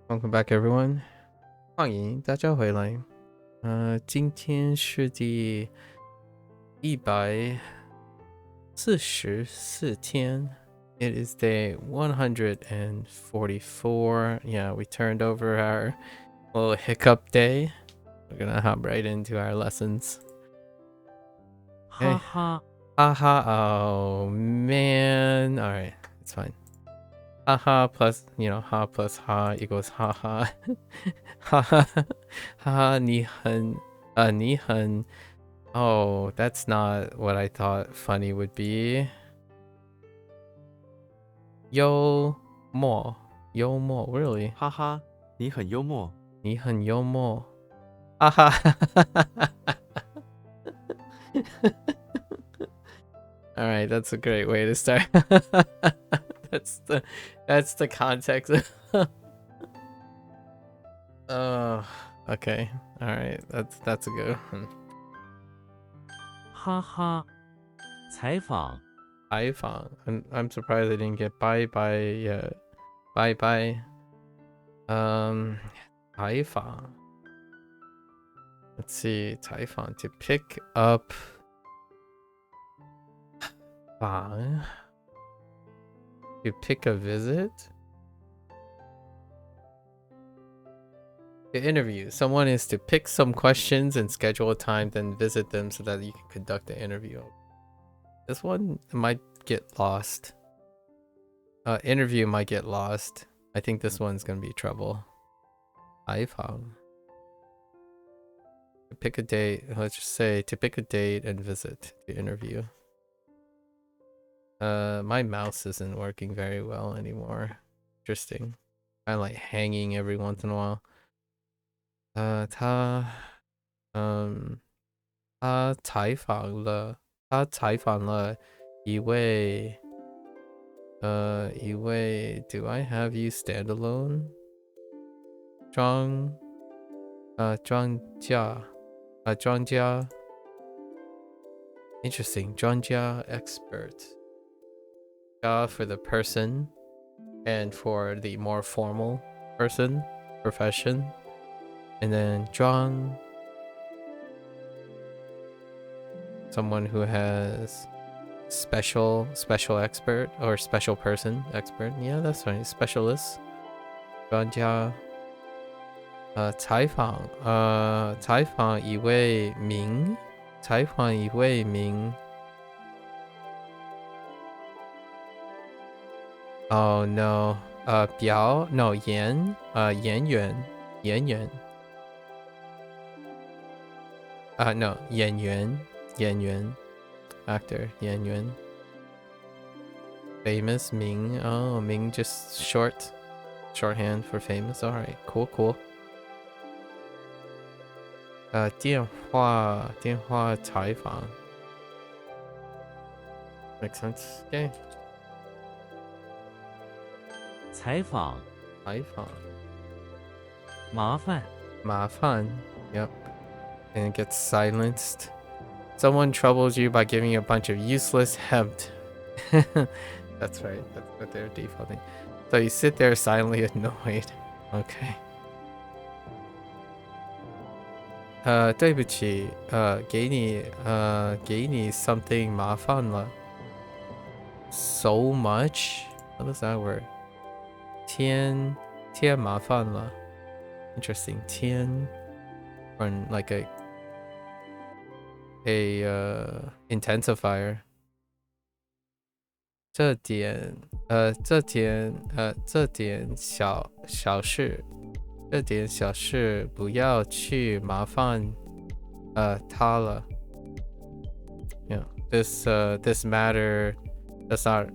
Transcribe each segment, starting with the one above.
Welcome back, everyone. 欢迎大家回来。今天是第144天。It is day 144. Yeah, we turned over our little hiccup day. We're gonna hop right into our lessons. Okay. Haha. Haha. Oh man. All right, it's fine. Haha plus, ha plus ha equals haha. Haha. Haha, 你很 Oh, that's not what I thought funny would be. Yo mo. Really? 哈哈，你很幽默。你很幽默. Haha. All right, that's a great way to start. That's the context. Oh, okay. All right, that's a good one. 哈哈，采访。I'm surprised I didn't get bye yet. Bye. 采访. Let's see, 采访 to pick up. 访 to pick a visit. To interview. Someone is to pick some questions and schedule a time, then visit them so that you can conduct the interview. This one might get lost. Interview might get lost. I think this one's gonna be trouble. 采访. To pick a date. Let's just say to pick a date and visit to interview. My mouse isn't working very well anymore. Interesting. Kind of like hanging every once in a while. 他采访了一位 Do I have you stand alone? 庄家 Interesting. 庄家 expert. For the person and for the more formal profession. And then 庄 someone who has special expert or special person expert. Yeah, that's right. Specialist. 专家 采访一位名 Oh no. 演员 no, 演员 actor 演员 famous 名 Oh, 名 just shorthand for famous. All right, cool. 电话采访 makes sense. Okay. 采访。麻烦。 Yep. And it gets silenced. Someone troubles you by giving you a bunch of useless hemp. That's right. That's what they're defaulting. So you sit there silently annoyed. Okay. 对不起，给你 something 麻烦了。So much? What is that word? 天麻烦了。Interesting. 天 or like a intensifier. 这点小事不要去麻烦他了。Yeah, this matter does not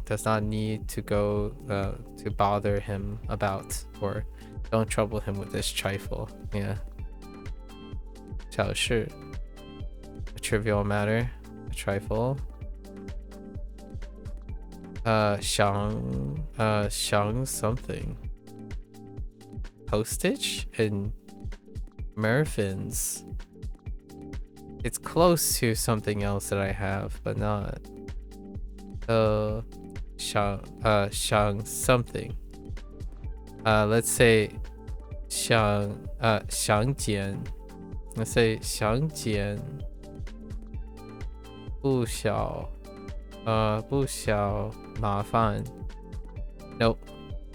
does not need to go to bother him about, or don't trouble him with this trifle. Yeah. 小事 a trivial matter, a trifle. 想 something. Postage and Murphins. It's close to something else that I have, but not. 想 something. let's say 想减 let's say 想减不小麻烦 nope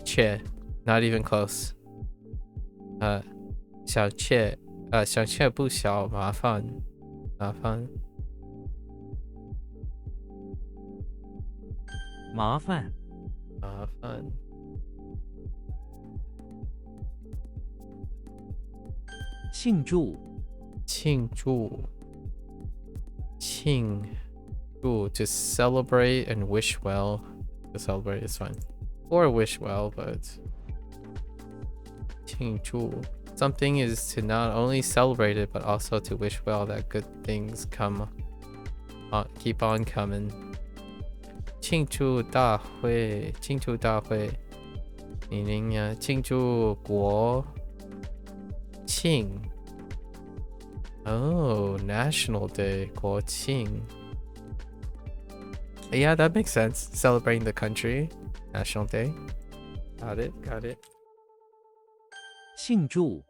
切 not even close 想切不小麻烦庆祝 to celebrate and wish well. To celebrate is fine, or wish well, but 庆祝 something is to not only celebrate it but also to wish well that good things keep on coming. 庆祝大会 meaning 庆祝国庆 oh, National Day 国庆 yeah, that makes sense. Celebrating the country, National Day. Got it. 庆祝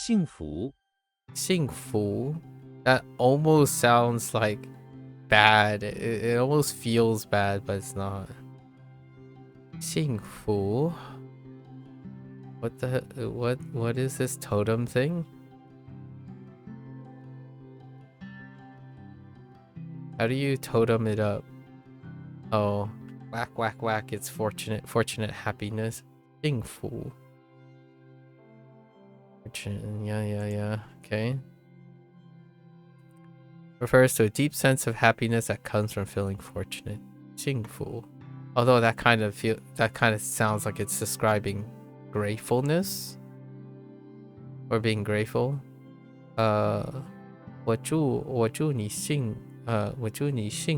幸福 that almost sounds like bad. It almost feels bad, but it's not. 幸福 what is this totem thing? How do you totem it up? Oh, whack, it's fortunate happiness. 幸福 yeah, okay. Refers to a deep sense of happiness that comes from feeling fortunate. 幸福 although that kind of sounds like it's describing gratefulness or being grateful. 我祝你幸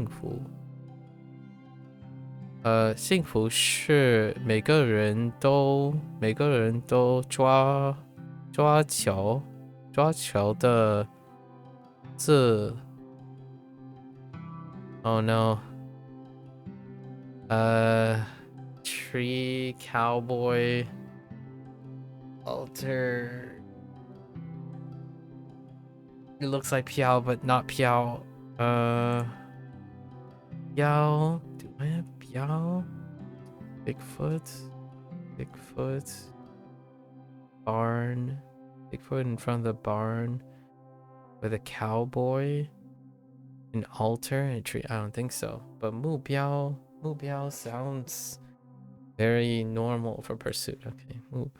福。幸福是每个人都抓球的字。Oh no. Tree, cowboy, altar. It looks like Piao, but not Piao. Piao. Do I have Piao? Bigfoot. Barn. Bigfoot in front of the barn with a cowboy, an altar, and a tree. I don't think so. But 目标 sounds very normal for pursuit. Okay, move.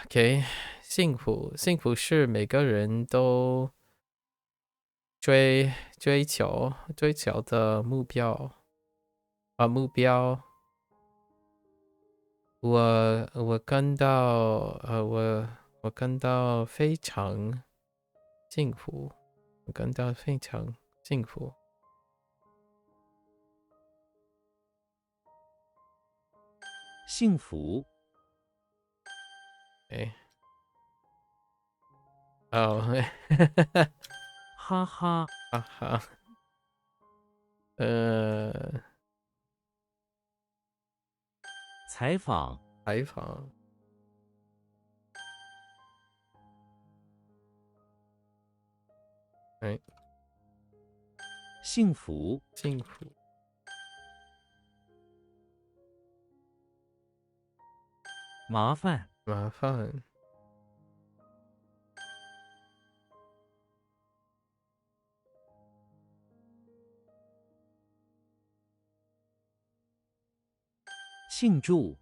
Okay. 幸福是每个人都追求的目标。我感到非常幸福。幸福 Okay. Oh. 哈哈 采访 Right. 幸福麻烦庆祝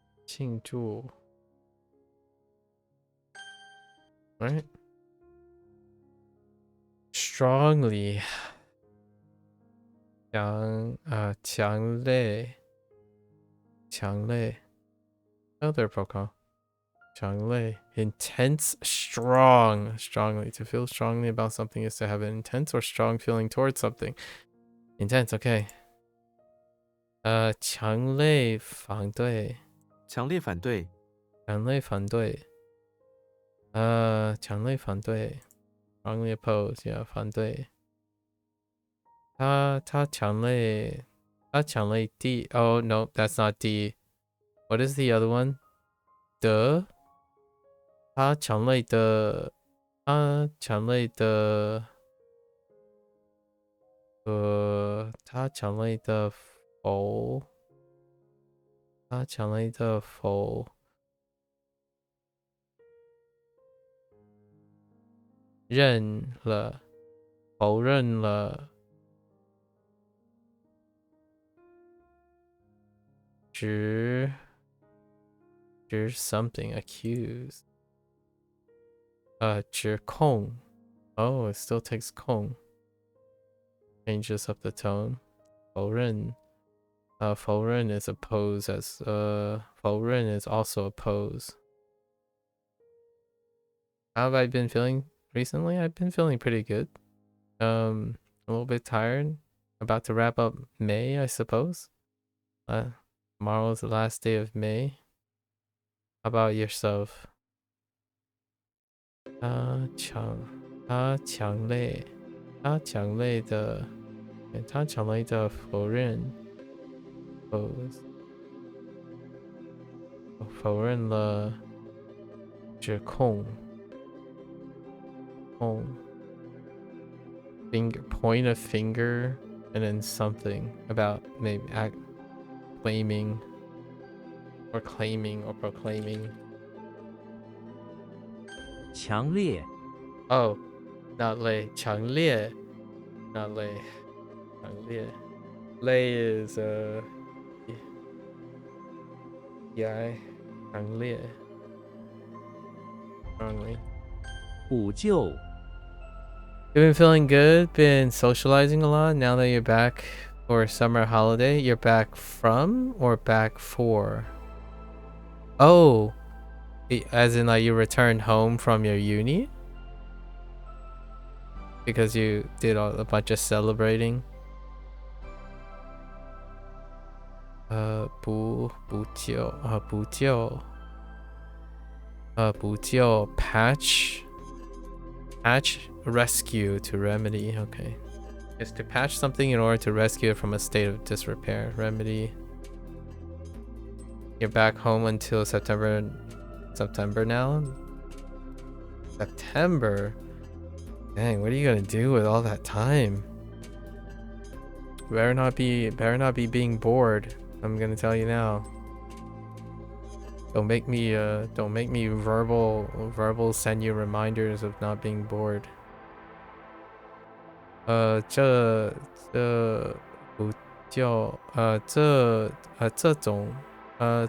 Right. Strongly. 强烈 Other protocol. 强烈 intense, strongly. To feel strongly about something is to have an intense or strong feeling towards something. Intense, okay. 强烈反对 strongly oppose, yeah, 反对。他强烈他抢了地. Oh no, that's not D. What is the other one? 的他抢了的他抢了的他抢了的否他抢了的否认了否认了指 something accuse 指控 Oh, it still takes 控 changes up the tone 否认否认 is oppose as 否认 is also oppose. How have I been feeling recently? I've been feeling pretty good. A little bit tired. About to wrap up May, I suppose. Tomorrow is the last day of May. How about yourself? 他强烈的否认 oppose 否认了指控 finger point a finger and then something about maybe claiming or proclaiming 强烈 Oh, not 累 强烈 not 累强烈 累 is yeah 强烈 strongly 补救 You've been feeling good, been socializing a lot now that you're back for summer holiday. You're back from or back for? Oh, as in like you returned home from your uni? Because you did a bunch of celebrating? 补救 patch rescue to remedy. Okay, is to patch something in order to rescue it from a state of disrepair. Remedy. You're back home until September now. September. Dang, what are you gonna do with all that time? Better not be being bored. I'm gonna tell you now. Don't make me verbal send you reminders of not being bored. 这不叫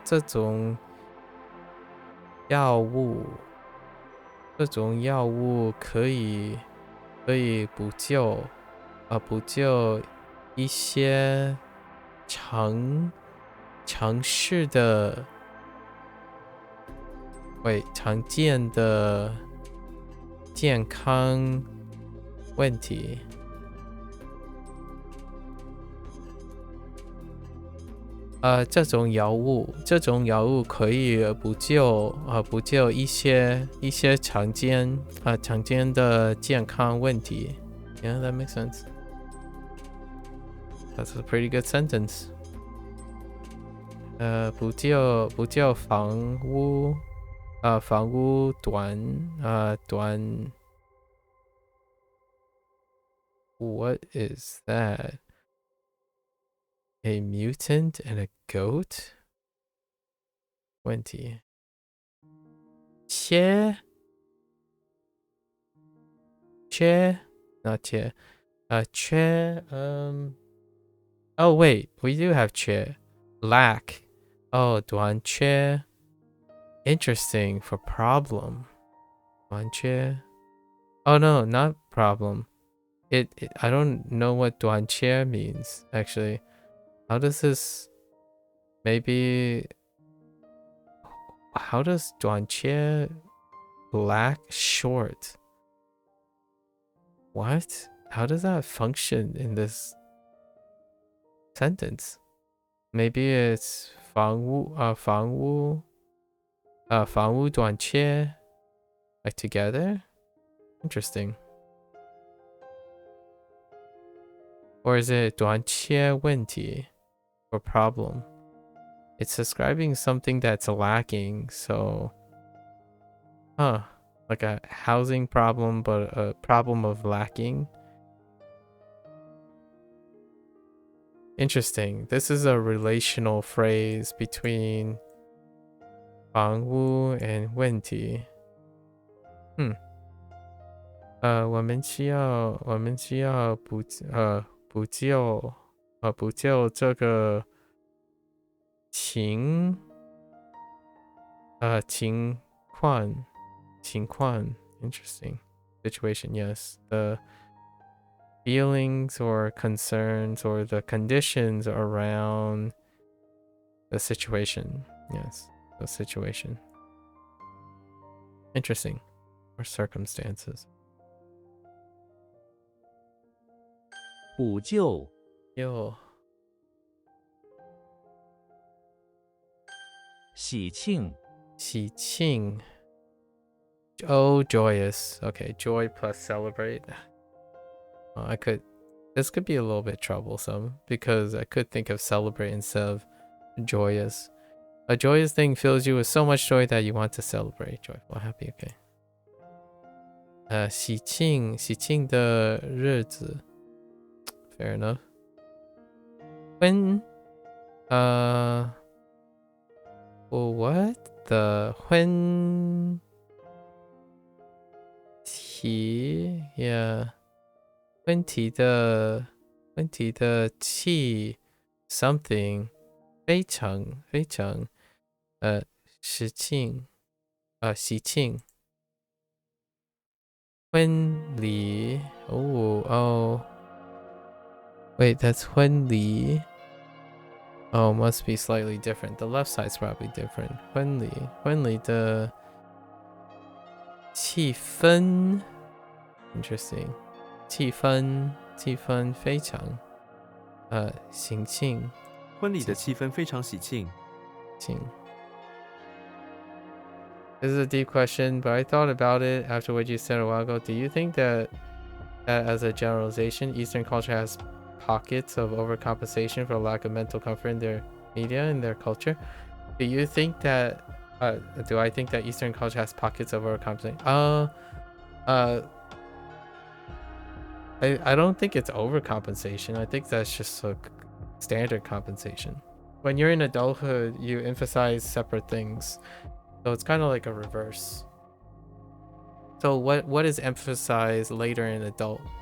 这种药物可以补救一些常见的健康问题。这种药物可以补救一些常见的健康问题。Yeah, that makes sense. That's a pretty good sentence. 补救房屋短 What is that? A mutant and a goat? 问题切 not 切缺oh wait, we do have 缺 lack. Oh, 短缺 interesting for problem. 短缺 oh no, not problem. It I don't know what 短缺 means actually. How does this maybe how does 短缺 lack short? What? How does that function in this sentence? Maybe it's 房屋短缺 like together? Interesting. Or is it 短缺问题 or problem. It's describing something that's lacking. So, like a housing problem, but a problem of lacking. Interesting. This is a relational phrase between 房屋 and 问题。我们需要补救这个情况 interesting situation. Yes, the feelings or concerns or the conditions around the situation. Yes, the situation. Interesting. Or circumstances. 补救 Yo. 喜庆 喜庆 Oh, joyous. Okay, joy plus celebrate. This could be a little bit troublesome because I could think of celebrate instead of joyous. A joyous thing fills you with so much joy that you want to celebrate. Joyful, happy, okay. 喜庆的日子 Fair enough. When well, what the when yeah 问题的气 something 非常喜庆婚礼 oh wait, that's 婚礼 Oh, must be slightly different. The left side's probably different. 婚礼的气氛 Interesting. 气氛非常喜庆婚礼的气氛非常喜庆。 This is a deep question, but I thought about it after what you said a while ago. Do you think that as a generalization, Eastern culture has pockets of overcompensation for lack of mental comfort in their media and their culture? Do you think that do I think that Eastern culture has pockets of overcompensation? I don't think it's overcompensation. I think that's just a standard compensation. When you're in adulthood, you emphasize separate things. So it's kind of like a reverse. So what is emphasized later in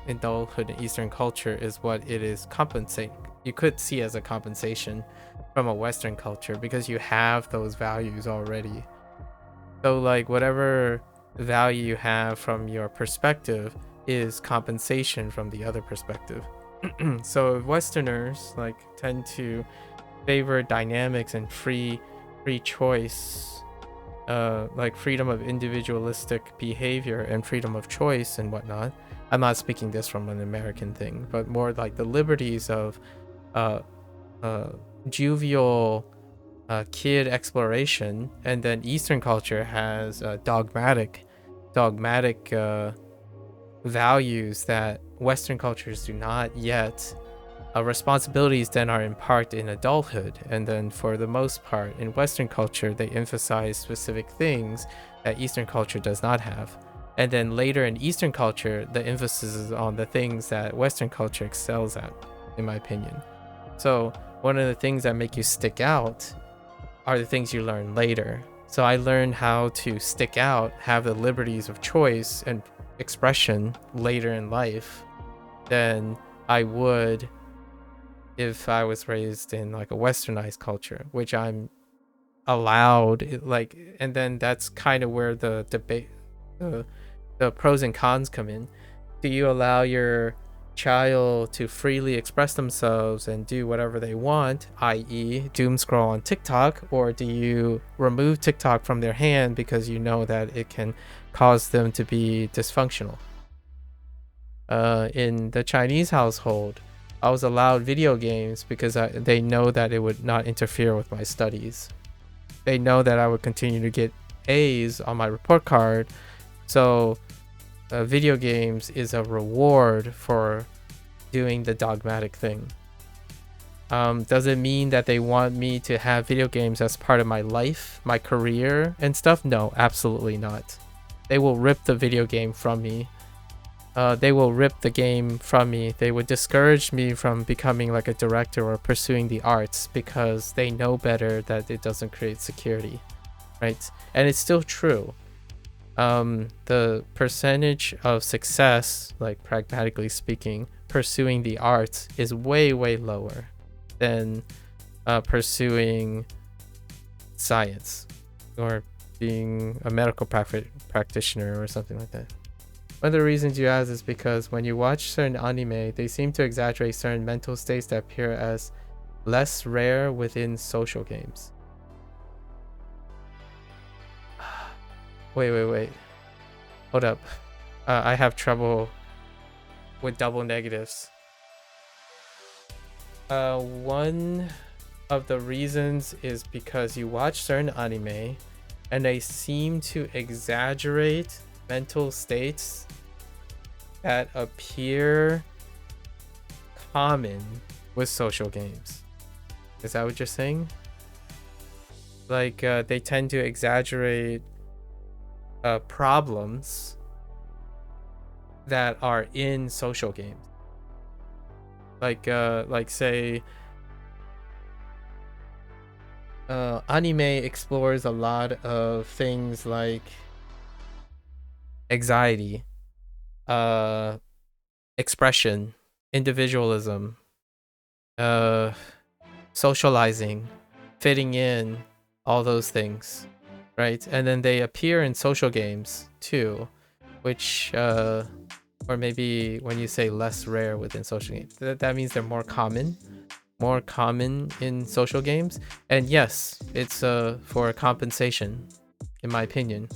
adulthood in Eastern culture is what it is compensate. You could see as a compensation from a Western culture because you have those values already. So like whatever value you have from your perspective is compensation from the other perspective. So Westerners like tend to favor dynamics and free choice. Like freedom of individualistic behavior and freedom of choice and whatnot. I'm not speaking this from an American thing, but more like the liberties of jovial kid exploration. And then Eastern culture has dogmatic values that Western cultures do not yet. Responsibilities then are imparted in adulthood, and then for the most part in Western culture they emphasize specific things that Eastern culture does not have, and then later in Eastern culture the emphasis is on the things that Western culture excels at, in my opinion. So one of the things that make you stick out are the things you learn later. So I learned how to stick out, have the liberties of choice and expression later in life than I would if I was raised in like a westernized culture, which I'm allowed, like, and then that's kind of where the debate, the pros and cons come in. Do you allow your child to freely express themselves and do whatever they want, i.e. doom scroll on TikTok, or do you remove TikTok from their hand because you know that it can cause them to be dysfunctional? In the Chinese household, I was allowed video games because they know that it would not interfere with my studies. They know that I would continue to get A's on my report card. So video games is a reward for doing the dogmatic thing. Does it mean that they want me to have video games as part of my life, my career and stuff? No, absolutely not. They will rip the video game from me. They will rip the game from me. They would discourage me from becoming like a director or pursuing the arts because they know better that it doesn't create security, right? And it's still true. The percentage of success, like pragmatically speaking, pursuing the arts is way, way lower than pursuing science or being a medical practitioner or something like that. One of the reasons you ask is because when you watch certain anime, they seem to exaggerate certain mental states that appear as less rare within social games. Wait. Hold up. I have trouble with double negatives. One of the reasons is because you watch certain anime and they seem to exaggerate mental states that appear common with social games. Is that what you're saying? Like they tend to exaggerate problems that are in social games. Like say anime explores a lot of things like anxiety, expression, individualism, socializing, fitting in, all those things, right? And then they appear in social games too, which or maybe when you say less rare within social games, that means they're more common in social games. And yes, it's for compensation, in my opinion.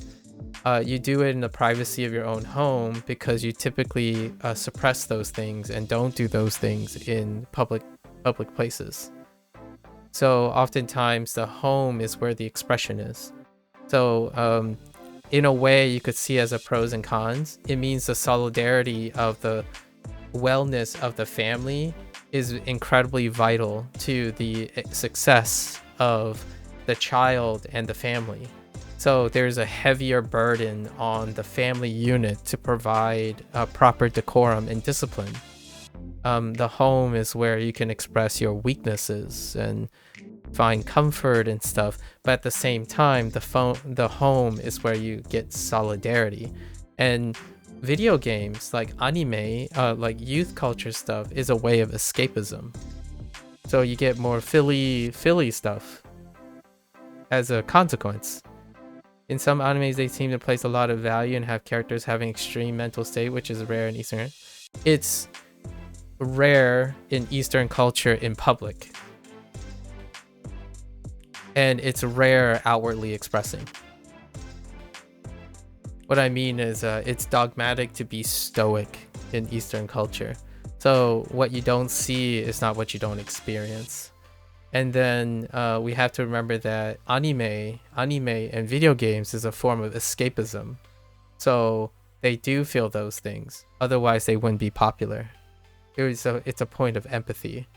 You do it in the privacy of your own home because you typically suppress those things and don't do those things in public places. So oftentimes the home is where the expression is. So in a way, you could see as a pros and cons. It means the solidarity of the wellness of the family is incredibly vital to the success of the child and the family. So there's a heavier burden on the family unit to provide proper decorum and discipline. The home is where you can express your weaknesses and find comfort and stuff, but at the same time the home is where you get solidarity. And video games like anime, like youth culture stuff, is a way of escapism. So you get more Philly stuff as a consequence. In some animes, they seem to place a lot of value and have characters having extreme mental state, which is rare in Eastern. It's rare in Eastern culture in public. And it's rare outwardly expressing. What I mean is it's dogmatic to be stoic in Eastern culture. So what you don't see is not what you don't experience. And then we have to remember that anime and video games is a form of escapism. So they do feel those things. Otherwise, they wouldn't be popular. It's a point of empathy.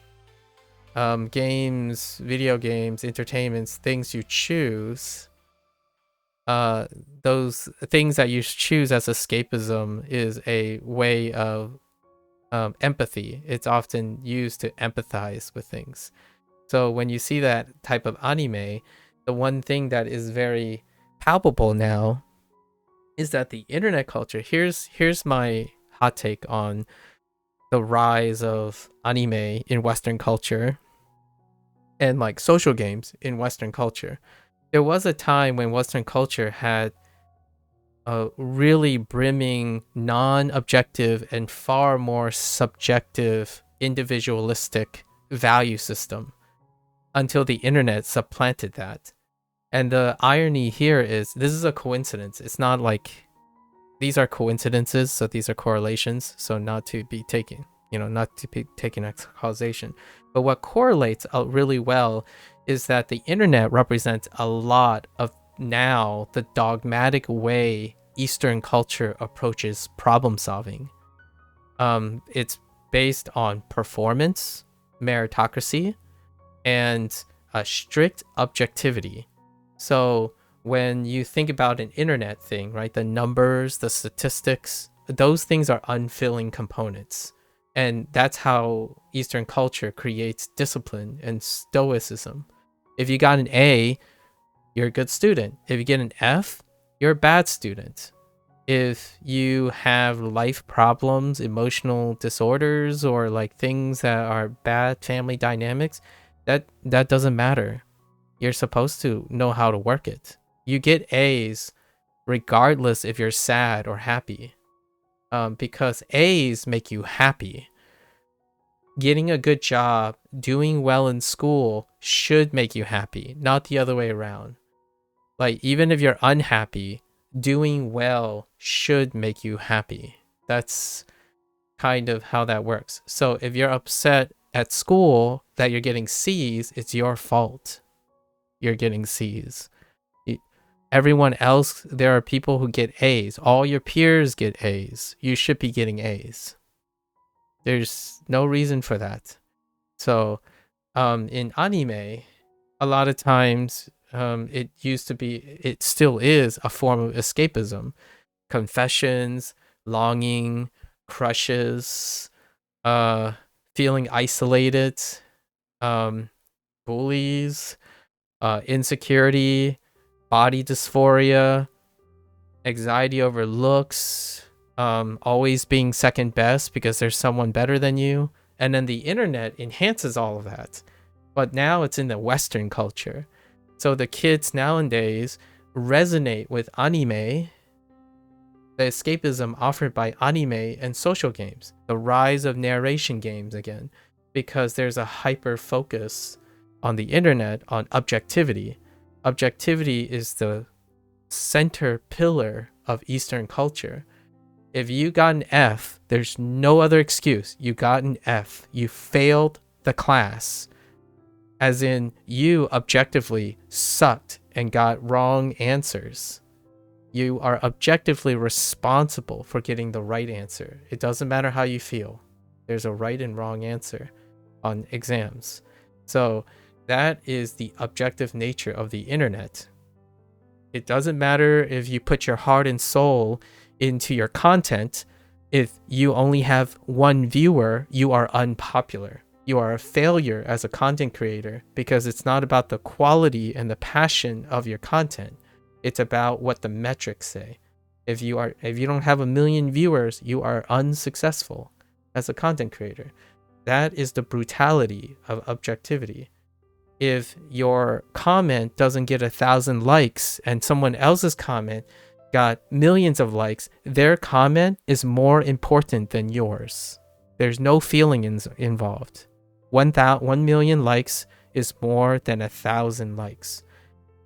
Games, video games, entertainments, things you choose, those things that you choose as escapism is a way of empathy. It's often used to empathize with things. So when you see that type of anime, the one thing that is very palpable now is that the internet culture, here's my hot take on the rise of anime in Western culture and like social games in Western culture. There was a time when Western culture had a really brimming non-objective and far more subjective individualistic value system until the internet supplanted that. And the irony here is this is a coincidence. It's not like these are coincidences, so these are correlations, so not to be taken as causation. But what correlates really well is that the internet represents a lot of now the dogmatic way Eastern culture approaches problem solving. It's based on performance, meritocracy and strict objectivity. So when you think about an internet thing, right, the numbers, the statistics, those things are unfilling components. And that's how Eastern culture creates discipline and stoicism. If you got an A, you're a good student. If you get an F, you're a bad student. If you have life problems, emotional disorders, or like things that are bad family dynamics, that doesn't matter. You're supposed to know how to work it. You get A's regardless if you're sad or happy, because A's make you happy. Getting a good job, doing well in school should make you happy, not the other way around. Like, even if you're unhappy, doing well should make you happy. That's kind of how that works. So if you're upset at school that you're getting C's, it's your fault. You're getting C's. Everyone else, there are people who get A's. All your peers get A's. You should be getting A's. There's no reason for that. So in anime, a lot of times it still is a form of escapism. Confessions, longing, crushes, feeling isolated, bullies, insecurity, body dysphoria, anxiety over looks, always being second best because there's someone better than you. And then the internet enhances all of that. But now it's in the Western culture. So the kids nowadays resonate with anime, the escapism offered by anime and social games, the rise of narration games again, because there's a hyper focus on the internet on objectivity. Objectivity is the center pillar of Eastern culture. If you got an F, there's no other excuse. You got an F. You failed the class. As in, you objectively sucked and got wrong answers. You are objectively responsible for getting the right answer. It doesn't matter how you feel. There's a right and wrong answer on exams. So that is the objective nature of the internet. It doesn't matter if you put your heart and soul into your content. If you only have one viewer, you are unpopular. You are a failure as a content creator because it's not about the quality and the passion of your content. It's about what the metrics say. If you don't have 1 million viewers, you are unsuccessful as a content creator. That is the brutality of objectivity. If your comment doesn't get 1,000 likes and someone else's comment got millions of likes, their comment is more important than yours. There's no feelings involved. 1 million likes is more than 1,000 likes.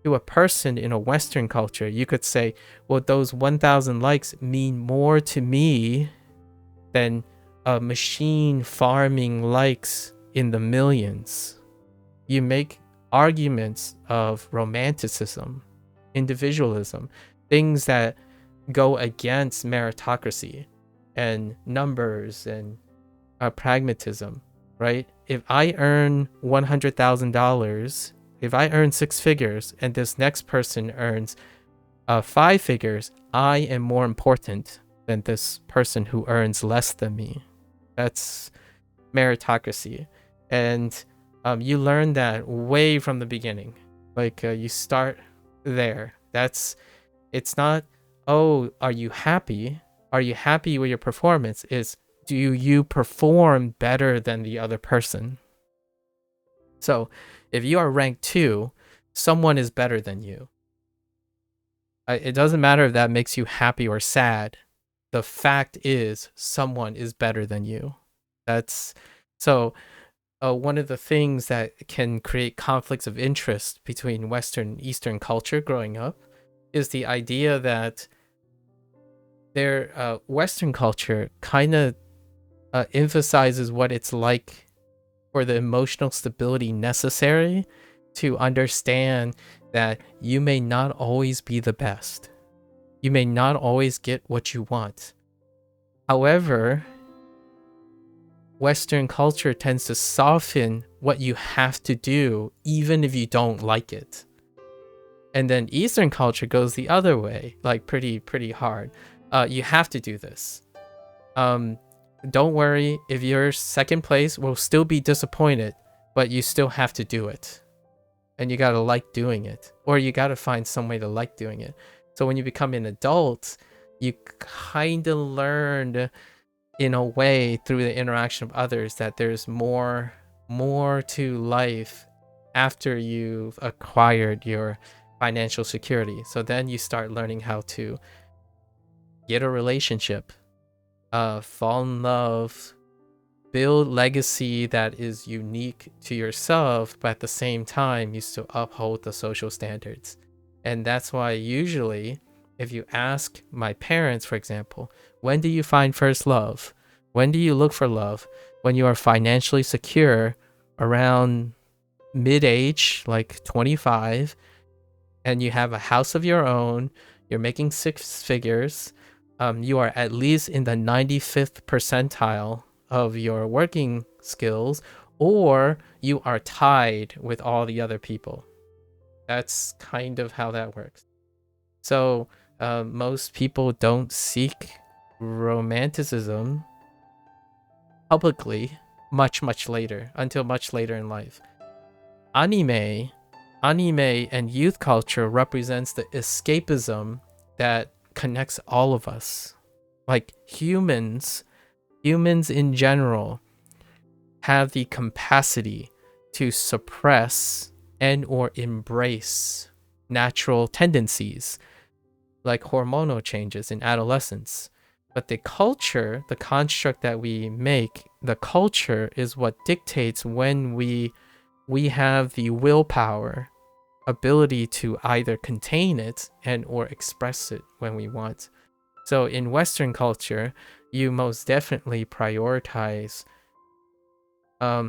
To a person in a Western culture, you could say, well, those 1,000 likes mean more to me than a machine farming likes in the millions. You make arguments of romanticism, individualism, things that go against meritocracy and numbers and pragmatism, right? If I earn $100,000, if I earn 6 figures and this next person earns 5 figures, I am more important than this person who earns less than me. That's meritocracy. And you learn that way from the beginning. Like you start there. It's not, oh, are you happy? Are you happy with your performance? It's, do you perform better than the other person? So if you are ranked 2, someone is better than you. It doesn't matter if that makes you happy or sad. The fact is someone is better than you. That's so one of the things that can create conflicts of interest between Western and Eastern culture growing up is the idea that their Western culture kind of emphasizes what it's like for the emotional stability necessary to understand that you may not always be the best. You may not always get what you want. However, Western culture tends to soften what you have to do, even if you don't like it. And then Eastern culture goes the other way, like pretty hard. You have to do this. Don't worry, if you're second place, we'll still be disappointed, but you still have to do it. And you gotta like doing it, or you gotta find some way to like doing it. So when you become an adult, you kind of learned in a way through the interaction of others that there's more to life after you've acquired your financial security. So then you start learning how to get a relationship, fall in love, build legacy that is unique to yourself, but at the same time you still uphold the social standards. And that's why usually if you ask my parents, for example, when do you find first love? When do you look for love? When you are financially secure around mid-age, like 25, and you have a house of your own, you're making 6 figures, you are at least in the 95th percentile of your working skills, or you are tied with all the other people. That's kind of how that works. So most people don't seek romanticism publicly much later, until much later in life. Anime and youth culture represents the escapism that connects all of us. Like humans in general have the capacity to suppress and or embrace natural tendencies like hormonal changes in adolescence. But the culture, the construct that we make, the culture is what dictates when we have the willpower, ability to either contain it and or express it when we want. So in Western culture, you most definitely prioritize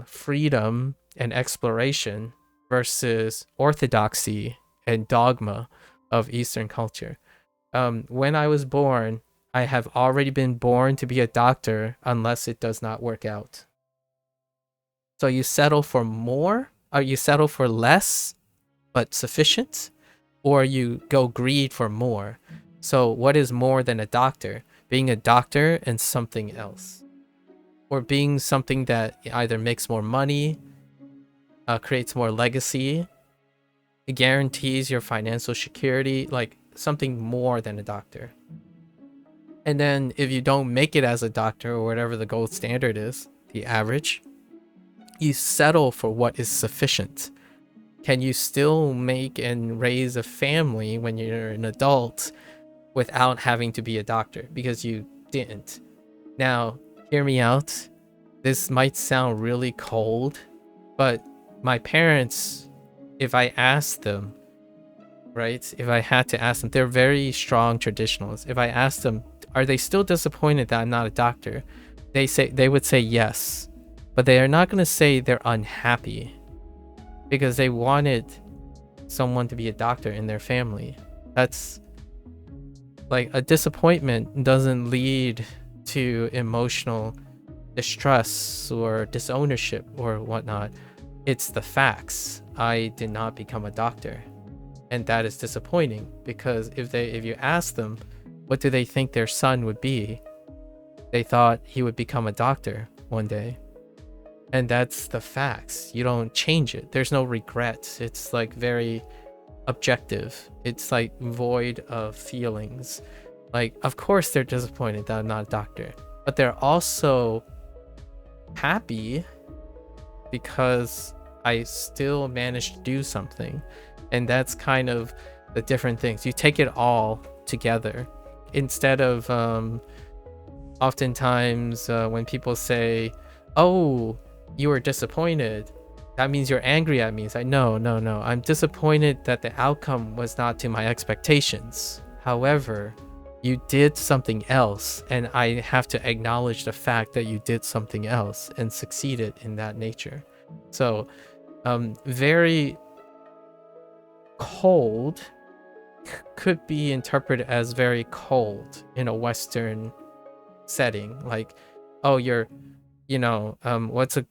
freedom and exploration versus orthodoxy and dogma of Eastern culture. When I was born, I have already been born to be a doctor unless it does not work out. So you settle for more, or you settle for less but sufficient, or you go greed for more. So what is more than a doctor? Being a doctor and something else, or being something that either makes more money, creates more legacy, guarantees your financial security, like something more than a doctor. And then if you don't make it as a doctor, or whatever the gold standard is, the average, you settle for what is sufficient. Can you still make and raise a family when you're an adult without having to be a doctor? Because you didn't. Now, hear me out. This might sound really cold, but my parents, if I asked them, right? If I had to ask them, they're very strong traditionalists. If I asked them, are they still disappointed that I'm not a doctor? They would say yes, but they are not going to say they're unhappy, because they wanted someone to be a doctor in their family. That's like, a disappointment doesn't lead to emotional distress or disownership or whatnot. It's the facts. I did not become a doctor, and that is disappointing, because if you ask them what do they think their son would be, they thought he would become a doctor one day. And that's the facts. You don't change it. There's no regrets. It's like very objective. It's like void of feelings. Like, of course they're disappointed that I'm not a doctor, but they're also happy because I still managed to do something. And that's kind of the different things. You take it all together instead of oftentimes when people say, oh, you were disappointed, that means you're angry at me. It's like, no, I'm disappointed that the outcome was not to my expectations. However, you did something else, and I have to acknowledge the fact that you did something else and succeeded in that nature. So very cold could be interpreted as very cold in a Western setting, like, oh, you're what's a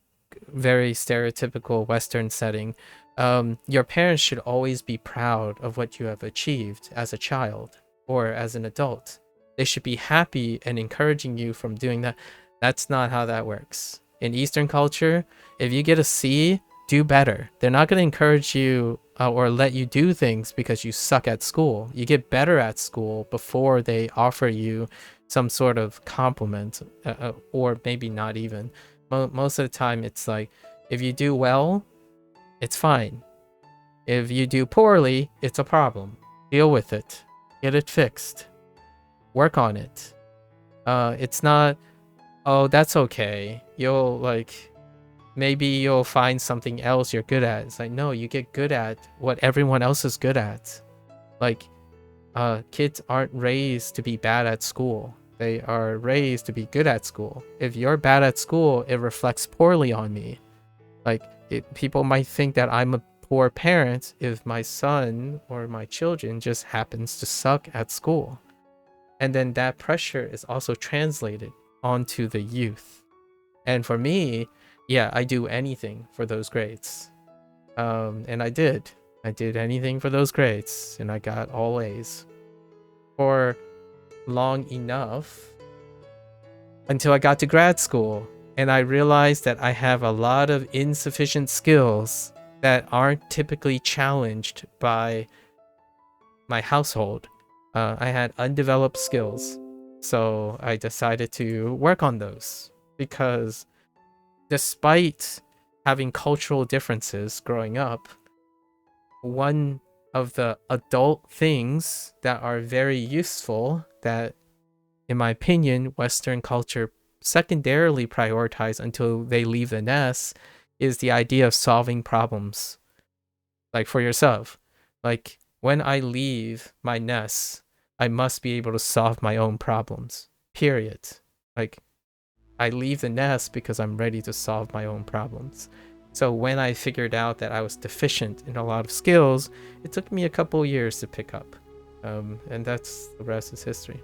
very stereotypical Western setting? Your parents should always be proud of what you have achieved as a child or as an adult. They should be happy and encouraging you from doing that. That's not how that works. In Eastern culture, if you get a C, do better. They're not going to encourage you or let you do things because you suck at school. You get better at school before they offer you some sort of compliment, or maybe not even. Most of the time, it's like, if you do well, it's fine. If you do poorly, it's a problem. Deal with it. Get it fixed. Work on it. It's not, oh, that's okay. Maybe you'll find something else you're good at. It's like, no, you get good at what everyone else is good at. Like, kids aren't raised to be bad at school. They are raised to be good at school. If you're bad at school, it reflects poorly on me. Like, people might think that I'm a poor parent if my son or my children just happens to suck at school. And then that pressure is also translated onto the youth. And for me, yeah, I do anything for those grades. And I did anything for those grades, and I got all A's for long enough until I got to grad school, and I realized that I have a lot of insufficient skills that aren't typically challenged by my household. I had undeveloped skills, so I decided to work on those, because despite having cultural differences growing up, one of the adult things that are very useful that, in my opinion, Western culture secondarily prioritize until they leave the nest is the idea of solving problems. Like, for yourself, like, when I leave my nest, I must be able to solve my own problems, period. Like, I leave the nest because I'm ready to solve my own problems. So when I figured out that I was deficient in a lot of skills, it took me a couple years to pick up. And that's, the rest is history.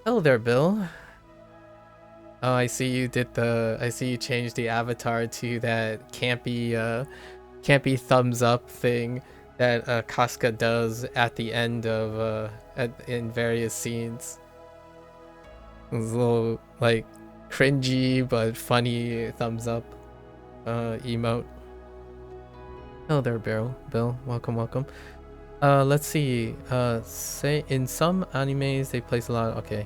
Hello there, Bill. Oh, I see you changed the avatar to that campy thumbs up thing that Casca does at the end of in various scenes. It's a little like cringy but funny thumbs up emote. Oh there, Bill. Welcome. Let's see. Say in some animes they place a lot. Okay.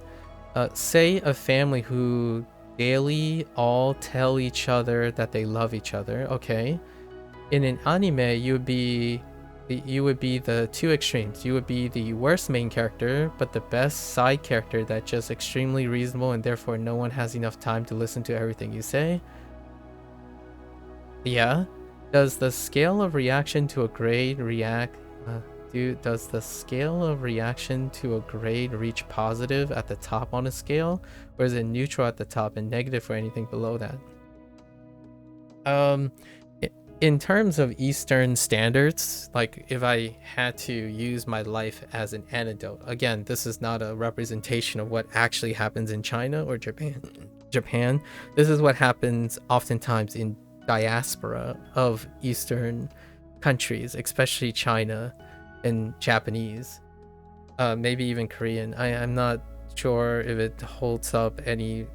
Say a family who daily all tell each other that they love each other. Okay. In an anime, you would be the two extremes. You would be the worst main character, but the best side character that's just extremely reasonable, and therefore no one has enough time to listen to everything you say. Yeah. Does the scale of reaction to a grade does the scale of reaction to a grade reach positive at the top on a scale, or is it neutral at the top and negative for anything below that? In terms of Eastern standards, like, if I had to use my life as an anecdote, again, this is not a representation of what actually happens in China or Japan. This is what happens oftentimes in diaspora of Eastern countries, especially China and Japanese, maybe even Korean. I'm not sure if it holds up anywhere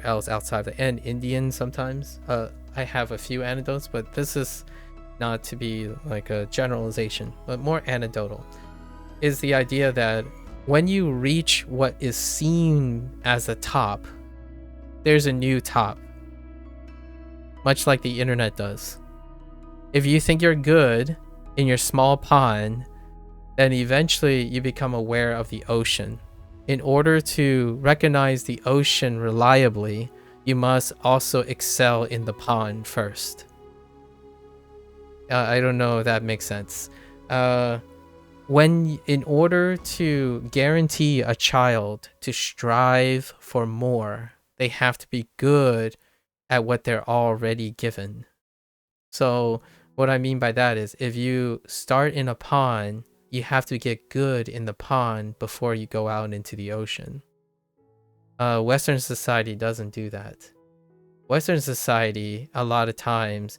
else outside of and Indian sometimes. I have a few anecdotes, but this is not to be like a generalization, but more anecdotal, is the idea that when you reach what is seen as a top, there's a new top, much like the internet does. If you think you're good in your small pond, then eventually you become aware of the ocean. In order to recognize the ocean reliably, you must also excel in the pond first. I don't know if that makes sense. In order to guarantee a child to strive for more, they have to be good at what they're already given. So what I mean by that is, if you start in a pond, you have to get good in the pond before you go out into the ocean. Western society doesn't do that. Western society, a lot of times,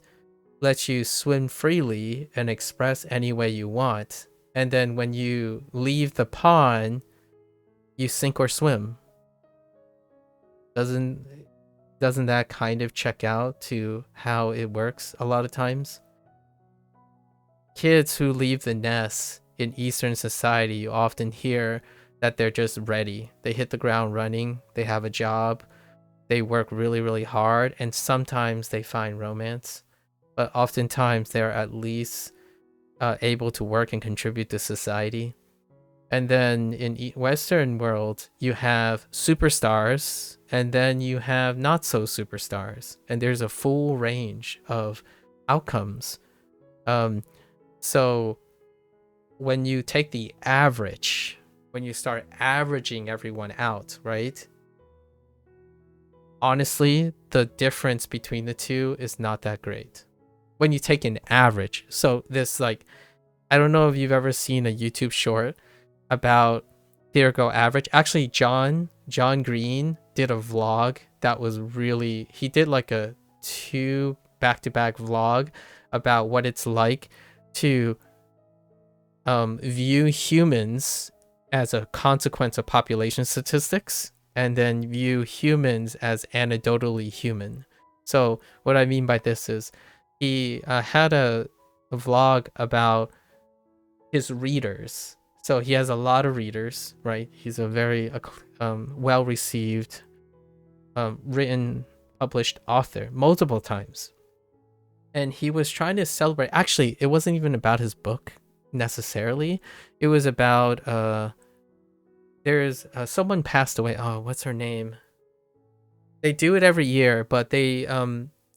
lets you swim freely and express any way you want. And then when you leave the pond, you sink or swim. Doesn't that kind of check out to how it works a lot of times? Kids who leave the nest in Eastern society, you often hear that they're just ready. They hit the ground running, they have a job, they work really, really hard, and sometimes they find romance. But oftentimes they're at least able to work and contribute to society. And then in Western world, you have superstars, and then you have not so superstars, and there's a full range of outcomes. So when you take the average, when you start averaging everyone out, right? Honestly, the difference between the two is not that great. When you take an average, so this, like, I don't know if you've ever seen a YouTube short about theater go average. Actually, John Green did a vlog that was really, he did like a 2 back-to-back vlog about what it's like to view humans as a consequence of population statistics, and then view humans as anecdotally human. So what I mean by this is he had a vlog about his readers. So he has a lot of readers, right? He's a very well-received, written, published author multiple times. And he was trying to celebrate. Actually, it wasn't even about his book necessarily. It was about there's someone passed away. Oh, what's her name? They do it every year, but they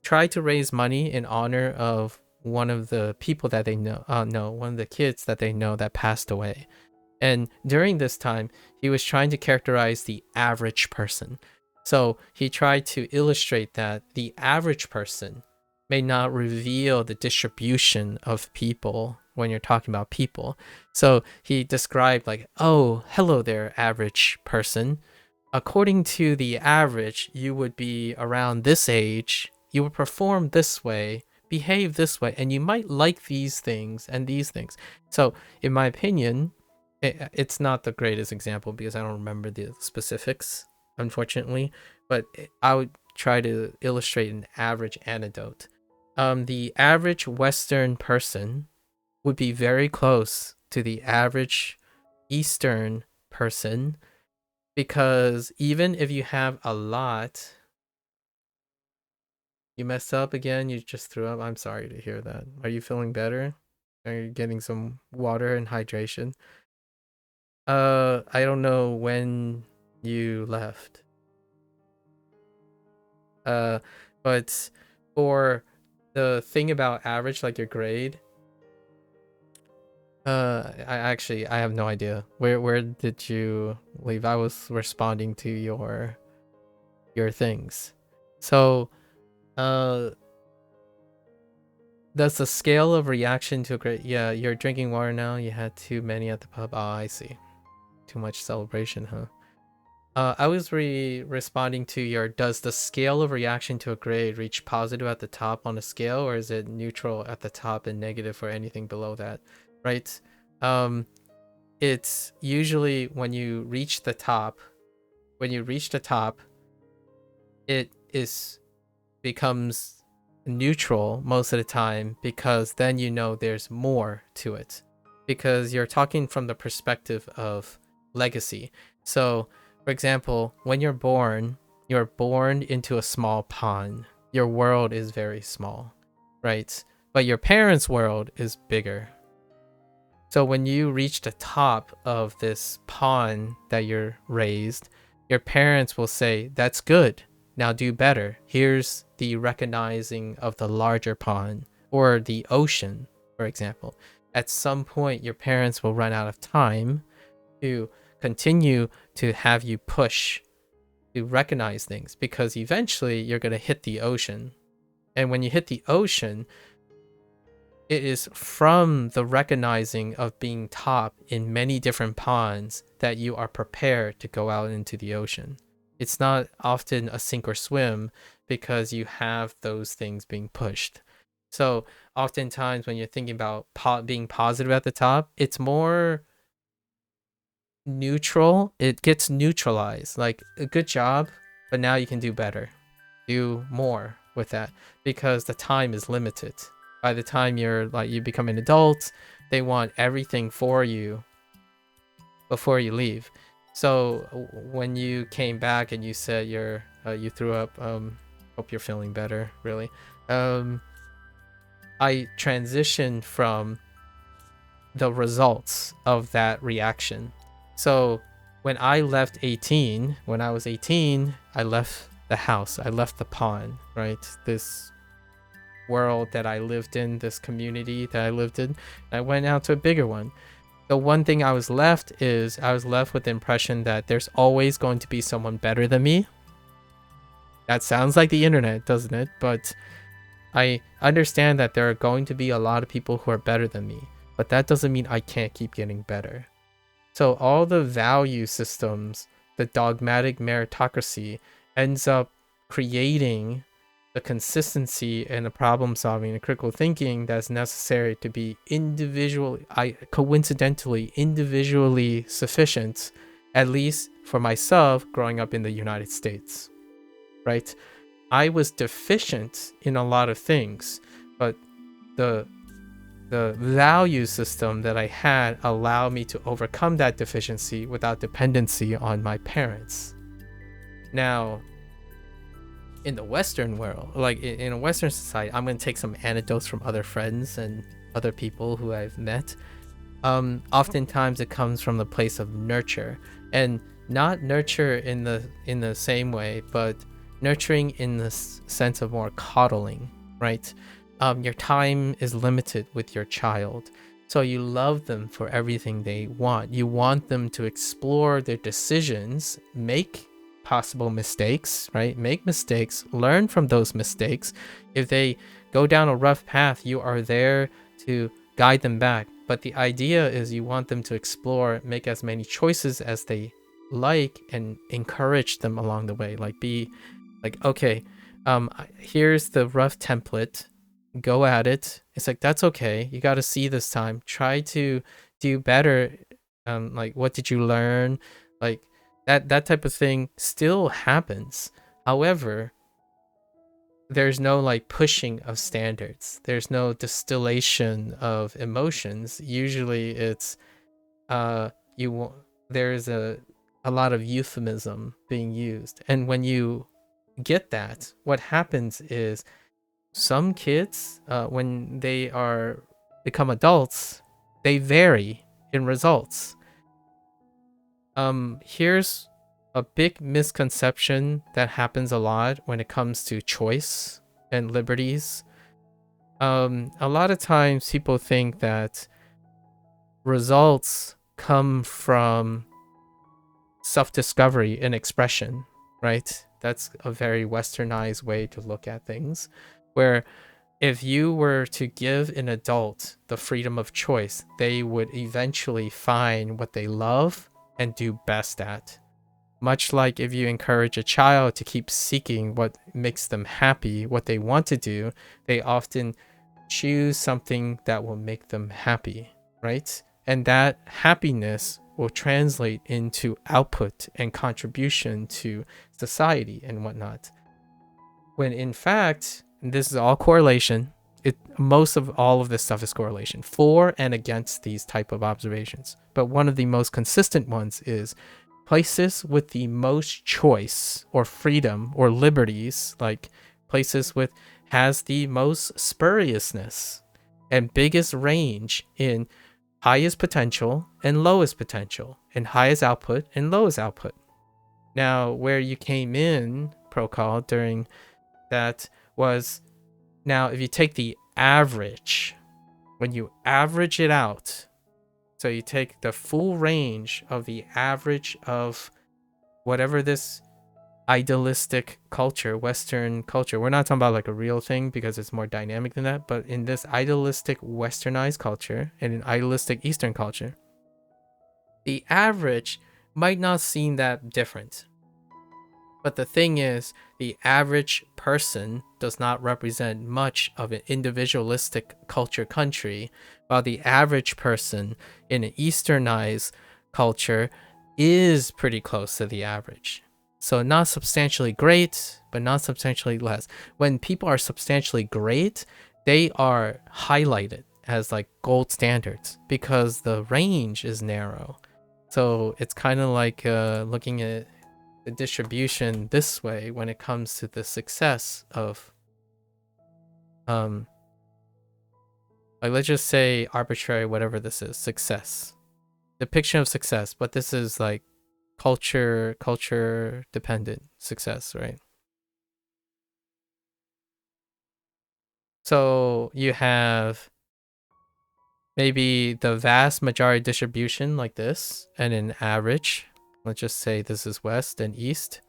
try to raise money in honor of one of the people that they know. One of the kids that they know that passed away. And during this time, he was trying to characterize the average person. So he tried to illustrate that the average person may not reveal the distribution of people when you're talking about people. So he described like, oh, hello there, average person. According to the average, you would be around this age, you would perform this way, behave this way, and you might like these things and these things. So in my opinion, it's not the greatest example because I don't remember the specifics, unfortunately, but I would try to illustrate an average anecdote. The average Western person would be very close to the average Eastern person, because even if you have a lot, you messed up again, you just threw up. I'm sorry to hear that. Are you feeling better? Are you getting some water and hydration? I don't know when you left. But for the thing about average, like your grade, I have no idea. Where did you leave? I was responding to your things. So, does the scale of reaction to a grade? Yeah, you're drinking water now. You had too many at the pub. Oh, I see. Too much celebration, huh? I was responding to your, does the scale of reaction to a grade reach positive at the top on a scale, or is it neutral at the top and negative for anything below that, right? It's usually when you reach the top, it becomes neutral most of the time, because then you know there's more to it, because you're talking from the perspective of legacy. So for example, when you're born into a small pond. Your world is very small, right? But your parents' world is bigger. So when you reach the top of this pond that you're raised, your parents will say, that's good, now do better. Here's the recognizing of the larger pond, or the ocean, for example. At some point, your parents will run out of time to continue to have you push to recognize things, because eventually you're going to hit the ocean. And when you hit the ocean, it is from the recognizing of being top in many different ponds that you are prepared to go out into the ocean. It's not often a sink or swim because you have those things being pushed. So oftentimes when you're thinking about being positive at the top, it's more neutral. It gets neutralized. Like, a good job, but now you can do better, do more with that, because the time is limited. By the time you become an adult, they want everything for you before you leave. So when you came back and you said you threw up, hope you're feeling better, really. I transitioned from the results of that reaction. So when I was 18, I left the house, I left the pond, right? This world that I lived in, this community that I lived in. I went out to a bigger one. The one thing I was left with the impression that there's always going to be someone better than me. That sounds like the internet, doesn't it? But I understand that there are going to be a lot of people who are better than me, but that doesn't mean I can't keep getting better. So all the value systems, the dogmatic meritocracy, ends up creating the consistency and the problem solving and critical thinking that's necessary to be coincidentally individually sufficient, at least for myself growing up in the United States, right? I was deficient in a lot of things, but the value system that I had allowed me to overcome that deficiency without dependency on my parents. Now, in the Western world, like in a Western society, I'm going to take some anecdotes from other friends and other people who I've met. Oftentimes it comes from the place of nurture, and not nurture in the same way, but nurturing in the sense of more coddling, right? Your time is limited with your child, so you love them for everything they want. You want them to explore their decisions, make possible mistakes, right? Make mistakes, learn from those mistakes. If they go down a rough path, you are there to guide them back. But the idea is you want them to explore, make as many choices as they like, and encourage them along the way. Like, be like, okay, here's the rough template, go at it. It's like, that's okay, you got to see this time, try to do better. Like, what did you learn? Like, that type of thing still happens. However, there's no like pushing of standards, there's no distillation of emotions. Usually it's there's a lot of euphemism being used, and when you get that, what happens is some kids, when they become adults, they vary in results. Here's a big misconception that happens a lot when it comes to choice and liberties. A lot of times people think that results come from self-discovery and expression, right? That's a very westernized way to look at things, where if you were to give an adult the freedom of choice, they would eventually find what they love and do best at. Much like if you encourage a child to keep seeking what makes them happy, what they want to do, they often choose something that will make them happy, right? And that happiness will translate into output and contribution to society and whatnot. When in fact, and this is all correlation, most of all of this stuff is correlation for and against these type of observations. But one of the most consistent ones is places with the most choice or freedom or liberties, like places with has the most spuriousness and biggest range in highest potential and lowest potential, and highest output and lowest output. Now, where you came in, Procol, during that was, now if you take the average, when you average it out, so you take the full range of the average of whatever this idealistic culture, Western culture, we're not talking about like a real thing because it's more dynamic than that, but in this idealistic Westernized culture and an idealistic Eastern culture, the average might not seem that different. But the thing is, the average person does not represent much of an individualistic culture country, while the average person in an Easternized culture is pretty close to the average. So not substantially great, but not substantially less. When people are substantially great, they are highlighted as like gold standards because the range is narrow. So it's kind of like looking at the distribution this way when it comes to the success of like let's just say arbitrary whatever this is, success, depiction of success, but this is like culture dependent success, right? So you have maybe the vast majority distribution like this and an average. Let's just say this is west and east,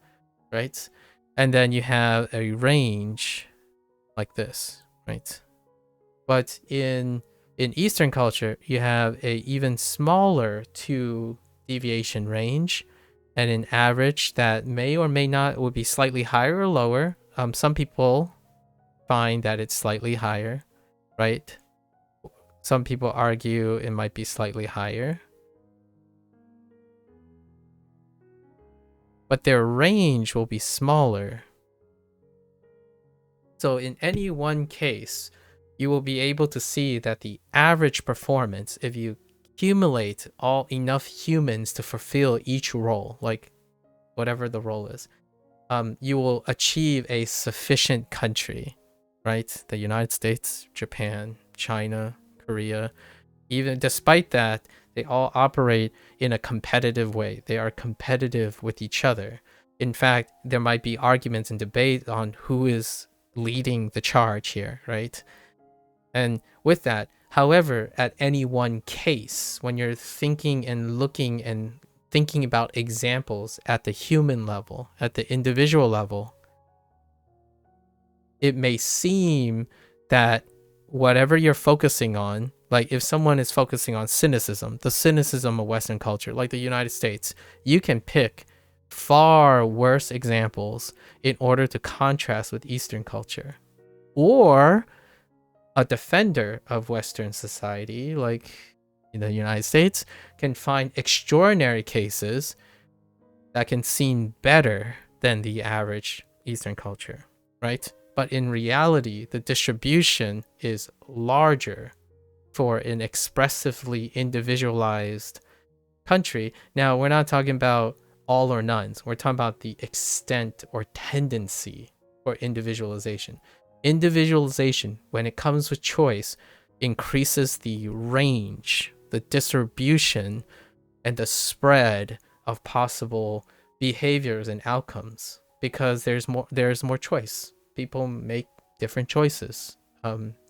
right? And then you have a range like this, right? But in Eastern culture, you have a even smaller 2 deviation range and an average that may or may not would be slightly higher or lower. Some people find that it's slightly higher, right? Some people argue it might be slightly higher. But their range will be smaller. So in any one case, you will be able to see that the average performance, if you accumulate all enough humans to fulfill each role, like whatever the role is, you will achieve a sufficient country, right? The United States, Japan, China, Korea. Even despite that, they all operate in a competitive way. They are competitive with each other. In fact, there might be arguments and debate on who is leading the charge here, right? And with that, however, at any one case, when you're thinking and looking and thinking about examples at the human level, at the individual level, it may seem that whatever you're focusing on, like if someone is focusing on cynicism, the cynicism of Western culture, like the United States, you can pick far worse examples in order to contrast with Eastern culture. Or a defender of Western society, like in the United States, can find extraordinary cases that can seem better than the average Eastern culture, right? But in reality, the distribution is larger for an expressively individualized country. Now, we're not talking about all or nones. We're talking about the extent or tendency for individualization. Individualization, when it comes with choice, increases the range, the distribution, and the spread of possible behaviors and outcomes because there's more choice. People make different choices.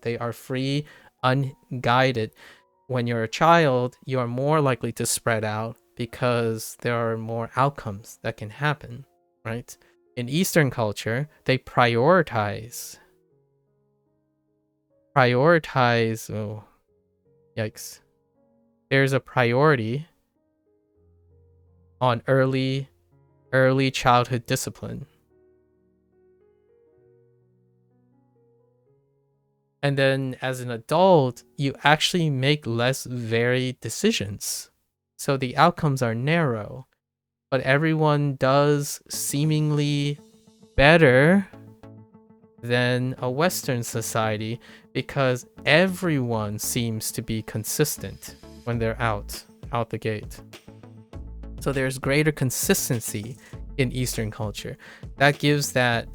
They are free, unguided. When you're a child, you are more likely to spread out because there are more outcomes that can happen, right? In Eastern culture, they prioritize. Oh, yikes. There's a priority on early childhood discipline. And then as an adult, you actually make less varied decisions. So the outcomes are narrow, but everyone does seemingly better than a Western society because everyone seems to be consistent when they're out the gate. So there's greater consistency in Eastern culture. That gives that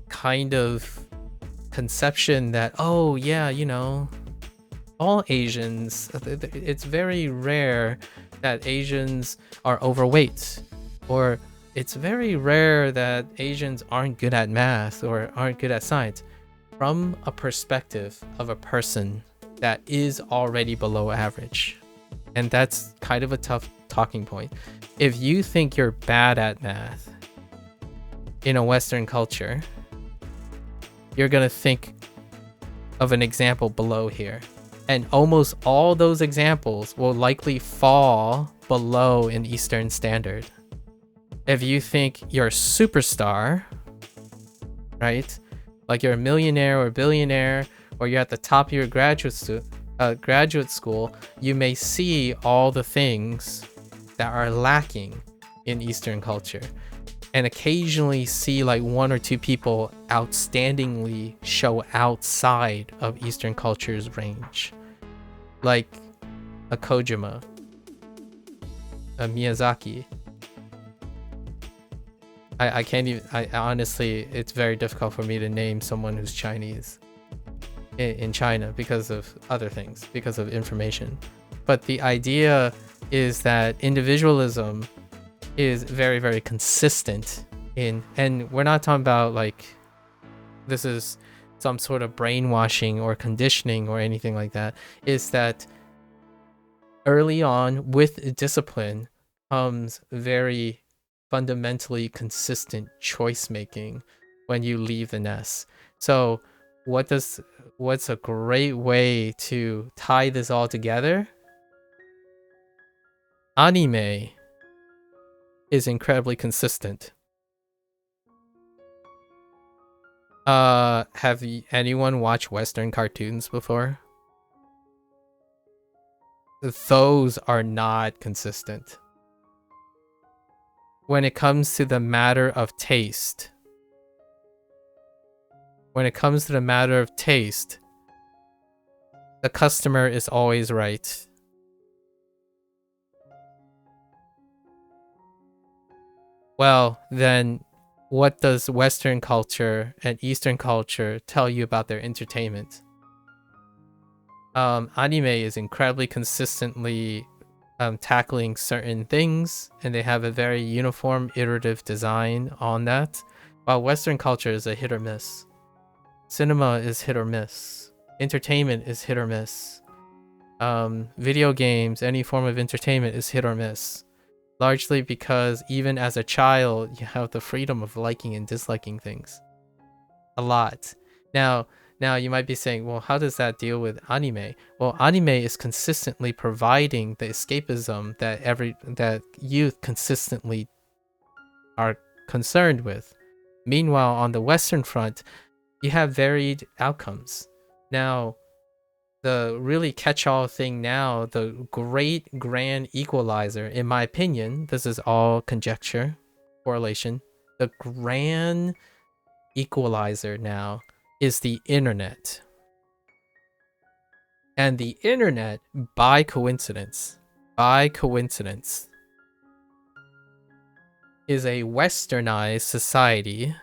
kind of conception that, oh yeah, you know, all Asians, it's very rare that Asians are overweight, or it's very rare that Asians aren't good at math or aren't good at science, from a perspective of a person that is already below average. And that's kind of a tough talking point. If you think you're bad at math in a Western culture, you're gonna think of an example below here. And almost all those examples will likely fall below an Eastern standard. If you think you're a superstar, right? Like you're a millionaire or billionaire, or you're at the top of your graduate school, you may see all the things that are lacking in Eastern culture, and occasionally see like one or two people outstandingly show outside of Eastern culture's range, like a Kojima, a Miyazaki. I can't even, I honestly, it's very difficult for me to name someone who's Chinese in China because of other things, because of information. But the idea is that individualism is very, very consistent in, and we're not talking about like, this is some sort of brainwashing or conditioning or anything like that, is that early on with discipline comes very fundamentally consistent choice making when you leave the nest. So what's a great way to tie this all together? Anime is incredibly consistent. Have anyone watched Western cartoons before? Those are not consistent. When it comes to the matter of taste, the customer is always right. Well, then what does Western culture and Eastern culture tell you about their entertainment? Anime is incredibly consistently tackling certain things, and they have a very uniform iterative design on that, while Western culture is a hit or miss. Cinema is hit or miss. Entertainment is hit or miss. Video games, any form of entertainment is hit or miss. Largely because even as a child, you have the freedom of liking and disliking things. A lot. Now you might be saying, well, how does that deal with anime? Well, anime is consistently providing the escapism that youth consistently are concerned with. Meanwhile, on the Western front, you have varied outcomes. Now, the really catch-all thing now, the great grand equalizer, in my opinion, this is all conjecture, correlation, the grand equalizer now is the internet. And the internet, by coincidence, is a westernized society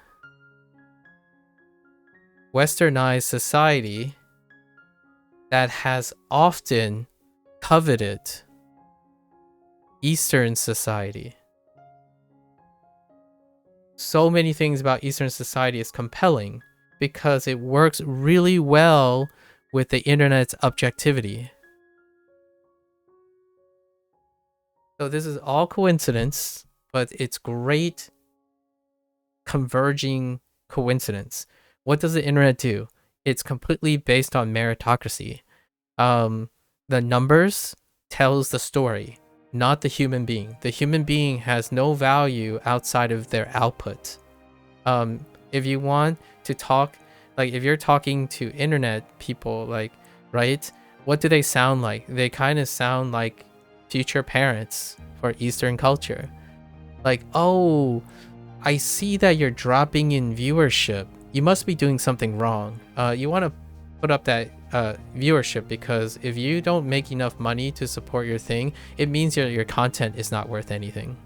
that has often coveted Eastern society. So many things about Eastern society is compelling because it works really well with the internet's objectivity. So this is all coincidence, but it's great converging coincidence. What does the internet do? It's completely based on meritocracy. The numbers tells the story, not the human being. The human being has no value outside of their output. If you want to talk, like if you're talking to internet people, like, right? What do they sound like? They kind of sound like future parents for Eastern culture. Like, oh, I see that you're dropping in viewership. You must be doing something wrong. You want to put up that viewership because if you don't make enough money to support your thing, it means your content is not worth anything.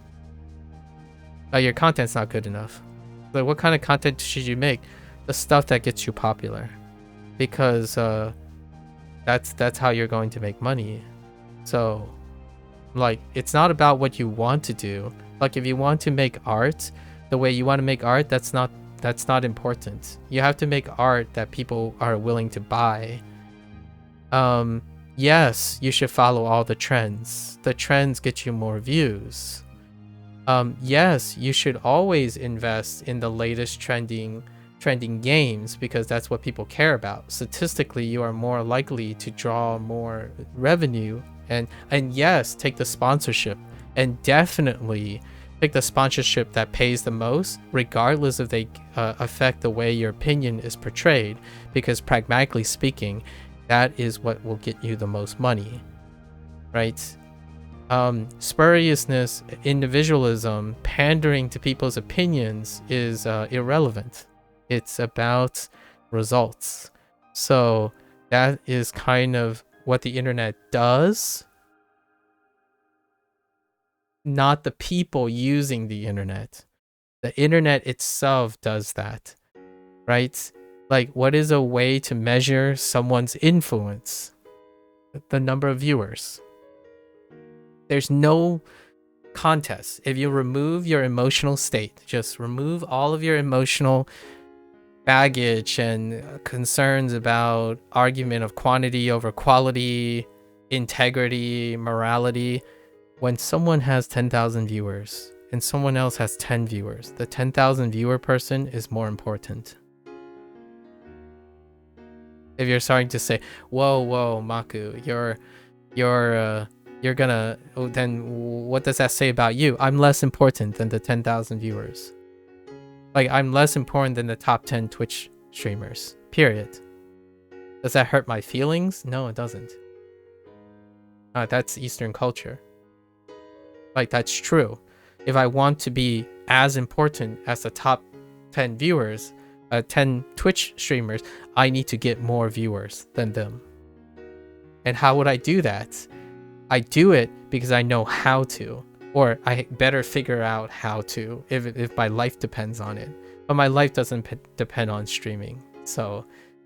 Your content's not good enough. But what kind of content should you make? The stuff that gets you popular, because that's how you're going to make money. So, like, it's not about what you want to do. Like, if you want to make art the way you want to make art, that's not important. You have to make art that people are willing to buy. Yes, you should follow all the trends. The trends get you more views. Yes, you should always invest in the latest trending games because that's what people care about. Statistically, you are more likely to draw more revenue, and yes, take the sponsorship, and definitely Pick the sponsorship that pays the most, regardless if they affect the way your opinion is portrayed, because pragmatically speaking, that is what will get you the most money, right? Spuriousness, individualism, pandering to people's opinions is irrelevant. It's about results. So that is kind of what the internet does, not the people using the internet. The internet itself does that, right? Like, what is a way to measure someone's influence? The number of viewers. There's no contest. If you remove your emotional state, just remove all of your emotional baggage and concerns about argument of quantity over quality, integrity, morality. When someone has 10,000 viewers and someone else has 10 viewers, the 10,000 viewer person is more important. If you're starting to say, whoa, Maku, you're gonna, then what does that say about you? I'm less important than the 10,000 viewers. Like, I'm less important than the top 10 Twitch streamers, period. Does that hurt my feelings? No, it doesn't. That's Eastern culture. Like, that's true. If I want to be as important as the top 10 viewers, 10 Twitch streamers, I need to get more viewers than them. And how would I do that? I do it because I know how to, or I better figure out how to if my life depends on it. But my life doesn't depend on streaming, so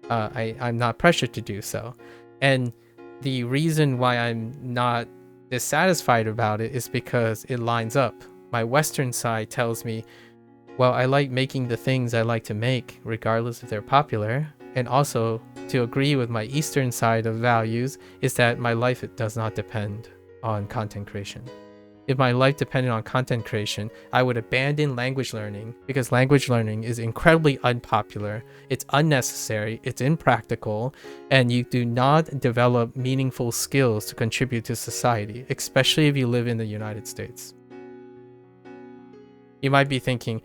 I'm not pressured to do so. And the reason why I'm not dissatisfied about it is because it lines up. My Western side tells me, well, I like making the things I like to make, regardless if they're popular. And also, to agree with my Eastern side of values, is that my life does not depend on content creation. If my life depended on content creation, I would abandon language learning, because language learning is incredibly unpopular, it's unnecessary, it's impractical, and you do not develop meaningful skills to contribute to society, especially if you live in the United States. You might be thinking,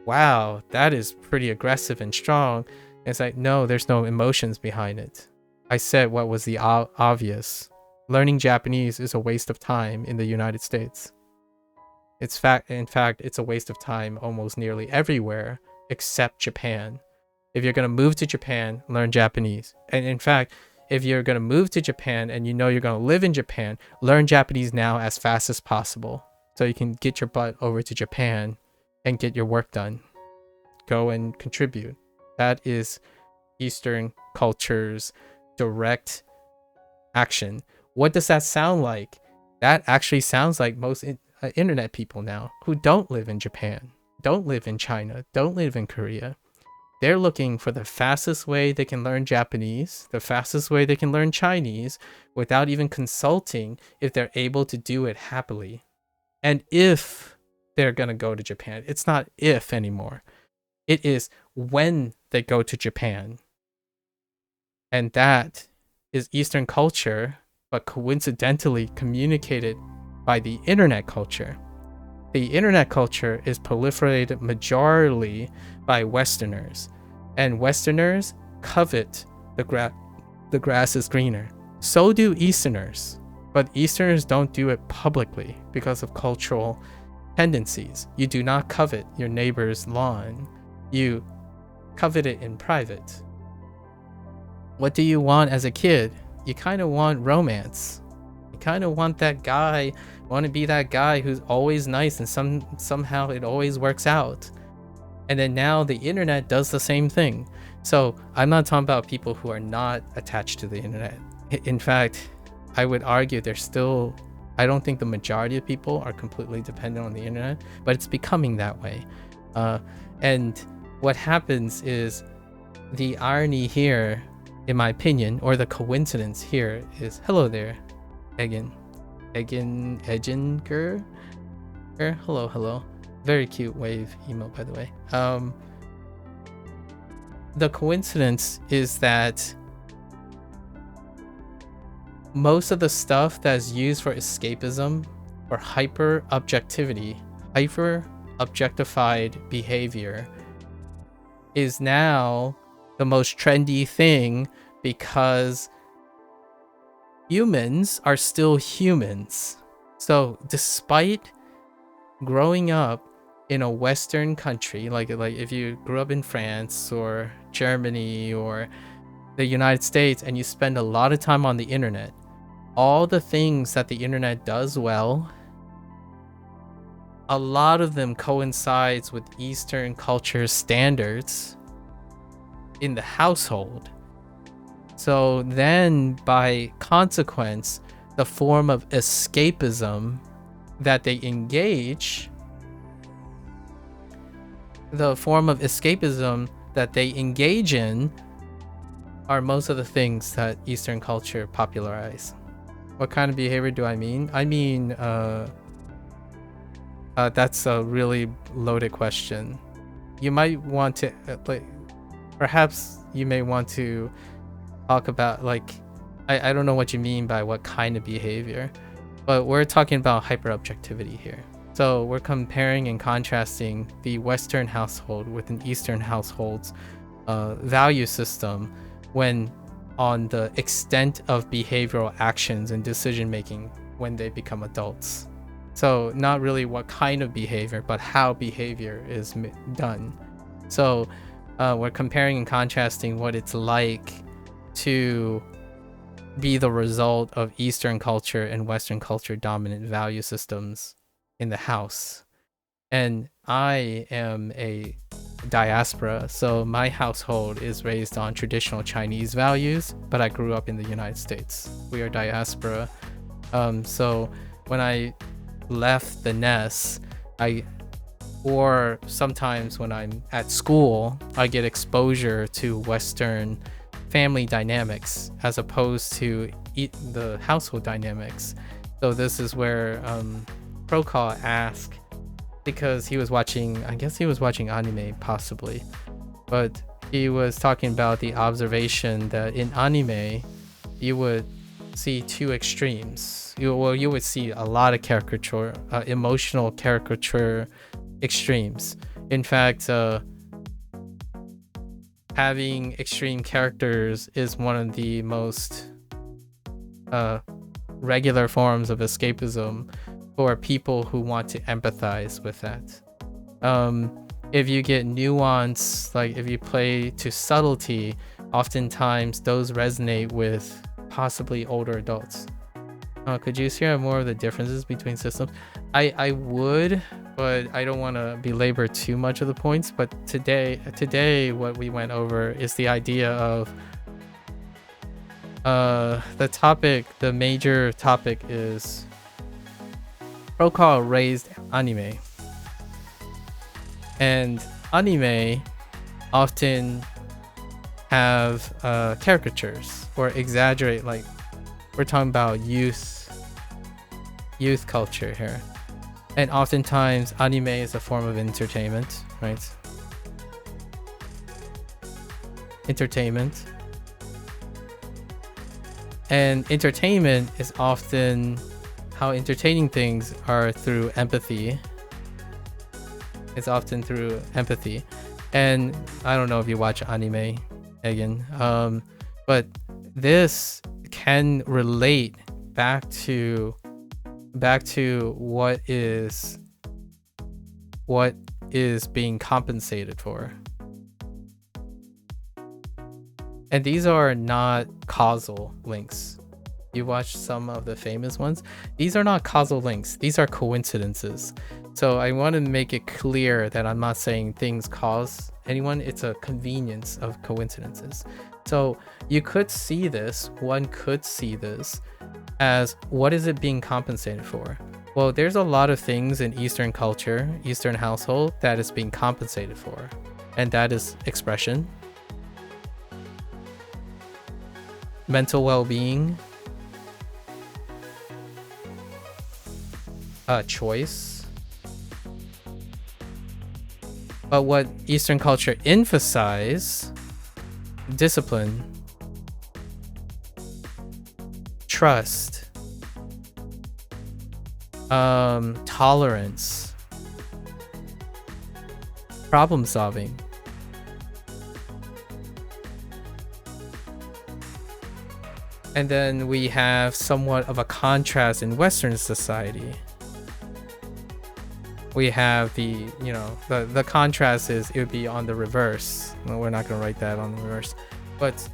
wow, that is pretty aggressive and strong. And it's like, no, there's no emotions behind it. I said what was the obvious. Learning Japanese is a waste of time in the United States. In fact, it's a waste of time almost nearly everywhere except Japan. If you're going to move to Japan, learn Japanese. And in fact, if you're going to move to Japan and you know you're going to live in Japan, learn Japanese now as fast as possible so you can get your butt over to Japan and get your work done. Go and contribute. That is Eastern culture's direct action. What does that sound like? That actually sounds like most internet people now who don't live in Japan, don't live in China, don't live in Korea. They're looking for the fastest way they can learn Japanese, the fastest way they can learn Chinese without even consulting if they're able to do it happily. And if they're going to go to Japan, it's not if anymore. It is when they go to Japan. And that is Eastern culture, but coincidentally communicated by the internet culture. The internet culture is proliferated majorly by Westerners, and Westerners covet the grass is greener. So do Easterners, but Easterners don't do it publicly because of cultural tendencies. You do not covet your neighbor's lawn. You covet it in private. What do you want as a kid? You kind of want romance. You kind of want that guy, want to be that guy who's always nice and somehow it always works out. And then now the internet does the same thing. So I'm not talking about people who are not attached to the internet. In fact, I would argue I don't think the majority of people are completely dependent on the internet, but it's becoming that way. And what happens is the irony here, in my opinion, or the coincidence here is, hello there, Egginger. Hello. Very cute wave emote, by the way. The coincidence is that most of the stuff that's used for escapism or hyper objectivity, hyper objectified behavior is now the most trendy thing because humans are still humans. So despite growing up in a Western country, like if you grew up in France or Germany or the United States and you spend a lot of time on the internet, all the things that the internet does well, a lot of them coincides with Eastern culture standards in the household. So then by consequence, the form of escapism that they engage in are most of the things that Eastern culture popularize. What kind of behavior do I mean? I mean, that's a really loaded question. You might want to, perhaps you may want to talk about, I don't know what you mean by what kind of behavior, but we're talking about hyper-objectivity here. So we're comparing and contrasting the Western household with an Eastern household's value system when on the extent of behavioral actions and decision making when they become adults. So not really what kind of behavior, but how behavior is done. So we're comparing and contrasting what it's like to be the result of Eastern culture and Western culture dominant value systems in the house. And I am a diaspora, so my household is raised on traditional Chinese values, but I grew up in the United States. We are diaspora. So when I left the nest, or sometimes when I'm at school, I get exposure to Western family dynamics as opposed to the household dynamics. So this is where Prokal asked, because he was watching anime possibly, but he was talking about the observation that in anime you would see two extremes. You would see a lot of caricature, emotional caricature extremes. In fact, having extreme characters is one of the most regular forms of escapism for people who want to empathize with that. If you get nuance, like if you play to subtlety, oftentimes those resonate with possibly older adults. Could you share more of the differences between systems? I would, but I don't want to belabor too much of the points. But today what we went over is the idea of the major topic is Prokal raised anime, and anime often have caricatures or exaggerate, like we're talking about youth culture here, and oftentimes anime is a form of entertainment, right? And entertainment is often how entertaining things are through empathy. It's often through empathy. And I don't know if you watch anime, Egan, but this can relate back to what is being compensated for. And these are not causal links. You watch some of the famous ones. These are not causal links. These are coincidences. So I want to make it clear that I'm not saying things cause anyone. It's a convenience of coincidences. So you could see this, one could see this as, what is it being compensated for? Well, there's a lot of things in Eastern culture, Eastern household, that is being compensated for. And that is expression, mental well-being, choice. But what Eastern culture emphasize: discipline, trust, tolerance, problem solving. And then we have somewhat of a contrast in Western society. We have the, the contrast is it would be on the reverse. Well, we're not going to write that on the reverse. But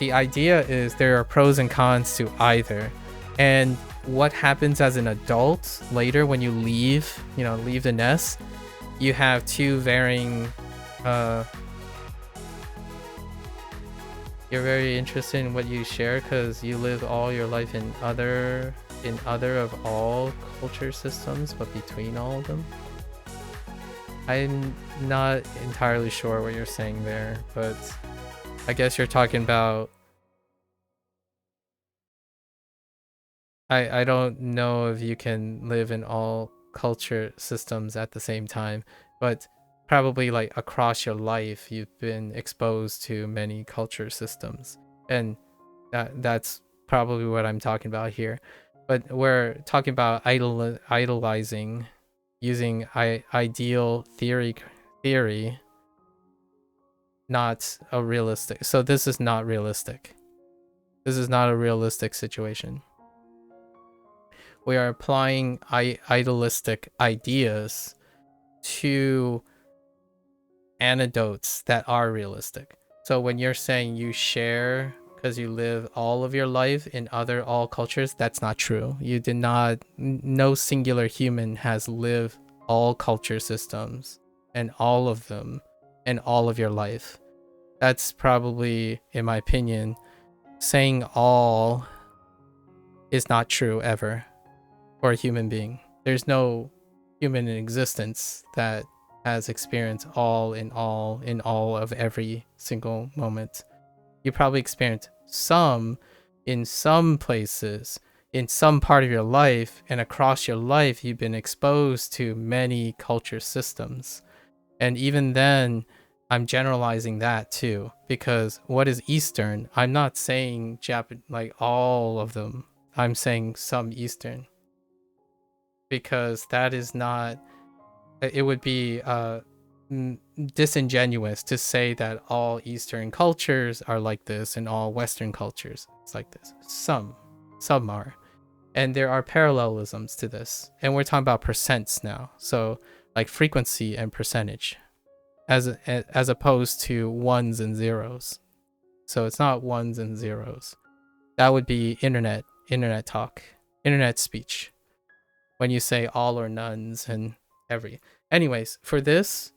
the idea is there are pros and cons to either. And what happens as an adult later when you leave the nest, you have two varying you're very interested in what you share because you live all your life in other of all culture systems, but between all of them. I'm not entirely sure what you're saying there, but I guess you're talking about, I don't know if you can live in all culture systems at the same time, but probably like across your life you've been exposed to many culture systems, and that's probably what I'm talking about here. But we're talking about idolizing, using ideal theory, not a realistic. So this is not realistic. This is not a realistic situation. We are applying idealistic ideas to anecdotes that are realistic. So when you're saying you share because you live all of your life in all cultures, that's not true. You did not, no singular human has lived all culture systems and all of them and all of your life. That's probably, in my opinion, saying all is not true ever for a human being. There's no human in existence that has experienced all in all of every single moment. You probably experienced some in some places, in some part of your life, and across your life you've been exposed to many culture systems. And even then, I'm generalizing that too, because what is Eastern? I'm not saying like all of them. I'm saying some Eastern, because that is not, it would be disingenuous to say that all Eastern cultures are like this and all Western cultures it's like this. Some are, and there are parallelisms to this, and we're talking about percents now, so like frequency and percentage, as opposed to ones and zeros. So it's not ones and zeros. That would be internet talk, internet speech, when you say all or nones and anyways, for this,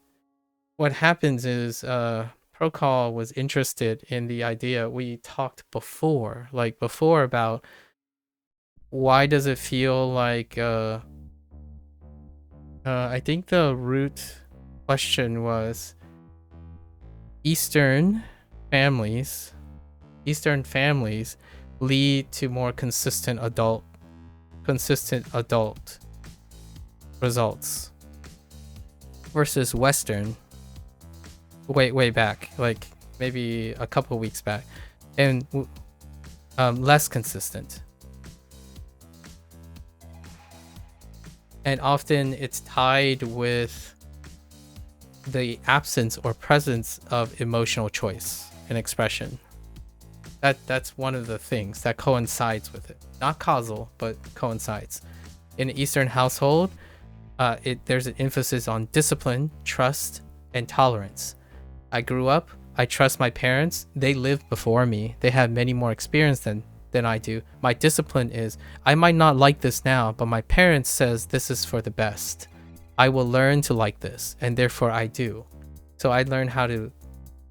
what happens is Procol was interested in the idea we talked before about why does it feel like I think the root question was Eastern families lead to more consistent adult results versus Western way back, like maybe a couple weeks back, and less consistent. And often it's tied with the absence or presence of emotional choice and expression. That's one of the things that coincides with it. Not causal, but coincides. In an Eastern household, there's an emphasis on discipline, trust, and tolerance. I grew up, I trust my parents. They lived before me. They have many more experience than I do. My discipline is, I might not like this now, but my parents says this is for the best. I will learn to like this, and therefore I do. So I learned how to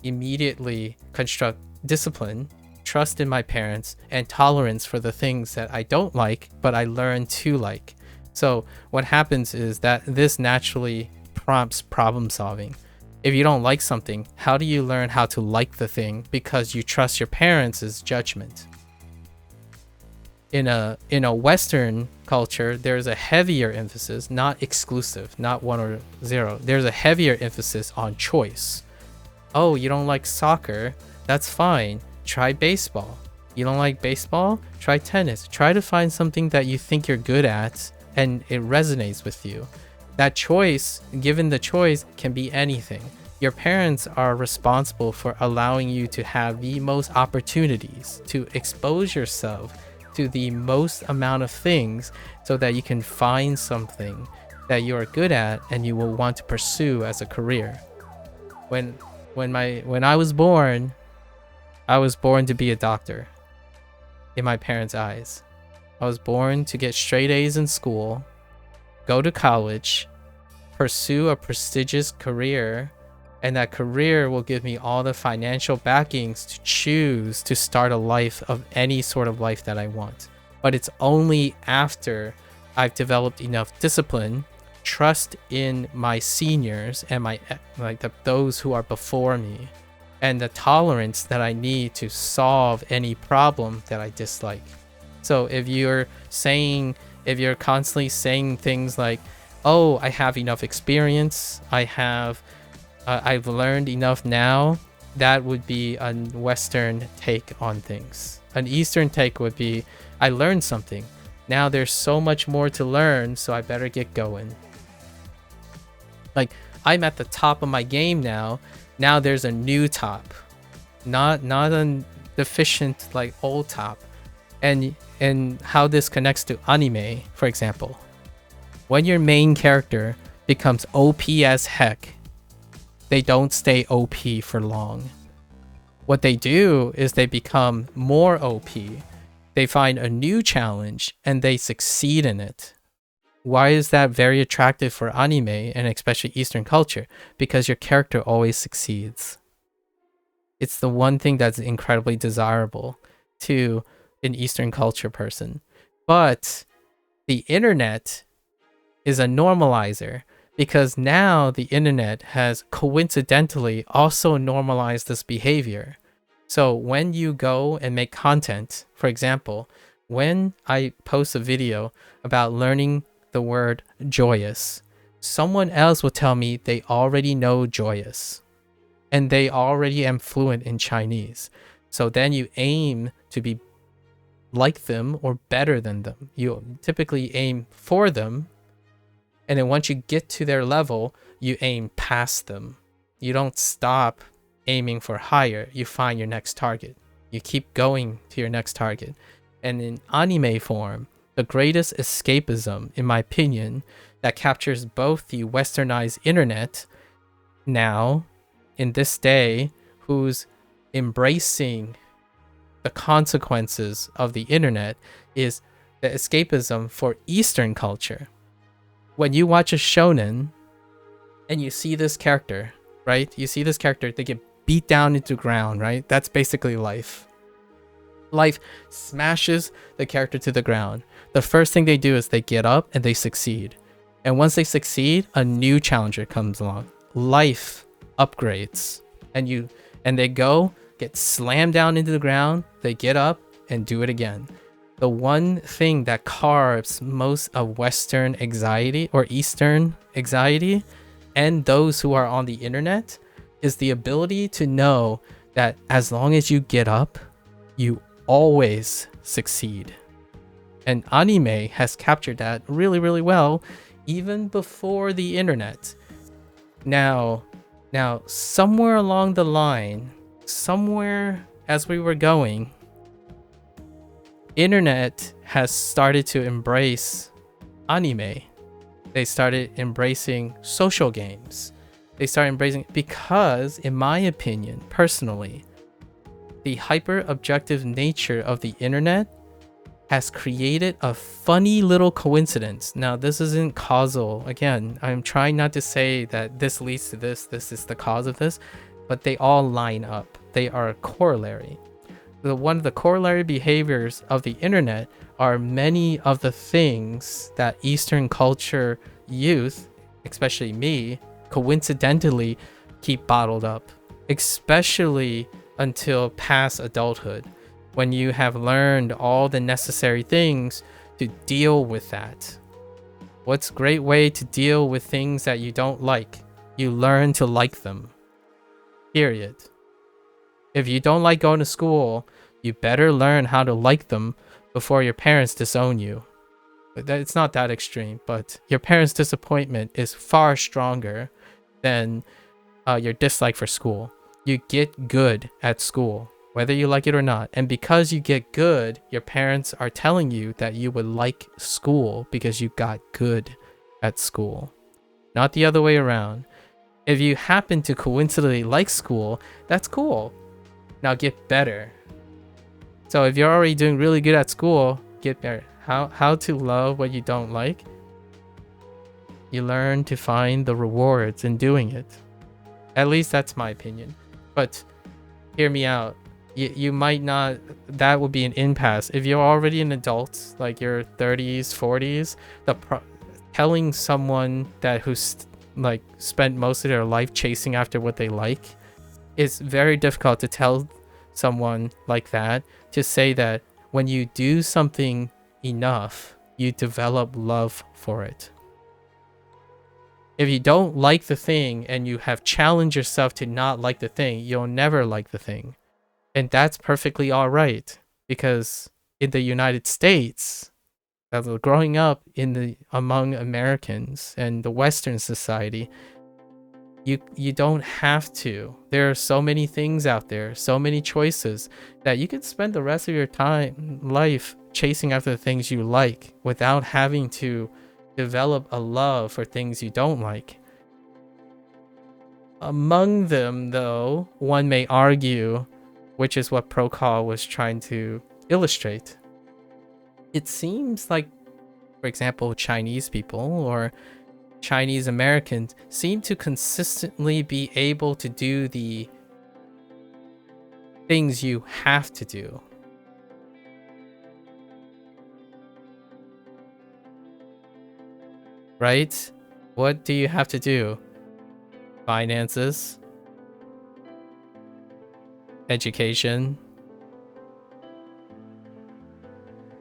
immediately construct discipline, trust in my parents, and tolerance for the things that I don't like, but I learn to like. So what happens is that this naturally prompts problem solving. If you don't like something, how do you learn how to like the thing? Because you trust your parents' judgment. In a Western culture, there's a heavier emphasis, not exclusive, not 1 or 0. There's a heavier emphasis on choice. Oh, you don't like soccer? That's fine. Try baseball. You don't like baseball? Try tennis. Try to find something that you think you're good at and it resonates with you. That choice, given the choice, can be anything. Your parents are responsible for allowing you to have the most opportunities to expose yourself to the most amount of things so that you can find something that you are good at and you will want to pursue as a career. When I was born to be a doctor in my parents' eyes. I was born to get straight A's in school, go to college, pursue a prestigious career, and that career will give me all the financial backings to choose to start a life of any sort of life that I want. But it's only after I've developed enough discipline, trust in my seniors and those who are before me, and the tolerance that I need to solve any problem that I dislike. So if you're constantly saying things like, oh, I have enough experience, I've learned enough now, that would be a Western take on things. An Eastern take would be, I learned something. Now there's so much more to learn, so I better get going. Like, I'm at the top of my game now. Now there's a new top. Not a deficient like old top. And how this connects to anime, for example. When your main character becomes OP as heck, they don't stay OP for long. What they do is they become more OP. They find a new challenge and they succeed in it. Why is that very attractive for anime and especially Eastern culture? Because your character always succeeds. It's the one thing that's incredibly desirable to an Eastern culture person. But the internet is a normalizer, because now the internet has coincidentally also normalized this behavior. So when you go and make content, for example, when I post a video about learning the word joyous, someone else will tell me they already know joyous and they already am fluent in Chinese. So then you aim to be like them or better than them. You typically aim for them, and then once you get to their level, you aim past them. You don't stop aiming for higher. You find your next target. You keep going to your next target. And in anime form, the greatest escapism, in my opinion, that captures both the westernized internet now, in this day, who's embracing the consequences of the internet, is the escapism for Eastern culture. When you watch a shonen and you see this character, right? You see this character, they get beat down into the ground, right? That's basically life. Life smashes the character to the ground. The first thing they do is they get up and they succeed. And once they succeed, a new challenger comes along. Life upgrades. And they go, get slammed down into the ground, they get up and do it again. The one thing that carves most of Western anxiety or Eastern anxiety and those who are on the internet is the ability to know that as long as you get up, you always succeed. And anime has captured that really, really well, even before the internet. Now, somewhere along the line, somewhere as we were going, internet has started to embrace anime. They started embracing social games. They started embracing, because in my opinion, personally, the hyper objective nature of the internet has created a funny little coincidence. Now, this isn't causal. Again, I'm trying not to say that this leads to this is the cause of this, but they all line up. They are corollary. One of the corollary behaviors of the internet are many of the things that Eastern culture youth, especially me, coincidentally keep bottled up, especially until past adulthood, when you have learned all the necessary things to deal with that. What's a great way to deal with things that you don't like? You learn to like them. Period. If you don't like going to school, you better learn how to like them before your parents disown you. It's not that extreme, but your parents' disappointment is far stronger than your dislike for school. You get good at school, whether you like it or not. And because you get good, your parents are telling you that you would like school because you got good at school, not the other way around. If you happen to coincidentally like school, that's cool. Now get better. So if you're already doing really good at school, get better. How to love what you don't like? You learn to find the rewards in doing it. At least that's my opinion. But hear me out. You might not, that would be an impasse. If you're already an adult, like your 30s, 40s, telling someone that who's like spent most of their life chasing after what they like, it's very difficult to tell someone like that to say that when you do something enough, you develop love for it. If you don't like the thing and you have challenged yourself to not like the thing, you'll never like the thing. And that's perfectly all right, because in the United States, growing up among Americans and the Western society, you don't have to. There are so many things out there, so many choices, that you could spend the rest of your life chasing after the things you like without having to develop a love for things you don't like. Among them, though, one may argue, which is what Procol was trying to illustrate, it seems like, for example, Chinese people or Chinese Americans seem to consistently be able to do the things you have to do. Right? What do you have to do? Finances, education.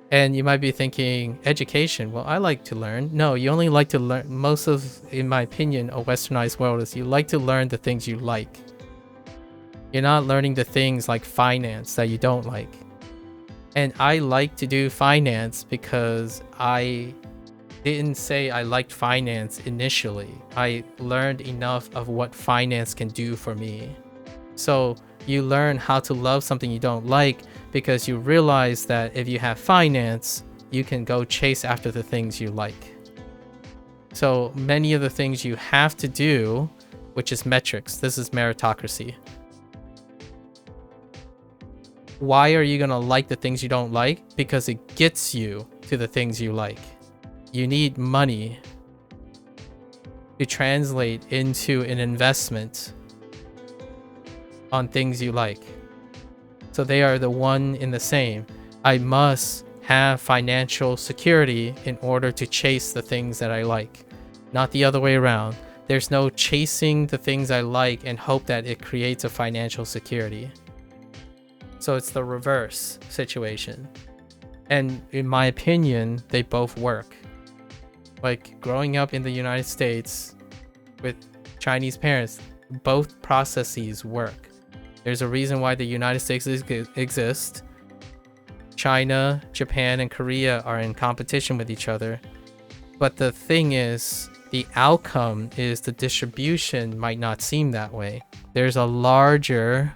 And you might be thinking, education, well, I like to learn. No, you only like to learn. Most of, in my opinion, a westernized world is you like to learn the things you like. You're not learning the things like finance that you don't like. And I like to do finance because I didn't say I liked finance initially. I learned enough of what finance can do for me. So you learn how to love something you don't like because you realize that if you have finance, you can go chase after the things you like. So many of the things you have to do, which is metrics, this is meritocracy. Why are you gonna like the things you don't like? Because it gets you to the things you like. You need money to translate into an investment on things you like. So they are the one in the same. I must have financial security in order to chase the things that I like, not the other way around. There's no chasing the things I like and hope that it creates a financial security. So it's the reverse situation. And in my opinion, they both work. Like growing up in the United States with Chinese parents, both processes work. There's a reason why the United States exists. China, Japan, and Korea are in competition with each other. But the thing is, the outcome is the distribution might not seem that way. There's a larger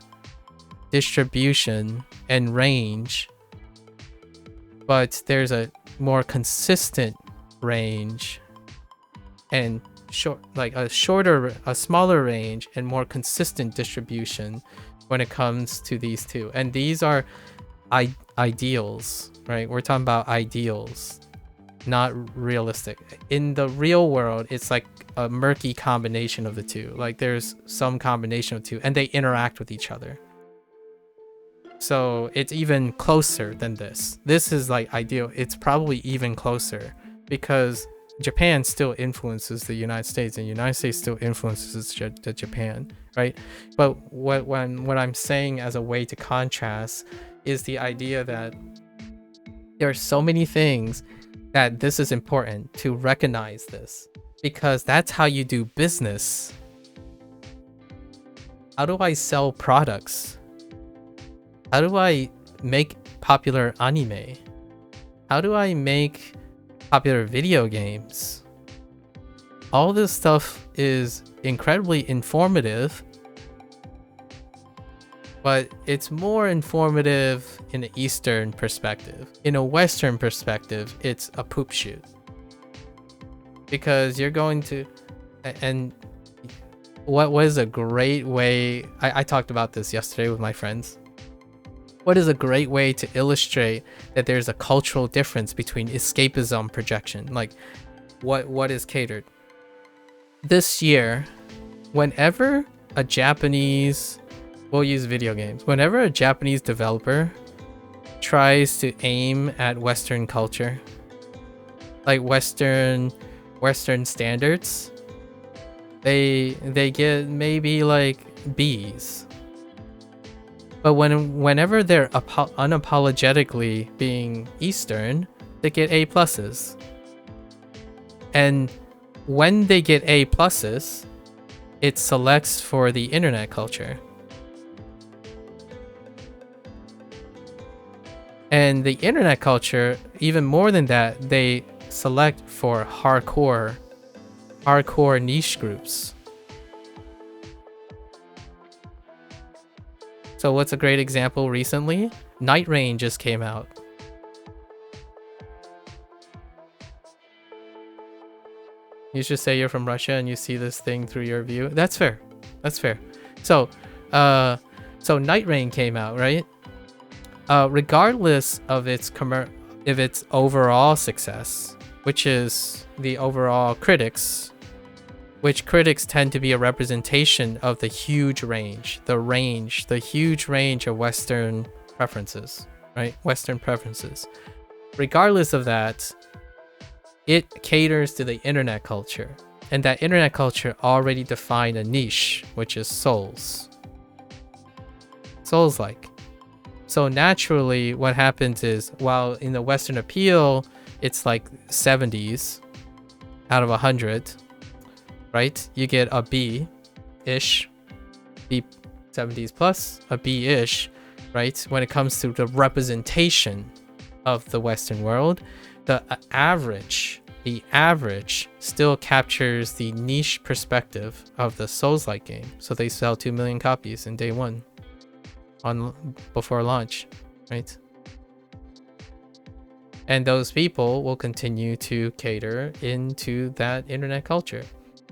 distribution and range, but there's a more consistent range and a smaller range and more consistent distribution when it comes to these two. And these are ideals, right? We're talking about ideals, not realistic. In the real world, it's like a murky combination of the two. Like there's some combination of two and they interact with each other. So it's even closer than this. This is like ideal. It's probably even closer because Japan still influences the United States and the United States still influences Japan, right? But what I'm saying as a way to contrast is the idea that there are so many things that this is important to recognize this, because that's how you do business. How do I sell products? How do I make popular anime? How do I make popular video games. All this stuff is incredibly informative, but it's more informative in an Eastern perspective. In a Western perspective, it's a poop shoot. Because you're going to, and what was a great way, I talked about this yesterday with my friends. What is a great way to illustrate that there's a cultural difference between escapism projection? Like, what is catered? This year, whenever a Japanese, we'll use video games, whenever a Japanese developer tries to aim at Western culture, like Western standards, they get maybe like B's. But whenever they're unapologetically being Eastern, they get A pluses. And when they get A pluses, it selects for the internet culture. And the internet culture, even more than that, they select for hardcore niche groups. So what's a great example recently? Night Rain just came out. You should say you're from Russia and you see this thing through your view. That's fair. That's fair. So Night Rain came out, right? Regardless of its overall success, which is the overall critics, which critics tend to be a representation of the huge range, the huge range of Western preferences, right? Western preferences. Regardless of that, it caters to the internet culture. And that internet culture already defined a niche, which is Souls-like. So naturally, what happens is, while in the Western appeal, it's like 70s out of 100, right? You get a B-ish, B 70s plus, a B-ish, right? When it comes to the representation of the Western world, the average still captures the niche perspective of the Souls-like game. So they sell 2 million copies in day one before launch, right? And those people will continue to cater into that internet culture,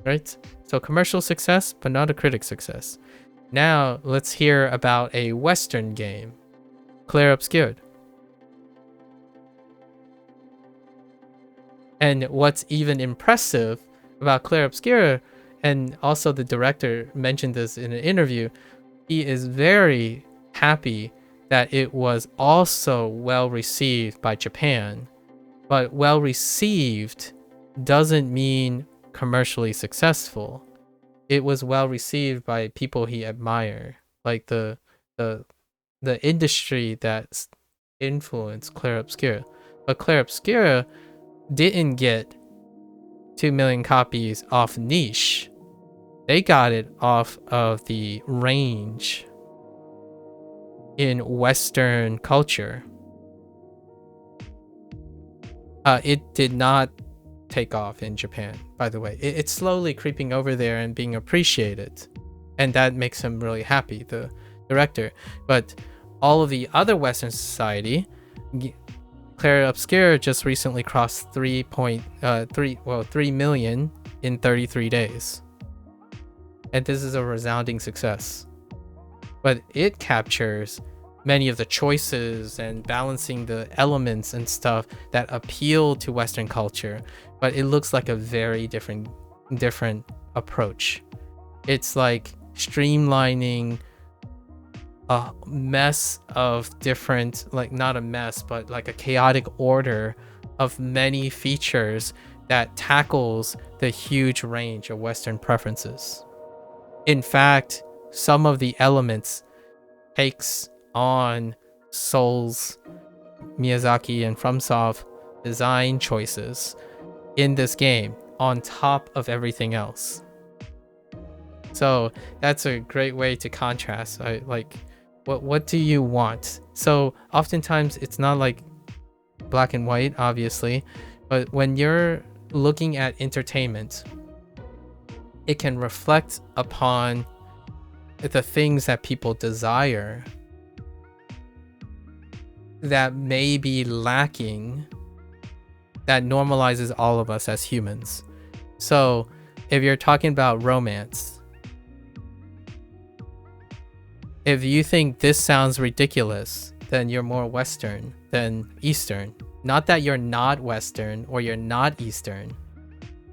right? So commercial success, but not a critic success. Now let's hear about a Western game, Clair Obscured. And what's even impressive about Clair Obscure, and also the director mentioned this in an interview, he is very happy that it was also well received by Japan. But well received doesn't mean commercially successful. It was well received by people he admired, like the industry that's influenced Clair Obscure. But Clair Obscure didn't get 2 million copies off niche. They got it off of the range in Western culture. It did not take off in Japan, by the way. It's slowly creeping over there and being appreciated. And that makes him really happy, the director. But all of the other Western society, Clair Obscure just recently crossed 3 million in 33 days. And this is a resounding success. But it captures many of the choices and balancing the elements and stuff that appeal to Western culture, but it looks like a very different approach. It's like streamlining a mess of different, like not a mess, but like a chaotic order of many features that tackles the huge range of Western preferences. In fact, some of the elements takes on Souls, Miyazaki, and FromSoft design choices in this game on top of everything else. So that's a great way to contrast. What do you want? So oftentimes it's not like black and white, obviously, But when you're looking at entertainment, it can reflect upon the things that people desire that may be lacking, that normalizes all of us as humans. So if you're talking about romance, if you think this sounds ridiculous, then you're more Western than Eastern. Not that you're not Western or you're not Eastern.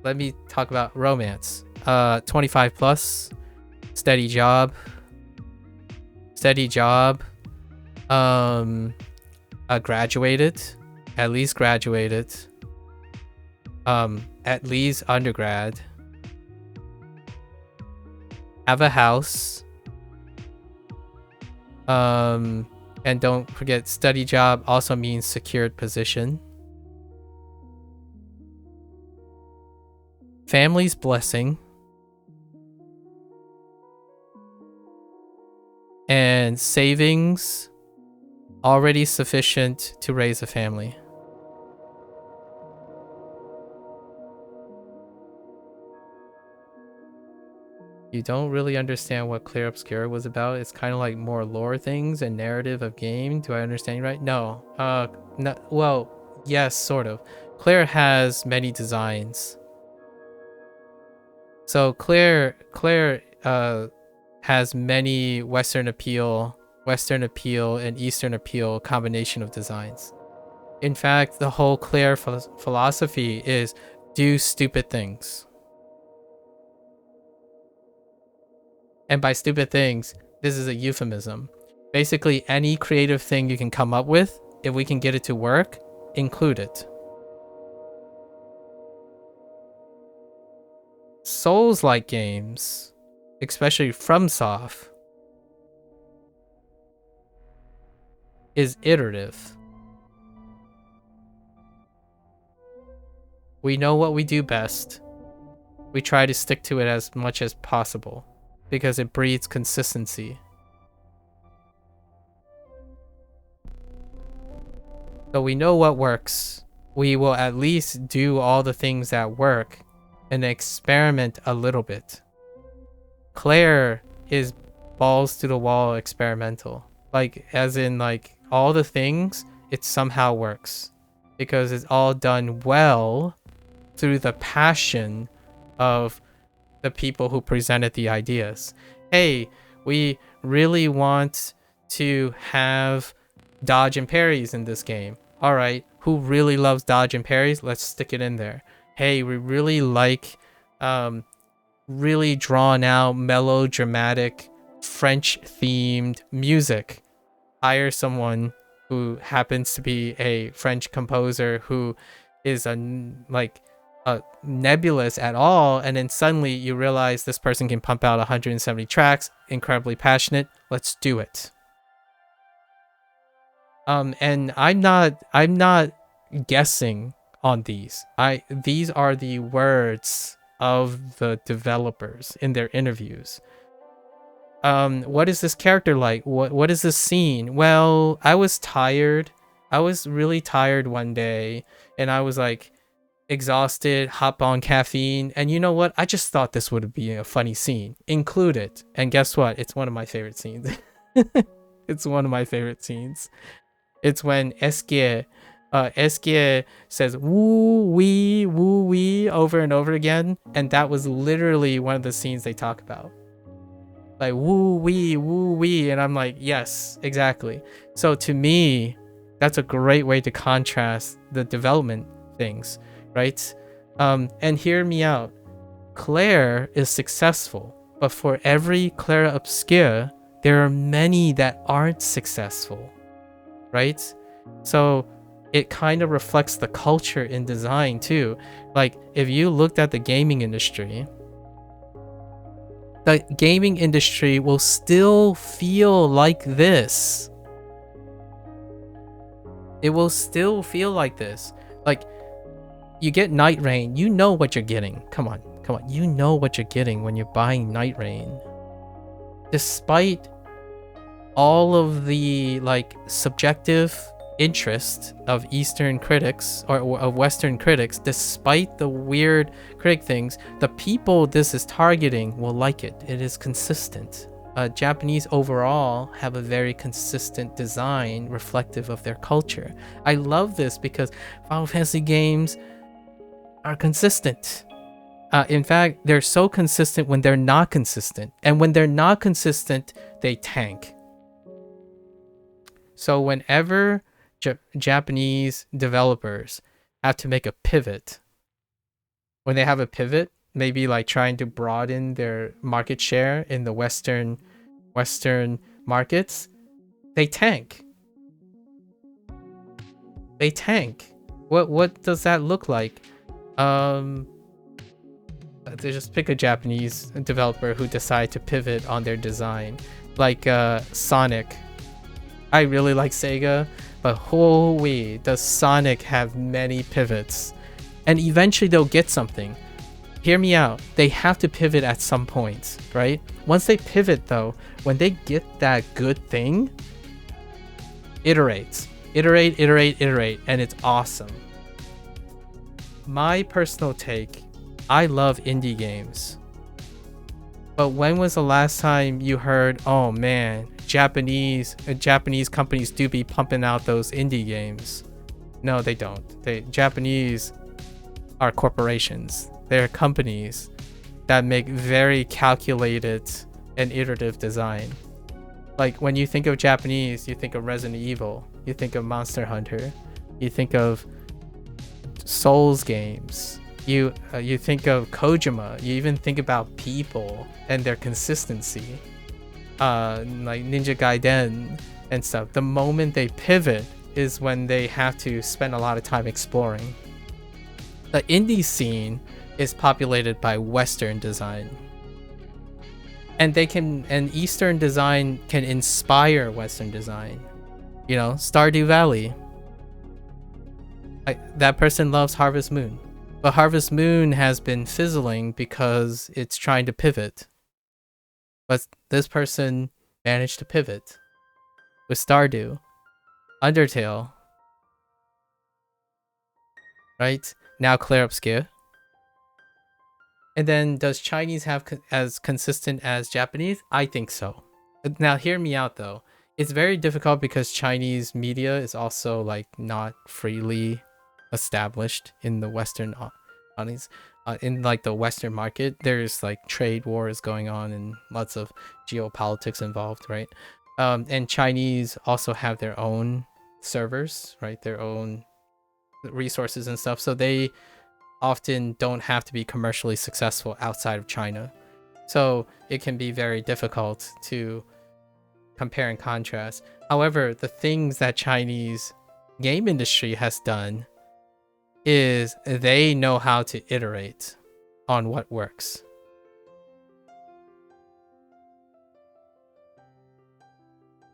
Let me talk about romance. 25 plus, steady job, graduated, at least graduated, at least undergrad, have a house, and don't forget, steady job also means secured position. Family's blessing. And savings already sufficient to raise a family. You don't really understand what Clair Obscura was about. It's kind of like more lore things and narrative of game. Do I understand you right? No. No. Well, yes, sort of. Clair has many designs. So Clair has many Western appeal, and Eastern appeal combination of designs. In fact, the whole Clair philosophy is do stupid things. And by stupid things, this is a euphemism. Basically, any creative thing you can come up with, if we can get it to work, include it. Souls-like games, especially FromSoft, is iterative. We know what we do best. We try to stick to it as much as possible because it breeds consistency. So we know what works. We will at least do all the things that work and experiment a little bit. Clair is balls to the wall experimental. Like, as in, like, all the things, it somehow works. Because it's all done well through the passion of the people who presented the ideas. Hey, we really want to have dodge and parries in this game. Alright, who really loves dodge and parries? Let's stick it in there. Hey, we really like really drawn out, melodramatic, French-themed music. Hire someone who happens to be a French composer who is nebulous at all, and then suddenly you realize this person can pump out 170 tracks, incredibly passionate. Let's do it. And I'm not guessing on these. These are the words of the developers in their interviews. What is this character like? What is this scene? Well, I was tired. I was really tired one day, and I was like exhausted, hop on caffeine, and you know what? I just thought this would be a funny scene. Include it. And guess what? It's one of my favorite scenes. It's one of my favorite scenes. It's when Eskie says woo wee over and over again, and that was literally one of the scenes they talk about. Like woo wee, and I'm like, yes, exactly. So to me, that's a great way to contrast the development things, right? And hear me out. Clair is successful, but for every Clair Obscure, there are many that aren't successful, right? So it kind of reflects the culture in design too. Like, if you looked at the gaming industry will still feel like this. It will still feel like this. Like, you get Night Rain, you know what you're getting. Come on. You know what you're getting when you're buying Night Rain. Despite all of the, like, subjective interest of Eastern critics or of Western critics, despite the weird critic things, the people this is targeting will like it. It is consistent. Japanese overall have a very consistent design reflective of their culture. I love this because Final Fantasy games are consistent. In fact, they're so consistent when they're not consistent. And when they're not consistent, they tank. So whenever Japanese developers have to make a pivot, when they have a pivot, maybe like trying to broaden their market share in the Western markets, they tank. They tank. What does that look like? They just pick a Japanese developer who decide to pivot on their design, like Sonic. I really like Sega, but holy, does Sonic have many pivots? And eventually they'll get something. Hear me out. They have to pivot at some point, right? Once they pivot though, when they get that good thing, iterate, and it's awesome. My personal take, I love indie games. But when was the last time you heard, oh man, Japanese companies do be pumping out those indie games? No, they don't. Japanese are corporations. They're companies that make very calculated and iterative design. Like when you think of Japanese, you think of Resident Evil, you think of Monster Hunter, you think of Souls games. You think of Kojima, you even think about people and their consistency, like Ninja Gaiden and stuff. The moment they pivot is when they have to spend a lot of time exploring. The indie scene is populated by Western design, and Eastern design can inspire Western design. You know, Stardew Valley. That person loves Harvest Moon. But Harvest Moon has been fizzling because it's trying to pivot. But this person managed to pivot with Stardew, Undertale, right? Now Clear Up Scare. And then does Chinese have as consistent as Japanese? I think so. Now hear me out though. It's very difficult because Chinese media is also like not freely established in the Western audience. In like the Western market, there's like trade wars going on and lots of geopolitics involved, right? And Chinese also have their own servers, right? Their own resources and stuff. So they often don't have to be commercially successful outside of China. So it can be very difficult to compare and contrast. However, the things that Chinese game industry has done is they know how to iterate on what works.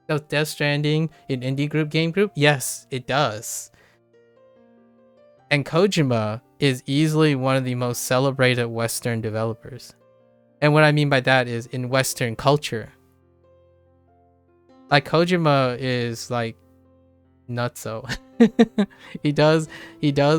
Does Death Stranding in indie game group? Yes, it does. And Kojima is easily one of the most celebrated Western developers. And what I mean by that is in Western culture. Like Kojima is like nutso. he does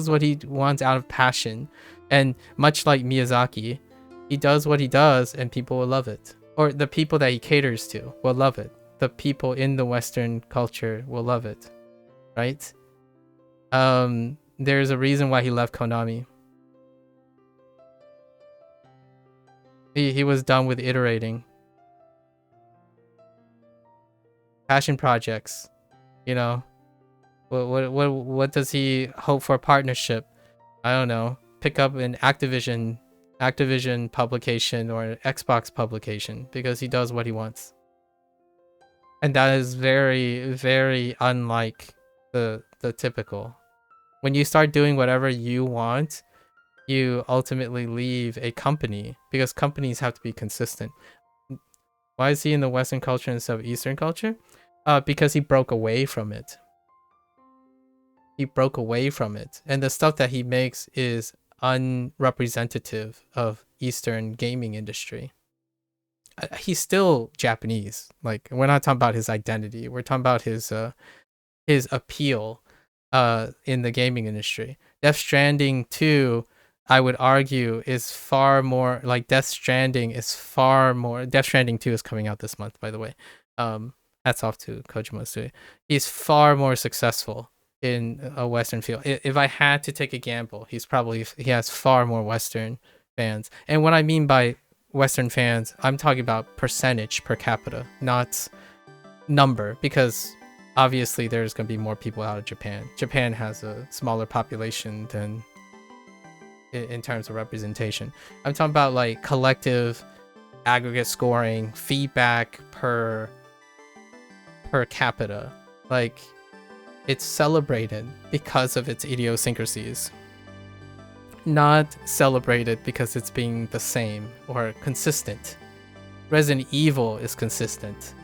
what he wants out of passion, and much like Miyazaki, he does what he does and people will love it, or the people that he caters to will love it. The people in the Western culture will love it, right? There's a reason why he left Konami. He was done with iterating. Passion projects, you know. What does he hope for? Partnership? I don't know. Pick up an Activision publication or an Xbox publication because he does what he wants. And that is very, very unlike the typical. When you start doing whatever you want, you ultimately leave a company because companies have to be consistent. Why is he in the Western culture instead of Eastern culture? Because he broke away from it. He broke away from it. And the stuff that he makes is unrepresentative of Eastern gaming industry. He's still Japanese. Like, we're not talking about his identity. We're talking about his his appeal in the gaming industry. Death Stranding 2, I would argue, is far more like Death Stranding is far more. Death Stranding 2 is coming out this month, by the way. Hats off to Kojima Studio. He's far more successful in a Western field. If I had to take a gamble, he has far more Western fans. And what I mean by Western fans, I'm talking about percentage per capita, not number, because obviously there's going to be more people out of Japan. Japan has a smaller population than in terms of representation. I'm talking about like collective aggregate scoring, feedback per capita. Like, it's celebrated because of its idiosyncrasies, not celebrated because it's being the same or consistent. Resident Evil is consistent.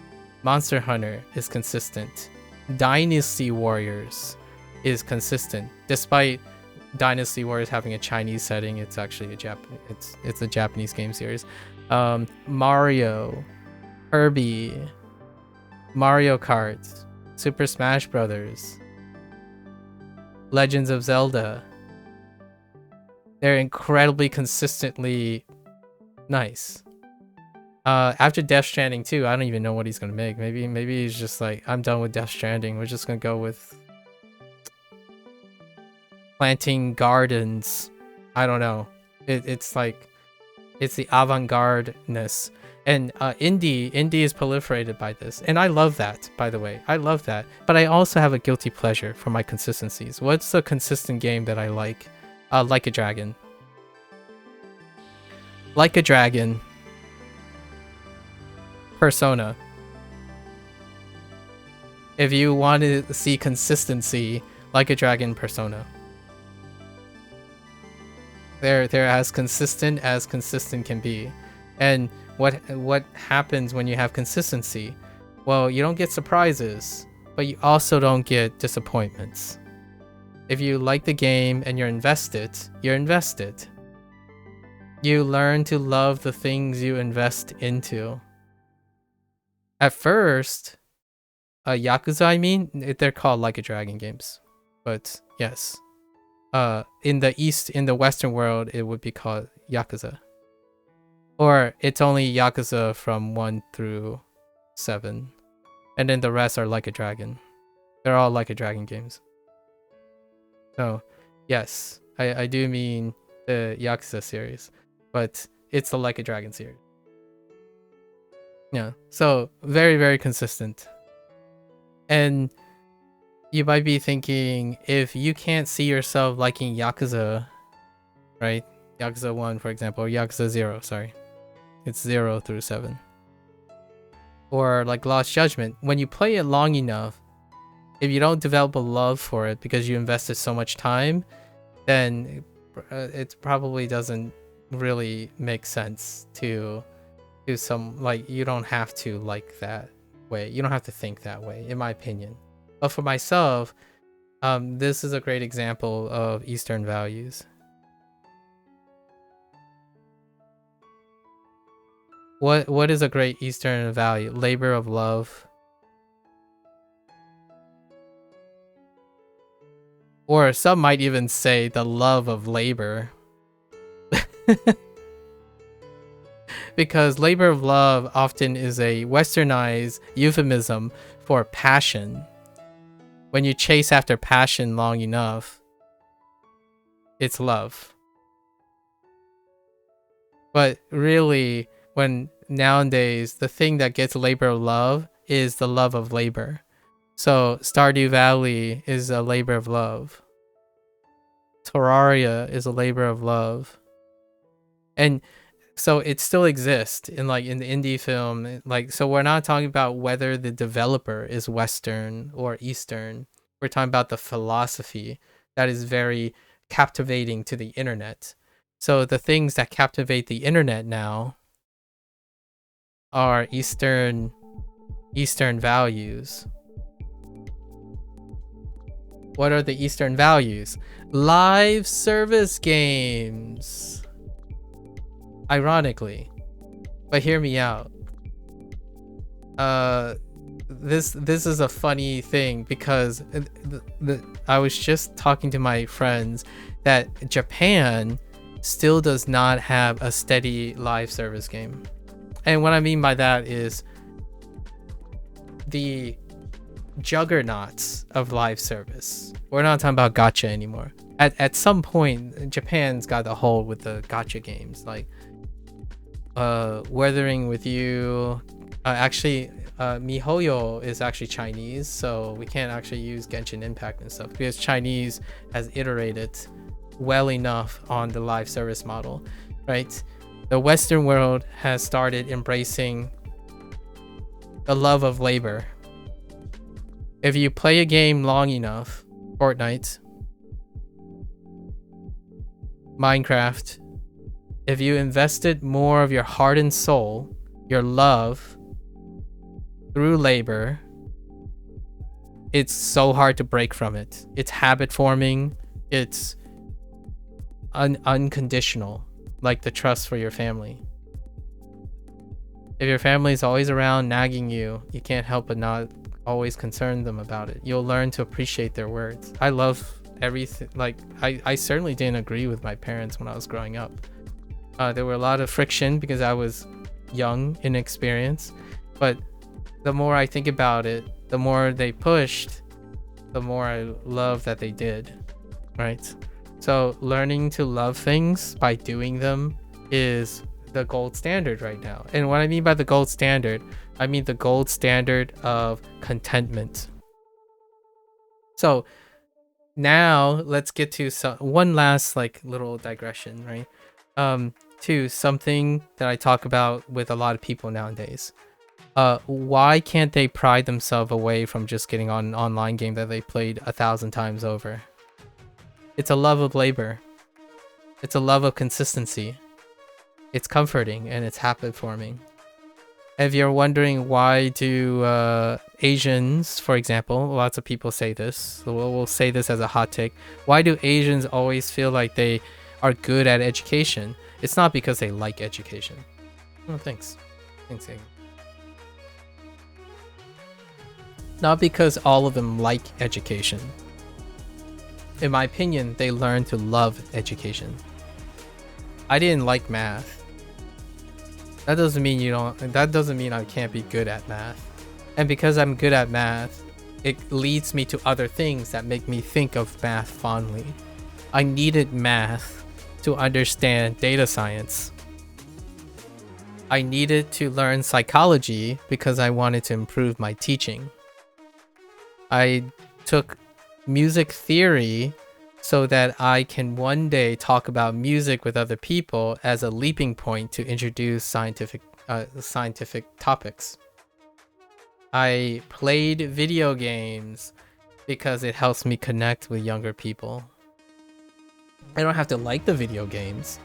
Monster Hunter is consistent. Dynasty Warriors is consistent. Despite Dynasty Warriors having a Chinese setting, it's actually it's a Japanese game series. Mario, Kirby, Mario Kart, Super Smash Brothers, Legends of Zelda. They're incredibly consistently nice. After Death Stranding 2, I don't even know what he's gonna make. Maybe he's just like, I'm done with Death Stranding. We're just gonna go with planting gardens. I don't know. It's like, it's the avant-garde-ness. And indie is proliferated by this. And I love that, by the way. I love that. But I also have a guilty pleasure for my consistencies. What's the consistent game that I like? Like a Dragon. Like a Dragon. Persona. If you want to see consistency, Like a Dragon, Persona. They're as consistent can be. And what happens when you have consistency? Well, you don't get surprises, but you also don't get disappointments. If you like the game and you're invested, you're invested. You learn to love the things you invest into. At first, Yakuza, I mean, they're called Like a Dragon games. But yes. In the Western world, it would be called Yakuza. Or it's only Yakuza from 1 through 7. And then the rest are Like a Dragon. They're all Like a Dragon games. So, yes, I do mean the Yakuza series. But it's the Like a Dragon series. Yeah, so very, very consistent. And you might be thinking, if you can't see yourself liking Yakuza, right? Yakuza 1, for example, or Yakuza 0, sorry. It's 0 through 7. Or like Lost Judgment. When you play it long enough, if you don't develop a love for it because you invested so much time, then it probably doesn't really make sense to do some, like, you don't have to like that way. You don't have to think that way, in my opinion. But for myself, this is a great example of Eastern values. What is a great Eastern value? Labor of love. Or some might even say the love of labor. Because labor of love often is a westernized euphemism for passion. When you chase after passion long enough, it's love. But really, when nowadays, the thing that gets labor of love is the love of labor. So Stardew Valley is a labor of love. Terraria is a labor of love. And so it still exists in the indie film. Like, so we're not talking about whether the developer is Western or Eastern. We're talking about the philosophy that is very captivating to the internet. So the things that captivate the internet now are Eastern values. What are the Eastern values? Live service games. Ironically. But hear me out. this is a funny thing because I was just talking to my friends that Japan still does not have a steady live service game. And what I mean by that is the juggernauts of live service. We're not talking about gacha anymore. At some point, Japan's got a hold with the gacha games like Weathering with You. Actually, MiHoYo is actually Chinese, so we can't actually use Genshin Impact and stuff because Chinese has iterated well enough on the live service model, right? The Western world has started embracing the love of labor. If you play a game long enough, Fortnite, Minecraft, if you invested more of your heart and soul, your love, through labor, it's so hard to break from it. It's habit forming. It's unconditional, like the trust for your family. If your family is always around nagging you, you can't help but not always concern them about it. You'll learn to appreciate their words. I love everything. Like I certainly didn't agree with my parents when I was growing up. There were a lot of friction because I was young, inexperienced, but the more I think about it, the more they pushed, the more I love that they did, right? So learning to love things by doing them is the gold standard right now. And what I mean by the gold standard, I mean the gold standard of contentment. So now let's get to one last like little digression, right? To something that I talk about with a lot of people nowadays. Why can't they pride themselves away from just getting on an online game that they played 1,000 times over? It's a love of labor. It's a love of consistency. It's comforting and it's habit forming. If you're wondering why do Asians, for example, lots of people say this, so we'll say this as a hot take. Why do Asians always feel like they are good at education? It's not because they like education. Oh, thanks. Thanks, Aiden. Not because all of them like education. In my opinion, they learn to love education. I didn't like math. That doesn't mean I can't be good at math. And because I'm good at math, it leads me to other things that make me think of math fondly. I needed math to understand data science. I needed to learn psychology because I wanted to improve my teaching. I took music theory so that I can one day talk about music with other people as a leaping point to introduce scientific topics. I played video games because it helps me connect with younger people. I don't have to like the video games.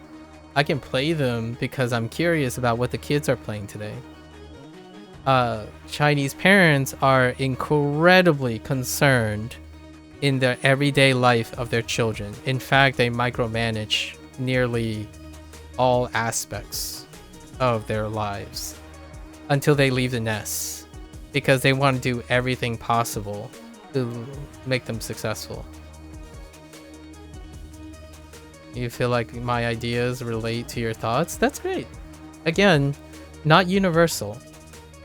I can play them because I'm curious about what the kids are playing today. Chinese parents are incredibly concerned in the everyday life of their children. In fact, they micromanage nearly all aspects of their lives until they leave the nest because they want to do everything possible to make them successful. You feel like my ideas relate to your thoughts? That's great. Again, not universal.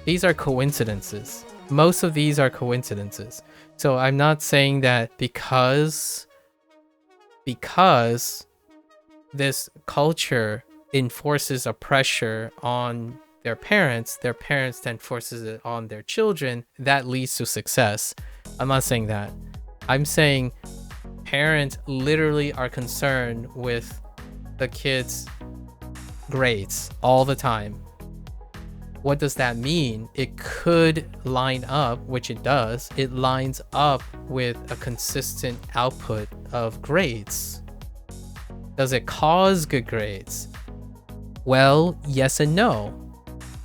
These are coincidences. Most of these are coincidences. So I'm not saying that because this culture enforces a pressure on their parents then forces it on their children, that leads to success. I'm not saying that. I'm saying parents literally are concerned with the kids' grades all the time. What does that mean? It could line up, which it does. It lines up with a consistent output of grades. Does it cause good grades? Well, yes and no.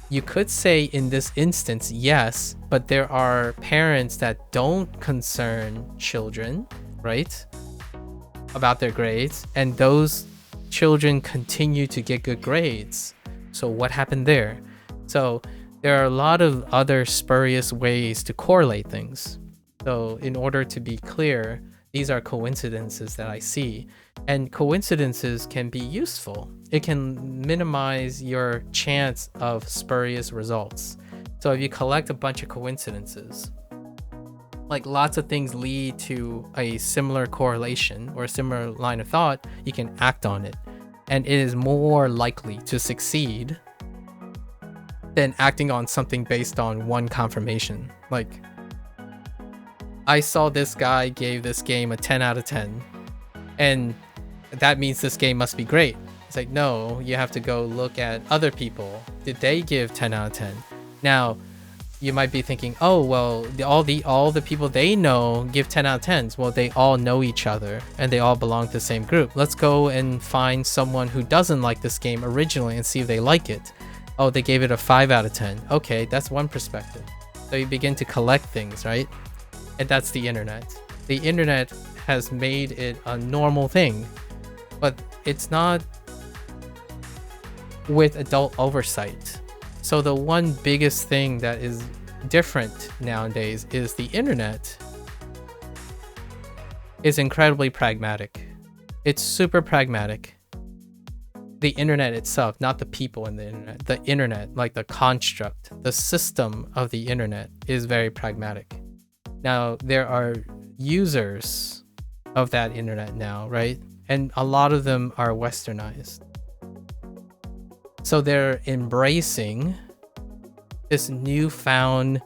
You could say in this instance, yes, but there are parents that don't concern children, right, about their grades, and those children continue to get good grades. So what happened there? So there are a lot of other spurious ways to correlate things. So in order to be clear, these are coincidences that I see. And coincidences can be useful. It can minimize your chance of spurious results. So if you collect a bunch of coincidences, like lots of things lead to a similar correlation or a similar line of thought, you can act on it. And it is more likely to succeed than acting on something based on one confirmation. Like, I saw this guy gave this game a 10 out of 10, and that means this game must be great. It's like, no, you have to go look at other people. Did they give 10 out of 10? Now, you might be thinking, oh, well, all the people they know give 10 out of 10s. Well, they all know each other and they all belong to the same group. Let's go and find someone who doesn't like this game originally and see if they like it. Oh, they gave it a 5 out of 10. Okay, that's one perspective. So you begin to collect things, right? And that's the internet. The internet has made it a normal thing, but it's not with adult oversight. So the one biggest thing that is different nowadays is the internet is incredibly pragmatic. It's super pragmatic. The internet itself, not the people in the internet. The internet, like the construct, the system of the internet is very pragmatic. Now, there are users of that internet now, right? And a lot of them are westernized. So they're embracing this newfound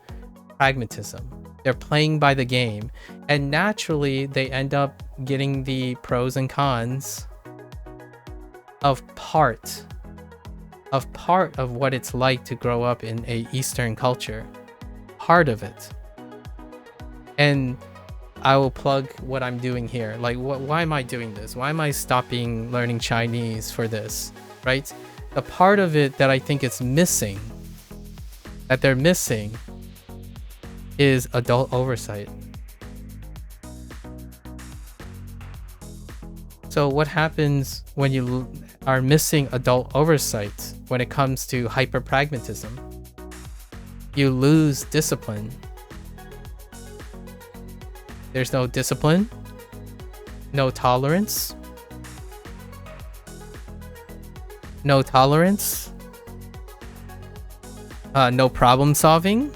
pragmatism. They're playing by the game, and naturally they end up getting the pros and cons of part of what it's like to grow up in a Eastern culture. Part of it. And I will plug what I'm doing here. Like, why am I doing this? Why am I stopping learning Chinese for this, right? The part of it that I think is missing, that they're missing, is adult oversight. So what happens when you are missing adult oversight when it comes to hyper-pragmatism? You lose discipline. There's no discipline, no tolerance, no problem solving.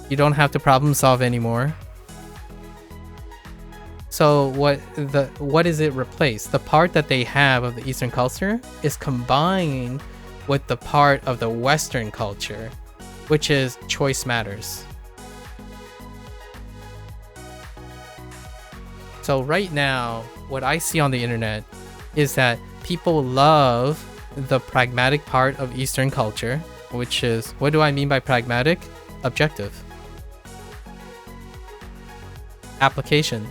You don't have to problem solve anymore. So what is it replaced? The part that they have of the Eastern culture is combined with the part of the Western culture, which is choice matters. So right now, what I see on the internet is that people love the pragmatic part of Eastern culture, which is, what do I mean by pragmatic? Objective. Application.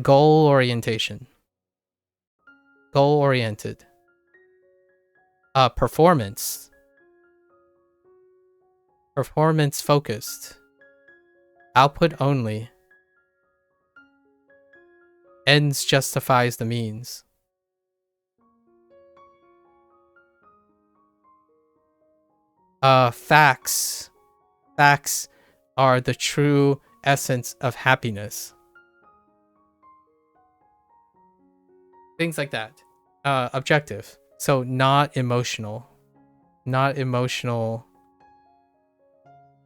Goal orientation. Goal oriented. Performance. Performance focused. Output only. Ends justifies the means. Facts. Facts are the true essence of happiness. Things like that. Objective. So not emotional. Not emotional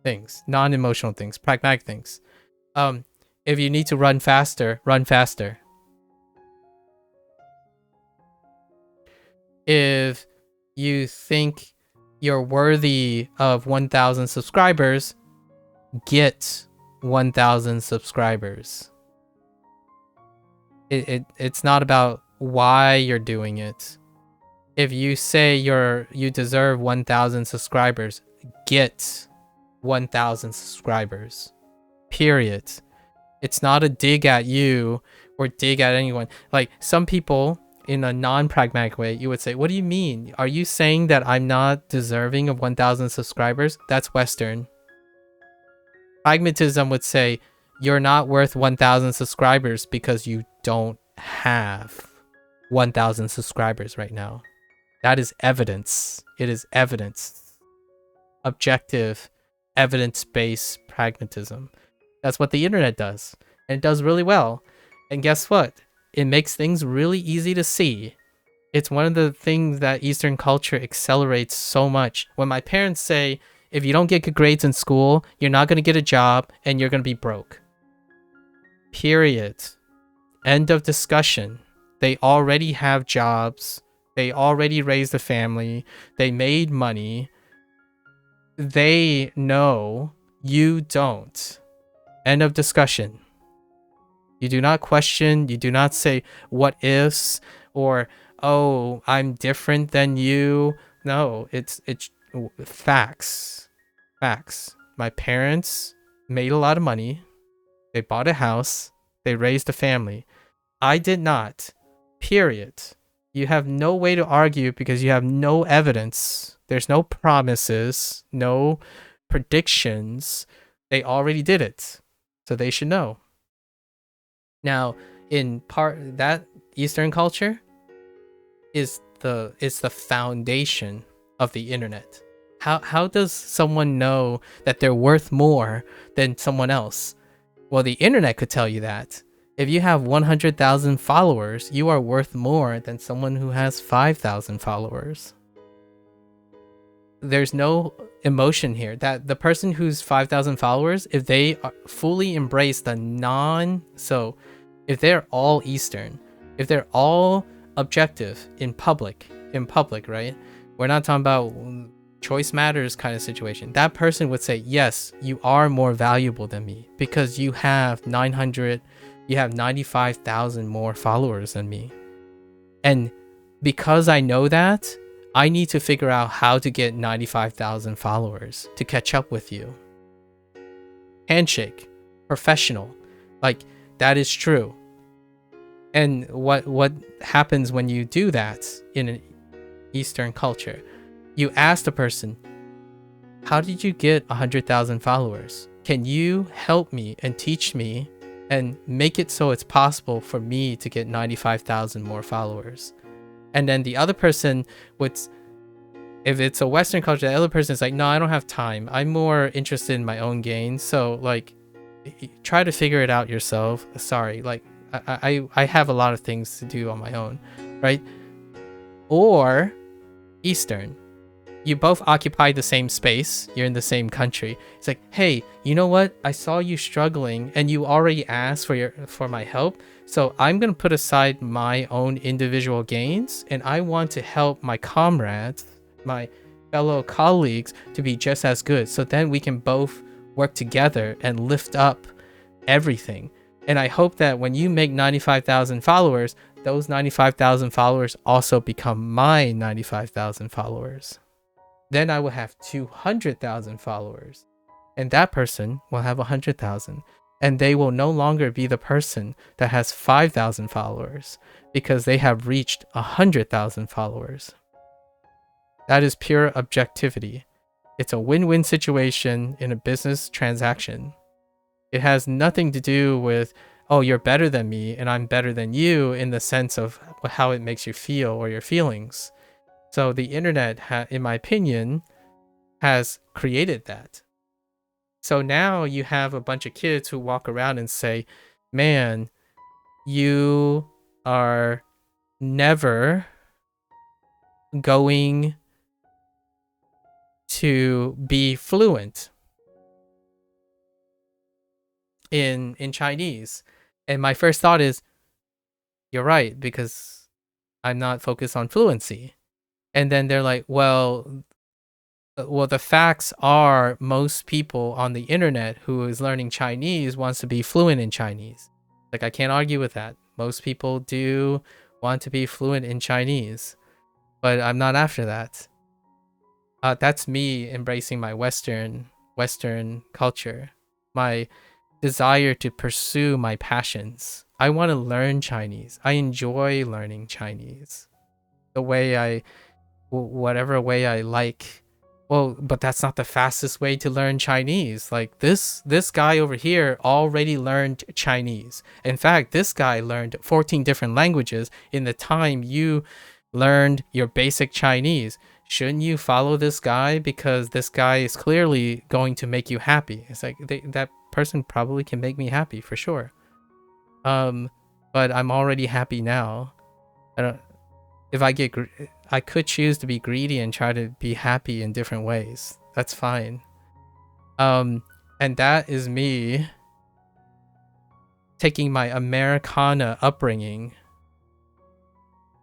things. Non-emotional things. Pragmatic things. If you need to run faster, run faster. If you think you're worthy of 1,000 subscribers, get 1,000 subscribers. It's not about why you're doing it. If you say you deserve 1,000 subscribers, get 1,000 subscribers. Period. It's not a dig at you or dig at anyone. Like, some people in a non-pragmatic way, you would say, what do you mean? Are you saying that I'm not deserving of 1,000 subscribers? That's Western. Pragmatism would say, you're not worth 1,000 subscribers because you don't have 1,000 subscribers right now. That is evidence. It is evidence. Objective, evidence-based pragmatism. That's what the internet does. And it does really well. And guess what? It makes things really easy to see. It's one of the things that Eastern culture accelerates so much. When my parents say, if you don't get good grades in school, you're not going to get a job and you're going to be broke. Period. End of discussion. They already have jobs. They already raised a family. They made money. They know, you don't. End of discussion. You do not question. You do not say what ifs or, oh, I'm different than you. No, it's facts. Facts. My parents made a lot of money. They bought a house. They raised a family. I did not. Period. You have no way to argue because you have no evidence. There's no promises, no predictions. They already did it. So they should know. Now, in part that Eastern culture is the foundation of the internet. How does someone know that they're worth more than someone else? Well, the internet could tell you that. If you have 100,000 followers, you are worth more than someone who has 5,000 followers. There's no emotion here. That the person who's 5,000 followers, if they fully embrace so if they're all Eastern, if they're all objective in public, right? We're not talking about choice matters kind of situation. That person would say, yes, you are more valuable than me because you have 95,000 more followers than me. And because I know that, I need to figure out how to get 95,000 followers to catch up with you. Handshake, professional, like that is true. And what happens when you do that in an Eastern culture? You ask the person, how did you get 100,000 followers? Can you help me and teach me and make it so it's possible for me to get 95,000 more followers? And then the other person would, if it's a Western culture, the other person is like, no, I don't have time. I'm more interested in my own gain. So like, try to figure it out yourself. Sorry, like I have a lot of things to do on my own, right? Or Eastern, you both occupy the same space. You're in the same country. It's like, hey, you know what? I saw you struggling and you already asked for my help. So I'm going to put aside my own individual gains and I want to help my comrades, my fellow colleagues to be just as good. So then we can both work together and lift up everything. And I hope that when you make 95,000 followers, those 95,000 followers also become my 95,000 followers. Then I will have 200,000 followers. And that person will have 100,000. And they will no longer be the person that has 5,000 followers because they have reached 100,000 followers. That is pure objectivity. It's a win-win situation in a business transaction. It has nothing to do with, oh, you're better than me and I'm better than you in the sense of how it makes you feel or your feelings. So the internet, in my opinion, has created that. So now you have a bunch of kids who walk around and say, man, you are never going to be fluent in Chinese. And my first thought is, you're right, because I'm not focused on fluency. And then they're like, well, the facts are most people on the internet who is learning Chinese wants to be fluent in Chinese. Like, I can't argue with that. Most people do want to be fluent in Chinese, but I'm not after that. That's me embracing my Western culture, my desire to pursue my passions. I want to learn Chinese. I enjoy learning Chinese. Whatever way I like. Well, but that's not the fastest way to learn Chinese. Like this guy over here already learned Chinese. In fact, this guy learned 14 different languages in the time you learned your basic Chinese. Shouldn't you follow this guy because this guy is clearly going to make you happy? It's like that person probably can make me happy for sure. But I'm already happy now. I don't. If I could choose to be greedy and try to be happy in different ways. That's fine. And that is me taking my Americana upbringing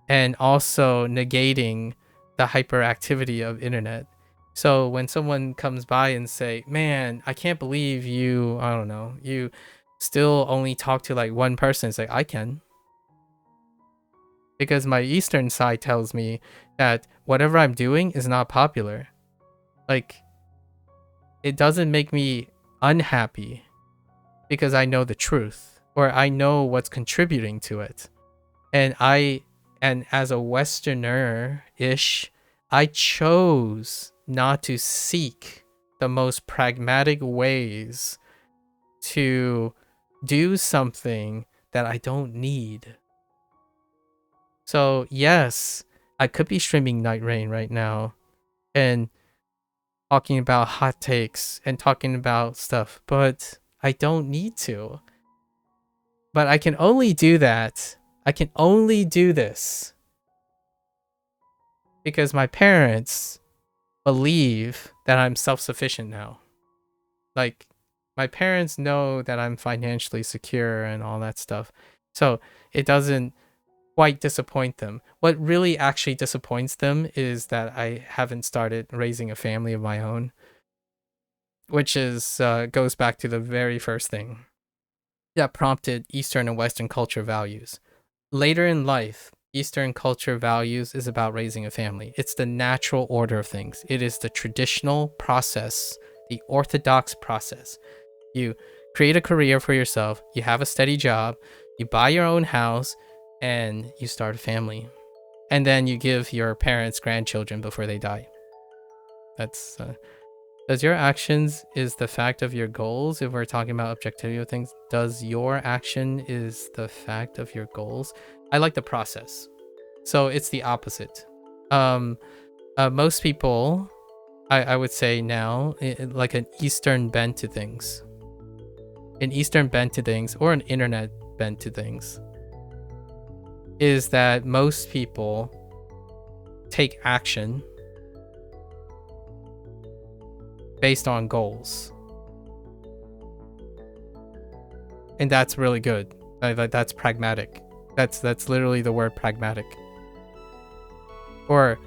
and also negating the hyperactivity of internet. So when someone comes by and say, man, I can't believe you, I don't know, you still only talk to like one person. It's like, I can. Because my Eastern side tells me that whatever I'm doing is not popular. Like, it doesn't make me unhappy because I know the truth or I know what's contributing to it. And as a Westerner-ish, I chose not to seek the most pragmatic ways to do something that I don't need. So yes, I could be streaming Night Rain right now and talking about hot takes and talking about stuff, but I don't need to. But I can only do that. I can only do this because my parents believe that I'm self-sufficient now. Like, my parents know that I'm financially secure and all that stuff. So it doesn't quite disappoint them. What really actually disappoints them is that I haven't started raising a family of my own, which is goes back to the very first thing that prompted Eastern and Western culture values. Later in life, Eastern culture values is about raising a family. It's the natural order of things. It is the traditional process, the orthodox process. You create a career for yourself, you have a steady job, you buy your own house, and you start a family. And then you give your parents grandchildren before they die. That's does your actions is the fact of your goals? If we're talking about objectivity of things, does your action is the fact of your goals? I like the process. So it's the opposite. Most people, I would say now, like an Eastern bent to things. An Eastern bent to things or an internet bent to things is that most people take action based on goals. And that's really good. That's pragmatic. That's literally the word pragmatic. Or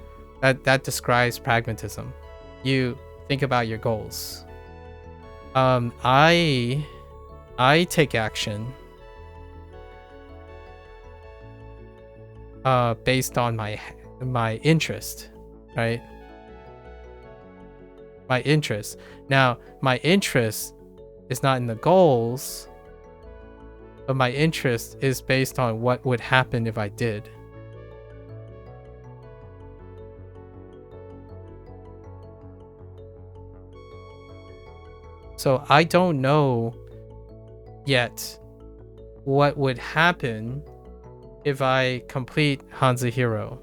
that describes pragmatism. You think about your goals. I take action based on my interest, right? My interest. Now, my interest is not in the goals, but my interest is based on what would happen if I did. So I don't know yet what would happen if I complete HanziHero.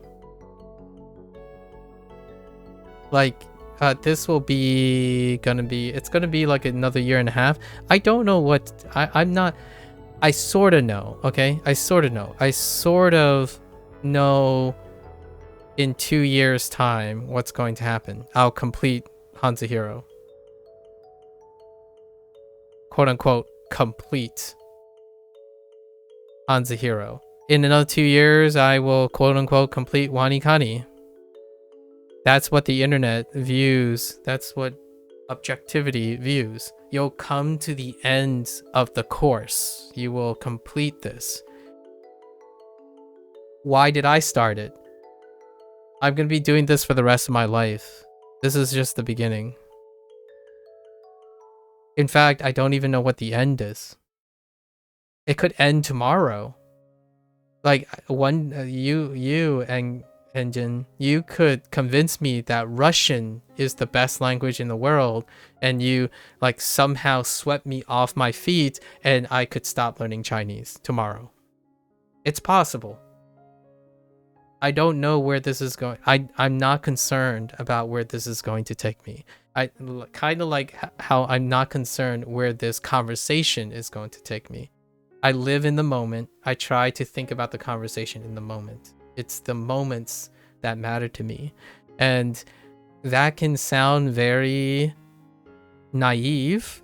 Like, this will be it's gonna be like another year and a half. I don't know what I sort of know, okay? I sort of know in 2 years time what's going to happen. I'll complete HanziHero. Quote unquote complete HanziHero. In another 2 years, I will quote unquote complete Wanikani. That's what the internet views. That's what objectivity views. You'll come to the end of the course. You will complete this. Why did I start it? I'm going to be doing this for the rest of my life. This is just the beginning. In fact, I don't even know what the end is. It could end tomorrow. Like you and Engine, you could convince me that Russian is the best language in the world, and you like somehow swept me off my feet and I could stop learning Chinese tomorrow. It's possible. I don't know where this is going. I'm not concerned about where this is going to take me. I kind of like how I'm not concerned where this conversation is going to take me. I live in the moment. I try to think about the conversation in the moment. It's the moments that matter to me. And that can sound very naive,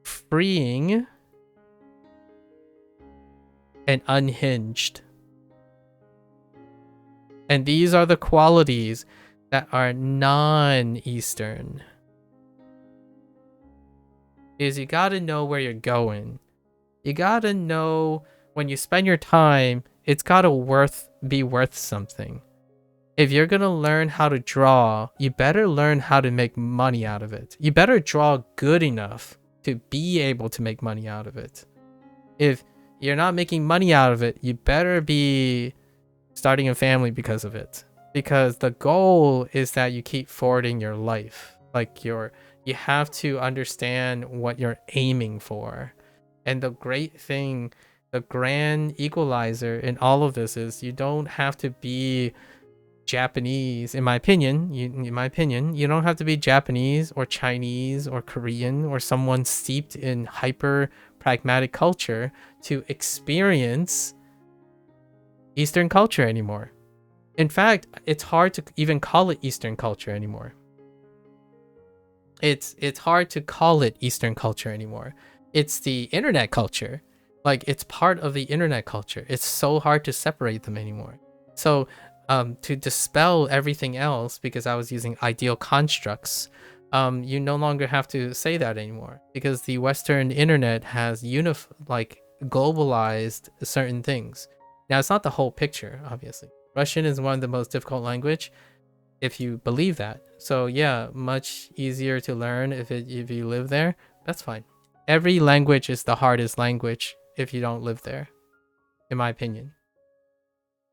freeing, and unhinged. And these are the qualities that are non-Eastern. Is you gotta know where you're going. You gotta know when you spend your time, it's gotta be worth something. If you're gonna learn how to draw, you better learn how to make money out of it. You better draw good enough to be able to make money out of it. If you're not making money out of it, you better be starting a family because of it. Because the goal is that you keep forwarding your life. Like you have to understand what you're aiming for. And the great thing, the grand equalizer in all of this is you don't have to be Japanese, in my opinion. You don't have to be Japanese or Chinese or Korean or someone steeped in hyper pragmatic culture to experience Eastern culture anymore. In fact, it's hard to even call it Eastern culture anymore. It's hard to call it Eastern culture anymore. It's the internet culture. Like, it's part of the internet culture. It's so hard to separate them anymore. So to dispel everything else, because I was using ideal constructs, you no longer have to say that anymore, because the Western internet has globalized certain things. Now, it's not the whole picture, obviously. Russian is one of the most difficult language, if you believe that. So yeah, much easier to learn if you live there. That's fine. Every language is the hardest language if you don't live there, in my opinion.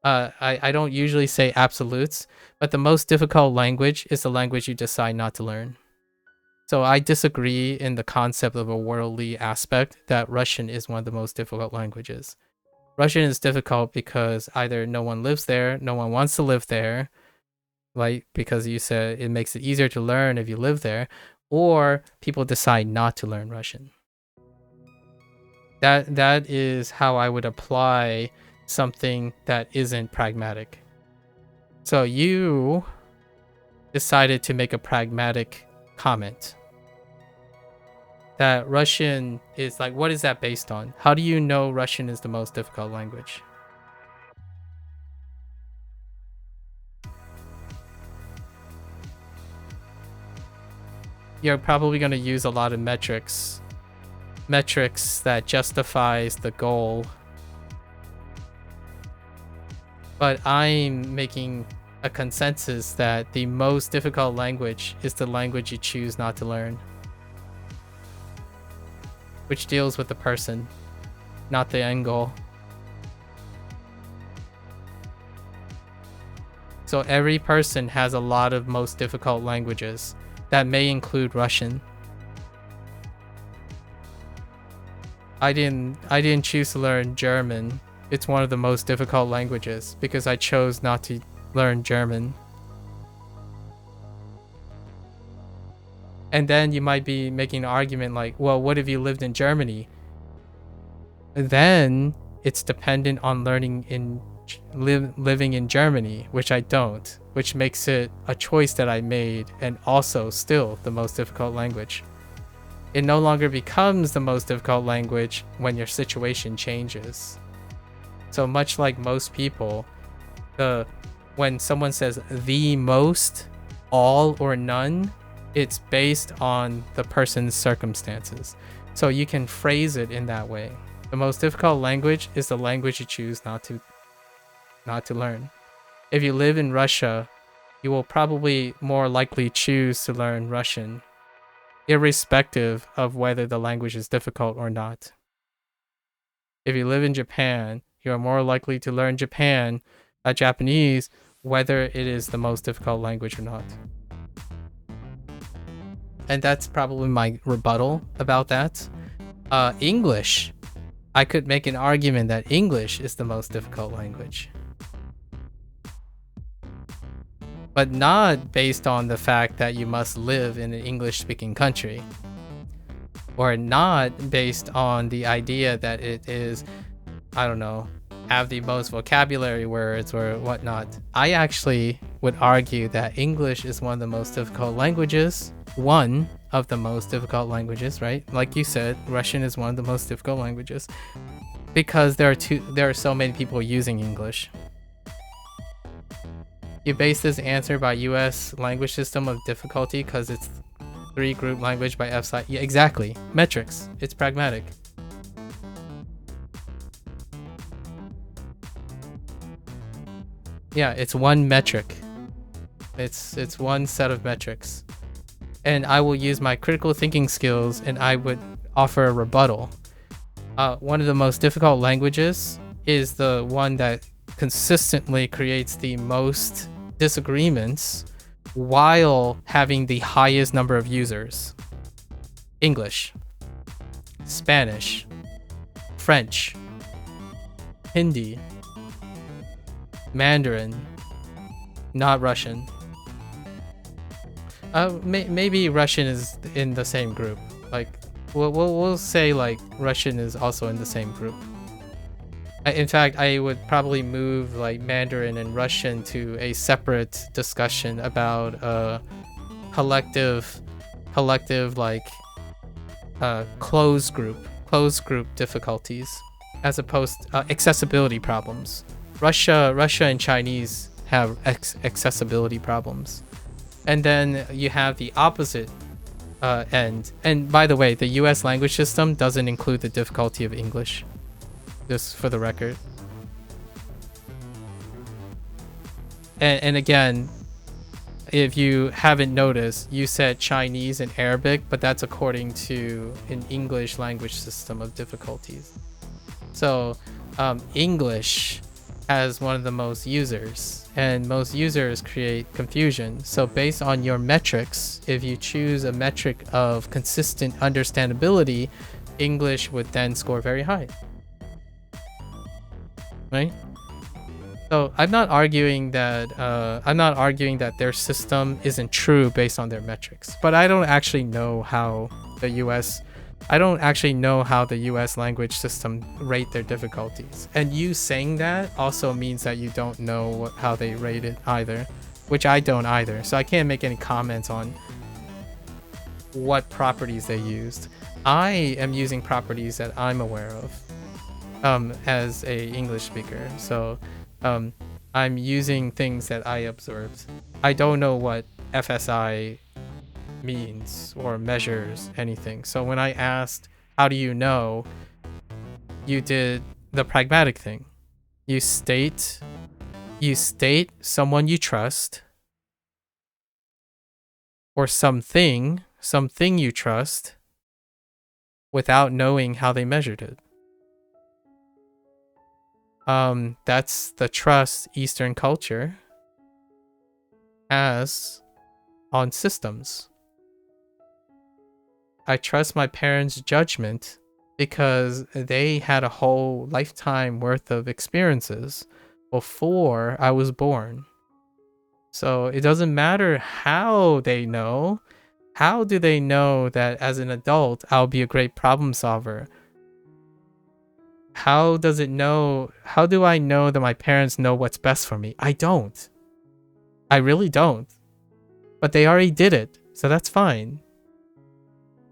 I don't usually say absolutes, but the most difficult language is the language you decide not to learn. So I disagree in the concept of a worldly aspect that Russian is one of the most difficult languages. Russian is difficult because either no one lives there, no one wants to live there, like because you said it makes it easier to learn if you live there, or people decide not to learn Russian. That is how I would apply something that isn't pragmatic. So you decided to make a pragmatic comment that Russian is like, what is that based on? How do you know Russian is the most difficult language? You're probably going to use a lot of metrics that justifies the goal. But I'm making a consensus that the most difficult language is the language you choose not to learn, which deals with the person, not the end goal. So every person has a lot of most difficult languages. That may include Russian. I didn't choose to learn German. It's one of the most difficult languages because I chose not to learn German. And then you might be making an argument like, well, what if you lived in Germany? Then it's dependent on living in Germany, which I don't, which makes it a choice that I made and also still the most difficult language. It no longer becomes the most difficult language when your situation changes. So much like most people, when someone says the most, all or none, it's based on the person's circumstances. So you can phrase it in that way. The most difficult language is the language you choose not to learn. If you live in Russia, you will probably more likely choose to learn Russian, irrespective of whether the language is difficult or not. If you live in Japan, you are more likely to learn Japanese, whether it is the most difficult language or not. And that's probably my rebuttal about that. English. I could make an argument that English is the most difficult language. But not based on the fact that you must live in an English-speaking country. Or not based on the idea that it is, I don't know, have the most vocabulary words or whatnot. I actually would argue that English is one of the most difficult languages. One of the most difficult languages, right? Like you said, Russian is one of the most difficult languages because there are so many people using English. You base this answer by US language system of difficulty because it's 3 group language by F side. Yeah, exactly. Metrics. It's pragmatic. Yeah, it's one metric. It's one set of metrics. And I will use my critical thinking skills and I would offer a rebuttal. One of the most difficult languages is the one that consistently creates the most disagreements while having the highest number of users. English, Spanish, French, Hindi, Mandarin, not Russian. Maybe Russian is in the same group. Like, we'll say like Russian is also in the same group. In fact, I would probably move like Mandarin and Russian to a separate discussion about collective like closed group difficulties as opposed to accessibility problems. Russia and Chinese have accessibility problems. And then you have the opposite end. And by the way, the US language system doesn't include the difficulty of English. Just for the record. And again, if you haven't noticed, you said Chinese and Arabic, but that's according to an English language system of difficulties. So English has one of the most users, and most users create confusion. So based on your metrics, if you choose a metric of consistent understandability, English would then score very high. Right? So I'm not arguing that their system isn't true based on their metrics, but I don't actually know how the US language system rate their difficulties. And you saying that also means that you don't know how they rate it either, which I don't either. So I can't make any comments on what properties they used. I am using properties that I'm aware of. As a English speaker, so I'm using things that I observed. I don't know what FSI means or measures anything. So when I asked, how do you know, you did the pragmatic thing. You state someone you trust or something you trust without knowing how they measured it. That's the trust Eastern culture has on systems. I trust my parents' judgment because they had a whole lifetime worth of experiences before I was born. So it doesn't matter how they know. How do they know that as an adult, I'll be a great problem solver? How do I know that my parents know what's best for me? I don't. I really don't. But they already did it, so that's fine.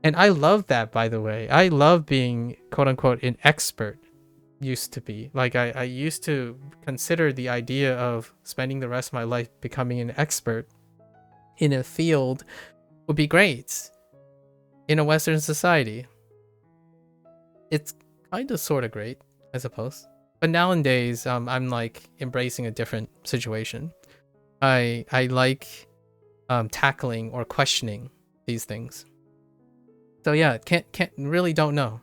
And I love that, by the way. I love being, quote unquote, an expert. Used to be. Like, I used to consider the idea of spending the rest of my life becoming an expert in a field would be great in a Western society. It's kind of sort of great, I suppose. But nowadays, I'm like embracing a different situation. I like tackling or questioning these things. So yeah, really don't know,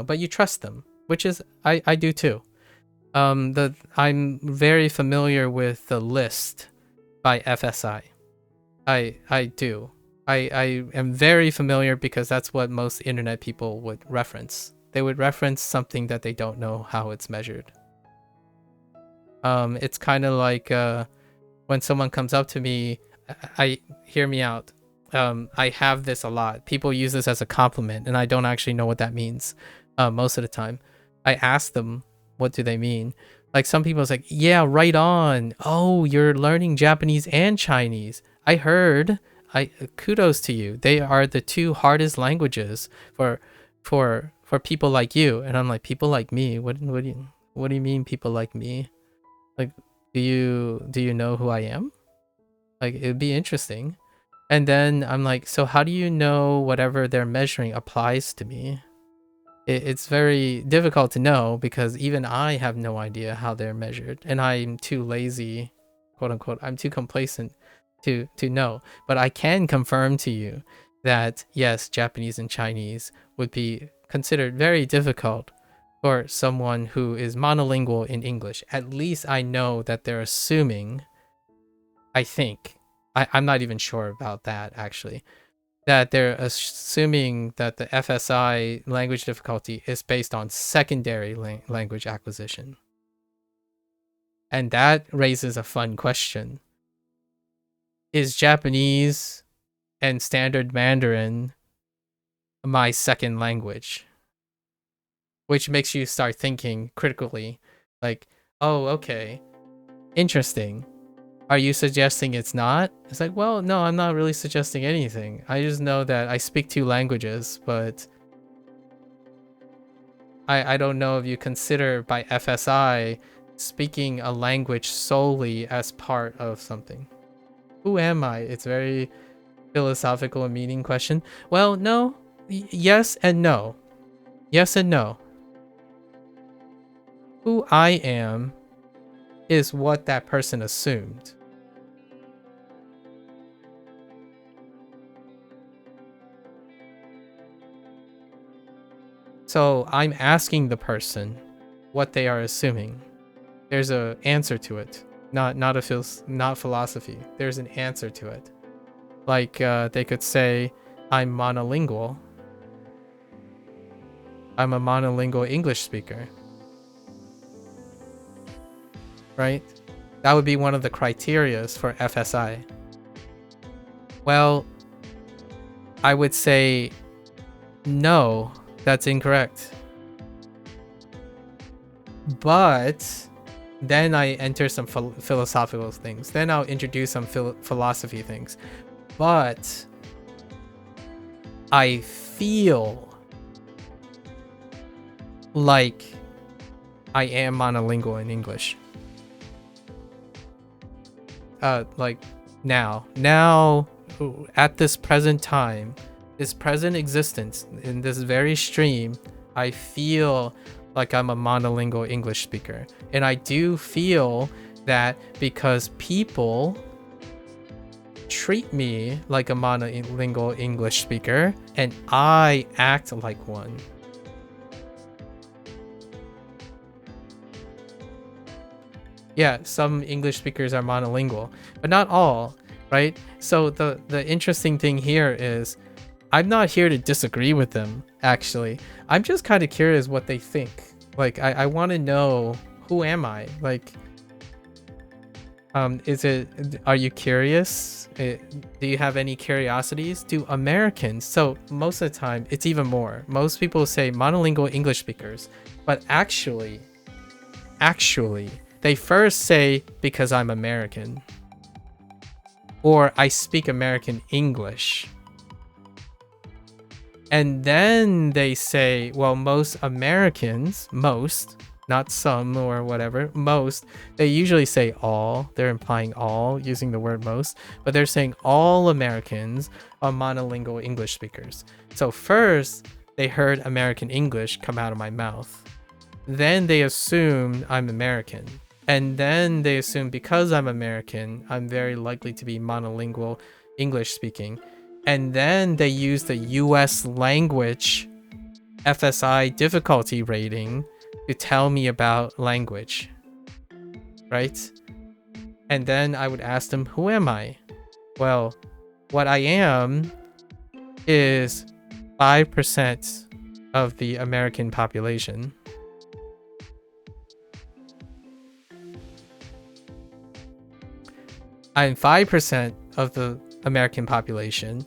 but you trust them, which is I do too. I'm very familiar with the list by FSI. I do. I am very familiar because that's what most internet people would reference. They would reference something that they don't know how it's measured. It's kind of like when someone comes up to me, I hear me out. I have this a lot. People use this as a compliment, and I don't actually know what that means most of the time. I ask them, what do they mean? Like some people's like, yeah, right on. Oh, you're learning Japanese and Chinese. I heard. Kudos to you. They are the two hardest languages for people like you. And I'm like, people like me? What do you mean people like me? Like, do you know who I am? Like, it'd be interesting. And then I'm like, so how do you know whatever they're measuring applies to me? It's very difficult to know because even I have no idea how they're measured, and I'm too lazy, quote unquote. I'm too complacent to know. But I can confirm to you that yes, Japanese and Chinese would be considered very difficult for someone who is monolingual in English. At least I know that they're assuming, I think, I'm not even sure about that actually, that they're assuming that the FSI language difficulty is based on secondary language acquisition. And that raises a fun question. Is Japanese and Standard Mandarin my second language? Which makes you start thinking critically, like, oh, okay, interesting. Are you suggesting it's not? It's like, well, no, I'm not really suggesting anything. I just know that I speak two languages, but I don't know if you consider by FSI speaking a language solely as part of something. Who am I? It's very philosophical and meaning question. Well, no, yes and no. Yes and no. Who I am is what that person assumed. So I'm asking the person what they are assuming. There's an answer to it, not philosophy. There's an answer to it. Like they could say, I'm monolingual. I'm a monolingual English speaker. Right? That would be one of the criterias for FSI. Well, I would say no, that's incorrect. But then I enter some philosophical things. Then I'll introduce some philosophy things. But I feel like I am monolingual in English. Like now at this present time, this present existence, in this very stream, I feel like I'm a monolingual English speaker. And I do feel that because people treat me like a monolingual English speaker and I act like one. Yeah, some English speakers are monolingual, but not all, right? So the interesting thing here is I'm not here to disagree with them, actually. I'm just kind of curious what they think. Like, I want to know, who am I? Like, are you curious? Do you have any curiosities? Do Americans, so most of the time, it's even more. Most people say monolingual English speakers, but actually, they first say because I'm American. Or I speak American English. And then they say, well, most Americans, not some or whatever, most, they usually say all. They're implying all, using the word most. But they're saying all Americans are monolingual English speakers. So first, they heard American English come out of my mouth. Then they assumed I'm American. And then they assume because I'm American, I'm very likely to be monolingual English speaking. And then they use the US language FSI difficulty rating to tell me about language, right? And then I would ask them, who am I? Well, what I am is 5% of the American population. I'm 5% of the American population.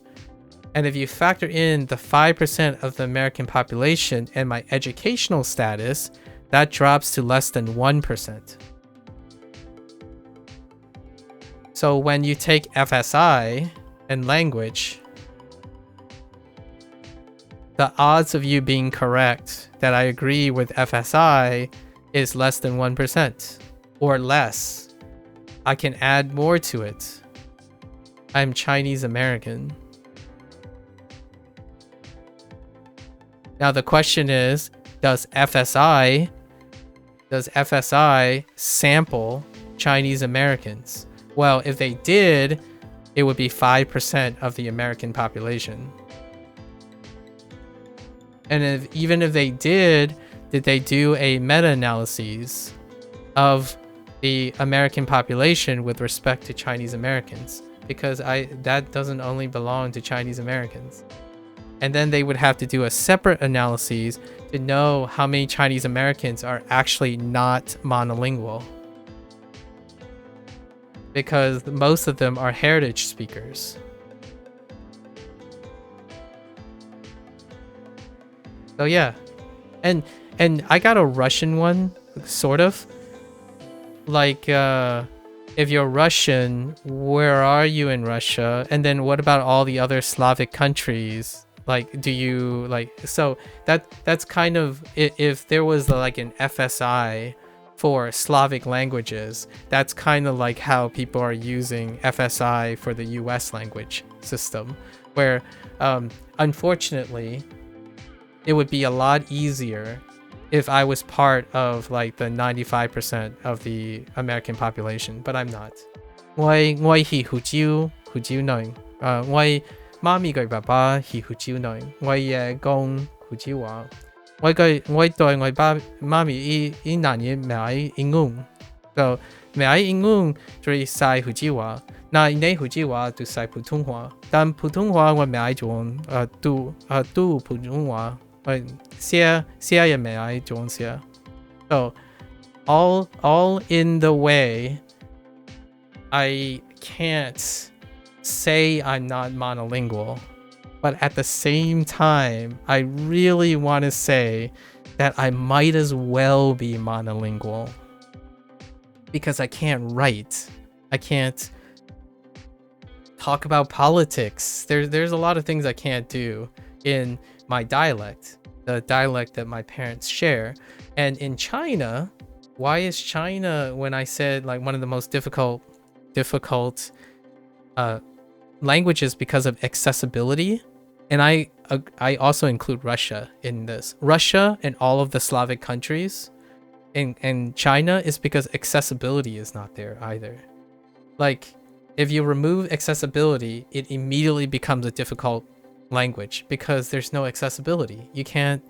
And if you factor in the 5% of the American population and my educational status, that drops to less than 1%. So when you take FSI and language, the odds of you being correct that I agree with FSI is less than 1% or less. I can add more to it. I'm Chinese American. Now the question is, does FSI sample Chinese Americans? Well, if they did, it would be 5% of the American population. And even if they did they do a meta-analysis of the American population with respect to Chinese Americans? Because that doesn't only belong to Chinese Americans. And then they would have to do a separate analysis to know how many Chinese Americans are actually not monolingual. Because most of them are heritage speakers. So yeah. And I got a Russian one, sort of. Like, if you're Russian, where are you in Russia? And then what about all the other Slavic countries? Like, do you like, so that's kind of, if there was like an FSI for Slavic languages, that's kind of like how people are using FSI for the US language system, where unfortunately it would be a lot easier if I was part of like the 95% of the American population, but I'm not. 我係胡椒娘，我媽咪嘅爸爸係胡椒娘，我係講胡椒話，我對我爸媽咪依難嘢買英文，就買英文就係曬胡椒話，那你胡椒話就曬普通話，但普通話我買咗讀普通話。寫也沒愛這樣寫。So all in the way, I can't say I'm not monolingual, but at the same time, I really want to say that I might as well be monolingual because I can't write. I can't talk about politics. There's a lot of things I can't do in my dialect, the dialect that my parents share. And in China, why is China, when I said like one of the most difficult languages because of accessibility, and I also include Russia in this. Russia and all of the Slavic countries and China is because accessibility is not there either. Like, if you remove accessibility, it immediately becomes a difficult language because there's no accessibility. You can't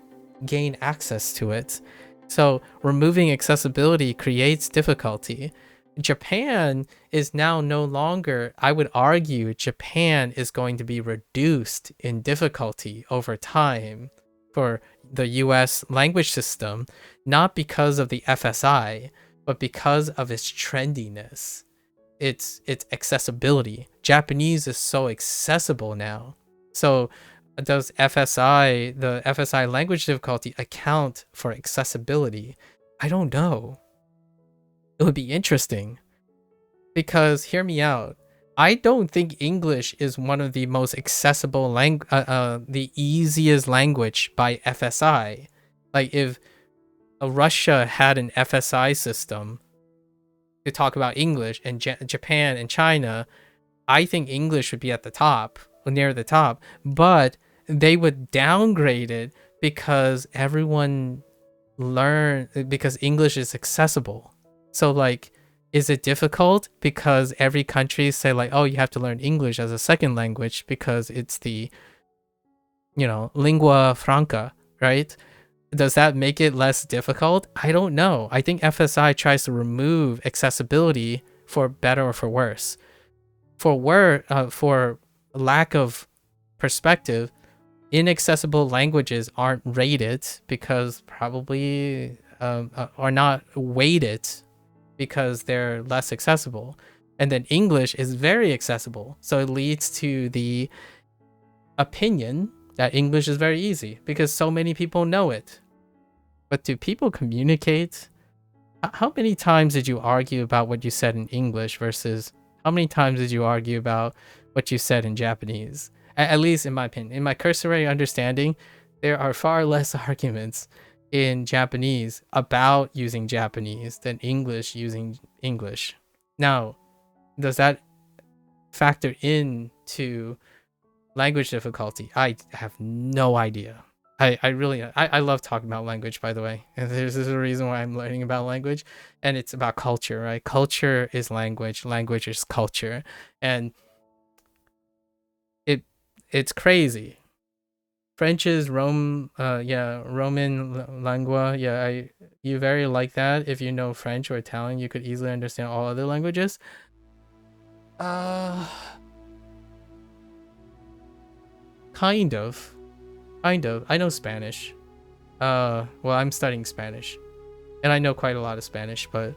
gain access to it. So removing accessibility creates difficulty. Japan is now no longer, I would argue, Japan is going to be reduced in difficulty over time for the US language system, not because of the FSI, but because of its trendiness, its accessibility. Japanese is so accessible now. So does the FSI language difficulty account for accessibility? I don't know. It would be interesting because, hear me out, I don't think English is one of the most accessible the easiest language by FSI. Like, if Russia had an FSI system to talk about English, and Japan and China, I think English would be at the top, near the top, but they would downgrade it because because English is accessible. So like, is it difficult because every country say like, oh, you have to learn English as a second language because it's the, lingua franca, right? Does that make it less difficult? I don't know. I think FSI tries to remove accessibility for better or for worse. For lack of perspective, inaccessible languages aren't rated because probably are not weighted because they're less accessible. And then English is very accessible. So it leads to the opinion that English is very easy because so many people know it. But do people communicate? How many times did you argue about what you said in English versus how many times did you argue about what you said in Japanese? At least in my opinion, in my cursory understanding, there are far less arguments in Japanese about using Japanese than English using English. Now, does that factor into language difficulty? I have no idea. I really I love talking about language, by the way. And there's a reason why I'm learning about language, and it's about culture, right? Culture is language, language is culture, and it's crazy. French is Roman lingua. Yeah, you very like that. If you know French or Italian, you could easily understand all other languages. Kind of. I know Spanish. Well, I'm studying Spanish, and I know quite a lot of Spanish, but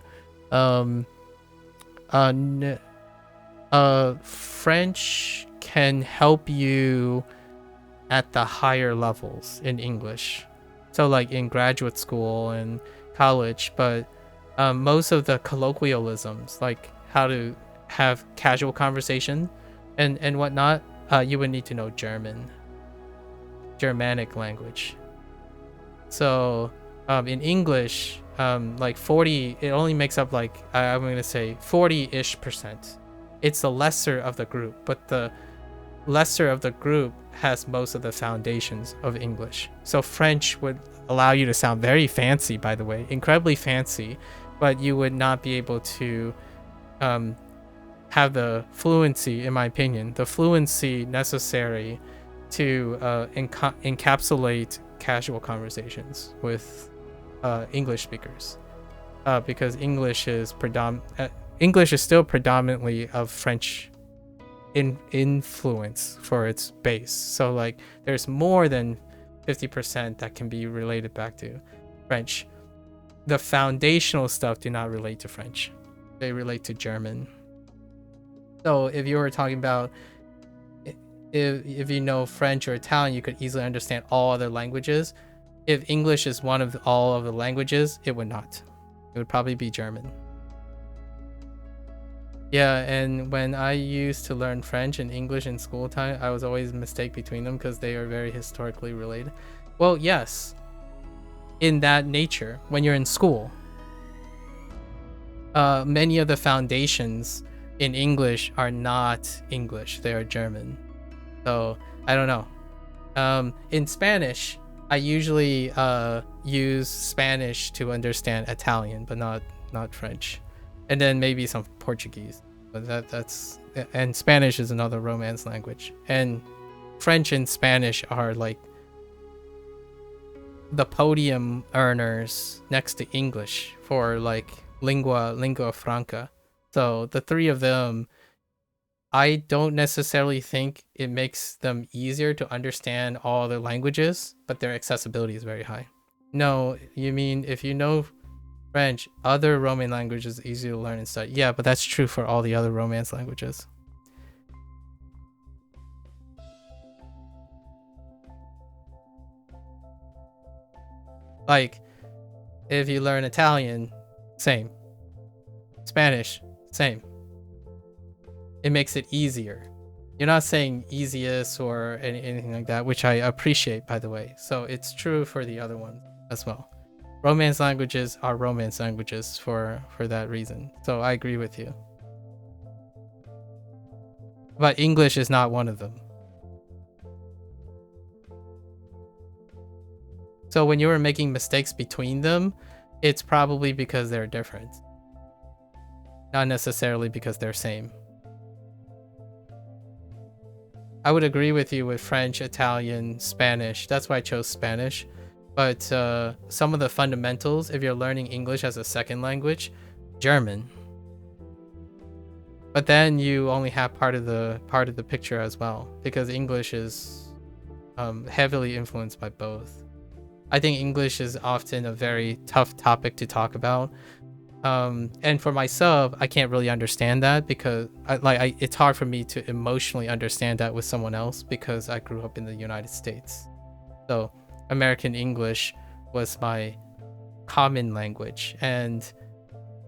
French can help you at the higher levels in English. So like in graduate school and college, but most of the colloquialisms, like how to have casual conversation and whatnot, you would need to know Germanic language. So in English, like 40, it only makes up like, I'm going to say 40-ish%. It's the lesser of the group, but the lesser of the group has most of the foundations of English. So French would allow you to sound very fancy, by the way, incredibly fancy, but you would not be able to have the fluency, in my opinion, the fluency necessary to encapsulate casual conversations with English speakers, because English is still predominantly of French influence for its base. So like there's more than 50% that can be related back to French. The foundational stuff do not relate to French. They relate to German. So if you were talking about if you know French or Italian, you could easily understand all other languages. If English is one of all of the languages, it would not. It would probably be German. Yeah, and when I used to learn French and English in school time, I was always mistake between them because they are very historically related. Well, yes, in that nature, when you're in school, many of the foundations in English are not English, they are German. So I don't know. In Spanish, I usually use Spanish to understand Italian, but not French, and then maybe some Portuguese. But and Spanish is another Romance language, and French and Spanish are like the podium earners next to English for like lingua franca. So the three of them, I don't necessarily think it makes them easier to understand all the languages, but their accessibility is very high. No, you mean if you know French, other Roman languages are easy to learn and study. Yeah, but that's true for all the other Romance languages. Like, if you learn Italian, same. Spanish, same. It makes it easier. You're not saying easiest or anything like that, which I appreciate, by the way. So it's true for the other ones as well. Romance languages are Romance languages for that reason. So I agree with you. But English is not one of them. So when you were making mistakes between them, it's probably because they're different. Not necessarily because they're same. I would agree with you with French, Italian, Spanish. That's why I chose Spanish. But some of the fundamentals, if you're learning English as a second language, German. But then you only have part of the picture as well, because English is heavily influenced by both. I think English is often a very tough topic to talk about. And for myself, I can't really understand that because it's hard for me to emotionally understand that with someone else because I grew up in the United States. So American English was my common language, and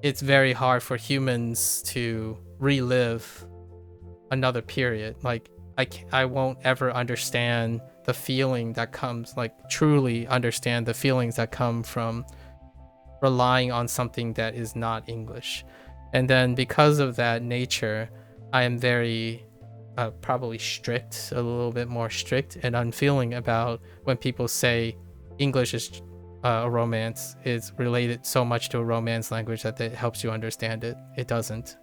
it's very hard for humans to relive another period. Like I won't ever understand the feeling that comes, like truly understand the feelings that come from relying on something that is not English. And then because of that nature, I am very probably strict, a little bit more strict and unfeeling about when people say English is a romance, is related so much to a romance language that it helps you understand it. It doesn't.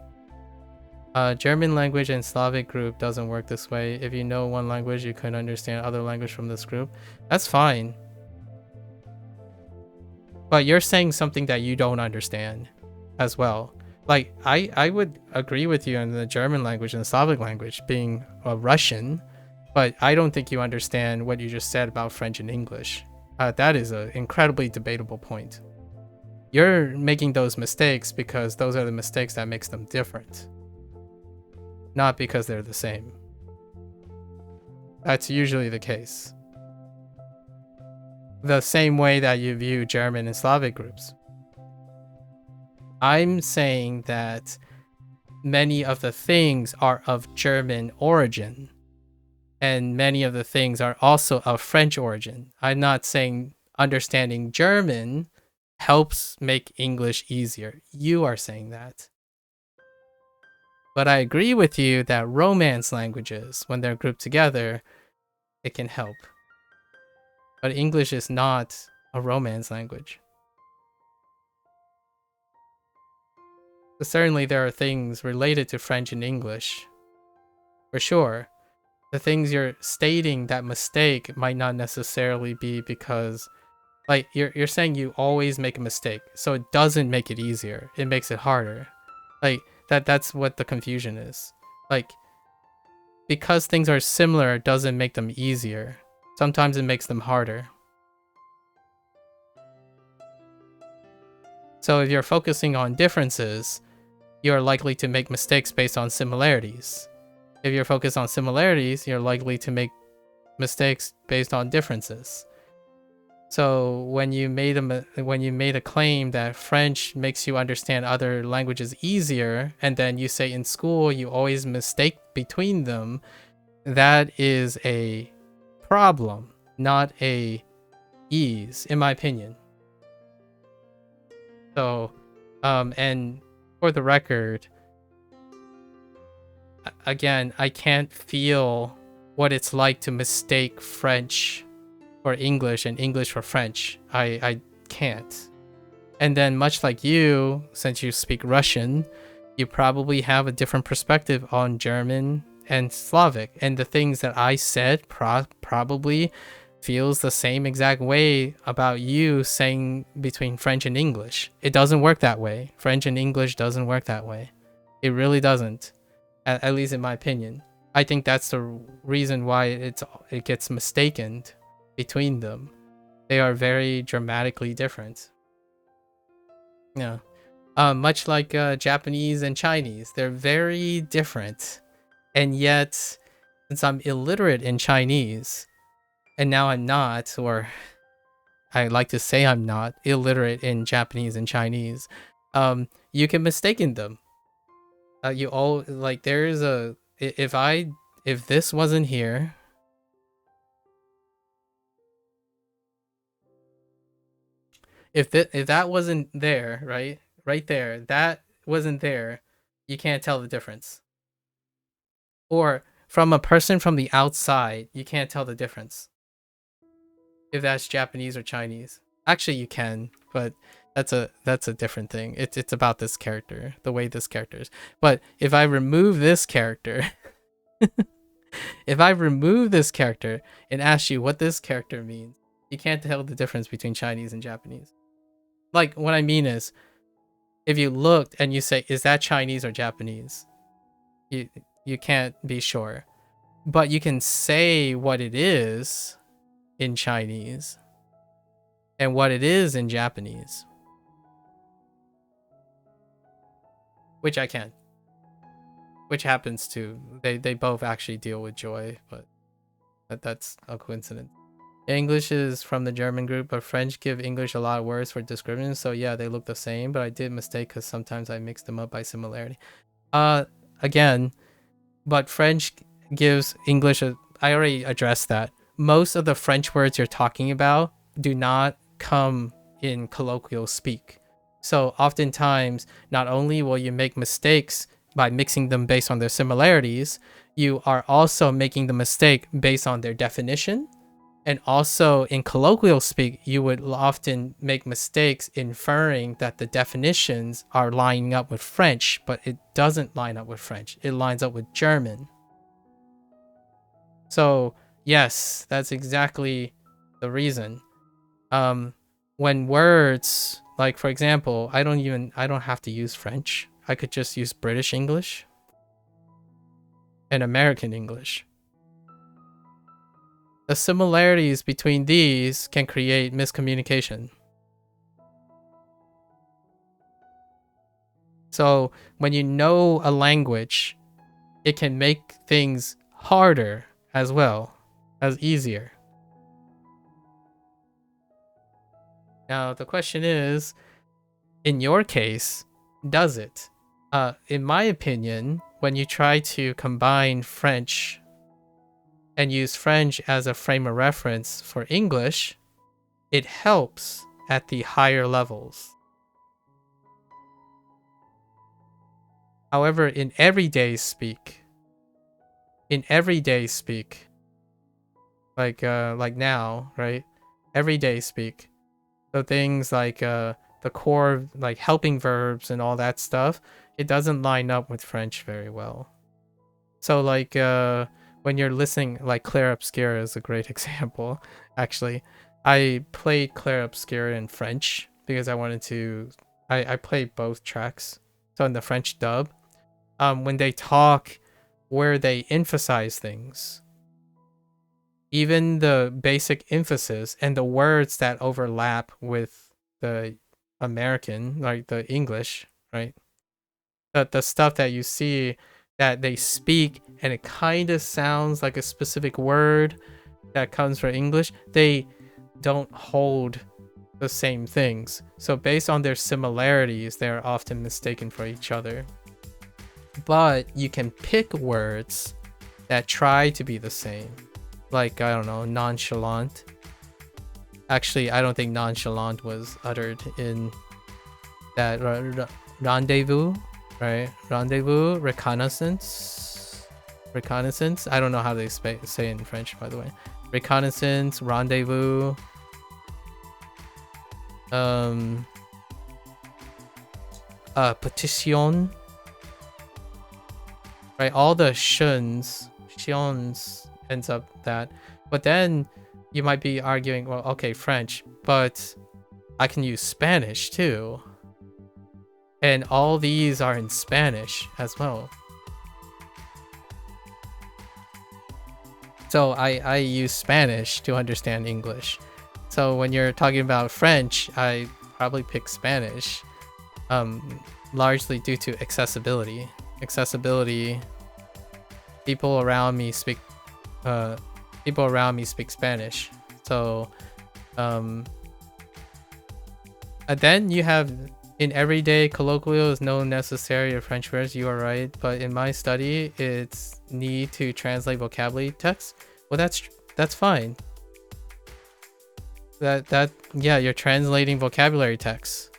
German language and Slavic group doesn't work this way. If you know one language, you can understand other language from this group. That's fine. But you're saying something that you don't understand as well. Like, I would agree with you on the German language and the Slavic language being a Russian, but I don't think you understand what you just said about French and English. That is an incredibly debatable point. You're making those mistakes because those are the mistakes that makes them different, not because they're the same. That's usually the case. The same way that you view German and Slavic groups. I'm saying that many of the things are of German origin, and many of the things are also of French origin. I'm not saying understanding German helps make English easier. You are saying that. But I agree with you that Romance languages, when they're grouped together, it can help. But English is not a Romance language. But certainly there are things related to French and English. For sure. The things you're stating that mistake might not necessarily be because, like, you're saying you always make a mistake, so it doesn't make it easier. It makes it harder. Like, that's what the confusion is. Like, because things are similar doesn't make them easier. Sometimes it makes them harder. So if you're focusing on differences, you're likely to make mistakes based on similarities. If you're focused on similarities, you're likely to make mistakes based on differences. So when you made a claim that French makes you understand other languages easier, and then you say in school you always mistake between them, that is a problem, not a ease, in my opinion. So, and for the record, again, I can't feel what it's like to mistake French for English and English for French. I can't. And then much like you, since you speak Russian, you probably have a different perspective on German and Slavic. And the things that I said probably feels the same exact way about you saying between French and English. It doesn't work that way. French and English doesn't work that way. It really doesn't. At least in my opinion. I think that's the reason why it gets mistaken between them. They are very dramatically different. Yeah. Much like Japanese and Chinese, they're very different. And yet, since I'm illiterate in Chinese, and now I'm not, or I like to say I'm not, illiterate in Japanese and Chinese, you can mistake them. You all, like, there's a, if this wasn't here, if that wasn't there, right there, that wasn't there, you can't tell the difference. Or from a person from the outside, you can't tell the difference if that's Japanese or Chinese. Actually, you can, but that's a different thing. It's about this character, the way this character is. But if I remove this character, if I remove this character and ask you what this character means, you can't tell the difference between Chinese and Japanese. Like, what I mean is, if you looked and you say, is that Chinese or Japanese? You can't be sure. But you can say what it is, in Chinese and what it is in Japanese. Which I can. Which happens to, they both actually deal with joy, but that's a coincidence. English is from the German group, but French give English a lot of words for description, so yeah, they look the same, but I did mistake because sometimes I mix them up by similarity. Again, but French gives English I already addressed that. Most of the French words you're talking about do not come in colloquial speak. So oftentimes, not only will you make mistakes by mixing them based on their similarities, you are also making the mistake based on their definition. And also in colloquial speak, you would often make mistakes inferring that the definitions are lining up with French, but it doesn't line up with French. It lines up with German. So yes, that's exactly the reason. When words, like for example, I don't have to use French. I could just use British English and American English. The similarities between these can create miscommunication. So when you know a language, it can make things harder as well as easier. Now the question is, in your case, does it? In my opinion, when you try to combine French and use French as a frame of reference for English, it helps at the higher levels. However, in everyday speak, like now, right? Everyday speak. So things like the core, like helping verbs and all that stuff, it doesn't line up with French very well. So like when you're listening, like Clair Obscura is a great example. Actually, I played Clair Obscura in French because I wanted to. I played both tracks. So in the French dub, when they talk, where they emphasize things, even the basic emphasis and the words that overlap with the American, like the English, right? The stuff that you see that they speak and it kind of sounds like a specific word that comes from English, they don't hold the same things. So based on their similarities, they're often mistaken for each other. But you can pick words that try to be the same. Like, I don't know, nonchalant. Actually, I don't think nonchalant was uttered in that rendezvous, right? Rendezvous, reconnaissance. I don't know how they say in French, by the way. Reconnaissance, rendezvous. Petition. Right, all the xions ends up that. But then you might be arguing, well, okay, French, but I can use Spanish too. And all these are in Spanish as well. So I use Spanish to understand English. So when you're talking about French, I probably pick Spanish, largely due to accessibility. People around me speak Spanish. So and then you have in everyday colloquial is no necessary of French words, you are right, but in my study it's need to translate vocabulary text. Well, that's fine. That yeah, you're translating vocabulary text.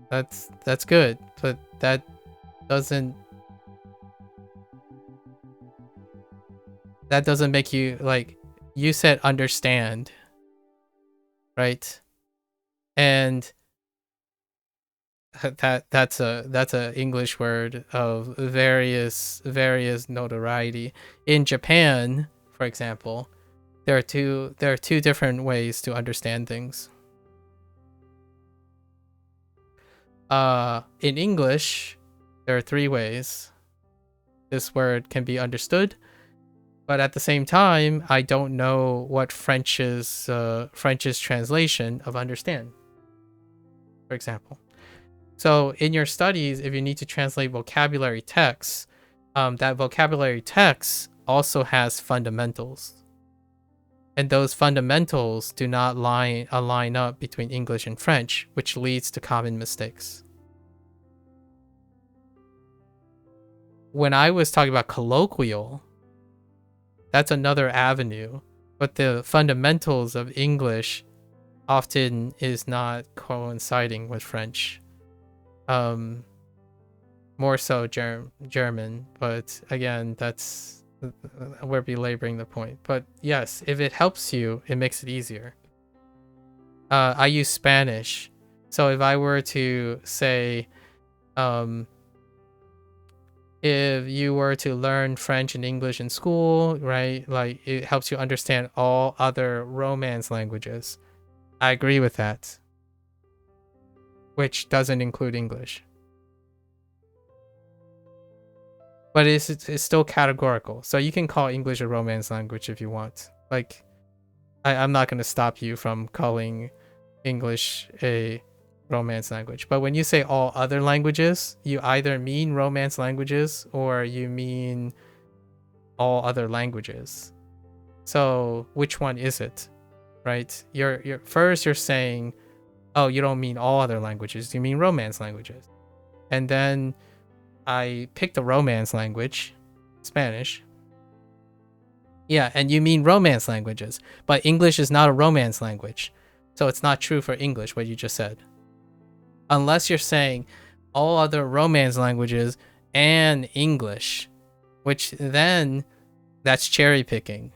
That's good, but that doesn't make you, like, you said understand, right? And that's a English word of various notoriety. In Japan, for example, there are two different ways to understand things. In English, there are three ways this word can be understood, But at the same time, I don't know what French's translation of understand, for example. So in your studies, if you need to translate vocabulary text, that vocabulary text also has fundamentals. And those fundamentals do not align up between English and French, which leads to common mistakes. When I was talking about colloquial, that's another avenue, but the fundamentals of English often is not coinciding with French. More so German, but again, we're belaboring the point. But yes, if it helps you, it makes it easier. I use Spanish, so if I were to say, if you were to learn French and English in school, right, like it helps you understand all other Romance languages. I agree with that, which doesn't include English. But it's still categorical. So you can call English a Romance language if you want. Like, I'm not going to stop you from calling English a Romance language. But when you say all other languages, you either mean Romance languages or you mean all other languages. So which one is it? Right? You're first you're saying, oh, you don't mean all other languages, you mean Romance languages. And then I picked a Romance language, Spanish. Yeah, and you mean Romance languages, but English is not a Romance language. So it's not true for English, what you just said. Unless you're saying all other Romance languages and English, which then that's cherry picking.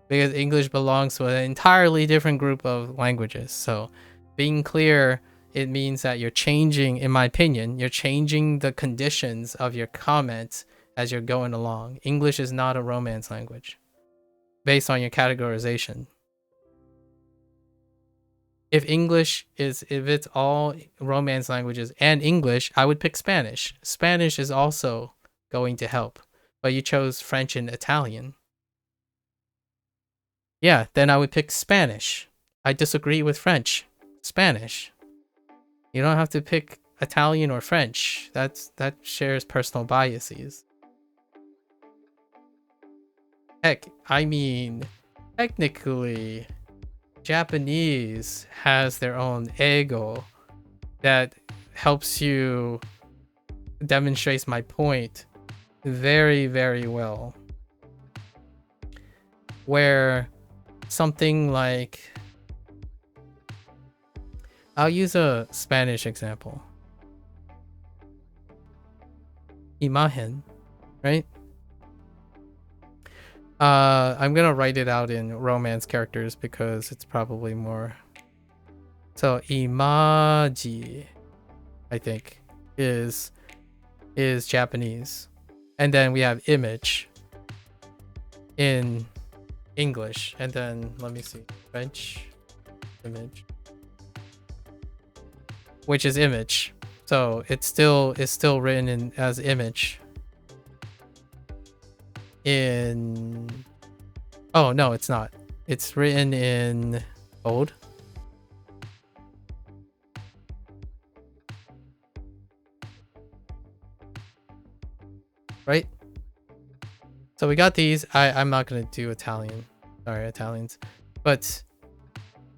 Because English belongs to an entirely different group of languages. So being clear, it means that you're changing, in my opinion, you're changing the conditions of your comments as you're going along. English is not a Romance language based on your categorization. If it's all Romance languages and English, I would pick Spanish. Spanish is also going to help, but you chose French and Italian. Yeah, then I would pick Spanish. I disagree with French. Spanish. You don't have to pick Italian or French. That shares personal biases. Heck, I mean, technically, Japanese has their own ego that helps you demonstrates my point very, very well. Where something like, I'll use a Spanish example. Imagen, right? I'm gonna write it out in Romance characters because it's probably more. So imaji, I think, is Japanese, and then we have image in English, and then let me see, French, image, which is image. So it's still written in as image. Oh no, it's not. It's written in bold. Right? So we got these. I'm not gonna do Italian. Sorry, Italians. But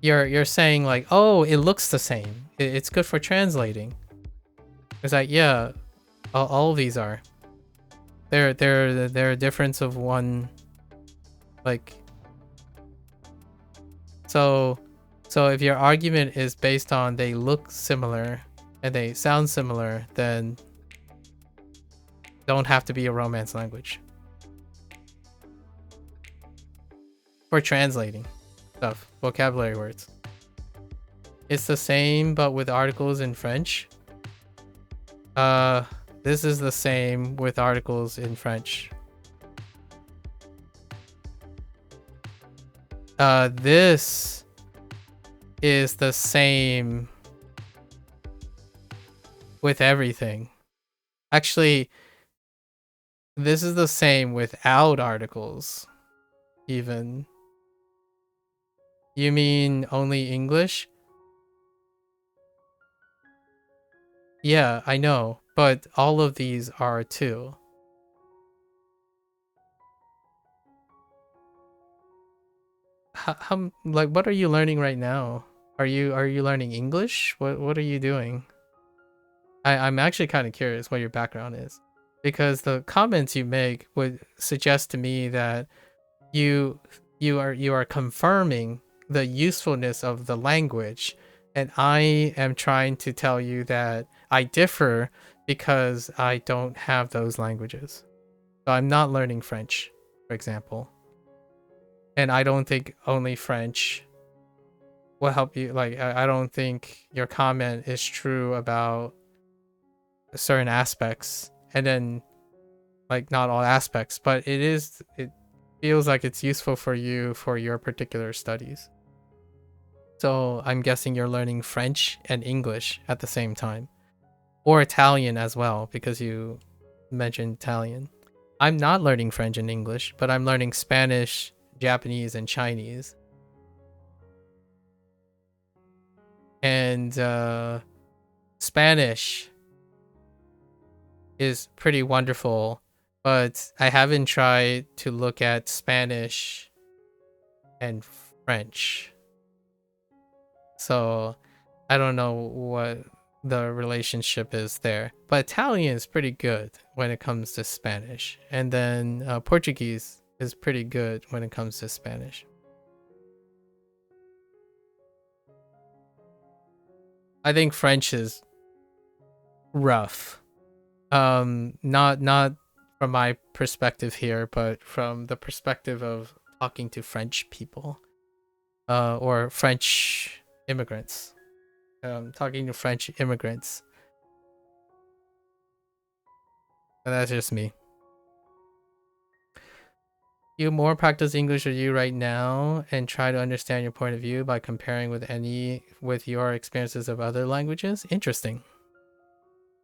you're saying like, oh, it looks the same. It's good for translating. It's like, yeah, all of these are. They're a difference of one, like. So if your argument is based on they look similar and they sound similar, then don't have to be a Romance language for translating stuff, vocabulary words. It's the same, but with articles in French. This is the same with articles in French. This is the same with everything. Actually, This is the same without articles, even. You mean only English? Yeah, I know, but all of these are too. How like what are you learning right now? Are you learning English? What are you doing? I'm actually kind of curious what your background is, because the comments you make would suggest to me that you you are confirming the usefulness of the language, and I am trying to tell you that I differ because I don't have those languages. So I'm not learning French, for example, and I don't think only French will help you. Like I don't think your comment is true about certain aspects, and then like not all aspects, but it feels like it's useful for you for your particular studies. So I'm guessing you're learning French and English at the same time, or Italian as well, because you mentioned Italian. I'm not learning French and English, but I'm learning Spanish, Japanese, and Chinese. And Spanish is pretty wonderful, but I haven't tried to look at Spanish and French. So I don't know what the relationship is there. But Italian is pretty good when it comes to Spanish. And then Portuguese is pretty good when it comes to Spanish. I think French is rough. Not from my perspective here, but from the perspective of talking to French people, or French immigrants. Talking to French immigrants. And that's just me. You more practice English with you right now and try to understand your point of view by comparing with your experiences of other languages. Interesting.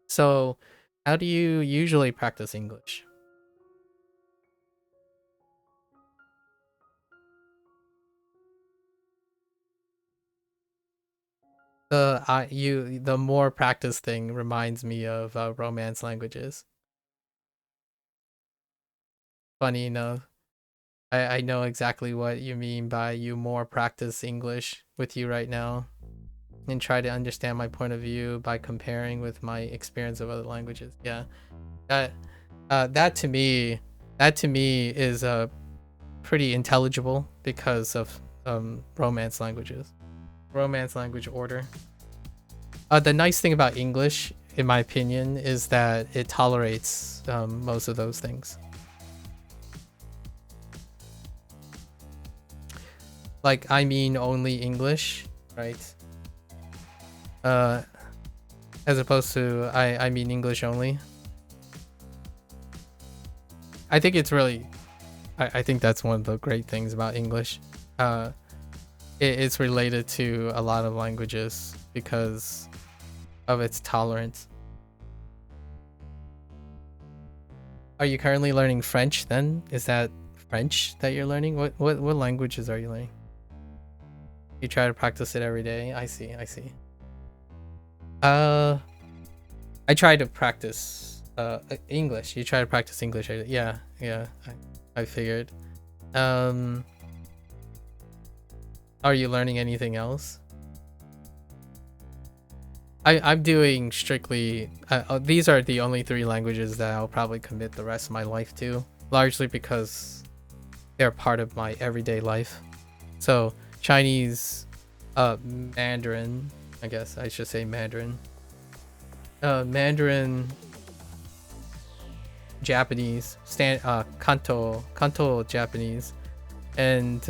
So, how do you usually practice English? The more practice thing reminds me of Romance languages. Funny enough, I know exactly what you mean by you more practice English with you right now and try to understand my point of view by comparing with my experience of other languages. Yeah, that that to me is pretty intelligible because of Romance languages, Romance language order. The nice thing about English, in my opinion, is that it tolerates most of those things. Like, I mean only English, right? Uh, as opposed to I mean English only. I think it's really, I think that's one of the great things about English. It's related to a lot of languages because of its tolerance. Are you currently learning French then? Is that French that you're learning? What languages are you learning? You try to practice it every day. I see, I see. I try to practice English. You try to practice English. Yeah, yeah. I figured. Are you learning anything else? I'm doing strictly. These are the only 3 languages that I'll probably commit the rest of my life to, largely because they're part of my everyday life. So Chinese, Mandarin. I guess I should say Mandarin. Mandarin, Japanese, Kanto Japanese, and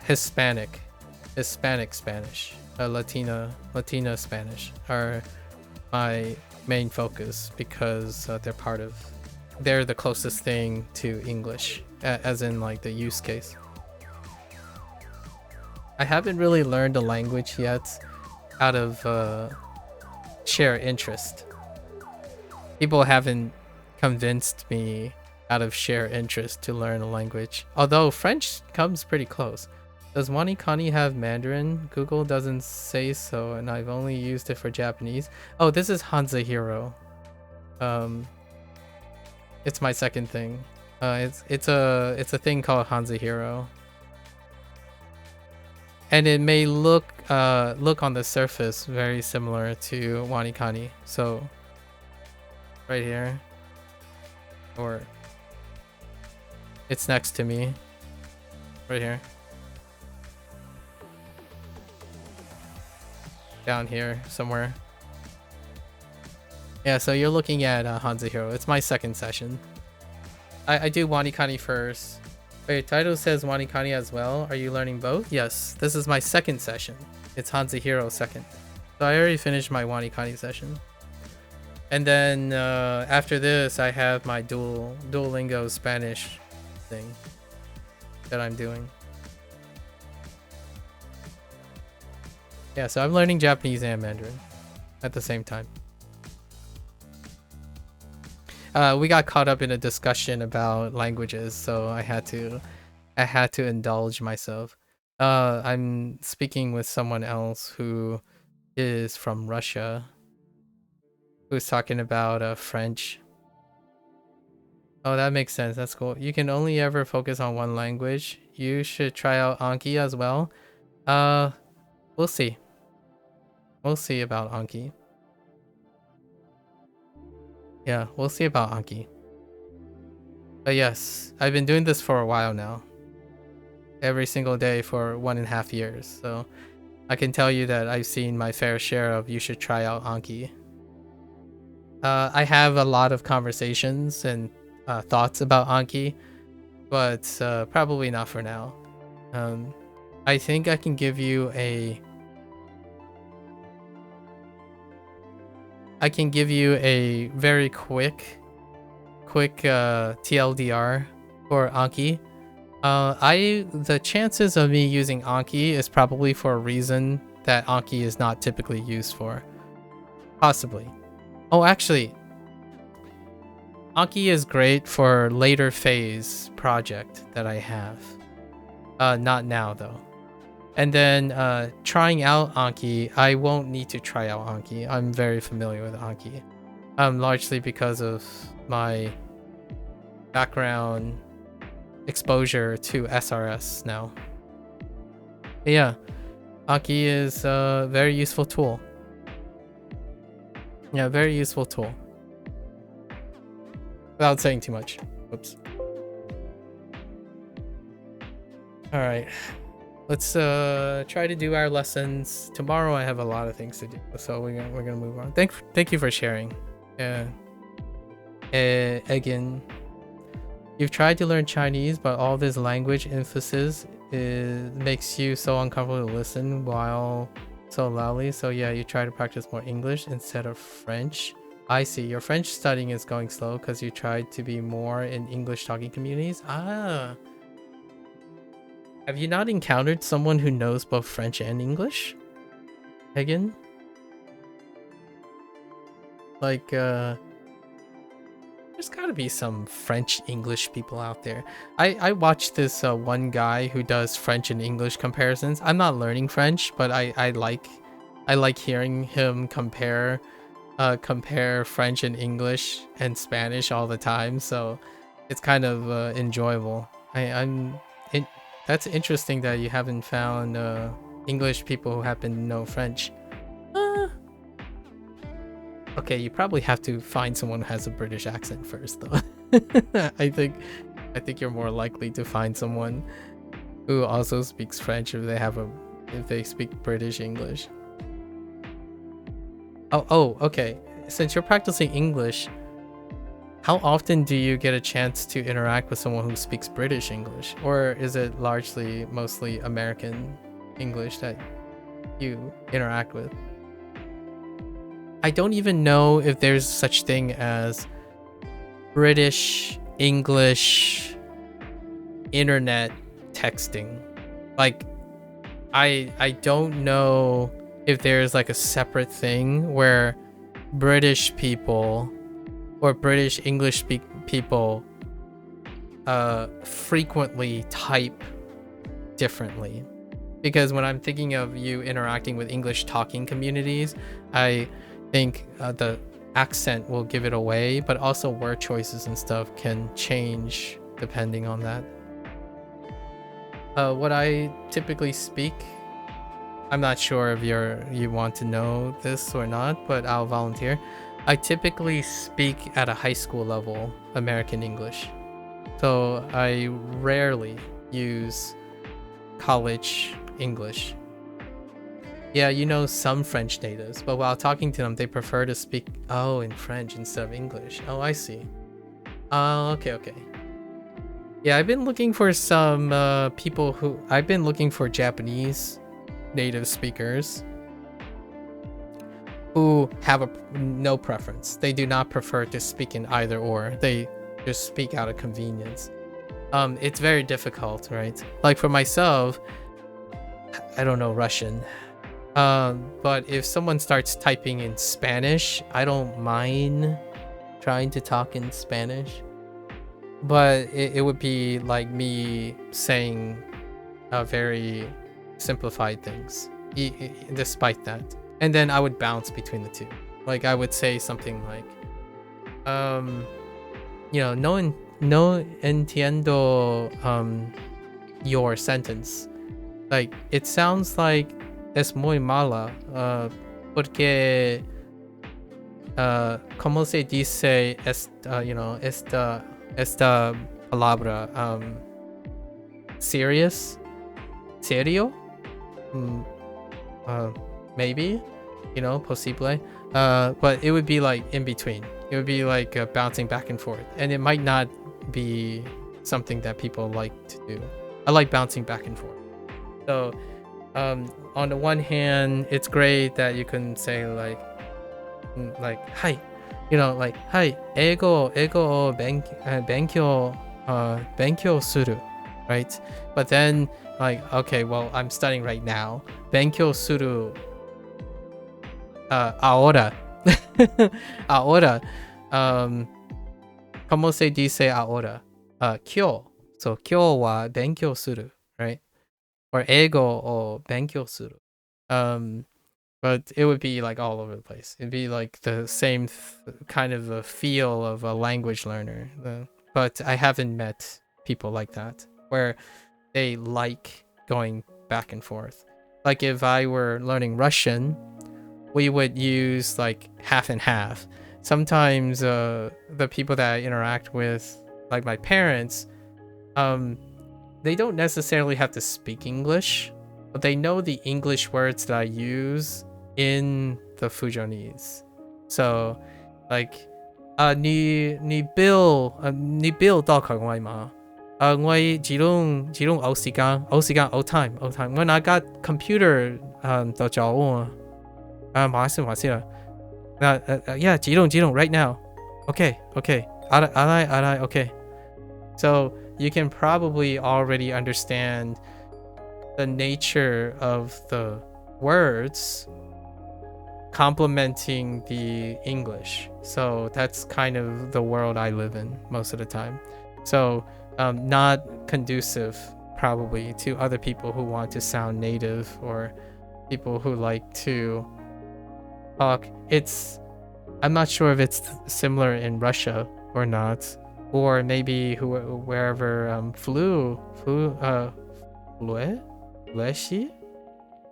Hispanic Spanish, Latina Spanish are my main focus because they're the closest thing to English, as in like the use case. I haven't really learned a language yet out of sheer interest. people haven't convinced me out of sheer interest to learn a language. Although French comes pretty close. Does Wanikani have Mandarin? Google doesn't say so, and I've only used it for Japanese. Oh, this is HanziHero. It's my second thing. It's a thing called HanziHero. And it may look on the surface very similar to Wanikani. So right here, or it's next to me, right here, down here somewhere. Yeah, so you're looking at HanziHero. It's my second session. I do Wanikani first. Wait, title says Wanikani as well. Are you learning both? Yes, this is my second session. It's HanziHero second. So I already finished my Wanikani session. And then after this, I have my Duolingo Spanish thing that I'm doing. Yeah, so I'm learning Japanese and Mandarin at the same time. We got caught up in a discussion about languages, so I had to indulge myself. I'm speaking with someone else who is from Russia, who's talking about French. Oh, that makes sense. That's cool. You can only ever focus on one language. You should try out Anki as well. We'll see. We'll see about Anki. Yeah, we'll see about Anki. But yes, I've been doing this for a while now. Every single day for 1.5 years. So I can tell you that I've seen my fair share of you should try out Anki. I have a lot of conversations and thoughts about Anki, but probably not for now. I think I can give you a very quick TLDR for Anki. The chances of me using Anki is probably for a reason that Anki is not typically used for. Possibly. Oh, actually, Anki is great for later phase project that I have. Not now though. And then trying out Anki, I won't need to try out Anki. I'm very familiar with Anki. Largely because of my background exposure to SRS now. But yeah, Anki is a very useful tool. Yeah, very useful tool. Without saying too much. Oops. Alright. Let's try to do our lessons. Tomorrow I have a lot of things to do, so we're gonna move on. Thank you for sharing. Again, you've tried to learn Chinese, but all this language emphasis makes you so uncomfortable to listen while so loudly. So yeah, you try to practice more English instead of French. I see. Your French studying is going slow because you tried to be more in English talking communities. Ah. Have you not encountered someone who knows both French and English? Hagen? Like, there's gotta be some French-English people out there. I watched this one guy who does French and English comparisons. I'm not learning French, but I like hearing him compare French and English and Spanish all the time, so it's kind of enjoyable. That's interesting that you haven't found English people who happen to know French. Okay, you probably have to find someone who has a British accent first, though. I think you're more likely to find someone who also speaks French if they speak British English. Oh, okay. Since you're practicing English, how often do you get a chance to interact with someone who speaks British English? Or is it mostly American English that you interact with? I don't even know if there's such thing as British English internet texting. Like, I don't know if there's like a separate thing where British people or British English people frequently type differently. Because when I'm thinking of you interacting with English talking communities, I think the accent will give it away, but also word choices and stuff can change depending on that. What I typically speak, I'm not sure if you want to know this or not, but I'll volunteer. I typically speak at a high school level American English. So I rarely use college English. Yeah, you know some French natives, but while talking to them, they prefer to speak in French instead of English. Oh, I see. Okay. Yeah, I've been looking for some I've been looking for Japanese native speakers who have no preference. They do not prefer to speak in either or. They just speak out of convenience. It's very difficult, right? Like for myself, I don't know Russian. But if someone starts typing in Spanish, I don't mind trying to talk in Spanish. But it would be like me saying very simplified things, despite that. And then I would bounce between the two. Like I would say something like, no entiendo your sentence. Like it sounds like es muy mala, porque ¿cómo se dice esta palabra? Serious? Serio? Maybe, posible. But it would be like in between. It would be like bouncing back and forth, and it might not be something that people like to do. I like bouncing back and forth. So on the one hand, it's great that you can say like hi, like hi, ego benkyo suru, right? But then like, okay, well, I'm studying right now. Benkyo suru ahora. Ahora. ¿Cómo se dice ahora? Kyo. So kyo wa benkyo suru, right? Or ego o benkyo suru. But it would be like all over the place. It'd be like the same kind of a feel of a language learner. But I haven't met people like that where they like going back and forth. Like if I were learning Russian, we would use like half and half. Sometimes the people that I interact with, like my parents, they don't necessarily have to speak English, but they know the English words that I use in the Fujonese. So like你 bill 到台灣嘛？我只用有時間有 time。When I got computer 就做啊，馬上啦。Yeah, 只用 right now. Okay. 알아, okay. So you can probably already understand the nature of the words complementing the English. So that's kind of the world I live in most of the time. So not conducive probably to other people who want to sound native or people who like to talk. I'm not sure if it's similar in Russia or not, or maybe wherever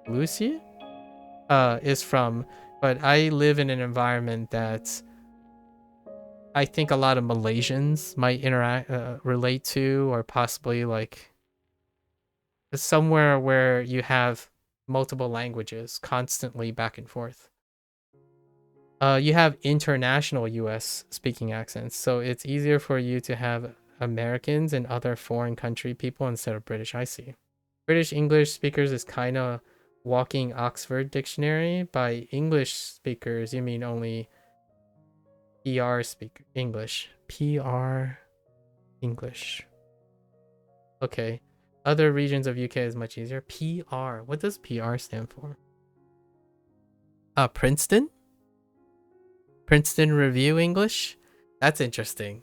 Lucy is from. But I live in an environment that I think a lot of Malaysians might relate to, or possibly like somewhere where you have multiple languages constantly back and forth. You have international US speaking accents, so it's easier for you to have Americans and other foreign country people instead of British. I see. British English speakers is kind of walking Oxford dictionary. By English speakers, you mean only PR speak English. PR English. Okay. Other regions of UK is much easier. PR. What does PR stand for? Princeton? Princeton Review English? That's interesting.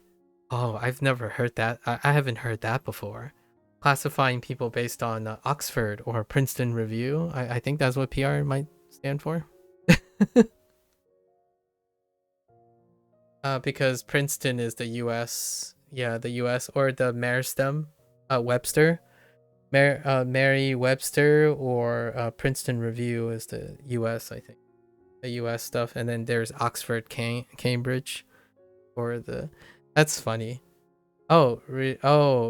Oh, I've never heard that. I haven't heard that before. Classifying people based on Oxford or Princeton Review. I think that's what PR might stand for. Because Princeton is the U.S. Yeah, the U.S. or the Meristem, Webster, Mary Webster, or Princeton Review is the U.S. I think the U.S. stuff, and then there's Oxford, Cambridge, or the. That's funny. Oh,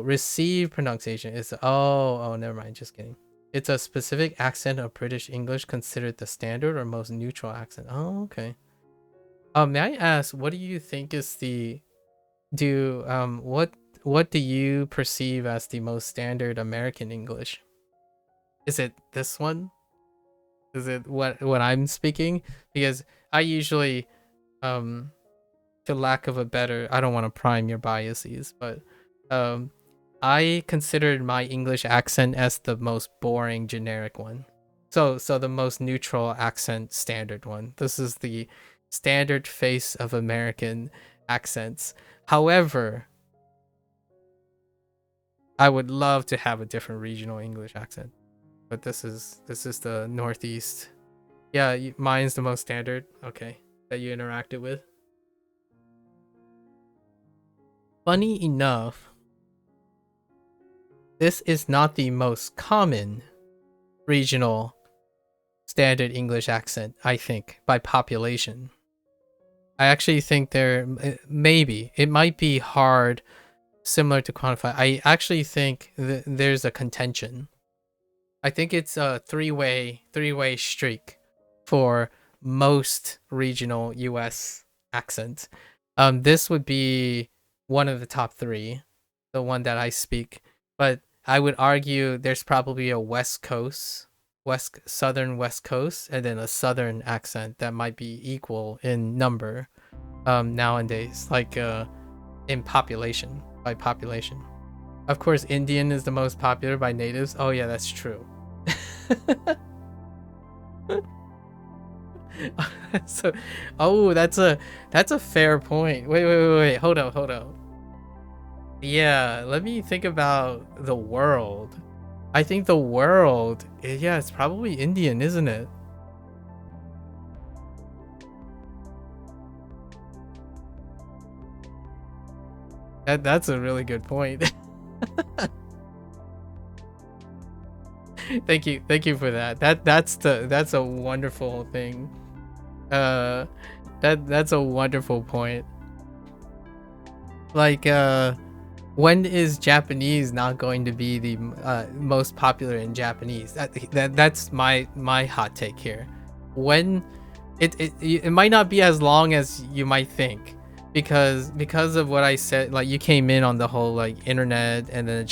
receive pronunciation is never mind. Just kidding. It's a specific accent of British English considered the standard or most neutral accent. Oh, okay. May I ask, what do you think is the what do you perceive as the most standard American English? Is it this one? Is it what I'm speaking? Because I usually, to lack of a better, I don't want to prime your biases, but I considered my English accent as the most boring generic one. So the most neutral accent standard one. This is the standard face of American accents. However, I would love to have a different regional English accent, but this is the Northeast. Yeah, mine's the most standard. Okay, that you interacted with. Funny enough, this is not the most common regional standard English accent, I think, by population. I actually think it might be hard, similar to quantify. I actually think there's a contention. I think it's a three-way streak for most regional US accents. This would be one of the top three, the one that I speak. But I would argue there's probably a southern West Coast, and then a southern accent that might be equal in number nowadays, like in population, by population. Of course, Indian is the most popular by natives. Oh yeah, that's true. So, that's a fair point. Wait. Hold up. Yeah, let me think about the world. I think the world, yeah, it's probably Indian, isn't it? That's a really good point. Thank you for that. That's a wonderful thing. That's a wonderful point. Like, when is Japanese not going to be the most popular in Japanese? That's my hot take here. When it might not be as long as you might think, because of what I said. Like, you came in on the whole like internet and then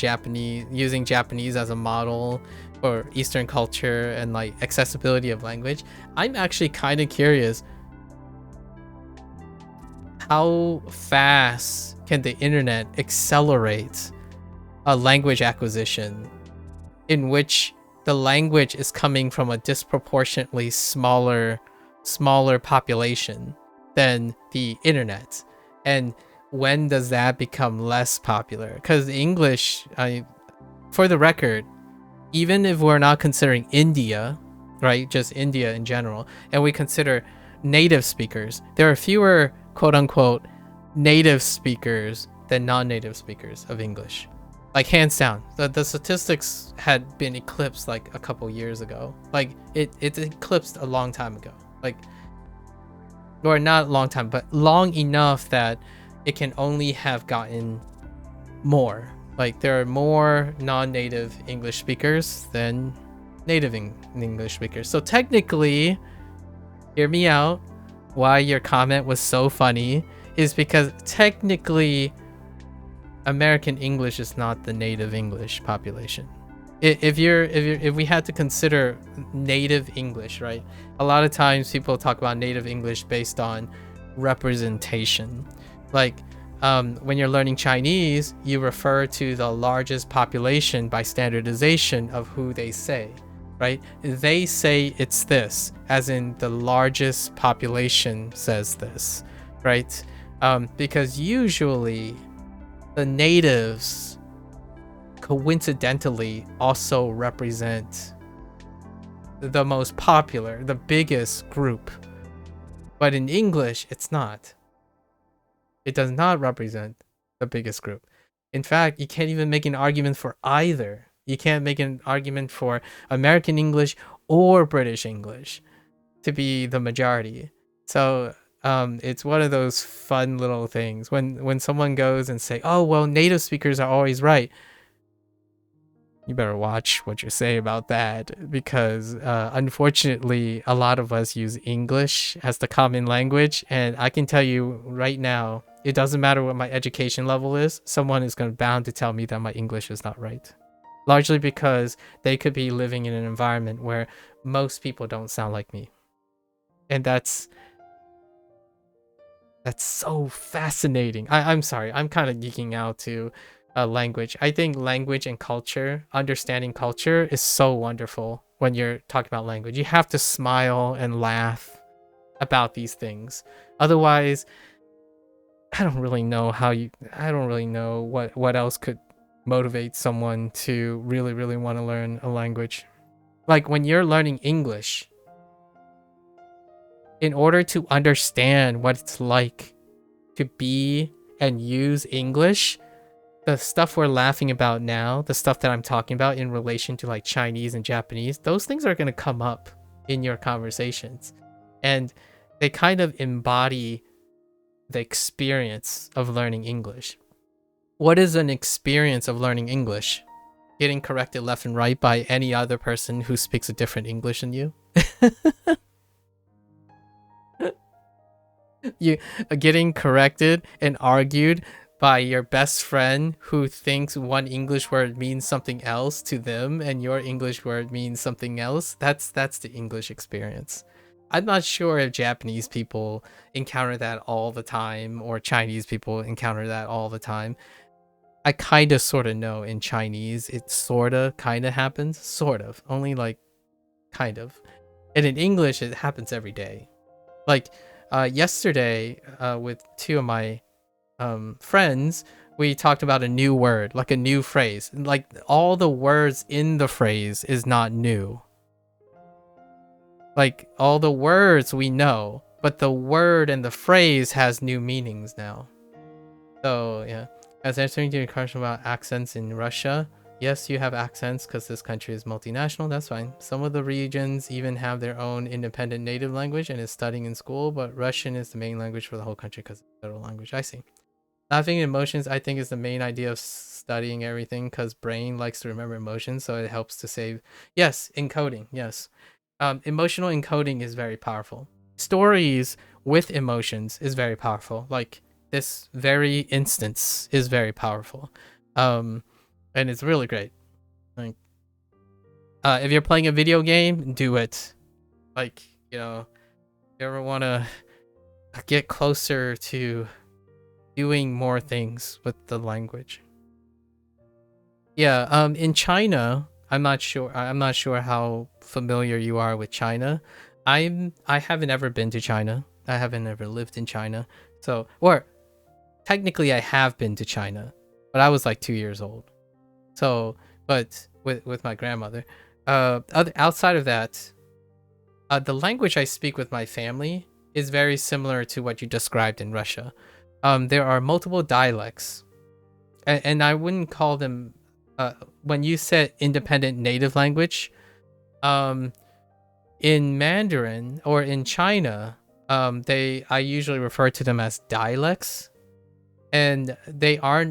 using Japanese as a model for Eastern culture and like accessibility of language. I'm actually kind of curious, how fast can the internet accelerate a language acquisition in which the language is coming from a disproportionately smaller population than the internet? And when does that become less popular? Because English, for the record, even if we're not considering India, right, just India in general, and we consider native speakers, there are fewer quote-unquote native speakers than non-native speakers of English. Like, hands down. The statistics had been eclipsed like a couple years ago. Like, it's eclipsed a long time ago. Like, or not a long time, but long enough that it can only have gotten more. Like, there are more non-native English speakers than native English speakers. So technically, hear me out, why your comment was so funny is because technically American English is not the native English population. If we had to consider native English, right? A lot of times people talk about native English based on representation. Like, when you're learning Chinese, you refer to the largest population by standardization of who they say, right? They say it's this, as in the largest population says this, right? Because usually the natives coincidentally also represent the most popular, the biggest group. But in English, it's not. It does not represent the biggest group. In fact, you can't even make an argument for either. You can't make an argument for American English or British English to be the majority. So it's one of those fun little things when someone goes and say, "Oh, well, native speakers are always right." You better watch what you say about that, because unfortunately, a lot of us use English as the common language, and I can tell you right now, it doesn't matter what my education level is, someone is bound to tell me that my English is not right. Largely because they could be living in an environment where most people don't sound like me. And that's so fascinating. I'm sorry, I'm kind of geeking out to language. I think language and culture, understanding culture, is so wonderful when you're talking about language. You have to smile and laugh about these things. Otherwise, I don't really know what else could motivate someone to really want to learn a language. Like when you're learning English, in order to understand what it's like to be and use English, the stuff we're laughing about now, the stuff that I'm talking about in relation to like Chinese and Japanese, those things are going to come up in your conversations. And they kind of embody the experience of learning English. What is an experience of learning English? Getting corrected left and right by any other person who speaks a different English than you? You getting corrected and argued by your best friend who thinks one English word means something else to them and your English word means something else. That's the English experience. I'm not sure if Japanese people encounter that all the time or Chinese people encounter that all the time. I kind of sort of know in Chinese it sort of kind of happens, sort of, only like kind of. And in English it happens every day. Like yesterday with two of my friends, we talked about a new word, like a new phrase. Like all the words in the phrase is not new. Like all the words we know, but the word and the phrase has new meanings now. So yeah, as answering to your question about accents in Russia, yes, you have accents because this country is multinational. That's fine. Some of the regions even have their own independent native language and is studying in school, but Russian is the main language for the whole country because it's the federal language. I see. Laughing emotions, I think, is the main idea of studying everything because brain likes to remember emotions, so it helps to save. Yes, encoding. Yes, emotional encoding is very powerful. Stories with emotions is very powerful. Like this very instance is very powerful, and it's really great. Like, if you're playing a video game, do it. Like, you know, you ever want to get closer to doing more things with the language. Yeah, in China, I'm not sure how familiar you are with China. I haven't ever been to China. I haven't ever lived in China. So, or technically I have been to China, but I was like 2 years old. So, but with my grandmother. Outside of that, the language I speak with my family is very similar to what you described in Russia. There are multiple dialects, and I wouldn't call them. When you said independent native language, in Mandarin or in China, I usually refer to them as dialects, and they are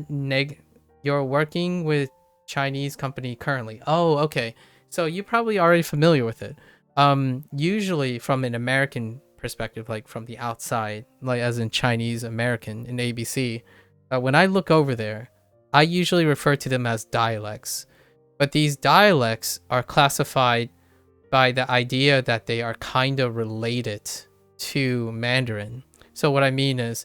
You're working with Chinese company currently. Oh, okay. So you're probably already familiar with it. Usually from an American perspective, like from the outside, like as in Chinese American in ABC, when I look over there, I usually refer to them as dialects. But these dialects are classified by the idea that they are kind of related to Mandarin. So what I mean is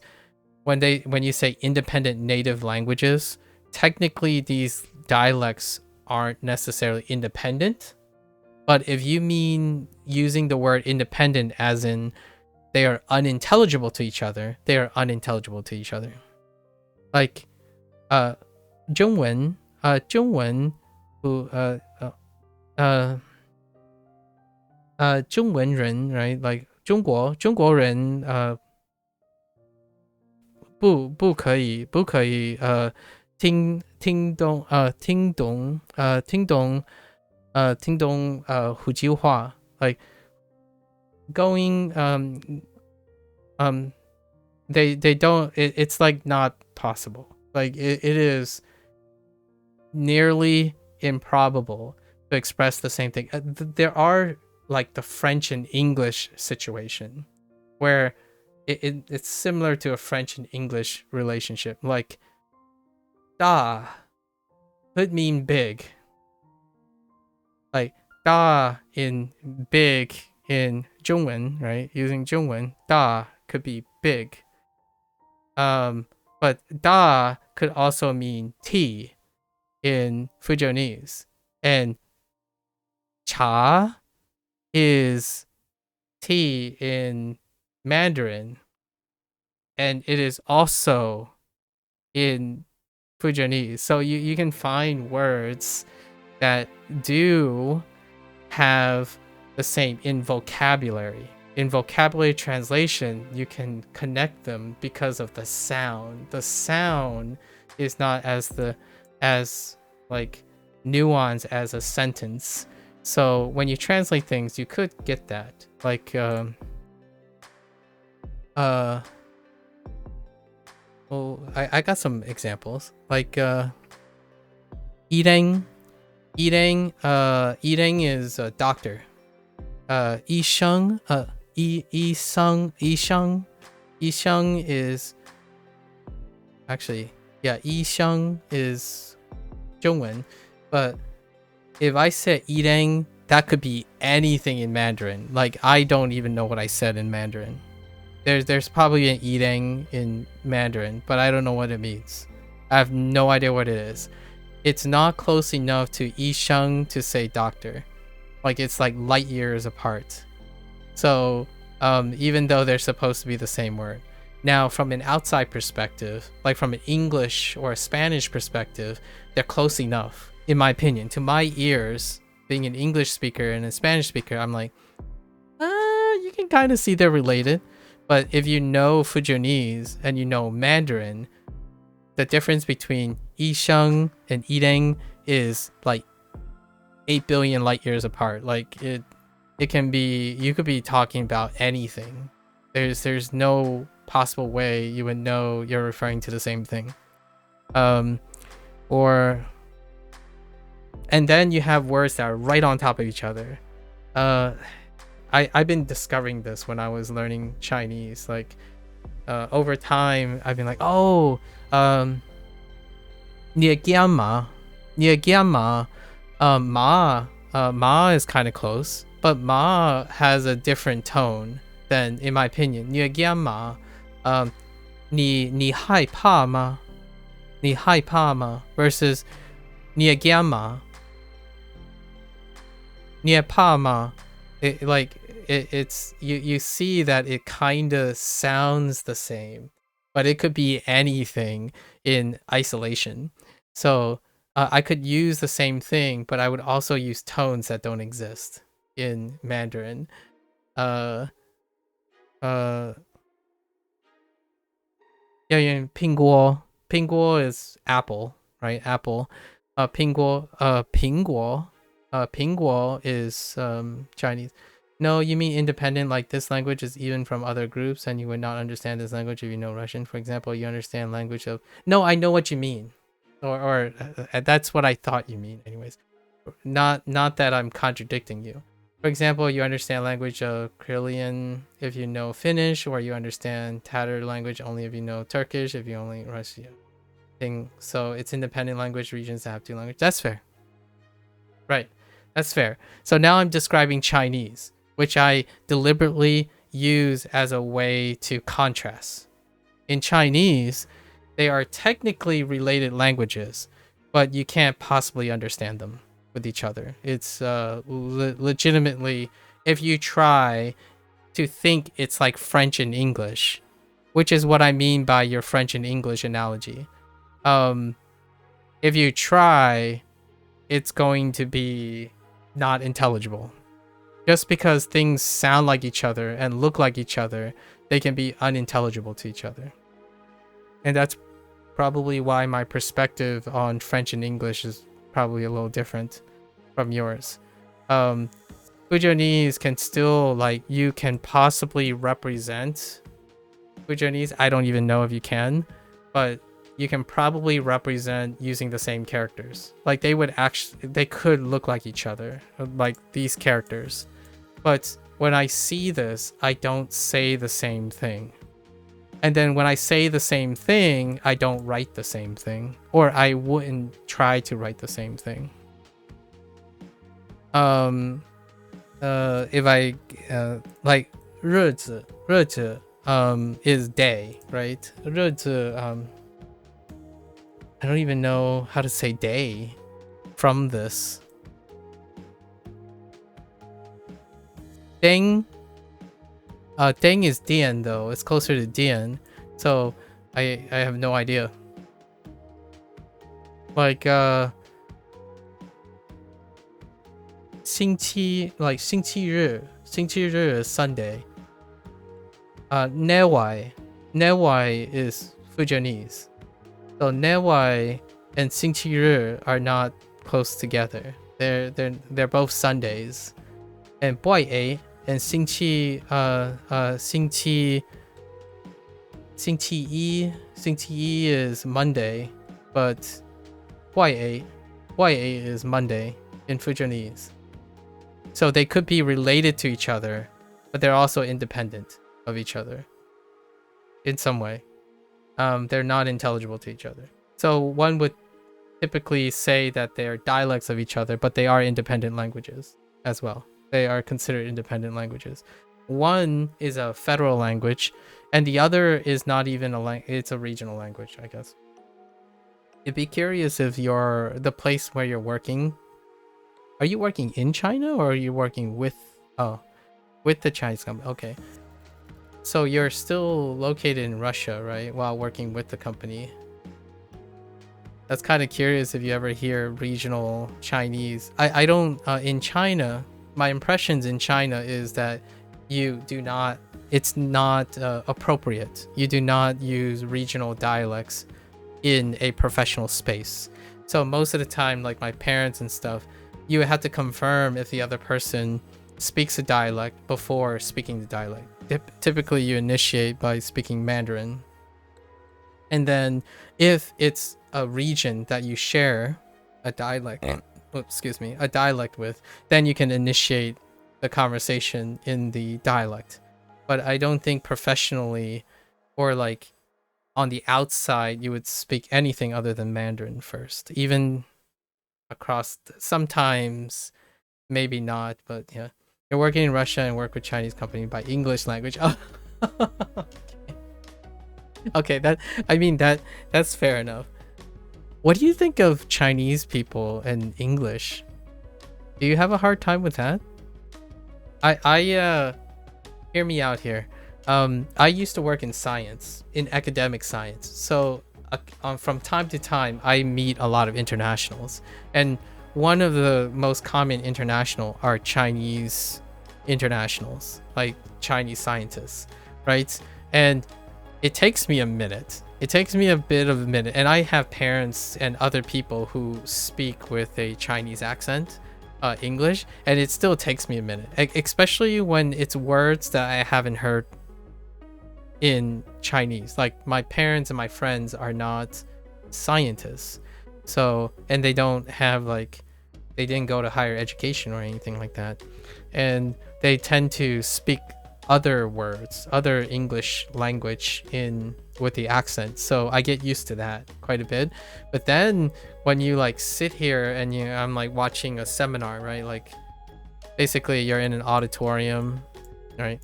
when you say independent native languages, technically these dialects aren't necessarily independent. But if you mean using the word independent as in they are unintelligible to each other. They are unintelligible to each other. Like, 中文, 中文, 中文人, right? Like 中国人, 不可以听懂普及话 like going they don't it's like not possible, like it is nearly improbable to express the same thing. There are like the French and English situation where it's similar to a French and English relationship. Like, da could mean big. Like, da in big in 中文, right? Using 中文, da could be big. But da could also mean tea in Fujianese. And cha is tea in Mandarin, and it is also in Fujianese. So you can find words that do have the same in vocabulary. In vocabulary translation, you can connect them because of the sound. The sound is not as like nuanced as a sentence. So when you translate things, you could get that. Like well, I got some examples. Like eating is a doctor. 医生 医生 is actually, yeah, 医生 is 中文, but if I said eating, that could be anything in Mandarin. Like, I don't even know what I said in Mandarin. There's probably an eating in Mandarin, but I don't know what it means. I have no idea what it is. It's not close enough to 医生 to say doctor. Like, it's like light years apart. So even though they're supposed to be the same word. Now, from an outside perspective, like from an English or a Spanish perspective, they're close enough, in my opinion. To my ears, being an English speaker and a Spanish speaker, I'm like, you can kind of see they're related. But if you know Fujianese and you know Mandarin, the difference between 医生 and 一定 is like 8 billion light years apart. Like it can be, you could be talking about anything. There's no possible way you would know you're referring to the same thing. And then you have words that are right on top of each other. I've been discovering this when I was learning Chinese. Like over time, I've been like, oh, 你的干嘛? Ma is kind of close, but ma has a different tone than, in my opinion. 你的干嘛? 你害怕吗? 你害怕吗? Versus 你的干嘛? 你害怕吗? It's you see that it kind of sounds the same, but it could be anything in isolation. So I could use the same thing, but I would also use tones that don't exist in Mandarin. Yeah, 苹果 is apple, right? Apple. 苹果 is Chinese. No, you mean independent, like this language is even from other groups and you would not understand this language if you know Russian. For example, you understand language of... No, I know what you mean. Or that's what I thought you mean anyways. Not that I'm contradicting you. For example, you understand language of Karelian if you know Finnish, or you understand Tatar language only if you know Turkish, if you only Russian thing. So it's independent language regions that have two languages. That's fair. Right. That's fair. So now I'm describing Chinese, which I deliberately use as a way to contrast. In Chinese, they are technically related languages, but you can't possibly understand them with each other. It's legitimately, if you try, to think it's like French and English, which is what I mean by your French and English analogy. If you try, it's going to be not intelligible. Just because things sound like each other and look like each other, they can be unintelligible to each other. And that's probably why my perspective on French and English is probably a little different from yours. Fujonese can still, like, you can possibly represent Fujonese. I don't even know if you can, but you can probably represent using the same characters. Like, they could look like each other, like these characters. But when I see this, I don't say the same thing. And then when I say the same thing, I don't write the same thing. Or I wouldn't try to write the same thing. If I, like, 日子 is day, right? 日子, I don't even know how to say day from this. Deng. Deng is dian though. It's closer to dian. So I have no idea. Like 星期 like 星期日 is Sunday. Newai is Fujonese. So Newai and 星期日 are not close together. They're both Sundays. And Boy and 星期一 is Monday, but Boy is Monday in Fujonese. So they could be related to each other, but they're also independent of each other in some way. They're not intelligible to each other. So one would typically say that they're dialects of each other, but they are independent languages as well. They are considered independent languages. One is a federal language, and the other is not even a language. It's a regional language, I guess. I'd be curious if the place where you're working. Are you working in China or are you working with the Chinese company? Okay. So you're still located in Russia, right? While working with the company. That's kind of curious if you ever hear regional Chinese. I don't, in China, my impressions in China is that it's not appropriate. You do not use regional dialects in a professional space. So most of the time, like my parents and stuff, you have to confirm if the other person speaks a dialect before speaking the dialect. Typically, you initiate by speaking Mandarin. And then if it's a region that you share a dialect, a dialect with, then you can initiate the conversation in the dialect. But I don't think professionally or like on the outside, you would speak anything other than Mandarin first. Even across, sometimes, maybe not, but yeah. You're working in Russia and work with Chinese company by English language. Oh. Okay, that's fair enough. What do you think of Chinese people and English? Do you have a hard time with that? Hear me out here. I used to work in science, in academic science. So from time to time, I meet a lot of internationals, and one of the most common international are Chinese internationals, like Chinese scientists, right? And it takes me a minute. It takes me a bit of a minute, and I have parents and other people who speak with a Chinese accent, English, and it still takes me a minute, especially when it's words that I haven't heard in Chinese. Like my parents and my friends are not scientists, so, and they don't have they didn't go to higher education or anything like that, and they tend to speak other words, other English language with the accent. So I get used to that quite a bit. But then when you sit here and I'm watching a seminar, right? Like basically you're in an auditorium, right?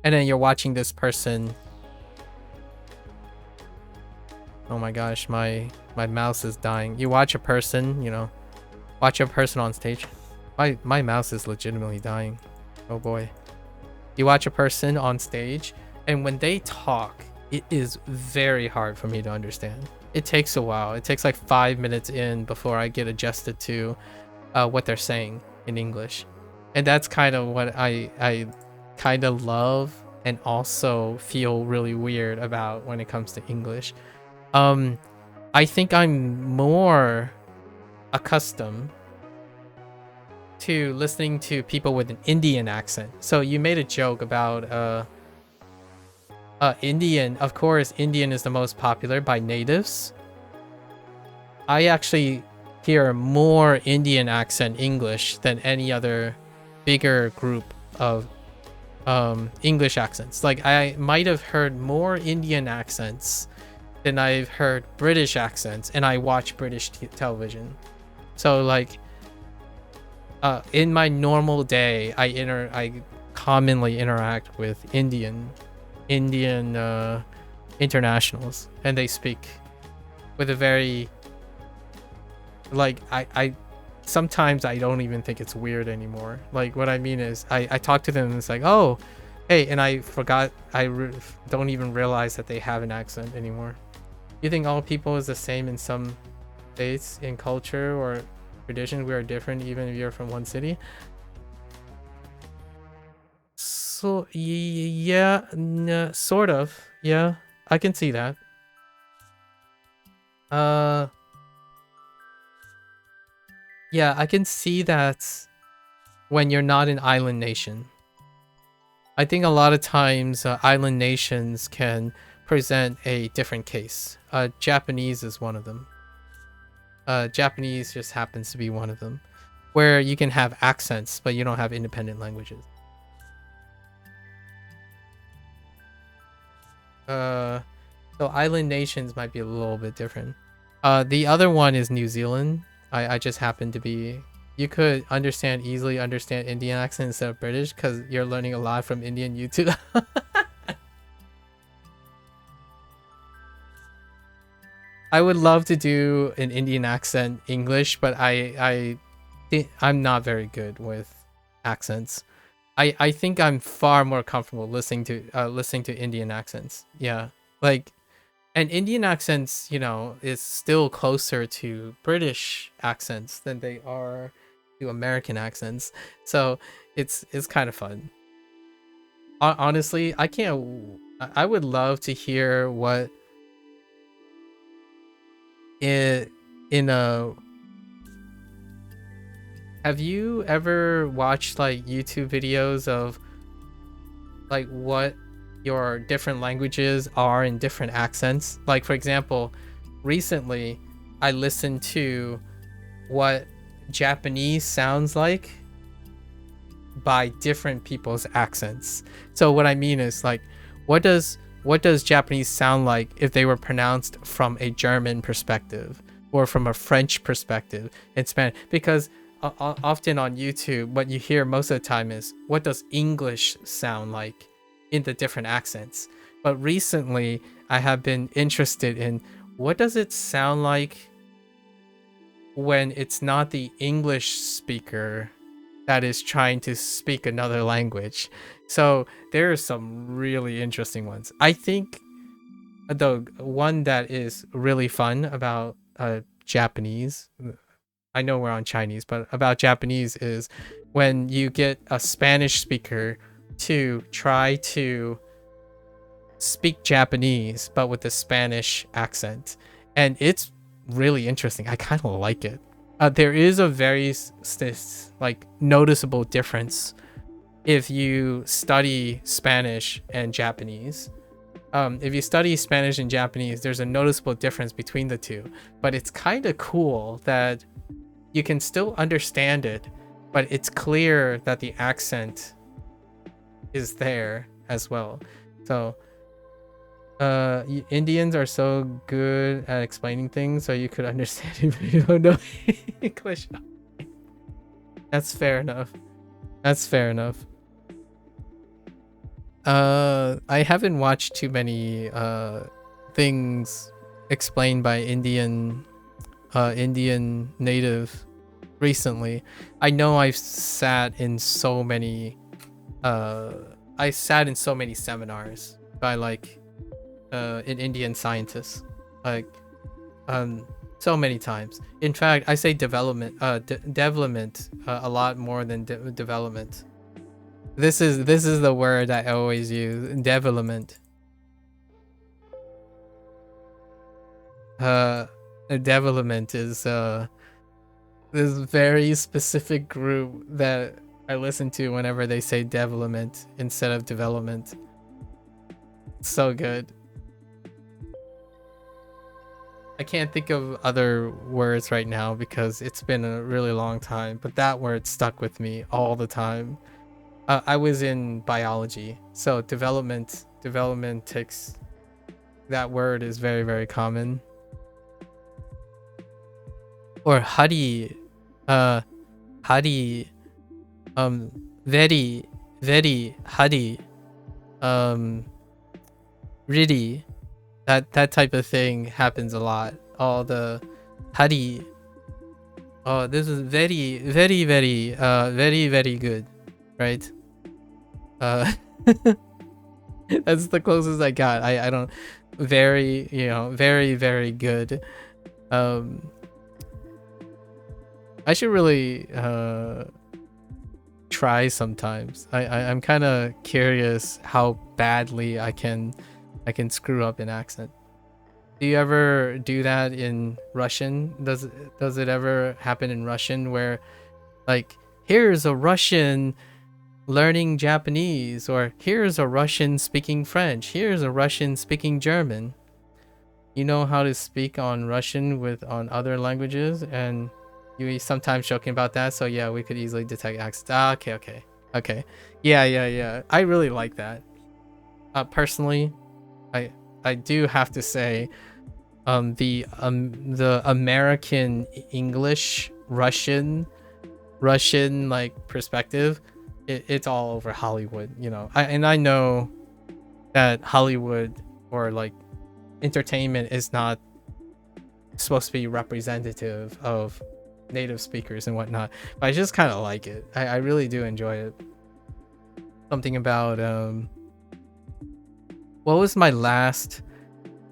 And then you're watching this person. Oh my gosh, my mouse is dying. You watch a person, watch a person on stage. My mouse is legitimately dying. Oh boy. You watch a person on stage, and when they talk, it is very hard for me to understand. It takes a while. It takes like 5 minutes in before I get adjusted to what they're saying in English. And that's kind of what I kind of love and also feel really weird about when it comes to English. I think I'm more accustomed to listening to people with an Indian accent. So you made a joke about Indian. Of course, Indian is the most popular by natives. I actually hear more Indian accent English than any other bigger group of English accents. Like I might have heard more Indian accents than I've heard British accents, and I watch British television. So like in my normal day, I commonly interact with Indian internationals, and they speak with a very like I sometimes I don't even think it's weird anymore. Like what I mean is I talk to them and it's like, oh hey, and I forgot don't even realize that they have an accent anymore. You think all people is the same in some states in culture or traditions? We are different even if you're from one city. So yeah, sort of. Yeah, I can see that. Yeah, I can see that when you're not an island nation. I think a lot of times island nations can present a different case. Japanese is one of them. Japanese just happens to be one of them, where you can have accents, but you don't have independent languages. So island nations might be a little bit different. The other one is New Zealand. I just happen to be... You could easily understand Indian accent instead of British because you're learning a lot from Indian YouTube. I would love to do an Indian accent English, but I'm not very good with accents. I think I'm far more comfortable listening to Indian accents. Yeah, like, and Indian accents, you know, is still closer to British accents than they are to American accents. So it's kind of fun. Honestly, I would love to hear what in a... Have you ever watched like YouTube videos of like what your different languages are in different accents? Like for example, recently I listened to what Japanese sounds like by different people's accents. So what I mean is like, what does Japanese sound like if they were pronounced from a German perspective or from a French perspective in Spanish? Because often on YouTube, what you hear most of the time is what does English sound like in the different accents. But recently, I have been interested in what does it sound like when it's not the English speaker that is trying to speak another language. So there are some really interesting ones. I think the one that is really fun about Japanese, I know we're on Chinese, but about Japanese is when you get a Spanish speaker to try to speak Japanese, but with a Spanish accent. And it's really interesting. I kind of like it. There is a very like noticeable difference if you study Spanish and Japanese. If you study Spanish and Japanese, there's a noticeable difference between the two. But it's kind of cool that you can still understand it, but it's clear that the accent is there as well. So Indians are so good at explaining things so you could understand if you don't know English. That's fair enough. I haven't watched too many things explained by Indian native recently. I know I've sat in so many I sat in so many seminars by like an Indian scientist, like so many times. In fact, I say development development a lot more than development. This is the word I always use, development. Development is this very specific group that I listen to whenever they say development instead of development. So good. I can't think of other words right now because it's been a really long time, but that word stuck with me all the time. I was in biology, so development takes, that word is very, very common. Or hari, hari, very, very hari, really, that type of thing happens a lot. All the hari, oh, this is very, very, very, very, very good, right? That's the closest I got. I don't, very, you know, very, very good. I should really try sometimes. I'm kind of curious how badly I can screw up an accent. Do you ever do that in Russian? Does it ever happen in Russian where, like, here's a Russian learning Japanese, or here's a Russian speaking French, here's a Russian speaking German? You know how to speak on Russian on other languages, and you sometimes joking about that, so yeah, we could easily detect accents. Okay. Yeah. I really like that. Personally, I do have to say, the American English Russian like perspective, it's all over Hollywood, you know. I know that Hollywood or like entertainment is not supposed to be representative of native speakers and whatnot, but I just kind of like it. I really do enjoy it. Something about what was my last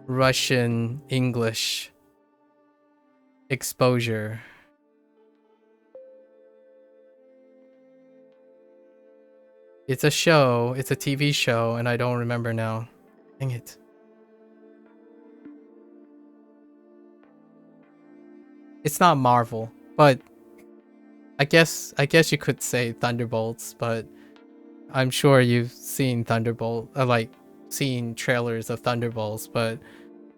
Russian English exposure? It's a show, it's a TV show, and I don't remember now. Dang it. It's not Marvel, but I guess you could say Thunderbolts, but I'm sure you've seen seen trailers of Thunderbolts, but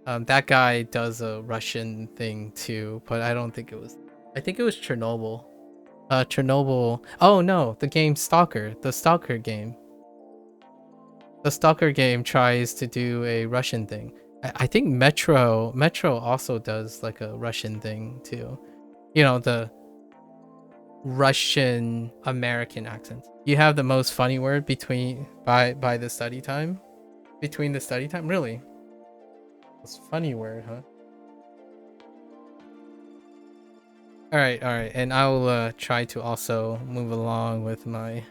that guy does a Russian thing too, but I think it was Chernobyl. Chernobyl. Oh no, the game Stalker, the Stalker game. The Stalker game tries to do a Russian thing. I think Metro also does like a Russian thing too. You know, the Russian American accent. You have the most funny word by the study time? Between the study time? Really? Most funny word, huh? All right, and I'll try to also move along with my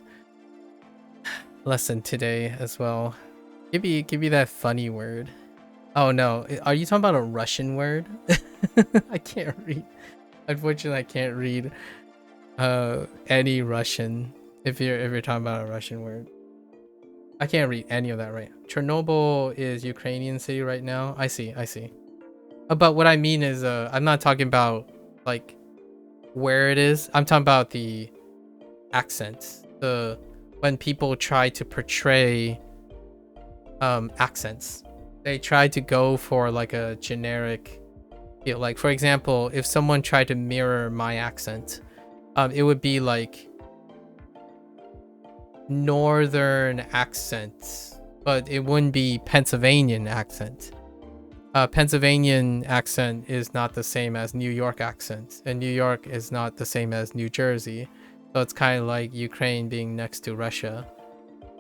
lesson today as well. Give me that funny word. Oh no, are you talking about a Russian word? I can't read. Unfortunately, I can't read any Russian if you're talking about a Russian word. I can't read any of that right. Chernobyl is Ukrainian city right now. I see. But what I mean is I'm not talking about like where it is. I'm talking about the accents. When people try to portray accents, they try to go for like a generic, you know, like for example, if someone tried to mirror my accent, it would be like northern accent, but it wouldn't be Pennsylvanian accent. Pennsylvanian accent is not the same as New York accent, and New York is not the same as New Jersey. So it's kind of like Ukraine being next to Russia.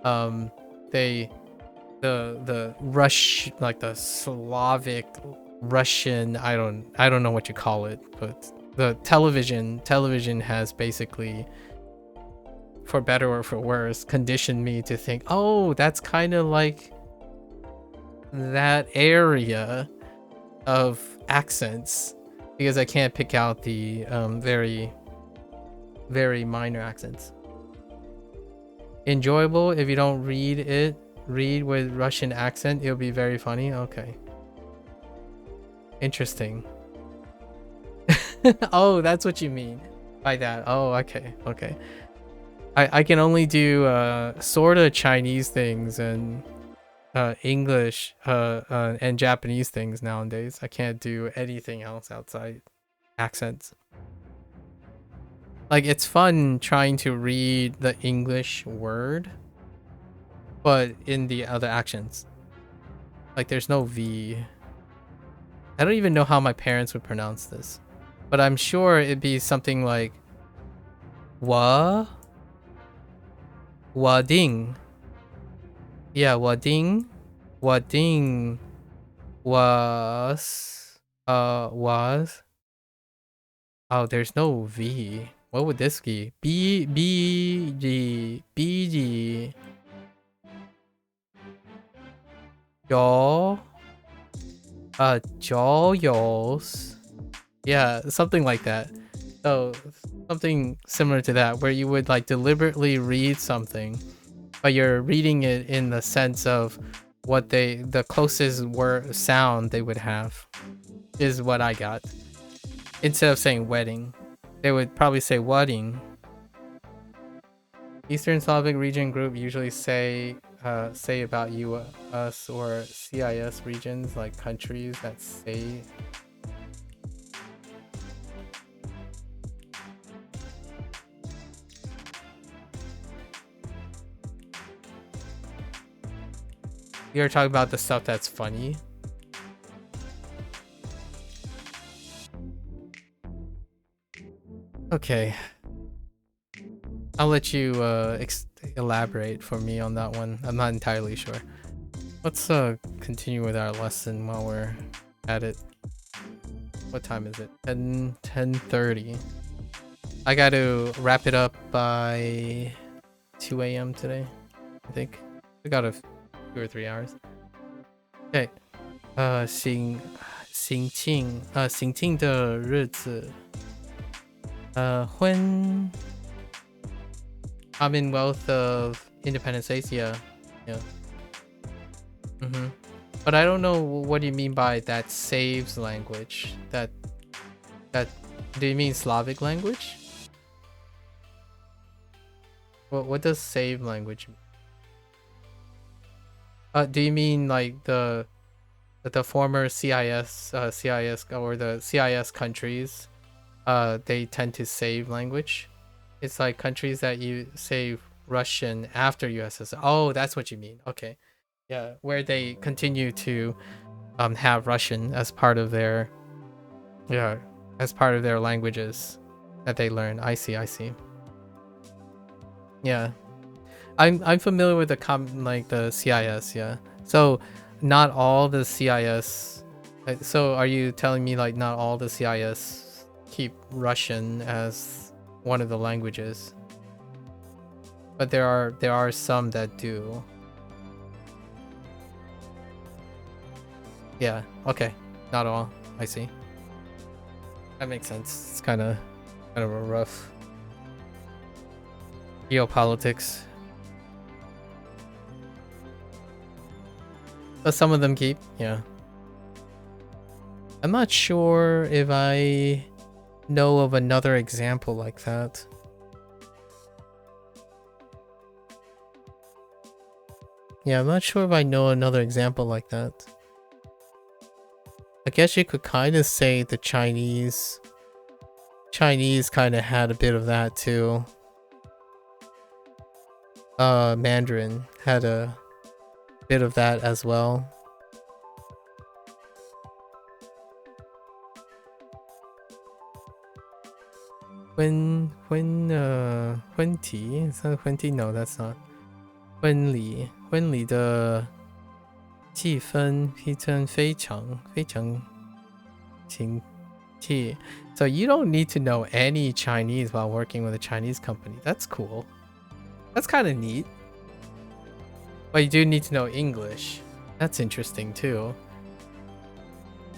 The like the Slavic Russian, I don't know what you call it, but the television has basically for better or for worse, conditioned me to think, oh, that's kind of like that area of accents, because I can't pick out the very, very minor accents. Enjoyable if you don't read with Russian accent, it'll be very funny. Okay. Interesting. Oh, that's what you mean by that. Oh, okay. Okay. I can only do sort of Chinese things and English and Japanese things nowadays. I can't do anything else outside accents. Like, it's fun trying to read the English word, but in the other actions. Like, there's no V. I don't even know how my parents would pronounce this, but I'm sure it'd be something like Wading. Yeah, Wading was oh, there's no V. What would this be? BG Yo Joyos. Yeah, something like that. So something similar to that, where you would like deliberately read something, but you're reading it in the sense of what the closest word sound they would have, is what I got. Instead of saying wedding, they would probably say wedding. Eastern Slavic region group usually say about you, us, or CIS regions, like countries that say. You're talking about the stuff that's funny. Okay. I'll let you elaborate for me on that one. I'm not entirely sure. Let's continue with our lesson while we're at it. What time is it? 10:30. I got to wrap it up by 2 a.m. today, I think. I got 2 or 3 hours. Okay. 行庆的日子。when Commonwealth of Independent States, yeah. But I don't know what you mean by that saves language. That do you mean Slavic language? What does save language mean? Do you mean like the former CIS or the CIS countries? They tend to save language. It's like countries that you save Russian after USSR. Oh, that's what you mean. Okay, yeah, where they continue to have Russian as part of their languages that they learn. I see. Yeah, I'm familiar with the CIS. Yeah, so not all the CIS. So are you telling me like not all the CIS keep Russian as one of the languages? But there are some that do. Yeah, okay. Not all. I see. That makes sense. It's kind of a rough geopolitics. But some of them keep, yeah. I'm not sure if I know of another example like that. Yeah, I'm not sure if I know another example like that. I guess you could kind of say the Chinese kind of had a bit of that too. Mandarin had a bit of that as well. Hunti? Is that Hunti? No, that's not. 婚礼的气氛非常亲切. So you don't need to know any Chinese while working with a Chinese company. That's cool. That's kind of neat. But you do need to know English. That's interesting too.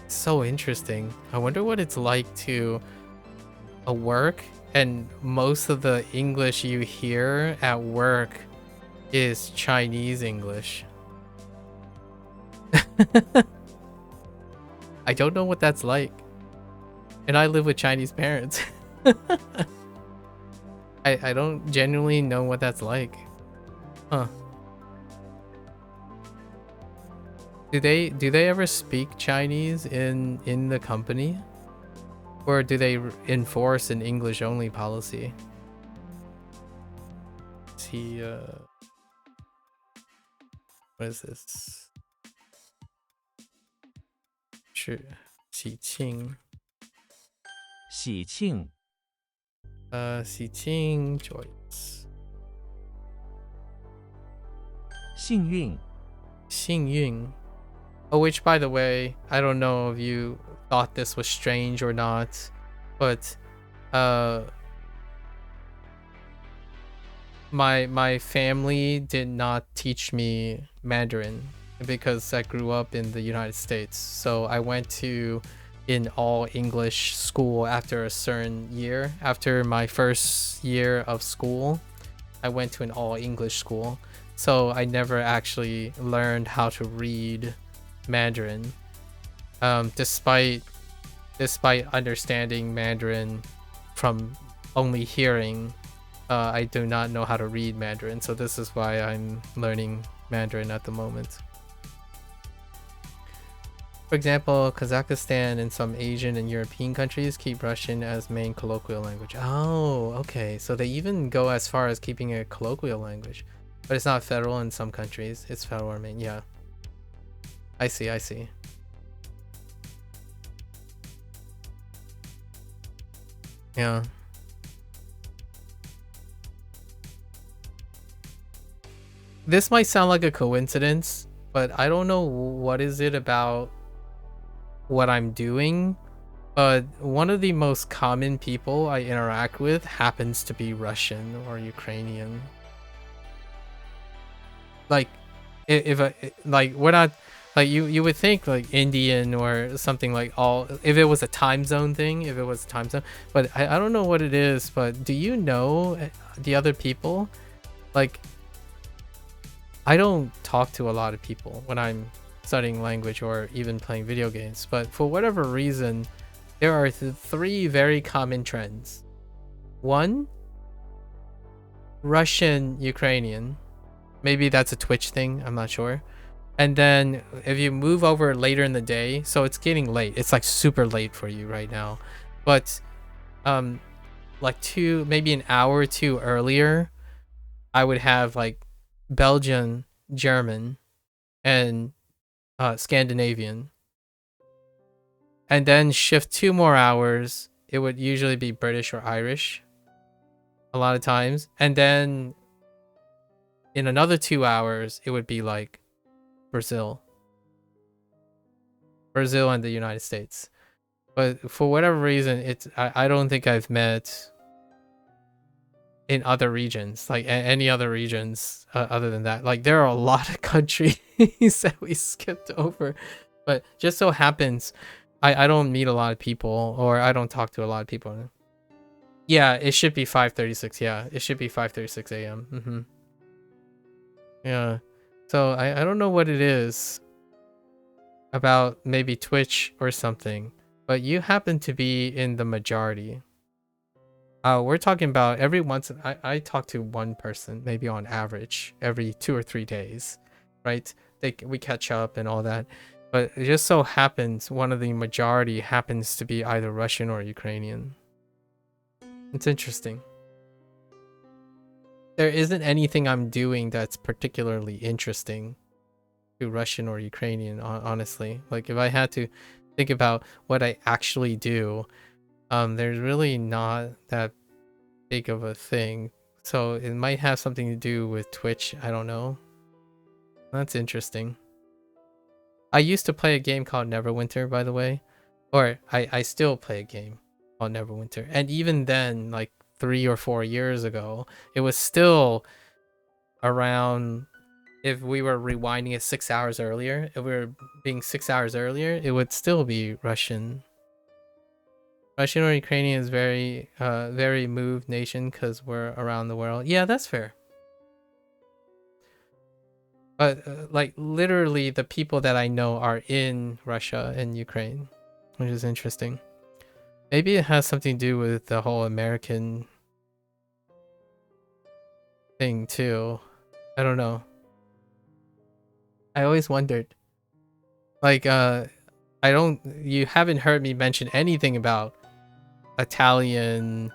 So interesting. I wonder what it's like to work, and most of the English you hear at work is Chinese English. I don't know what that's like. And I live with Chinese parents. I don't genuinely know what that's like. Huh. Do they ever speak Chinese in the company? Or do they enforce an English only policy? See, what is this? Sure. 喜庆. 喜庆 喜庆 joyous. 幸运 幸运. Oh, which, by the way, I don't know if you thought this was strange or not, but my family did not teach me Mandarin because I grew up in the United States. So I went to an all English school after a certain year. After my first year of school, I went to an all English school. So I never actually learned how to read Mandarin. Despite understanding Mandarin from only hearing, I do not know how to read Mandarin. So this is why I'm learning Mandarin at the moment. For example, Kazakhstan and some Asian and European countries keep Russian as main colloquial language. Oh, okay. So they even go as far as keeping a colloquial language. But it's not federal in some countries. It's federal or main. Yeah. I see. Yeah. This might sound like a coincidence, but I don't know what is it about what I'm doing, but one of the most common people I interact with happens to be Russian or Ukrainian. Like, if like we're not like you would think like Indian or something, like all if it was a time zone thing, but I don't know what it is. But do you know the other people? Like, I don't talk to a lot of people when I'm studying language or even playing video games, but for whatever reason, there are three very common trends. One, Russian Ukrainian. Maybe that's a Twitch thing, I'm not sure. And then if you move over later in the day, so it's getting late. It's like super late for you right now. But like maybe an hour or two earlier, I would have like Belgian, German, and Scandinavian. And then shift 2 more hours, it would usually be British or Irish a lot of times. And then in another 2 hours, it would be like Brazil and the United States. But for whatever reason, I don't think I've met in other regions, like any other regions other than that. Like, there are a lot of countries that we skipped over, but just so happens I don't meet a lot of people, or I don't talk to a lot of people. Yeah, it should be 5:36. Yeah, it should be 5:36 a.m. Yeah, so I don't know what it is about, maybe Twitch or something, but you happen to be in the majority. We're talking about every once I talk to one person maybe on average every 2 or 3 days, right? We catch up and all that, but it just so happens one of the majority happens to be either Russian or Ukrainian. It's interesting. There isn't anything I'm doing that's particularly interesting to Russian or Ukrainian, honestly. Like, if I had to think about what I actually do, there's really not that big of a thing. So it might have something to do with Twitch. I don't know. That's interesting. I used to play a game called Neverwinter, by the way. Or I still play a game called Neverwinter. And even then, like 3 or 4 years ago, it was still around, if we were rewinding it 6 hours earlier, if we were being 6 hours earlier, it would still be Russian. Russian or Ukrainian is very moved nation because we're around the world. Yeah, that's fair. But like literally the people that I know are in Russia and Ukraine, which is interesting. Maybe it has something to do with the whole American thing too. I don't know. I always wondered. Like you haven't heard me mention anything about Italian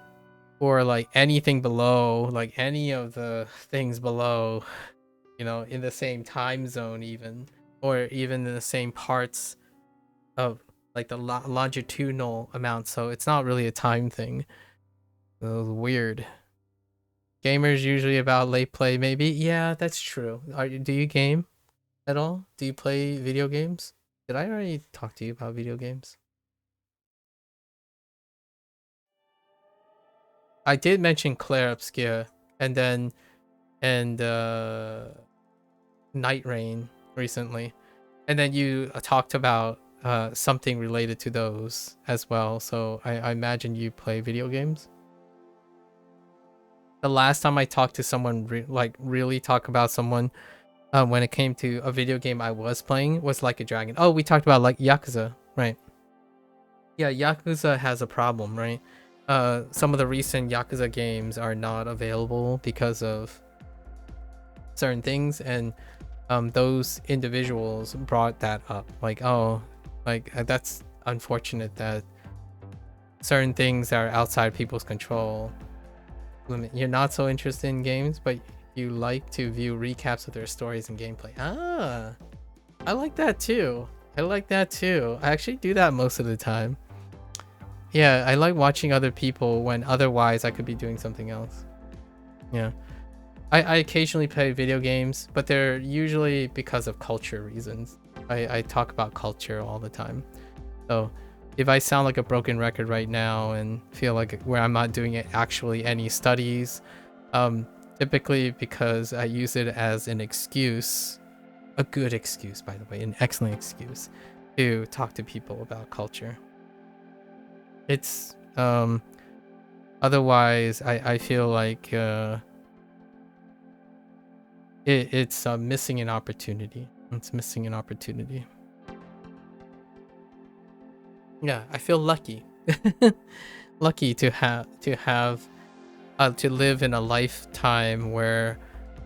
or like anything below, like any of the things below, you know, in the same time zone even, or even in the same parts of like the longitudinal amount. So it's not really a time thing. It was weird. Gamers usually about late play, maybe. Yeah, that's true. Do you game at all? Do you play video games? Did I already talk to you about video games? I did mention Claire Obscure and then Night Rain recently, and then you talked about something related to those as well. So I imagine you play video games. The last time I talked to someone, really talk about someone, when it came to a video game I was playing, was Like a Dragon. Oh, we talked about like Yakuza, right? Yeah, Yakuza has a problem, right? Some of the recent Yakuza games are not available because of certain things, and those individuals brought that up. Like, oh, like that's unfortunate that certain things are outside people's control. You're not so interested in games, but you like to view recaps of their stories and gameplay. Ah, I like that too. I actually do that most of the time. Yeah, I like watching other people when otherwise I could be doing something else. Yeah. I occasionally play video games, but they're usually because of culture reasons. I talk about culture all the time. So if I sound like a broken record right now and feel like where I'm not doing it actually any studies, typically because I use it as an excuse, a good excuse, by the way, an excellent excuse to talk to people about culture. It's otherwise I feel like it's missing an opportunity. It's missing an opportunity. Yeah, I feel lucky. Lucky to live in a lifetime where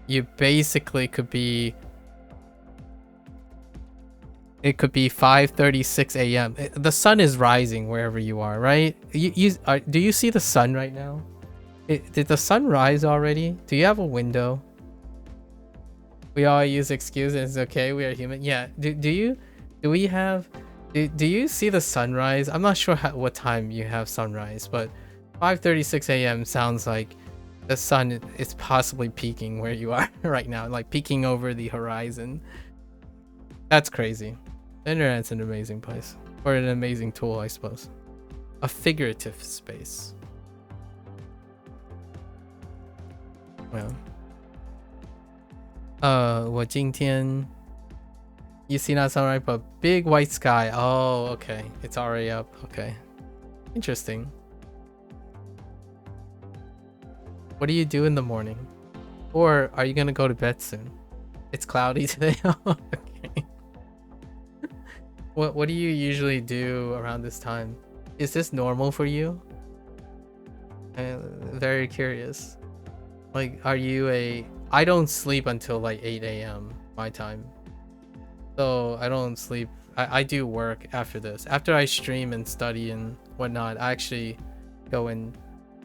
you basically could be, it could be 5:36 a.m. The sun is rising wherever you are, right? Do you see the sun right now? Did the sun rise already? Do you have a window? We all use excuses. Okay, we are human. Yeah. Do you see the sunrise? I'm not sure what time you have sunrise, but 5:36 a.m. sounds like the sun is possibly peaking where you are right now, like peeking over the horizon. That's crazy. The internet's an amazing place, or an amazing tool, I suppose. A figurative space. Well. 我今天 you see not sunrise but big white sky. Oh, okay, it's already up. Okay, interesting. What do you do in the morning, or are you gonna go to bed soon? It's cloudy today. Okay. What do you usually do around this time? Is this normal for you? I'm very curious. Like, are you I don't sleep until like 8 a.m. my time. So I don't sleep. I do work after this. After I stream and study and whatnot, I actually go and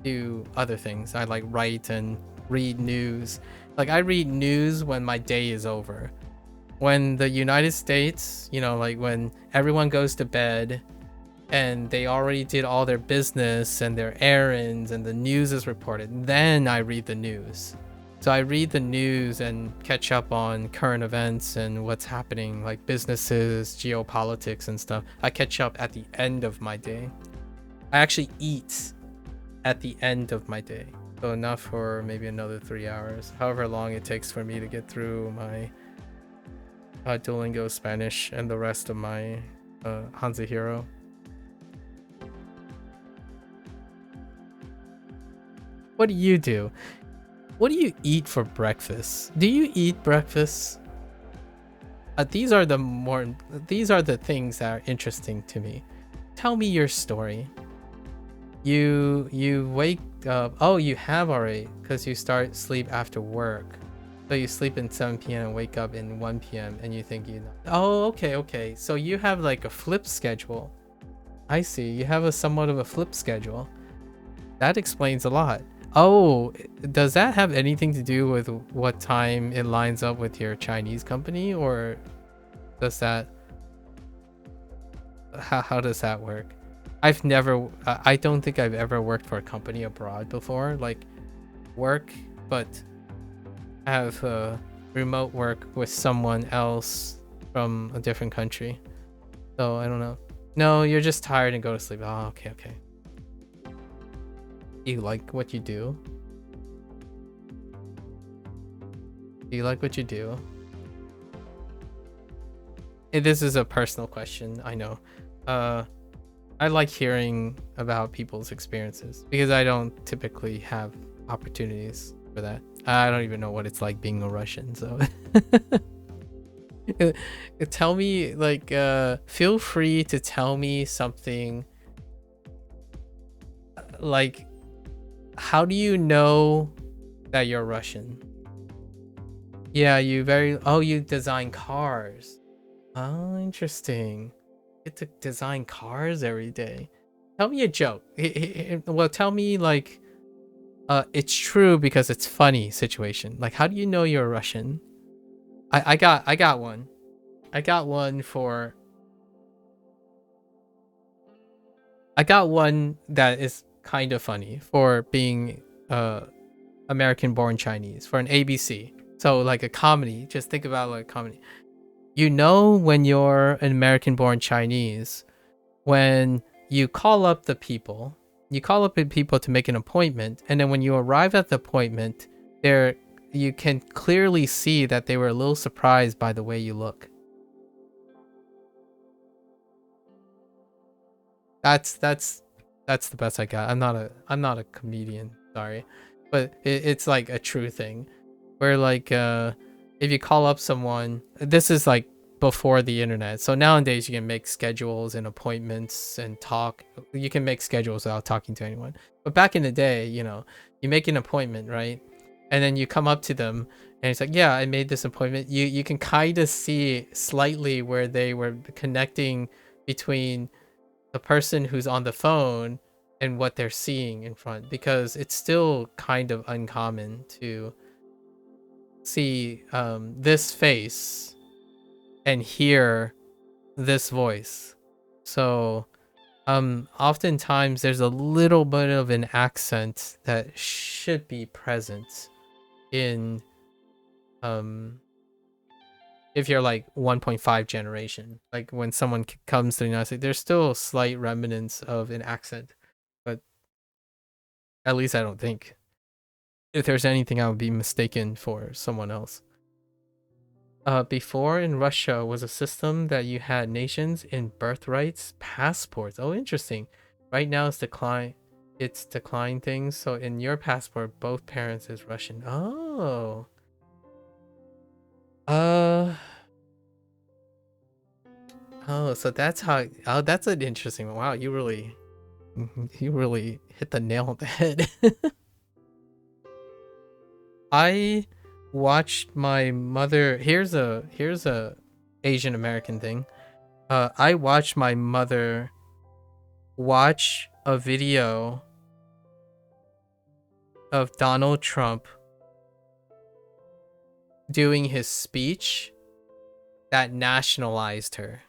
do other things. I like write and read news. Like, I read news when my day is over. When the United States, you know, like when everyone goes to bed and they already did all their business and their errands and the news is reported, then I read the news. So I read the news and catch up on current events and what's happening, like businesses, geopolitics and stuff. I catch up at the end of my day. I actually eat at the end of my day. So not for maybe another 3 hours. However long it takes for me to get through my Duolingo Spanish and the rest of my HanziHero. What do you do? What do you eat for breakfast? Do you eat breakfast? These are the things that are interesting to me. Tell me your story. You wake up. Oh, you have already, because you start sleep after work. So you sleep in 7 p.m. and wake up in 1 p.m. and you think you know. Oh, okay. So you have like a flip schedule. I see. You have a somewhat of a flip schedule. That explains a lot. Oh, does that have anything to do with what time it lines up with your Chinese company, or does that? How does that work? I don't think I've ever worked for a company abroad before. Like, work, but have remote work with someone else from a different country. So I don't know. No, you're just tired and go to sleep. Oh, okay. Do you like what you do? Do you like what you do? This is a personal question, I know. I like hearing about people's experiences because I don't typically have opportunities for that. I don't even know what it's like being a Russian, so tell me, like, feel free to tell me something. Like, how do you know that you're Russian? Yeah, you design cars. Oh, interesting. You get to design cars every day. Tell me a joke. Well, tell me, like, it's true because it's funny situation. Like, how do you know you're Russian? I got one. I got one that is kind of funny for being American born Chinese, for an ABC. So like a comedy, just think about like a comedy. You know when you're an American born Chinese when you call up the people to make an appointment, and then when you arrive at the appointment, you can clearly see that they were a little surprised by the way you look. That's the best I got. I'm not a comedian, sorry, but it's like a true thing, where like if you call up someone, this is like before the internet. So nowadays you can make schedules and appointments and talk. You can make schedules without talking to anyone. But back in the day, you know, you make an appointment, right? And then you come up to them and it's like, yeah, I made this appointment. You can kind of see slightly where they were connecting between the person who's on the phone and what they're seeing in front, because it's still kind of uncommon to see this face and hear this voice. So oftentimes there's a little bit of an accent that should be present in if you're like 1.5 generation, like when someone comes to the United States, there's still slight remnants of an accent, but at least I don't think. If there's anything, I would be mistaken for someone else. Before in Russia was a system that you had nations in birthrights, passports. Oh, interesting. Right now it's decline. It's decline things. So in your passport, both parents is Russian. Oh. Oh, so that's how. Oh, that's an interesting one. Wow, you really hit the nail on the head. I watched my mother. Here's a Asian American thing. I watched my mother watch a video of Donald Trump doing his speech that nationalized her,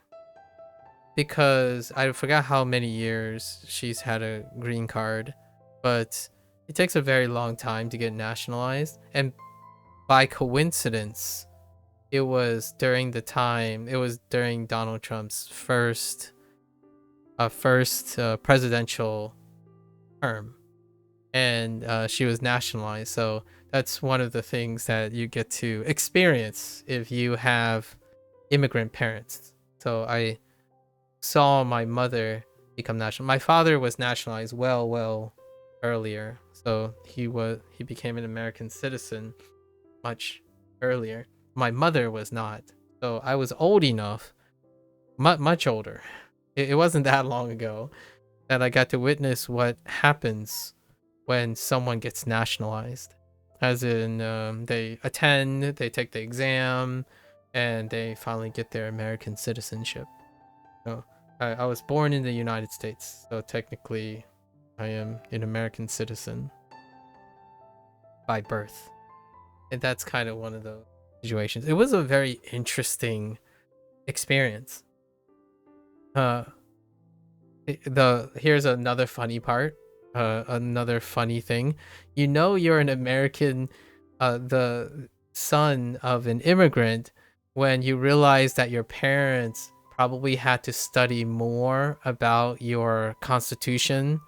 because I forgot how many years she's had a green card, but it takes a very long time to get nationalized. And by coincidence, it was during Donald Trump's first presidential term. and she was nationalized. So that's one of the things that you get to experience if you have immigrant parents. So I saw my mother become national. My father was nationalized well earlier, so he became an American citizen much earlier. My mother was not, so I was old enough, much older. It wasn't that long ago that I got to witness what happens when someone gets nationalized. As in, they take the exam, and they finally get their American citizenship. So I was born in the United States, so technically I am an American citizen by birth. And that's kind of one of those situations. It was a very interesting experience. Here's another funny part. Another funny thing. You know you're an American, the son of an immigrant, when you realize that your parents probably had to study more about your constitution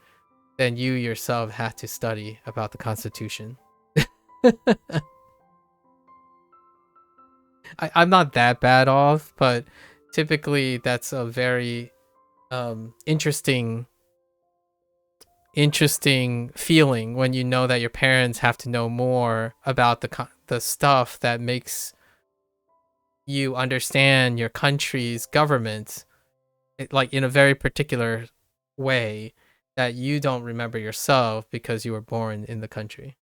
than you yourself had to study about the constitution. I'm not that bad off, but typically that's a very interesting feeling when you know that your parents have to know more about the stuff that makes you understand your country's government, like in a very particular way that you don't remember yourself because you were born in the country.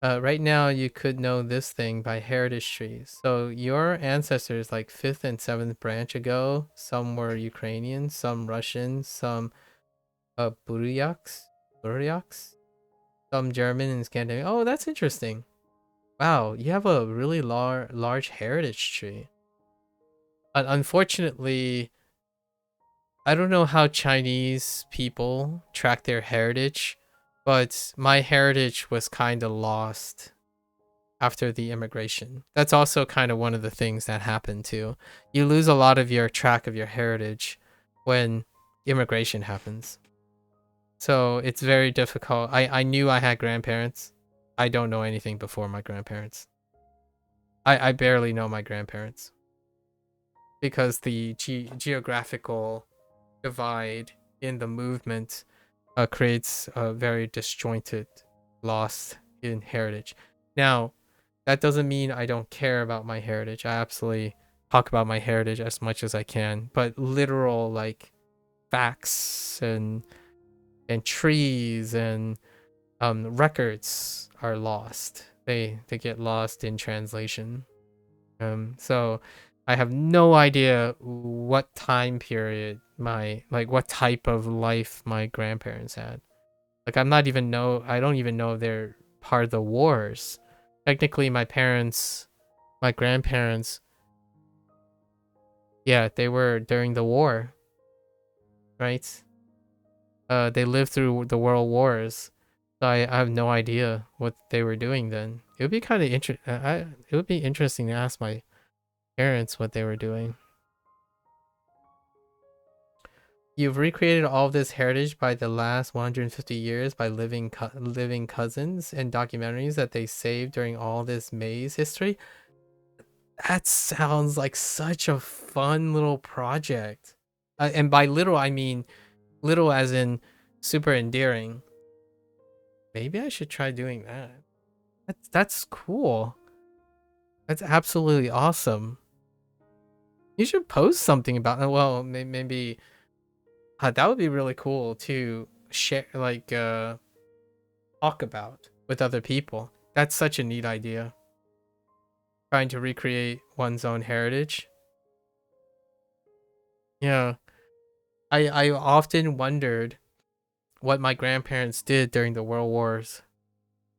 Right now, you could know this thing by heritage trees. So your ancestors, like fifth and seventh branch ago, some were Ukrainian, some Russian, some Buryaks, some German and Scandinavian. Oh, that's interesting. Wow, you have a really large heritage tree. Unfortunately, I don't know how Chinese people track their heritage, but my heritage was kind of lost after the immigration. That's also kind of one of the things that happened too. You lose a lot of your track of your heritage when immigration happens. So it's very difficult. I knew I had grandparents. I don't know anything before my grandparents. I barely know my grandparents because the geographical divide in the movement creates a very disjointed loss in heritage. Now, that doesn't mean I don't care about my heritage. I absolutely talk about my heritage as much as I can, but literal like facts and trees and records are lost. They get lost in translation. So I have no idea what time period what type of life my grandparents had. Like I don't even know if they're part of the wars. Technically my grandparents, yeah, they were during the war, right? They lived through the world wars. So I have no idea what they were doing then. It would be kind of it would be interesting to ask my parents what they were doing. You've recreated all of this heritage by the last 150 years by living cousins and documentaries that they saved during all this maze history. That sounds like such a fun little project. And by little, I mean little as in super endearing. Maybe I should try doing that. That's cool. That's absolutely awesome. You should post something about it. Well, maybe that would be really cool to share, like talk about with other people. That's such a neat idea. Trying to recreate one's own heritage. Yeah. I often wondered what my grandparents did during the world wars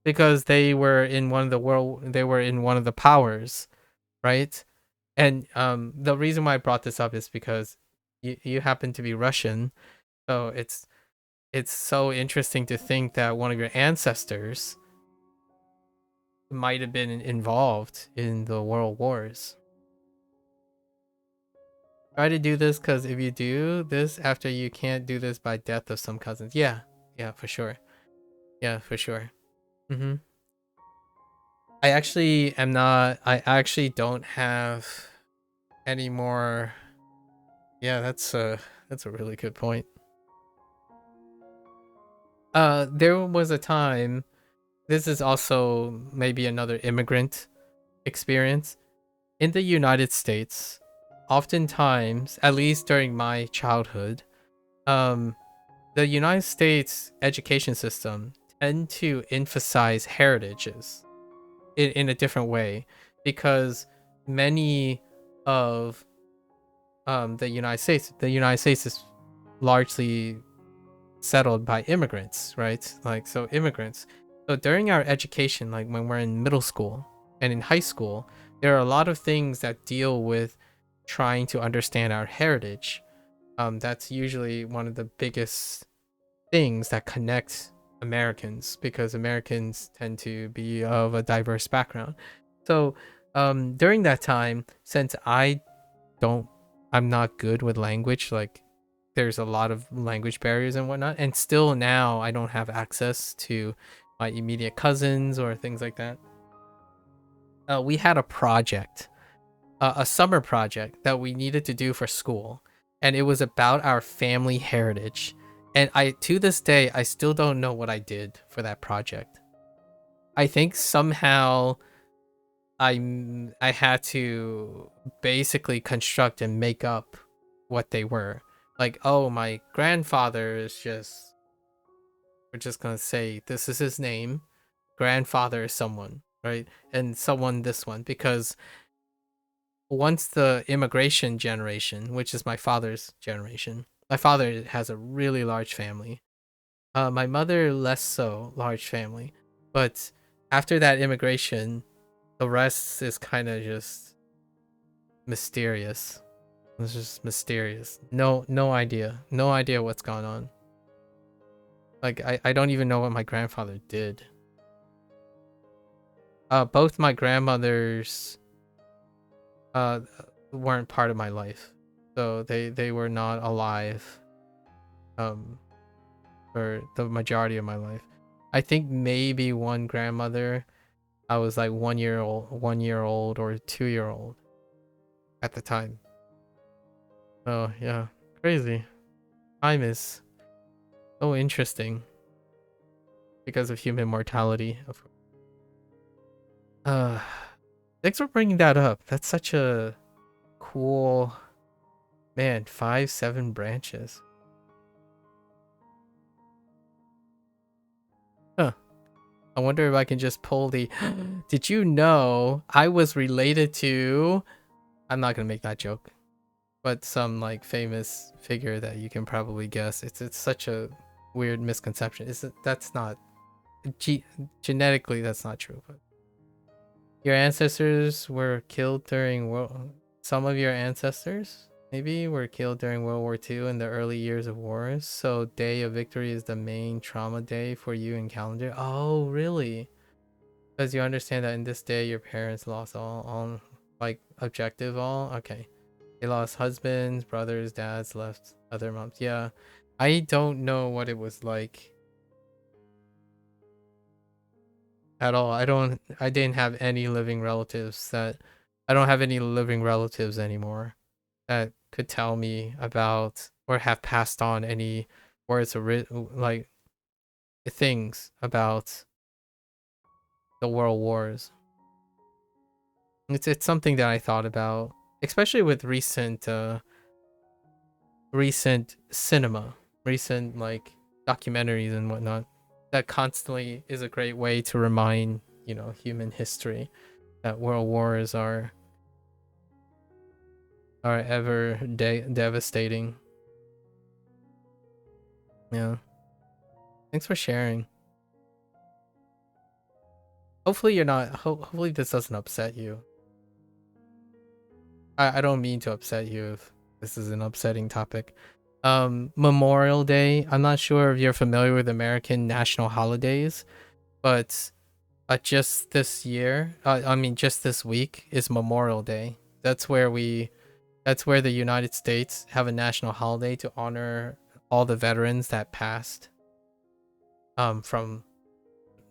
because they were in one of the powers, right? And the reason why I brought this up is because you happen to be Russian, so it's so interesting to think that one of your ancestors might have been involved in the world wars. Try to do this because if you do this after, you can't do this by death of some cousins. Yeah, for sure. Yeah, for sure. Mm-hmm. I actually am not. I actually don't have any more. Yeah, that's a really good point. There was a time. This is also maybe another immigrant experience in the United States. Oftentimes, at least during my childhood, um, the United States education system tend to emphasize heritages in a different way because many of the United States is largely settled by immigrants, right? Like, so immigrants. So during our education, like when we're in middle school and in high school, there are a lot of things that deal with trying to understand our heritage. That's usually one of the biggest things that connect Americans because Americans tend to be of a diverse background. So during that time, since don't, I'm not good with language, like there's a lot of language barriers and whatnot, and still now I don't have access to my immediate cousins or things like that. We had a project, a summer project that we needed to do for school, and it was about our family heritage. And I, to this day, I still don't know what I did for that project. I think somehow I had to basically construct and make up what they were. Like, oh, my grandfather is just, we're just gonna say this is his name. Grandfather is someone, right? And someone this one, because once the immigration generation, which is my father's generation, my father has a really large family. My mother less so large family, but after that immigration, the rest is kind of just mysterious. It's just mysterious. No idea. No idea what's going on. Like I don't even know what my grandfather did. Both my grandmothers uh weren't part of my life. So they were not alive for the majority of my life. I think maybe one grandmother I was like 1 year old or 2 year old at the time. Oh yeah, crazy. Time is so interesting because of human mortality. Uh, thanks for bringing that up. That's such a cool, man. 5, 7 branches. Huh. I wonder if I can just pull the. Did you know I was related to? I'm not gonna make that joke, but some like famous figure that you can probably guess. It's such a weird misconception. Is it? That's not genetically that's not true. But your ancestors were killed during world. Some of your ancestors maybe were killed during World War II in the early years of wars. So Day of Victory is the main trauma day for you in calendar. Oh, really? Because you understand that in this day your parents lost all like objective all. Okay, they lost husbands, brothers, dads, left other moms. Yeah, I don't know what it was like at all. I didn't have any living relatives that I don't have any living relatives anymore that could tell me about or have passed on any words or like things about the world wars. It's something that I thought about, especially with recent cinema, recent like documentaries and whatnot. That constantly is a great way to remind, human history that world wars are ever devastating. Yeah. Thanks for sharing. Hopefully you're not hopefully this doesn't upset you. I don't mean to upset you if this is an upsetting topic. Memorial Day. I'm not sure if you're familiar with American national holidays, but just this year, I mean just this week is Memorial Day. That's where the United States have a national holiday to honor all the veterans that passed from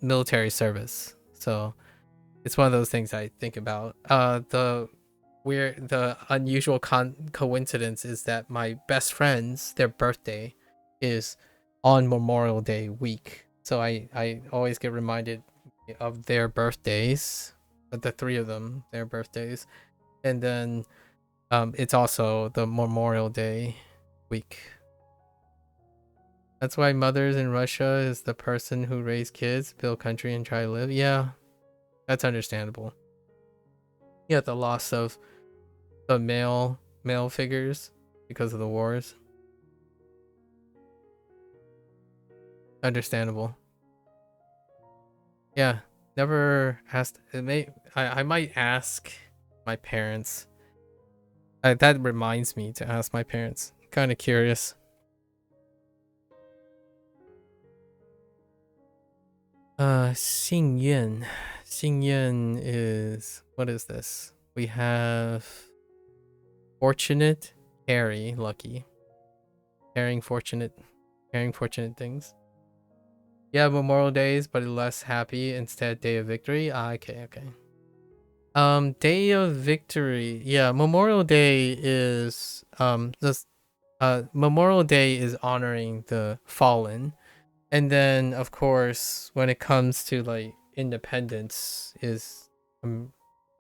military service, so it's one of those things I think about. The unusual coincidence is that my best friends, their birthday is on Memorial Day week, so I always get reminded of their birthdays, the three of them, their birthdays, and then it's also the Memorial Day week. That's why mothers in Russia is the person who raised kids, build country, and try to live. Yeah, that's understandable. Yeah, the loss of the male figures because of the wars. Understandable. Yeah, never asked. I might ask my parents. That reminds me to ask my parents. Kind of curious. Xing Yun. Xing Yun is, what is this? We have fortunate, carry, lucky. Carrying fortunate things. Yeah, Memorial Days, but less happy, instead Day of Victory. Okay. Day of Victory. Yeah, Memorial Day is Memorial Day is honoring the fallen. And then, of course, when it comes to like independence, is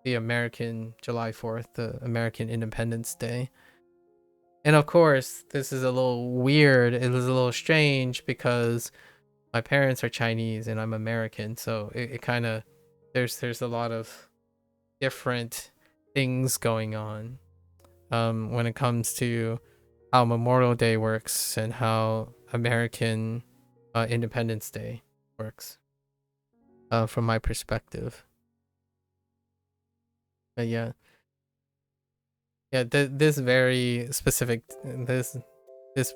the American July 4th, the American Independence Day. And of course, this is a little weird. It was a little strange because my parents are Chinese and I'm American, so it kind of there's a lot of different things going on when it comes to how Memorial Day works and how American Independence Day works from my perspective. But yeah, this very specific, this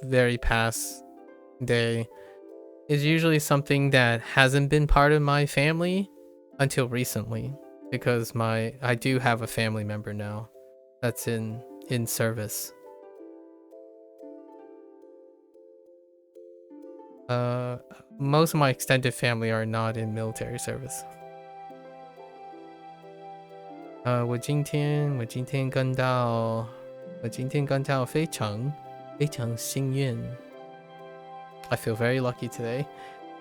very past day is usually something that hasn't been part of my family until recently, because I do have a family member now that's in service. Most of my extended family are not in military service. 我今天跟到非常幸运。I feel very lucky today.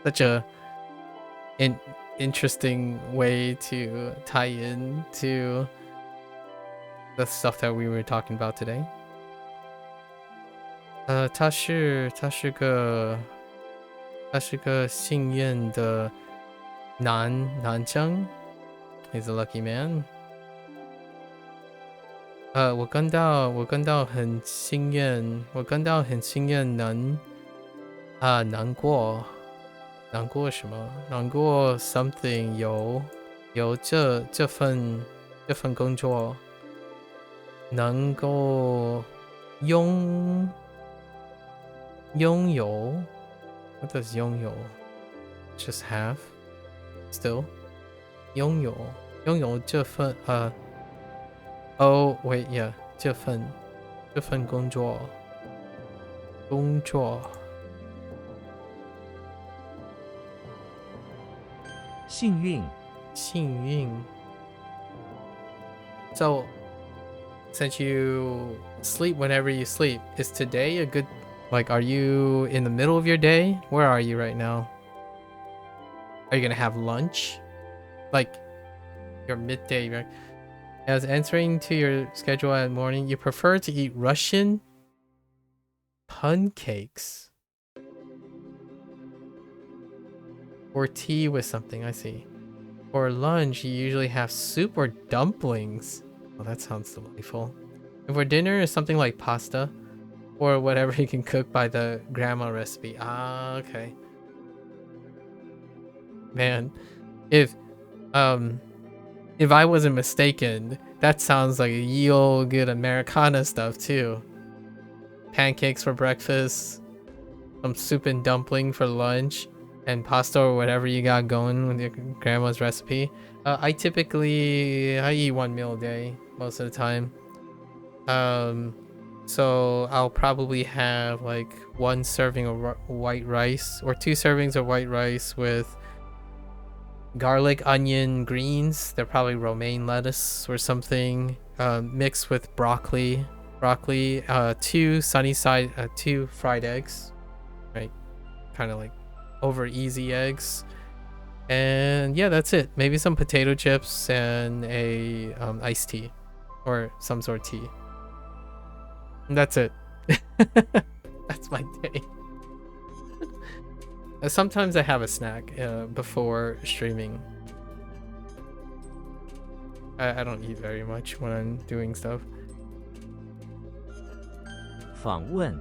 Such a interesting way to tie in to the stuff that we were talking about today. 他是个幸运的男生。He's a lucky man. 我跟到很幸运，难过什么？难过 something 有这份工作，能够拥有。What does 拥有 just have still 拥有这份Oh wait, yeah, 这份工作。幸运。So, since you sleep whenever you sleep, is today a good, like, are you in the middle of your day? Where are you right now? Are you gonna have lunch? Like, your midday, right? As answering to your schedule at morning, you prefer to eat Russian pancakes or tea with something. I see. For lunch, you usually have soup or dumplings. Oh, that sounds delightful. And for dinner, is something like pasta or whatever you can cook by the grandma recipe. Ah, okay. Man, if I wasn't mistaken, that sounds like ye old good Americana stuff too. Pancakes for breakfast, some soup and dumpling for lunch, and pasta or whatever you got going with your grandma's recipe. I eat one meal a day most of the time. So I'll probably have like one serving of white rice or two servings of white rice with garlic, onion, greens. They're probably romaine lettuce or something, mixed with broccoli. Two sunny side, two fried eggs, right? Kind of like over easy eggs. And yeah, that's it. Maybe some potato chips and a iced tea or some sort of tea. And that's it. That's my day. Sometimes I have a snack before streaming. I don't eat very much when I'm doing stuff. 访问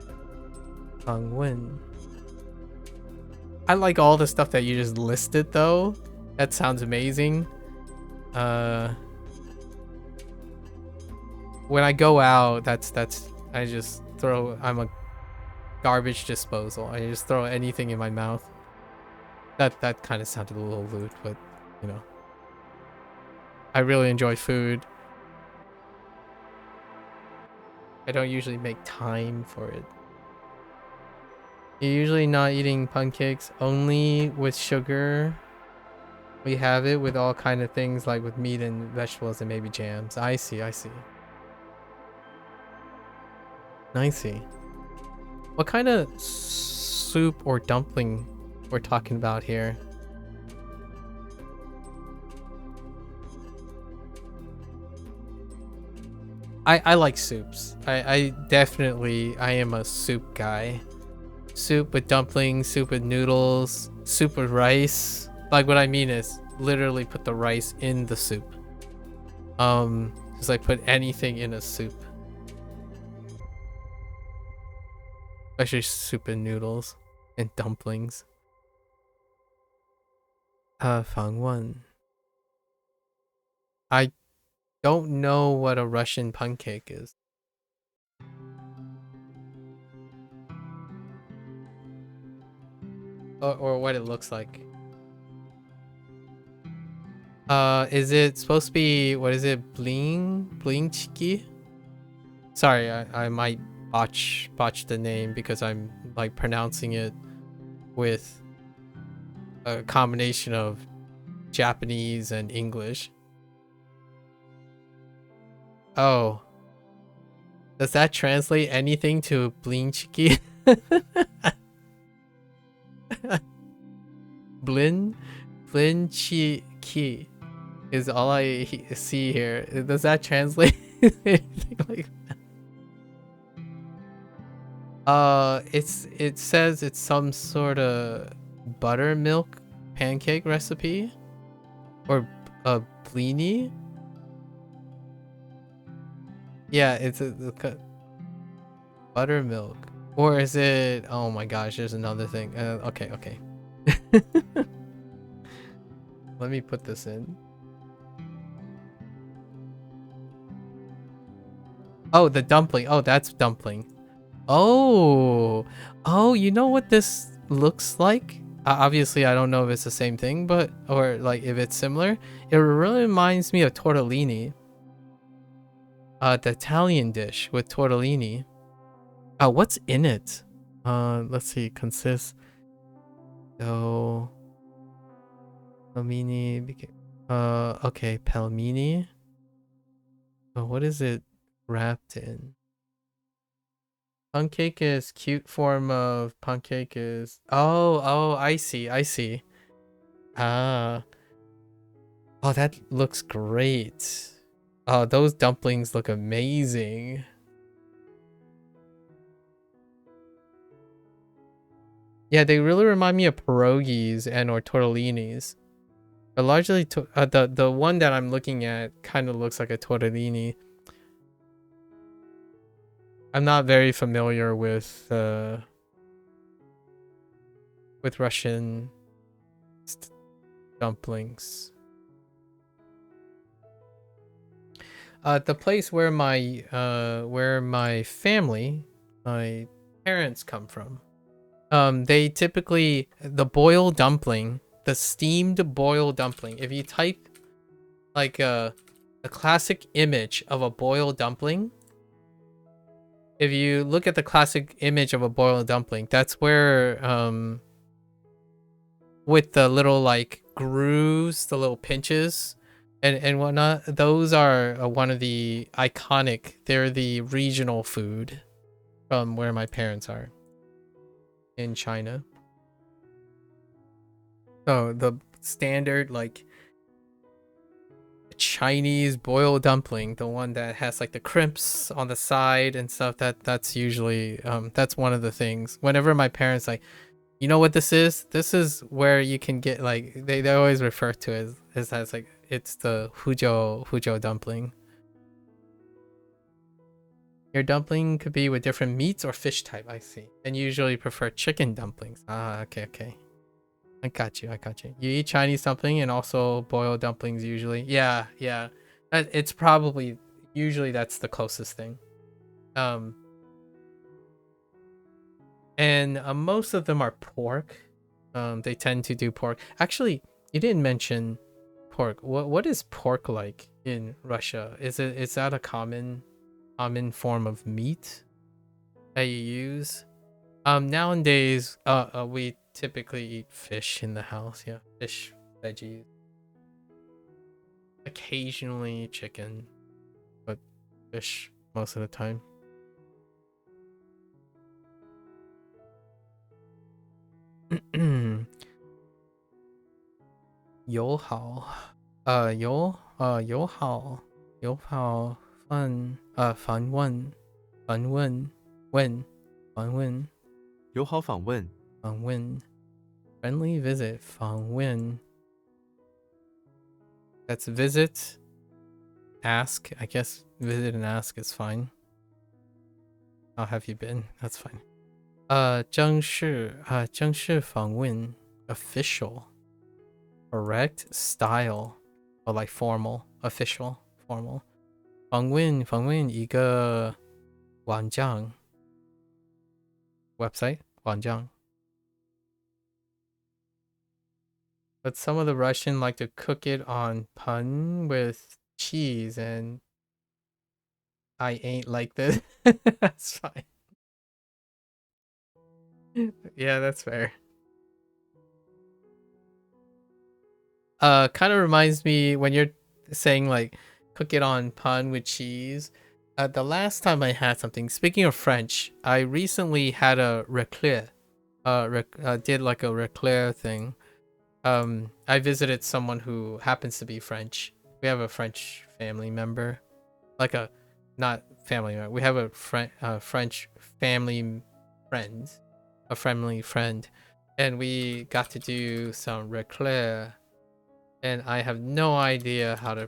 I like all the stuff that you just listed though. That sounds amazing. When I go out, I just throw. I'm a garbage disposal. I just throw anything in my mouth. That kind of sounded a little lewd, but you know, I really enjoy food. I don't usually make time for it. You're usually not eating pancakes, only with sugar. We have it with all kind of things, like with meat and vegetables and maybe jams. I see. I see. What kind of soup or dumpling we're talking about here? I like soups. I definitely am a soup guy. Soup with dumplings, soup with noodles, soup with rice. Like what I mean is literally put the rice in the soup. Just like put anything in a soup. Especially soup and noodles and dumplings. Fangwan. I don't know what a Russian pancake is. Or what it looks like. Is it supposed to be, what is it, blingchiki? Sorry, I might botch the name because I'm like pronouncing it with a combination of Japanese and English. Oh. Does that translate anything to blingchiki? Blinchiki is all I see here. Does that translate anything like that? It says it's some sort of buttermilk pancake recipe or a blini. Yeah, it's a buttermilk. Or is it, oh my gosh, there's another thing. Okay. Let me put this in. Oh, the dumpling. Oh, that's dumpling. Oh, you know what this looks like? Obviously, I don't know if it's the same thing, but, or like if it's similar. It really reminds me of tortellini. The Italian dish with tortellini. What's in it? Let's see. Consists. So, pelmeni. Okay, pelmeni. What is it wrapped in? Pancake is cute form of pancake is. Oh, I see. Ah. Oh, that looks great. Oh, those dumplings look amazing. Yeah, they really remind me of pierogies and or tortellinis. But largely, the one that I'm looking at kind of looks like a tortellini. I'm not very familiar with Russian dumplings. The place where my family, my parents come from, they typically, the boiled dumpling, the steamed boiled dumpling. If you type like a classic image of a boiled dumpling, if you look at the classic image of a boiled dumpling, that's where with the little like grooves, the little pinches and whatnot. Those are one of the iconic. They're the regional food from where my parents are in China. So the standard like Chinese boiled dumpling, the one that has like the crimps on the side and stuff, that's usually that's one of the things. Whenever my parents like, you know what this is? This is where you can get like they always refer to it as like it's the Huzhou dumpling. Your dumpling could be with different meats or fish type, I see. And you usually prefer chicken dumplings. Ah, okay. I got you. You eat Chinese dumpling and also boiled dumplings usually. Yeah. It's probably usually that's the closest thing. And most of them are pork. They tend to do pork. Actually, you didn't mention pork. What is pork like in Russia? Is that a common form of meat that you use? Nowadays, we typically eat fish in the house. Yeah, fish, veggies. Occasionally chicken, but fish most of the time. 友好，访问，友好访问 friendly visit, 访问. That's visit, ask. I guess visit and ask is fine. How have you been? That's fine. 正式访问 official, correct style, or like formal, official, formal. 访问一个网站 website 网站. But some of the Russian like to cook it on pun with cheese, and I ain't like this. That's fine. Yeah, that's fair. Kind of reminds me when you're saying like cook it on pun with cheese. The last time I had something, speaking of French, I recently had a raclette. Did like a raclette thing. I visited someone who happens to be French. We have a French family member, like a not family member. We have a French family friend, a friendly friend, and we got to do some raclette. And I have no idea how to.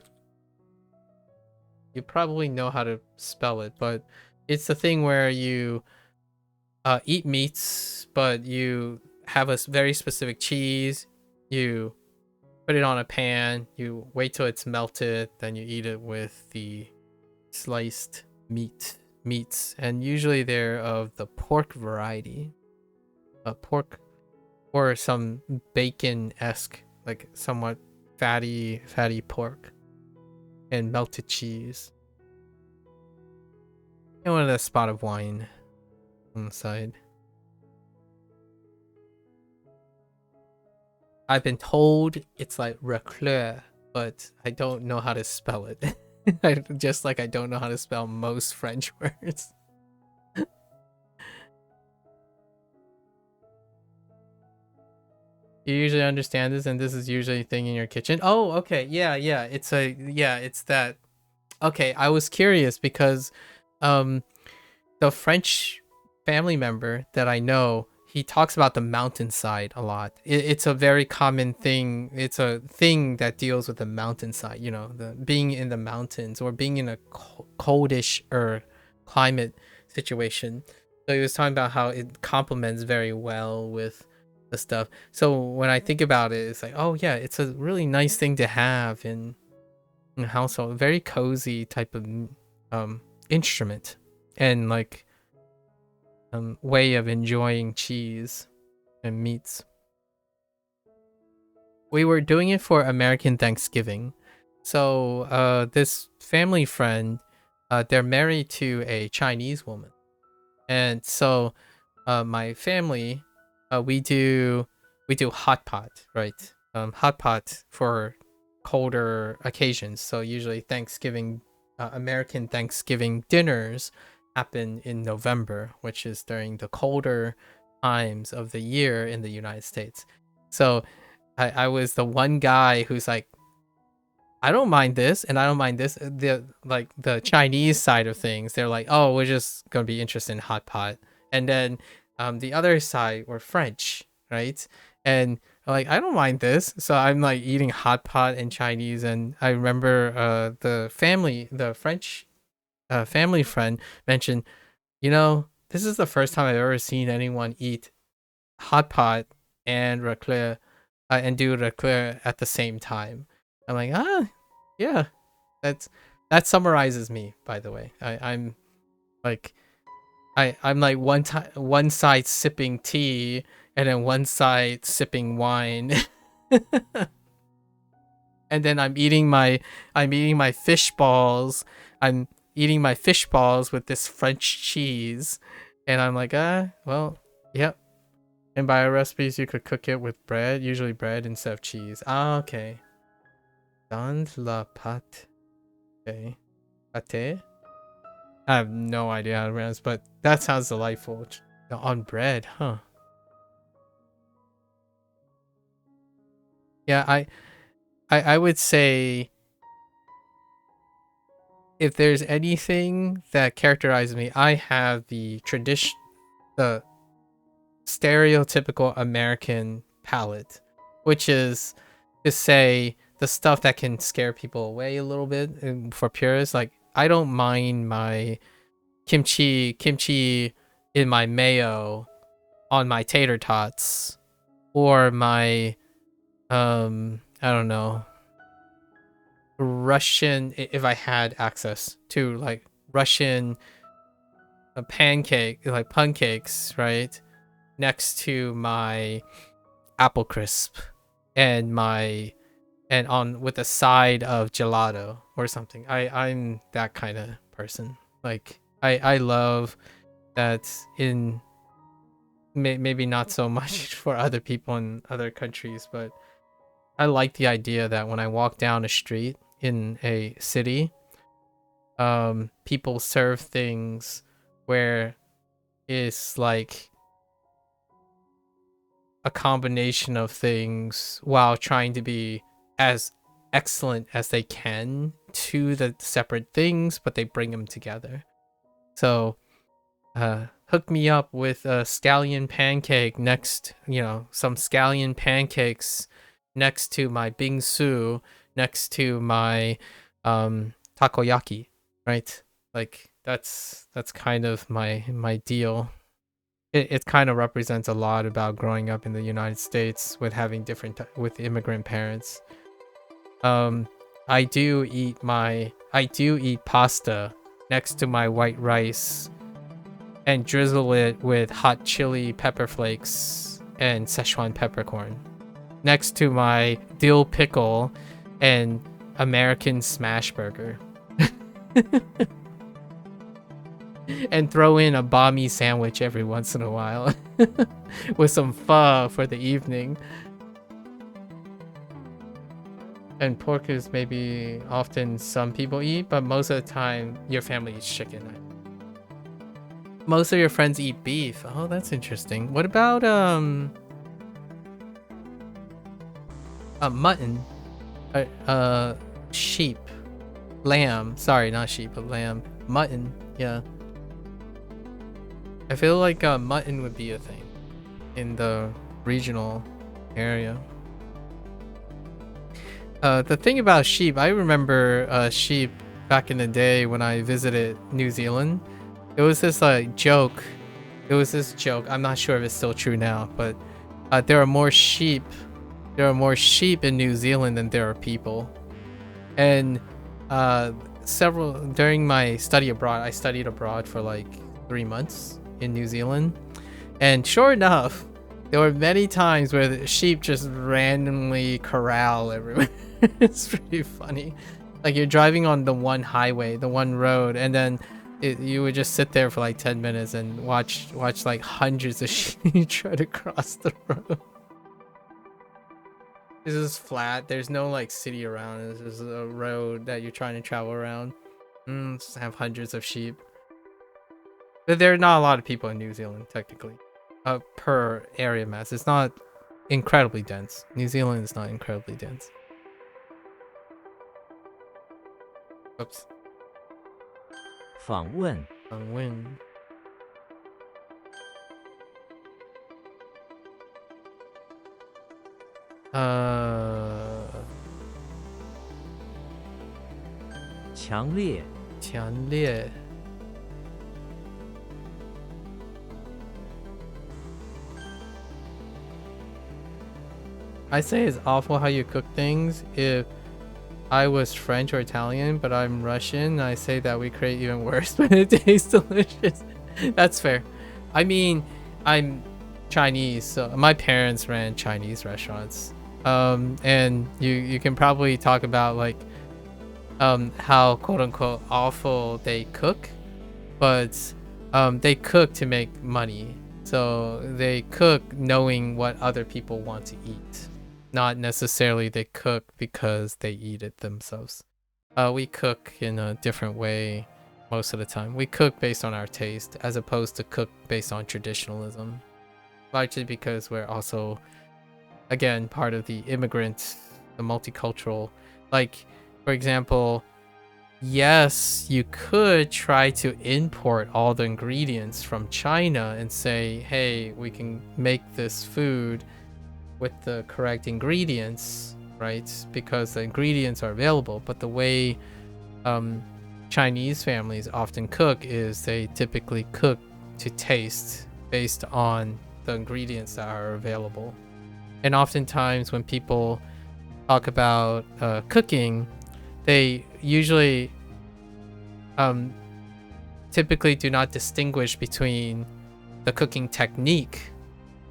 You probably know how to spell it, but it's the thing where you eat meats, but you have a very specific cheese. You put it on a pan, you wait till it's melted, then you eat it with the sliced meats, and usually they're of the pork variety. Pork or some bacon-esque, like somewhat fatty pork and melted cheese. And with a spot of wine on the side. I've been told it's like raclette, but I don't know how to spell it. Just like I don't know how to spell most French words. You usually understand this, and this is usually a thing in your kitchen. Oh, okay. Yeah. It's that. Okay, I was curious because the French family member that I know, he talks about the mountainside a lot. It's a very common thing. It's a thing that deals with the mountainside, you know, the being in the mountains or being in a coldish or climate situation. So he was talking about how it complements very well with the stuff. So when I think about it, it's like, oh yeah, it's a really nice thing to have in a household. Very cozy type of instrument and like way of enjoying cheese and meats. We were doing it for American Thanksgiving. So this family friend, they're married to a Chinese woman. And so my family, we we do hot pot, right? Hot pot for colder occasions. So usually Thanksgiving, American Thanksgiving dinners happen in November, which is during the colder times of the year in the United States. So I was the one guy who's like, I don't mind this, and I don't mind this. The Chinese side of things, they're like, oh, we're just gonna be interested in hot pot, and then the other side were French, right? And like, I don't mind this, so I'm like eating hot pot and Chinese, and I remember the French family friend mentioned, this is the first time I've ever seen anyone eat hot pot and raclette and do raclette at the same time. I'm like, yeah, that summarizes me. By the way, I'm like, I'm like one side sipping tea and then one side sipping wine, and then I'm eating my fish balls. I'm eating my fish balls with this French cheese, and I'm like, well, yep. And by recipes, you could cook it with bread, usually bread instead of cheese. Okay. Dans la pâte. Okay. Pâté? I have no idea how to pronounce, but that sounds delightful. On bread, huh? Yeah, I would say if there's anything that characterizes me, I have the stereotypical American palate, which is to say the stuff that can scare people away a little bit. And for purists, like, I don't mind my kimchi in my mayo on my tater tots, or my I don't know, Russian, if I had access to like Russian pancakes, right, next to my apple crisp and on with a side of gelato or something. I'm that kind of person. Like, I love that in maybe not so much for other people in other countries, but I like the idea that when I walk down a street in a city, people serve things where it's like a combination of things while trying to be as excellent as they can to the separate things, but they bring them together. So hook me up with a scallion pancake some scallion pancakes next to my bingsu, next to my takoyaki, right? Like, that's kind of my deal. It kind of represents a lot about growing up in the United States with having with immigrant parents. I do eat pasta next to my white rice and drizzle it with hot chili pepper flakes and Szechuan peppercorn next to my dill pickle and American smash burger. And throw in a banh sandwich every once in a while with some pho for the evening. And pork is maybe often some people eat, but most of the time your family eats chicken. Most of your friends eat beef. Oh, that's interesting. What about mutton? Sheep, lamb. Sorry, not sheep, but lamb. Mutton. Yeah. I feel like mutton would be a thing in the regional area. The thing about sheep, I remember sheep back in the day when I visited New Zealand. It was this joke. It was this joke. I'm not sure if it's still true now, but there are more sheep. There are more sheep in New Zealand than there are people. And during my study abroad, I studied abroad for like 3 months in New Zealand, and sure enough, there were many times where the sheep just randomly corral everywhere. It's pretty funny. Like, you're driving on the one highway, the one road, and then you would just sit there for like 10 minutes and watch like hundreds of sheep try to cross the road. This is flat. There's no like city around. This is a road that you're trying to travel around. Just have hundreds of sheep. But there are not a lot of people in New Zealand, technically. Per area mass. It's not incredibly dense. New Zealand is not incredibly dense. Oops. 访问 Win. 强烈 强烈 I say it's awful how you cook things. If I was French or Italian, but I'm Russian, I say that we create even worse, but it tastes delicious. That's fair. I mean, I'm Chinese, so my parents ran Chinese restaurants. And you can probably talk about like how quote unquote awful they cook, but they cook to make money. So they cook knowing what other people want to eat. Not necessarily they cook because they eat it themselves. We cook in a different way most of the time. We cook based on our taste as opposed to cook based on traditionalism. Largely because we're also, again, part of the immigrant, the multicultural. Like, for example, yes, you could try to import all the ingredients from China and say, hey, we can make this food with the correct ingredients, right? Because the ingredients are available. But the way Chinese families often cook is they typically cook to taste based on the ingredients that are available. And oftentimes when people talk about cooking, they usually typically do not distinguish between the cooking technique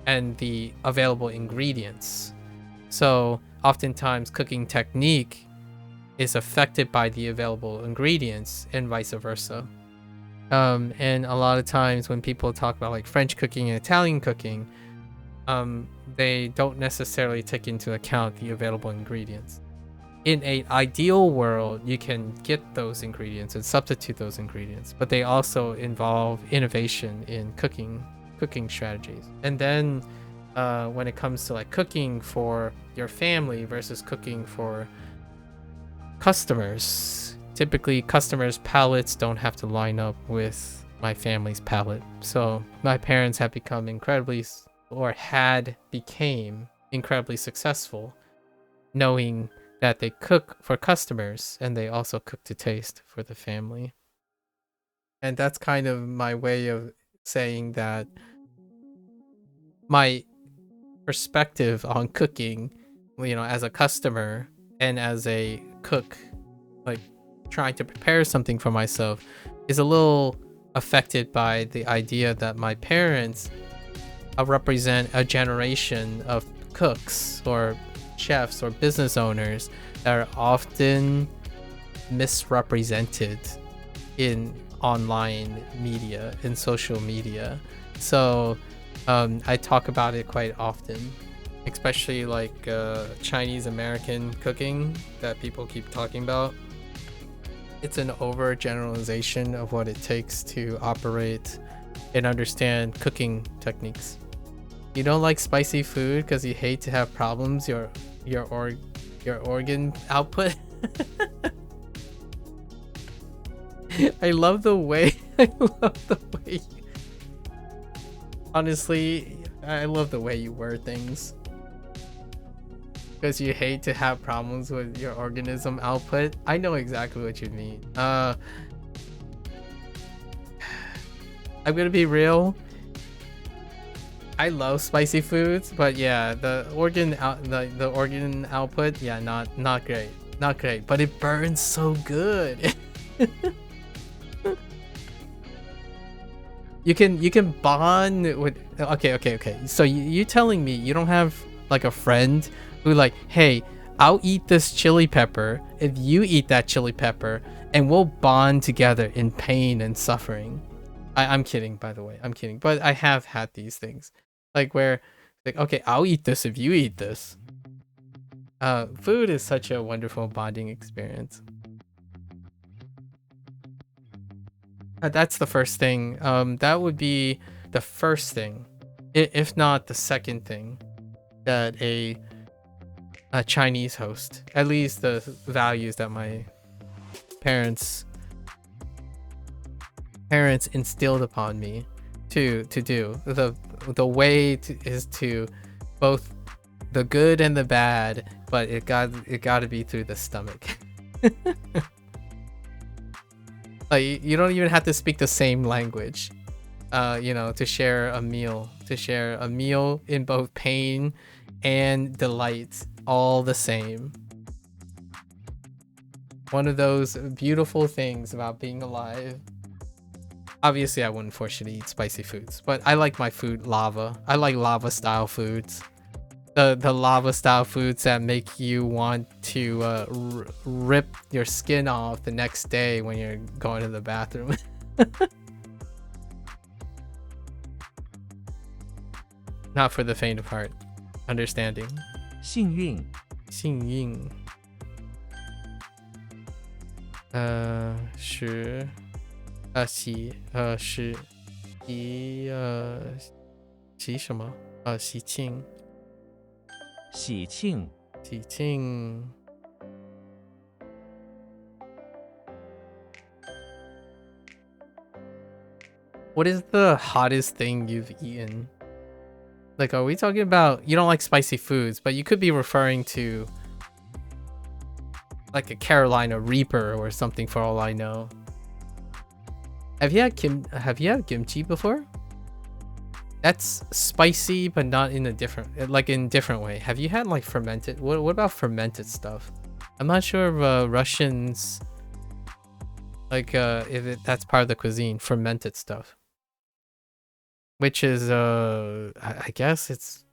and the available ingredients. So oftentimes cooking technique is affected by the available ingredients and vice versa. And a lot of times when people talk about like French cooking and Italian cooking, they don't necessarily take into account the available ingredients. In an ideal world, you can get those ingredients and substitute those ingredients, but they also involve innovation in cooking strategies. And then when it comes to like cooking for your family versus cooking for customers, typically customers' palates don't have to line up with my family's palate. So my parents have become became incredibly successful knowing that they cook for customers and they also cook to taste for the family. And that's kind of my way of saying that my perspective on cooking, you know, as a customer and as a cook, like trying to prepare something for myself, is a little affected by the idea that my parents represent a generation of cooks or chefs or business owners that are often misrepresented in online media, in social media. So I talk about it quite often, especially like Chinese American cooking that people keep talking about. It's an overgeneralization of what it takes to operate and understand cooking techniques. You don't like spicy food because you hate to have problems your organ output. I love the way honestly, I love the way you word things. Because you hate to have problems with your organism output. I know exactly what you mean. I'm gonna be real. I love spicy foods, but yeah, the organ output, yeah, not great. But it burns so good. You can bond with. Okay. So you telling me you don't have like a friend who like, hey, I'll eat this chili pepper if you eat that chili pepper, and we'll bond together in pain and suffering. I'm kidding, by the way. I'm kidding, but I have had these things, like where, like, okay, I'll eat this if you eat this. Food is such a wonderful bonding experience. That's the first thing. That would be the first thing, if not the second thing, that a Chinese host, at least the values that my parents instilled upon me to do. The way is to both the good and the bad, but it got to be through the stomach. Like, you don't even have to speak the same language, to share a meal in both pain and delight, all the same. One of those beautiful things about being alive. Obviously, I wouldn't force you to eat spicy foods, but I like my food lava. I like lava style foods. The lava style foods that make you want to rip your skin off the next day when you're going to the bathroom. Not for the faint of heart. Understanding. 幸运，幸运。是，喜什么？喜庆。喜庆，喜庆。What is the hottest thing you've eaten? Like, are we talking about, you don't like spicy foods, but you could be referring to like a Carolina Reaper or something for all I know. Have you had kimchi before? That's spicy, but not in a different way. Have you had like fermented? What about fermented stuff? I'm not sure if Russians if that's part of the cuisine, fermented stuff. Which is I guess it's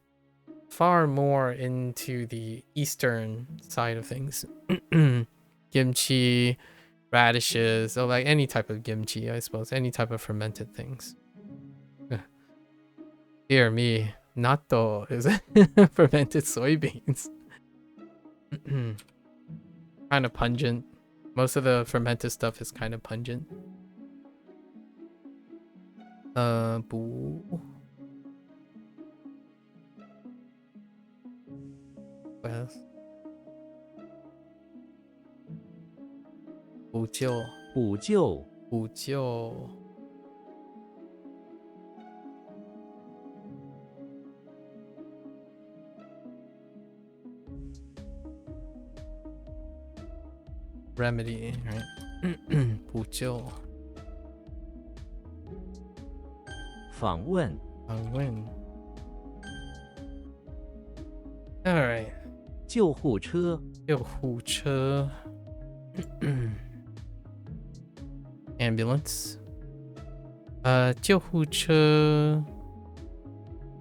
far more into the eastern side of things. Kimchi, radishes, or like any type of kimchi, I suppose, any type of fermented things. Dear me, natto is fermented soybeans. Kind of pungent. Most of the fermented stuff is kind of pungent. Boo. What else? 补救，补救，补救。Remedy, right? 补救。访问，访问。All right. 救护车，救护车。Ambulance. 救护车。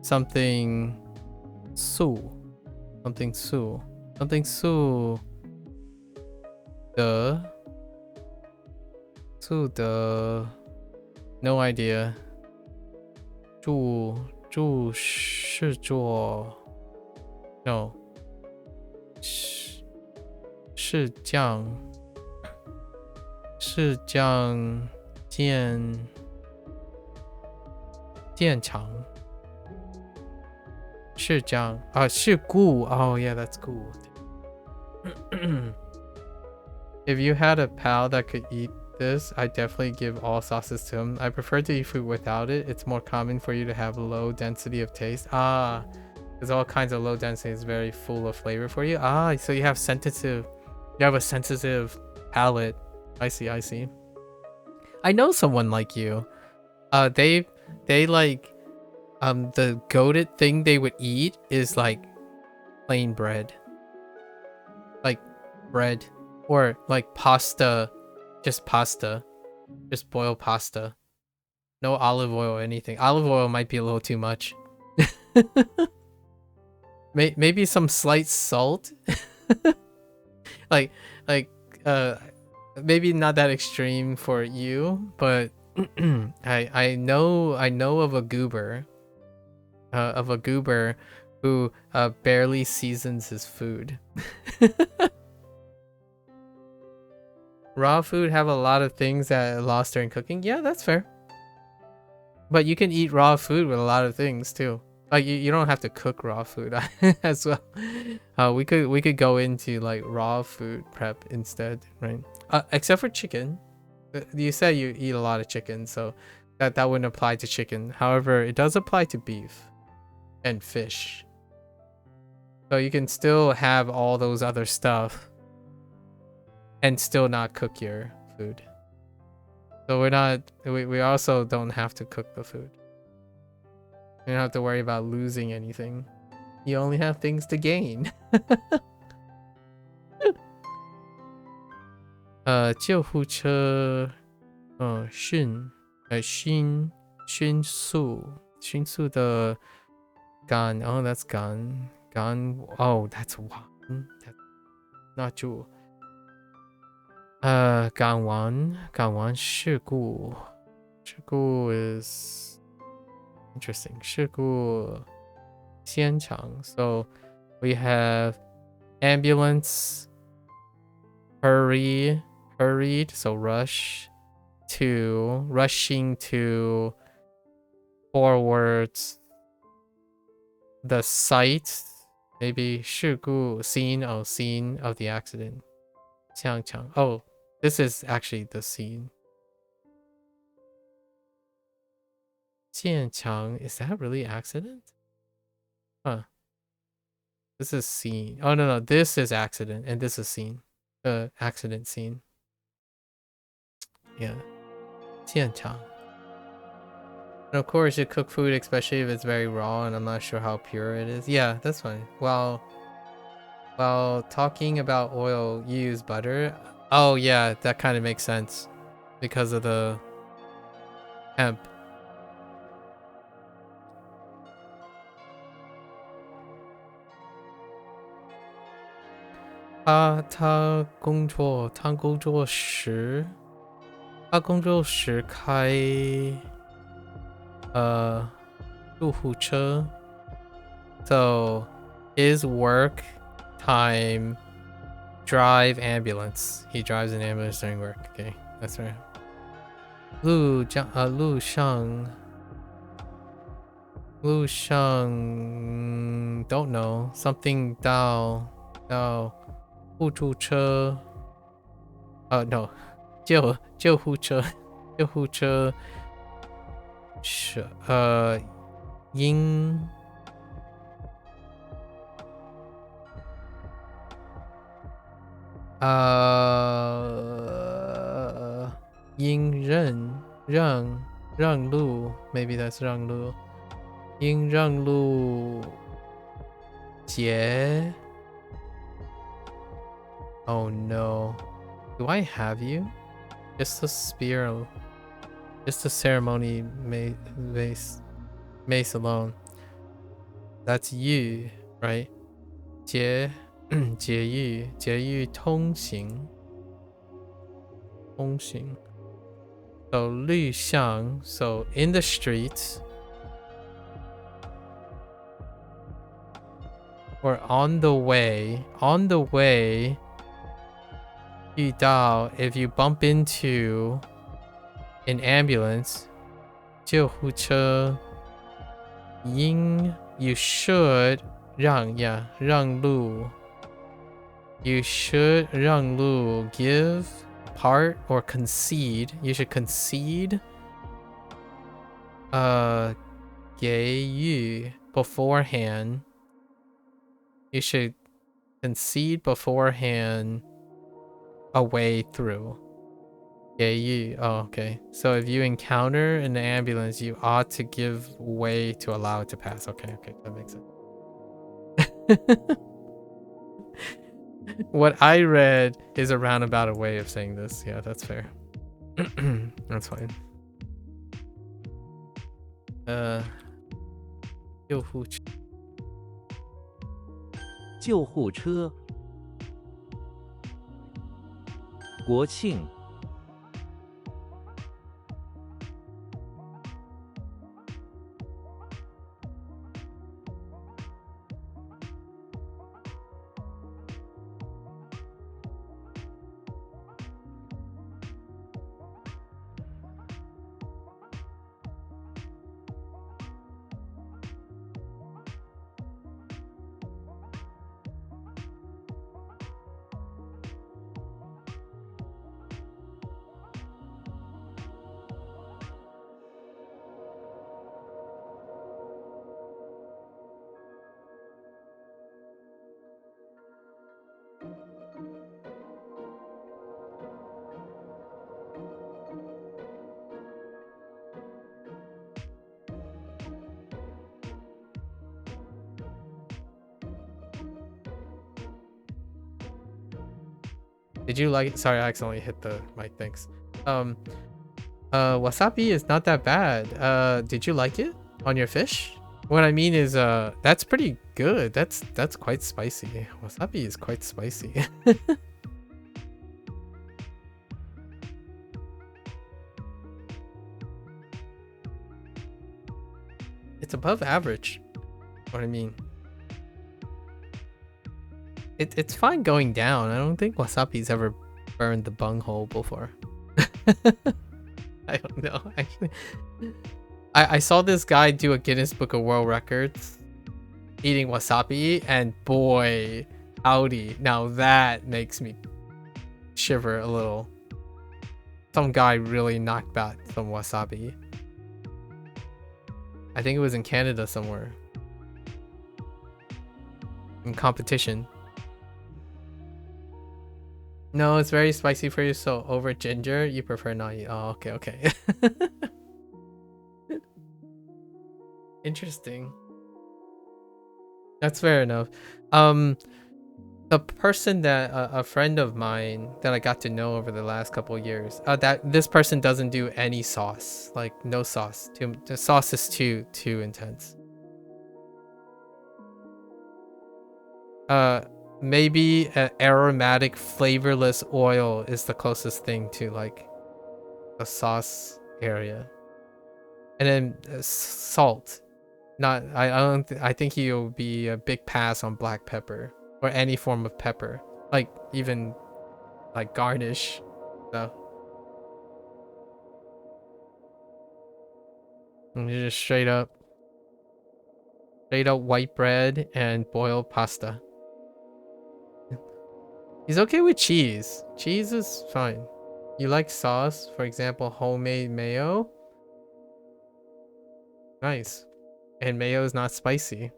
Something 速。Something 速。Something 速。速的。No idea. 注视作 no 是将建厂是将事故 oh yeah that's cool. If you had a pal that could eat this, I definitely give all sauces to him. I prefer to eat food without it. It's more common for you to have low density of taste. There's all kinds of low density. It's very full of flavor for you. So you have a sensitive palate. I see. I know someone like you. They like the goated thing they would eat is like plain bread. Like bread or like pasta. Just pasta. Just boiled pasta. No olive oil or anything. Olive oil might be a little too much. Maybe some slight salt. like maybe not that extreme for you, but I know of a goober who barely seasons his food. Raw food have a lot of things that are lost during cooking. Yeah, that's fair. But you can eat raw food with a lot of things too. Like you don't have to cook raw food as well. We could go into like raw food prep instead, right? Except for chicken. You said you eat a lot of chicken, so that wouldn't apply to chicken. However, it does apply to beef and fish. So you can still have all those other stuff and still not cook your food. So we also don't have to cook the food. You don't have to worry about losing anything. You only have things to gain. 救护车迅速的赶 oh that's 赶 oh that's one that's not 就赶完事故 is interesting 事故现场 so we have ambulance hurried so rushing to forward the site maybe 事故 scene of the accident 现场 oh this is actually the scene 现场 is that really accident? Huh. This is scene. Oh no, this is accident and this is scene. Accident scene. Yeah. 现场. And of course you cook food, especially if it's very raw and I'm not sure how pure it is. Yeah, that's fine. While talking about oil, you use butter. Oh yeah, that kind of makes sense because of the hemp.他工作时开救护车 so his work time drive ambulance he drives an ambulance during work okay that's right 路上 don't know something 到护助车 no 救护车是因让路 maybe that's 让路因让路节 oh no do I have you just a spear just a ceremony mace alone that's you right 节日通行 so 绿巷 so in the streets or on the way 遇到 if you bump into an ambulance 救护车 you should 让路 you should 让路 give part or concede you should concede 给予 beforehand you should concede beforehand a way through 给予 oh okay so if you encounter an ambulance you ought to give way to allow it to pass okay that makes sense what I read is a roundabout way of saying this yeah that's fair that's fine 救护车国庆 Did you like it? Sorry, I accidentally hit the mic. Thanks. Wasabi is not that bad. Did you like it on your fish? What I mean is, that's pretty good. That's quite spicy. Wasabi is quite spicy. It's above average. What I mean. It's fine going down. I don't think wasabi's ever burned the bunghole before. I don't know, actually. I saw this guy do a Guinness Book of World Records eating wasabi, and boy, howdy. Now that makes me shiver a little. Some guy really knocked back some wasabi. I think it was in Canada somewhere. In competition. No, it's very spicy for you, so over ginger, you prefer not eat. Oh, okay, okay. Interesting. That's fair enough. The person that a friend of mine that I got to know over the last couple of years, that this person doesn't do any sauce, like no sauce. The sauce is too intense. Maybe an aromatic flavorless oil is the closest thing to like a sauce area, and then salt. Not I think he'll be a big pass on black pepper or any form of pepper, like even like garnish stuff. And you just straight up white bread and boiled pasta. He's okay with cheese. Cheese is fine. You like sauce, for example, homemade mayo? Nice. And mayo is not spicy.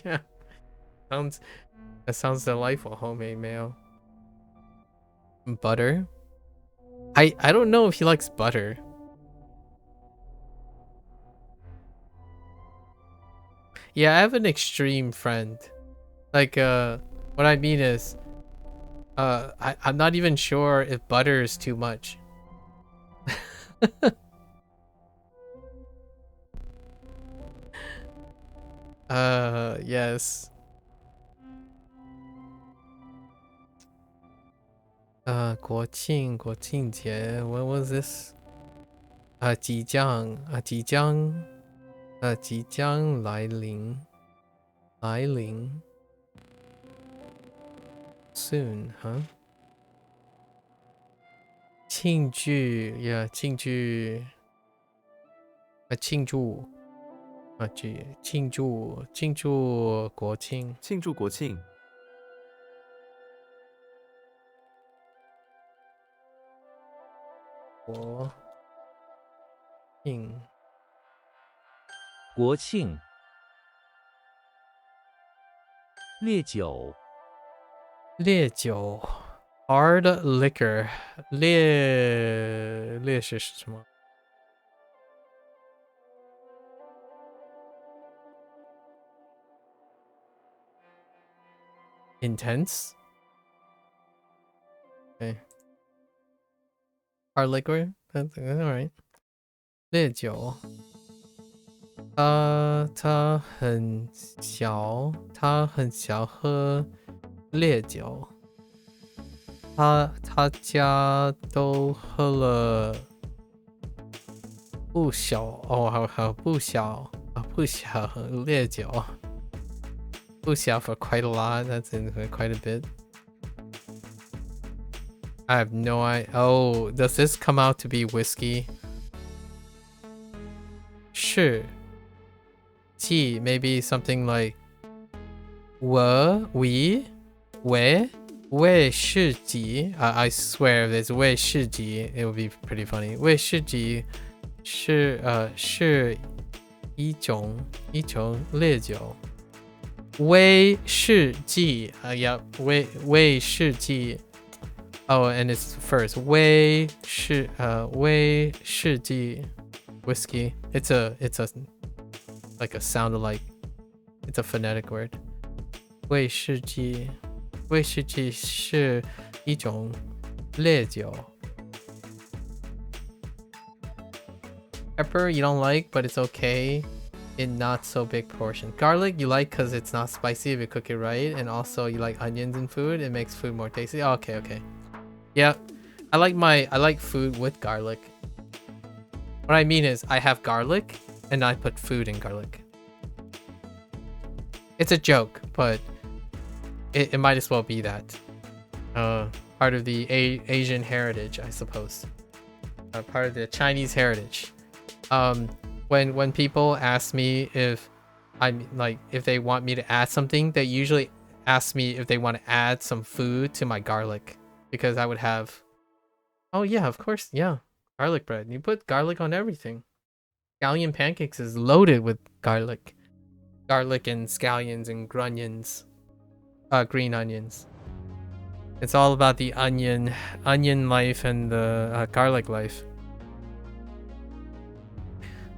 Yeah. That sounds delightful, homemade mayo. Butter? I don't know if he likes butter. Yeah, I have an extreme friend. Like what I mean is, I'm not even sure if butter is too much. Yes.国庆节, when was this? 即将来临 soon, huh? 庆祝 yeah, 庆祝国庆。庆祝国庆。国庆。烈酒。烈酒 hard liquor 烈是什么？ intense? Okay. Hard liquor? That's alright. 烈酒。他很小喝烈酒。他家都喝了不小烈酒。不小 for quite a lot. That's in quite a bit. I have no idea. Oh, does this come out to be whiskey? Sure. Tea, maybe something like we 市集 I swear if it's 卫市集 it would be pretty funny. 卫市集是一种烈酒。威士忌 yeah, 威士忌 oh, and it's first 威士忌 whiskey. It's a like a sound alike. It's a phonetic word. 威士忌威士忌是一种烈酒。Pepper you don't like, but it's okay in not so big portion. Garlic you like because it's not spicy if you cook it right, and also you like onions in food. It makes food more tasty. Oh, okay. Yeah, I like food with garlic. What I mean is I have garlic and I put food in garlic. It's a joke, but it might as well be that. Part of the Asian heritage, I suppose. Part of the Chinese heritage. When people ask me if I'm like if they want me to add something, they usually ask me if they want to add some food to my garlic, because I would have. Oh yeah, of course, yeah, garlic bread. You put garlic on everything. Scallion pancakes is loaded with garlic and scallions and grunions, green onions. It's all about the onion life and the garlic life.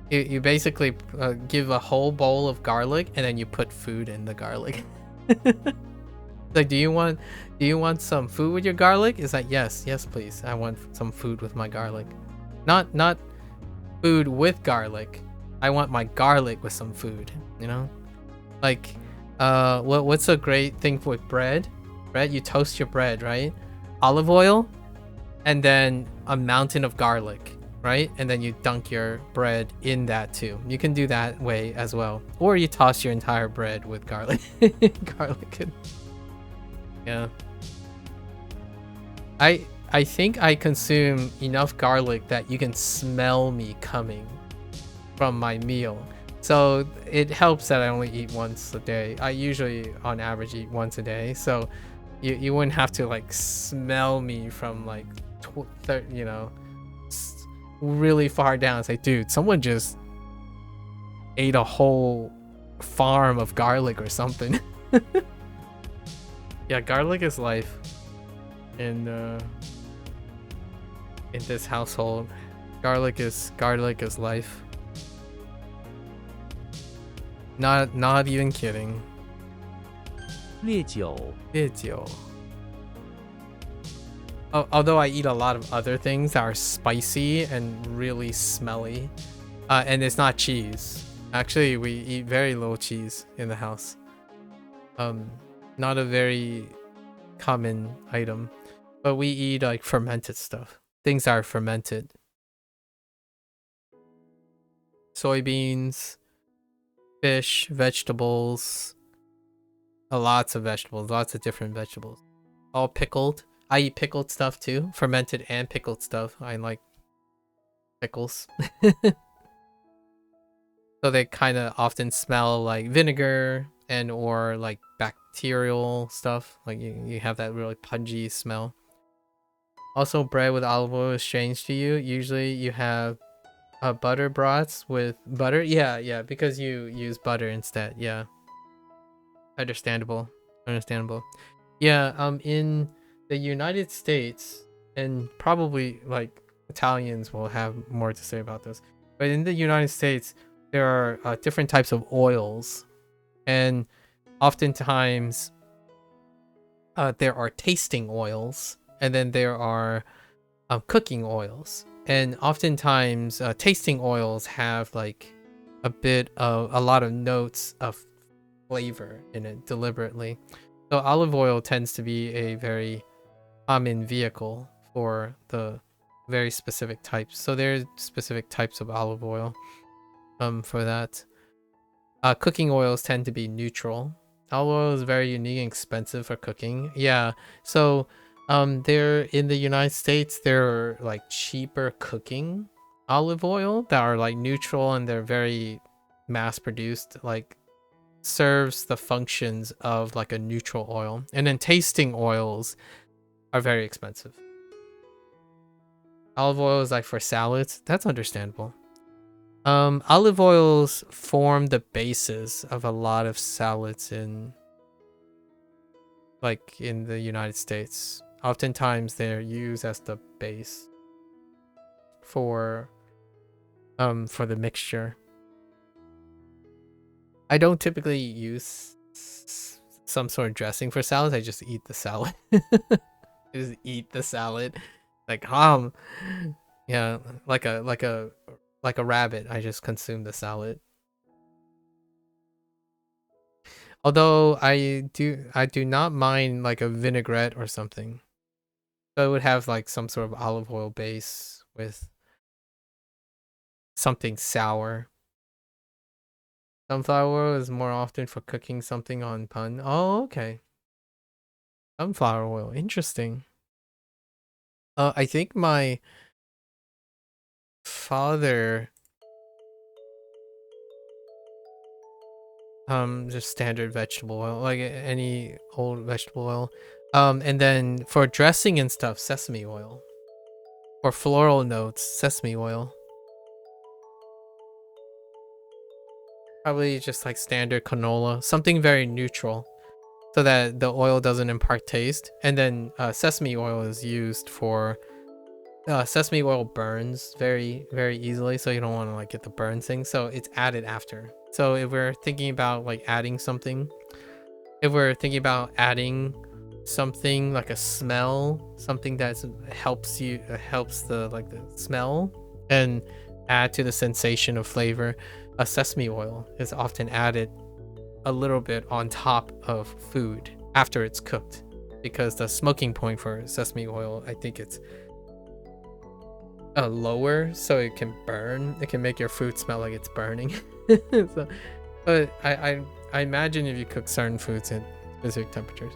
You basically give a whole bowl of garlic and then you put food in the garlic. Like, do you want some food with your garlic? It's like, yes please, I want some food with my garlic. Not food with garlic. I want my garlic with some food, you know? Like, what's a great thing with bread? Bread, you toast your bread, right? Olive oil, and then a mountain of garlic, right? And then you dunk your bread in that too. You can do that way as well. Or you toss your entire bread with garlic. Garlic. Yeah. I think I consume enough garlic that you can smell me coming from my meal. So it helps that I only eat once a day. I usually on average eat once a day. So you wouldn't have to like smell me from like you know, really far down. It's like, dude, someone just ate a whole farm of garlic or something. Yeah, garlic is life in this household. Garlic is life. Not even kidding. 烈酒 烈酒. Although I eat a lot of other things that are spicy and really smelly, and it's not cheese. Actually, we eat very little cheese in the house. Not a very common item, but we eat like fermented stuff. Things that are fermented. Soybeans, fish, vegetables. Lots of vegetables, lots of different vegetables. All pickled. I eat pickled stuff too. Fermented and pickled stuff. I like pickles. So they kind of often smell like vinegar and or like bacterial stuff. Like you have that really pungent smell. Also, bread with olive oil is strange to you. Usually you have butter brats with butter. Yeah, because you use butter instead. Yeah. Understandable. Yeah, in the United States, and probably like Italians will have more to say about this, but in the United States, there are different types of oils, and oftentimes there are tasting oils, and then there are cooking oils, and oftentimes tasting oils have like a lot of notes of flavor in it deliberately. So olive oil tends to be a very common vehicle for the very specific types. So there's specific types of olive oil for that. Cooking oils tend to be neutral. Olive oil is very unique and expensive for cooking. Yeah. So there in the United States, there are like cheaper cooking olive oil that are like neutral, and they're very mass produced, like serves the functions of like a neutral oil. And then tasting oils are very expensive. Olive oil is like for salads. That's understandable. Olive oils form the basis of a lot of salads in the United States. Oftentimes they're used as the base for the mixture. I don't typically use some sort of dressing for salads, I just eat the salad. Just eat the salad, like yeah, like a rabbit. I just consume the salad. Although I do not mind like a vinaigrette or something. So it would have like some sort of olive oil base with something sour. Sunflower oil is more often for cooking something on pun. Oh, okay. Sunflower oil, interesting. I think my father just standard vegetable oil, like any old vegetable oil. And then for dressing and stuff, sesame oil. For floral notes, sesame oil. Probably just like standard canola, something very neutral, so that the oil doesn't impart taste. And then sesame oil is used for sesame oil burns very easily, so you don't want to like get the burn thing. So it's added after. So if we're thinking about like adding something, if we're thinking about adding something like a smell, something that helps the like the smell and add to the sensation of flavor, a sesame oil is often added a little bit on top of food after it's cooked, because the smoking point for sesame oil, I think it's lower, so it can burn. It can make your food smell like it's burning. So, but I imagine if you cook certain foods at specific temperatures.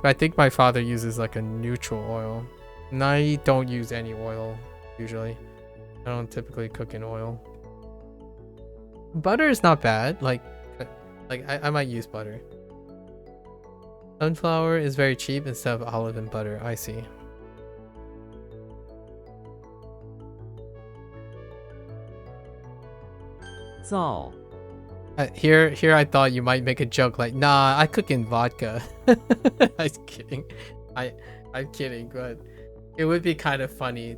But I think my father uses like a neutral oil, and I don't use any oil usually. I don't typically cook in oil. Butter is not bad. Like I might use butter. Sunflower is very cheap instead of olive and butter. I see. Zao. Here I thought you might make a joke like, nah, I cook in vodka. I was kidding. I'm kidding, but it would be kind of funny.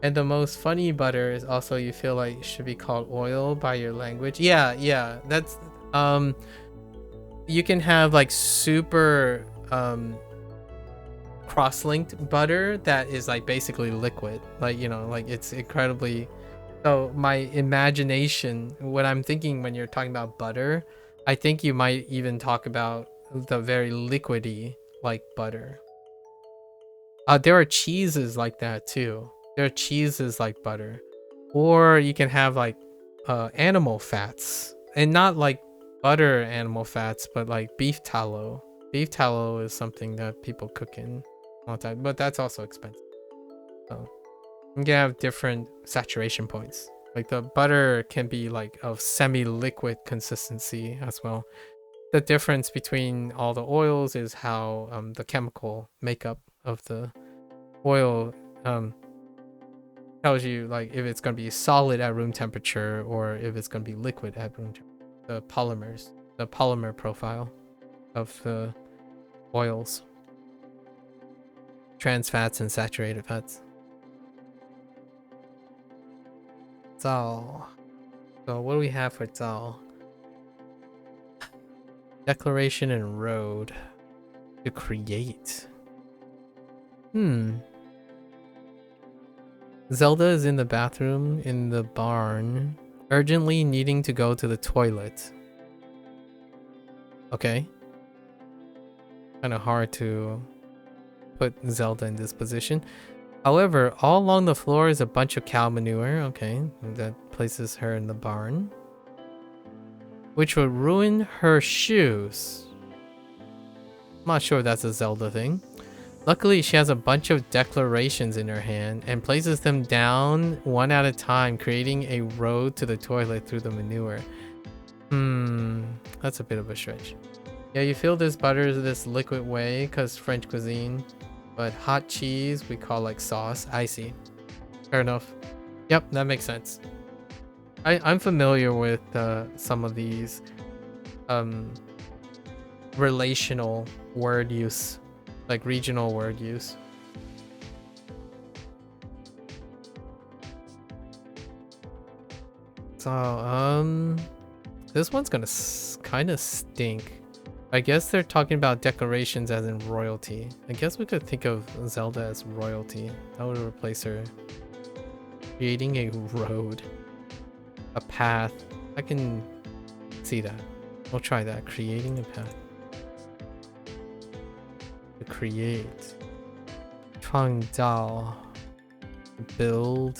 And the most funny butter is also you feel like it should be called oil by your language. Yeah, that's you can have like super cross-linked butter that is like basically liquid. Like, you know, like it's incredibly. So my imagination, what I'm thinking when you're talking about butter, I think you might even talk about the very liquidy like butter. There are cheeses like that too. There are cheeses like butter. Or you can have like animal fats. And not like butter animal fats, but like beef tallow. Beef tallow is something that people cook in all the time, but that's also expensive. So you can have different saturation points. Like the butter can be like of semi-liquid consistency as well. The difference between all the oils is how the chemical makeup of the oil tells you like if it's going to be solid at room temperature or if it's going to be liquid at room temperature. The polymers, the polymer profile of the oils, trans fats and saturated fats. Zao. So what do we have for Zao? Declaration and road. To create. Zelda is in the bathroom in the barn, urgently needing to go to the toilet. Okay. Kind of hard to put Zelda in this position. However, all along the floor is a bunch of cow manure. Okay, that places her in the barn, which would ruin her shoes. I'm not sure if that's a Zelda thing. Luckily, she has a bunch of declarations in her hand and places them down one at a time, creating a road to the toilet through the manure. That's a bit of a stretch. Yeah, you fill this butter this liquid way because French cuisine. But hot cheese we call like sauce. I see. Fair enough. Yep, that makes sense. I'm familiar with some of these relational word use, like regional word use. So this one's gonna kind of stink. I guess they're talking about decorations as in royalty. I guess we could think of Zelda as royalty. That would replace her. Creating a road. A path. I can see that. We'll try that. Creating a path. To create. 创造. Build.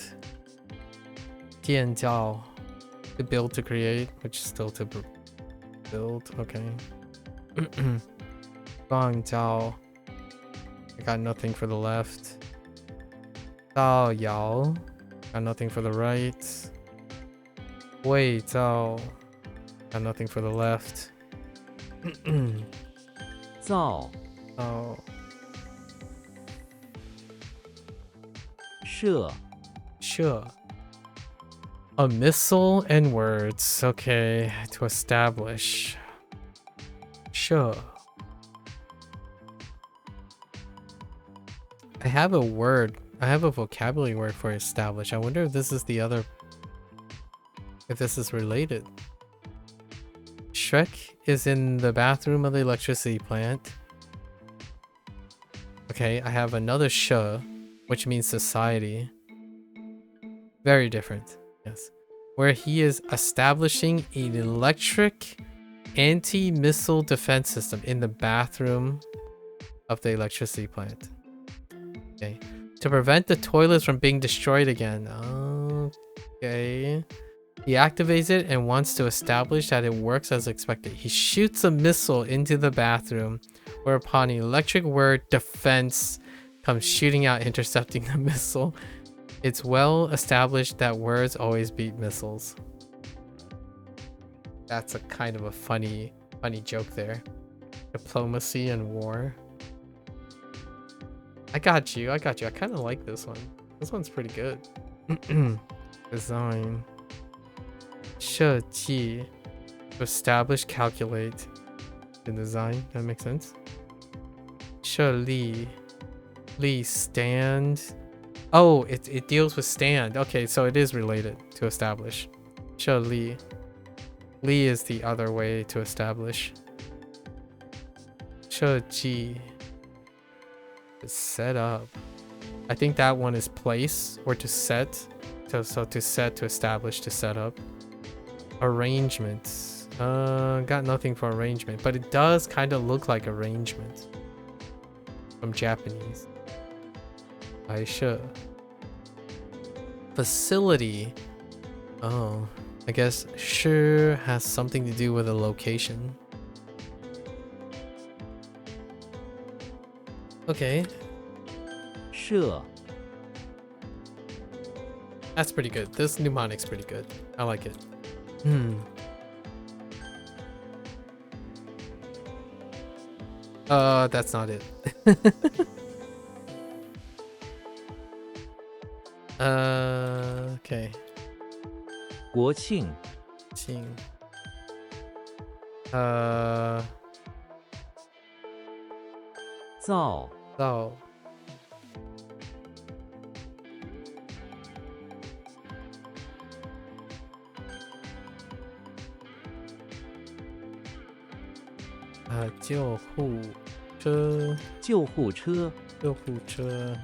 建造. To build to create, which is still to build. Okay. 创造. I got nothing for the left. 造谣. Got nothing for the right. 伪造. Got nothing for the left. 造 Oh. 设 Sure. A missile and words. Okay. To establish. Sure. I have a word. I have a vocabulary word for establish. I wonder if this is the other. If this is related. Shrek is in the bathroom of the electricity plant. Okay, I have another sh, which means society. Very different. Yes. Where he is establishing an electric anti-missile defense system in the bathroom of the electricity plant. Okay. To prevent the toilets from being destroyed again. Okay. He activates it and wants to establish that it works as expected. He shoots a missile into the bathroom, whereupon an electric word defense comes shooting out, intercepting the missile. It's well established that words always beat missiles. That's a kind of a funny joke there. Diplomacy and war. I got you. I kind of like this one. This one's pretty good. Design. 设计. To establish, calculate. The design. That makes sense. 设立. Li, stand. Oh, it deals with stand. Okay, so it is related to establish. 设立. Li is the other way to establish. 设计. Set up. I think that one is place or to set. So to set, to establish, to set up. Arrangements. Got nothing for arrangement, but it does kind of look like arrangement from Japanese. I should. Facility. Oh, I guess sure has something to do with a location. Okay. 设 That's pretty good. This mnemonic's pretty good. I like it. That's not it. Okay. 国庆 Qing. 造 造. Uh, 救护车. 救护车救护车.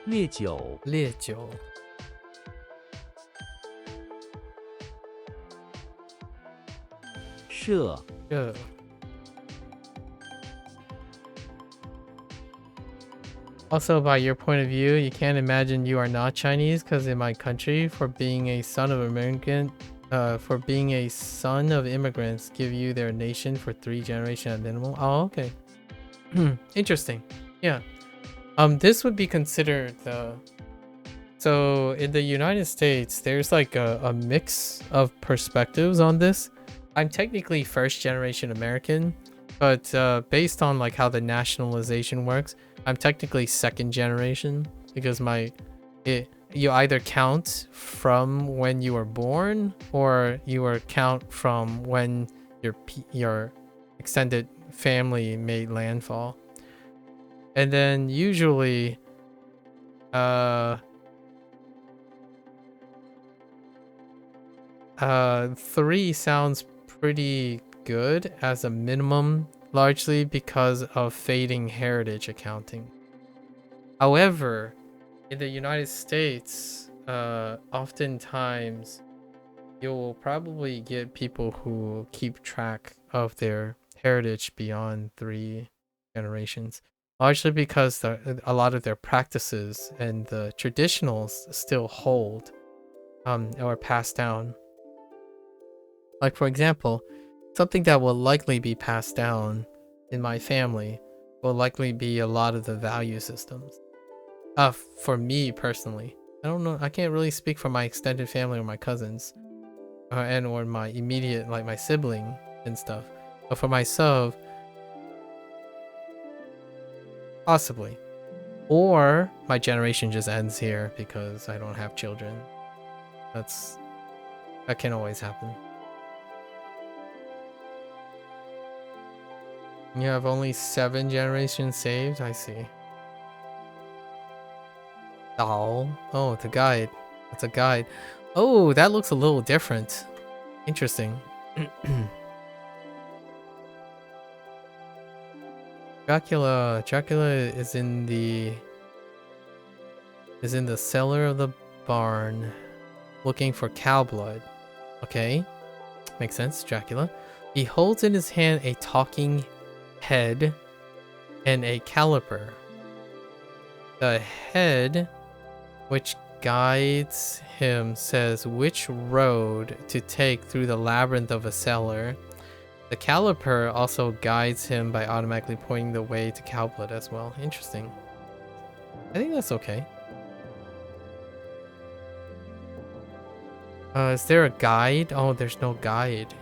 烈酒烈酒.设 Also, by your point of view, you can't imagine you are not Chinese, because in my country, for being a son of immigrants, give you their nation for 3 generations at minimum. Oh, okay. Interesting. Yeah. This would be considered the. So in the United States, there's like a mix of perspectives on this. I'm technically first generation American, but based on like how the nationalization works, I'm technically second generation, because you either count from when you were born, or you count from when your extended family made landfall. And then usually 3 sounds pretty good as a minimum, largely because of fading heritage accounting. However, in the United States, oftentimes you'll probably get people who keep track of their heritage beyond 3 generations, largely because a lot of their practices and the traditionals still hold or passed down. Like, for example, something that will likely be passed down in my family will likely be a lot of the value systems. For me personally, I don't know. I can't really speak for my extended family or my cousins, or my immediate, like my sibling and stuff. But for myself, possibly, or my generation just ends here because I don't have children. That can always happen. You have only 7 generations saved? I see. Oh, the guide. That's a guide. Oh, that looks a little different. Interesting. Dracula is in the cellar of the barn looking for cow blood. Okay. Makes sense, Dracula. He holds in his hand a talking head and a caliper. The head, which guides him, says which road to take through the labyrinth of a cellar. The caliper also guides him by automatically pointing the way to cow blood as well. Interesting. I think that's okay. Is there a guide? Oh, there's no guide.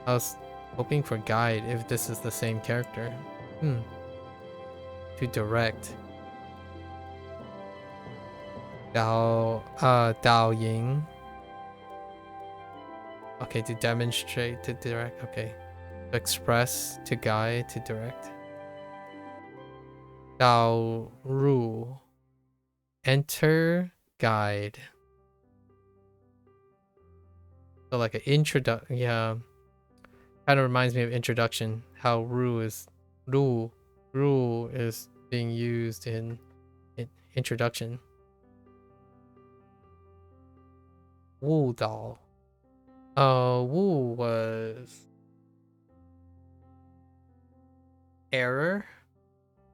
I was hoping for guide if this is the same character. To direct. Dao Ying. Okay, to demonstrate, to direct. Okay. To express, to guide, to direct. Dao Ru. Enter, guide. So like an introduction, yeah. Kind of reminds me of introduction. How Ru is being used in introduction. Wu Dao. Wu was error.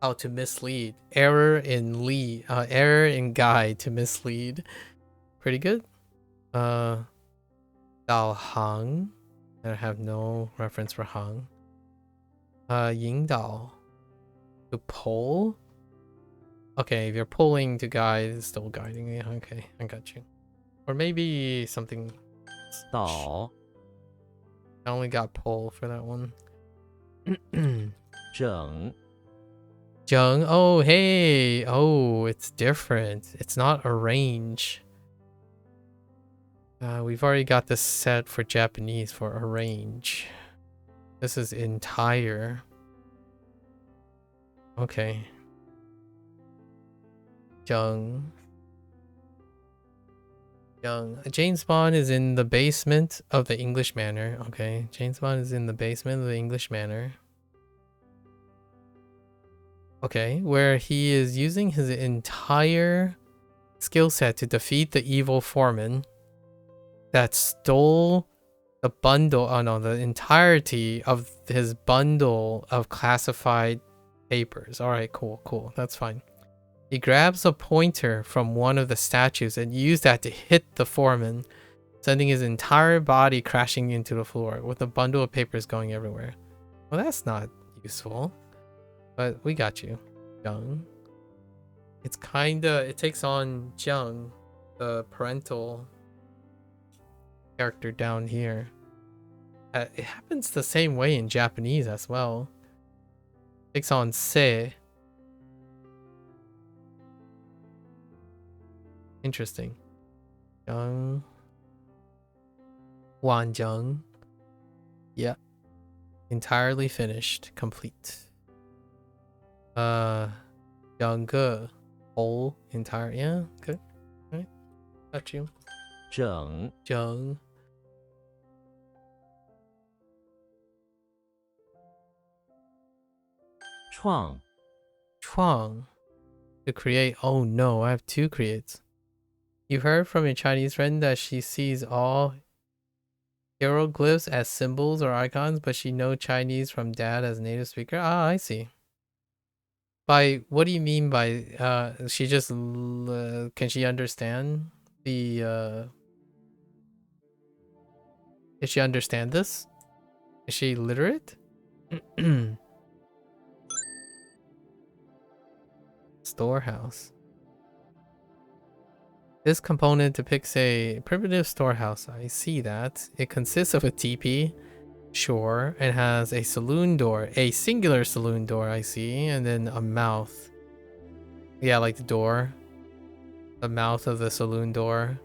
Oh, to mislead. Error in guide, to mislead. Pretty good. Dao Hang. I have no reference for Hang. Ying Dao. To pull. Okay, if you're pulling to guide, it's still guiding me. Okay, I got you. Or maybe something. 岛 I only got pull for that one. 整 Jung. Oh, hey. Oh, it's different. It's not arrange. We've already got this set for Japanese for arrange. This is entire. Okay. Jung. James Bond is in the basement of the English Manor. Okay. James Bond is in the basement of the English Manor. Okay. Where he is using his entire skill set to defeat the evil foreman that stole the bundle. Oh no, the entirety of his bundle of classified papers. All right, cool. That's fine. He grabs a pointer from one of the statues and used that to hit the foreman, sending his entire body crashing into the floor with a bundle of papers going everywhere. Well, that's not useful, but we got you, Jung. It takes on Jung, the parental character down here. It happens the same way in Japanese as well. Takes on Se. Interesting. Jung. Wanjung. Yeah. Entirely finished. Complete. Youngge. Whole. Entire. Yeah. Good. Alright. Got you. 整 Jung. 创 Chuang. To create. Oh no, I have 2 creates. You heard from your Chinese friend that she sees all hieroglyphs as symbols or icons, but she knows Chinese from dad as native speaker. Ah, I see. By what do you mean by she just can she understand the Does she understand this? Is she literate? Storehouse. This component depicts a primitive storehouse. I see that. It consists of a teepee, sure, and has a saloon door, a singular saloon door, I see, and then a mouth. Yeah, like the door. The mouth of the saloon door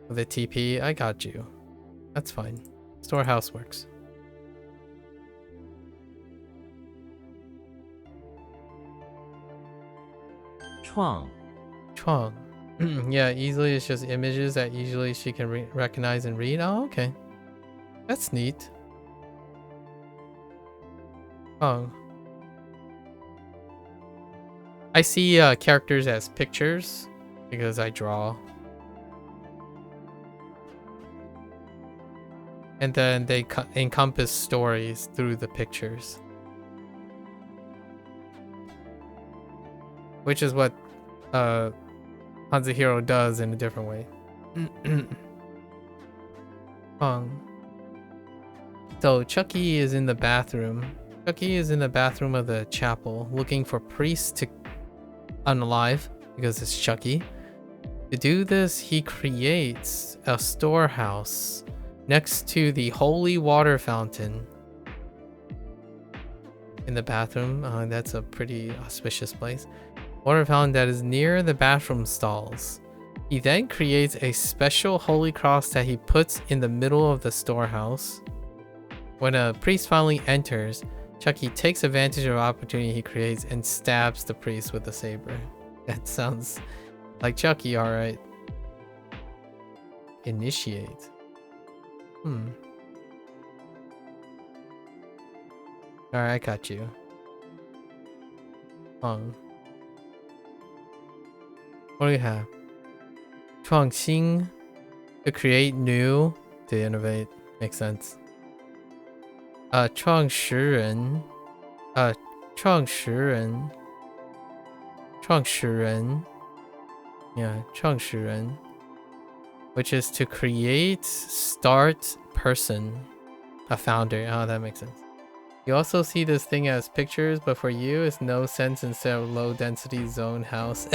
of the teepee. I got you. That's fine. Storehouse works. Chuang Chuang. Yeah, easily it's just images that usually she can recognize and read. Oh, okay. That's neat. Oh. I see characters as pictures because I draw. And then they encompass stories through the pictures. Which is what HanziHero does in a different way. So Chucky is in the bathroom. Chucky is in the bathroom of the chapel looking for priests to unalive because it's Chucky. To do this, he creates a storehouse next to the holy water fountain in the bathroom. That's a pretty auspicious place. Water fountain that is near the bathroom stalls. He then creates a special holy cross that he puts in the middle of the storehouse. When a priest finally enters, Chucky takes advantage of the opportunity he creates and stabs the priest with a saber. That sounds like Chucky, alright. Initiate. Alright, I got you. What do we have? 创新 to create new, to innovate. Makes sense. 创始人 创始人 yeah, 创始人 which is to create, start, person, a founder. Oh, that makes sense. You also see this thing as pictures, but for you, it's no sense instead of low density zone house.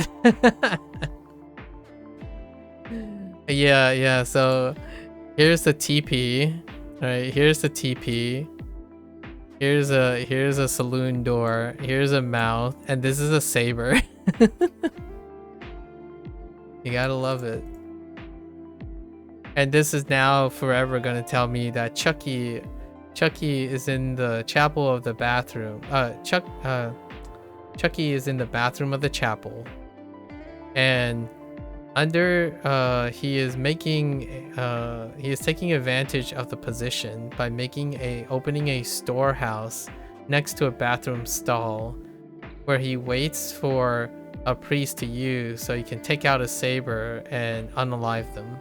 Yeah, so here's the TP. Alright, here's the TP. Here's a saloon door. Here's a mouth, and this is a saber. You gotta love it. And this is now forever gonna tell me that Chucky is in the chapel of the bathroom. Chucky is in the bathroom of the chapel, and he is taking advantage of the position by opening a storehouse next to a bathroom stall, where he waits for a priest to use so he can take out a saber and unalive them.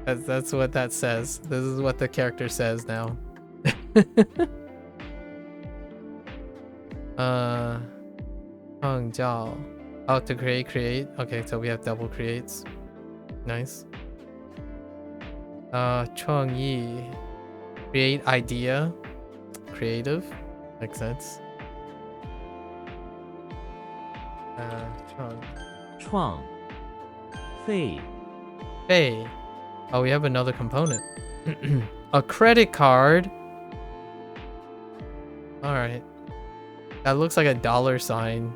That's what that says. This is what the character says now. Oh, to create. Okay, so we have double creates. Nice. 创意 create idea, creative, makes sense. 创费 Hey. Oh, we have another component. A credit card. Alright. That looks like a $sign.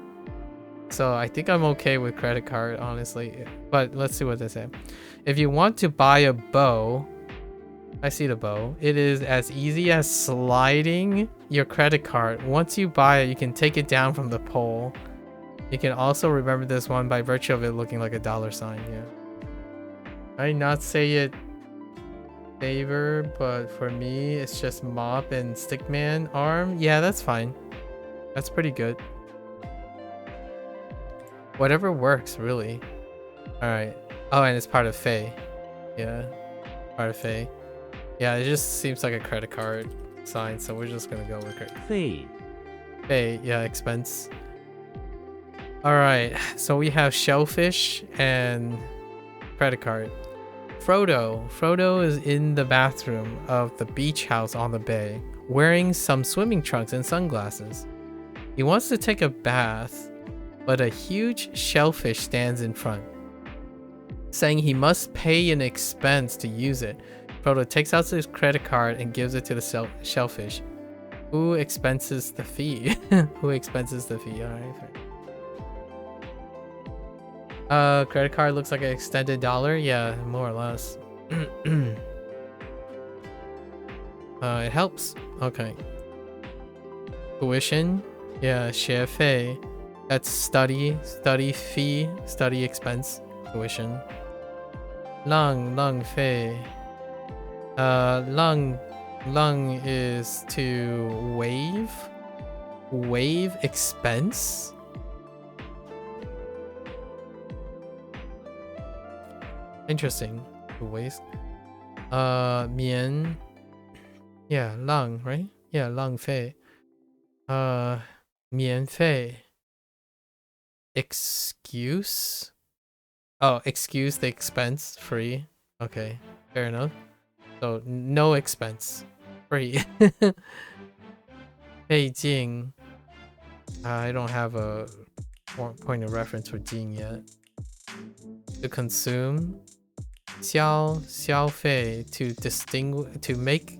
So I think I'm okay with credit card, honestly. But let's see what they say. If you want to buy a bow, I see the bow. It is as easy as sliding your credit card. Once you buy it, you can take it down from the pole. You can also remember this one by virtue of it looking like a $sign, yeah. I not say it favor, but for me, it's just mop and stickman arm. Yeah, that's fine. That's pretty good. Whatever works, really. All right. Oh, and it's part of Faye. Yeah, part of Faye. Yeah, it just seems like a credit card sign, so we're just gonna go with it. 费 Faye, yeah, expense. All right, so we have shellfish and credit card. Frodo is in the bathroom of the beach house on the bay, wearing some swimming trunks and sunglasses. He wants to take a bath, but a huge shellfish stands in front, saying he must pay an expense to use it. Frodo takes out his credit card and gives it to the shellfish. Who expenses the fee? Who expenses the fee? All right. Credit card looks like an extended dollar. Yeah, more or less. It helps. Okay. Tuition. Yeah, 学费. That's study fee, study expense, tuition. 浪费. Lung is to waive expense. Interesting. To waste. 免. Yeah, 浪, right? Yeah, 浪费. 免费. Excuse? Oh, excuse the expense. Free. Okay, fair enough. So, no expense. Free. 被禁. I don't have a point of reference for 禁 yet. To consume. 消费 to distinguish, to make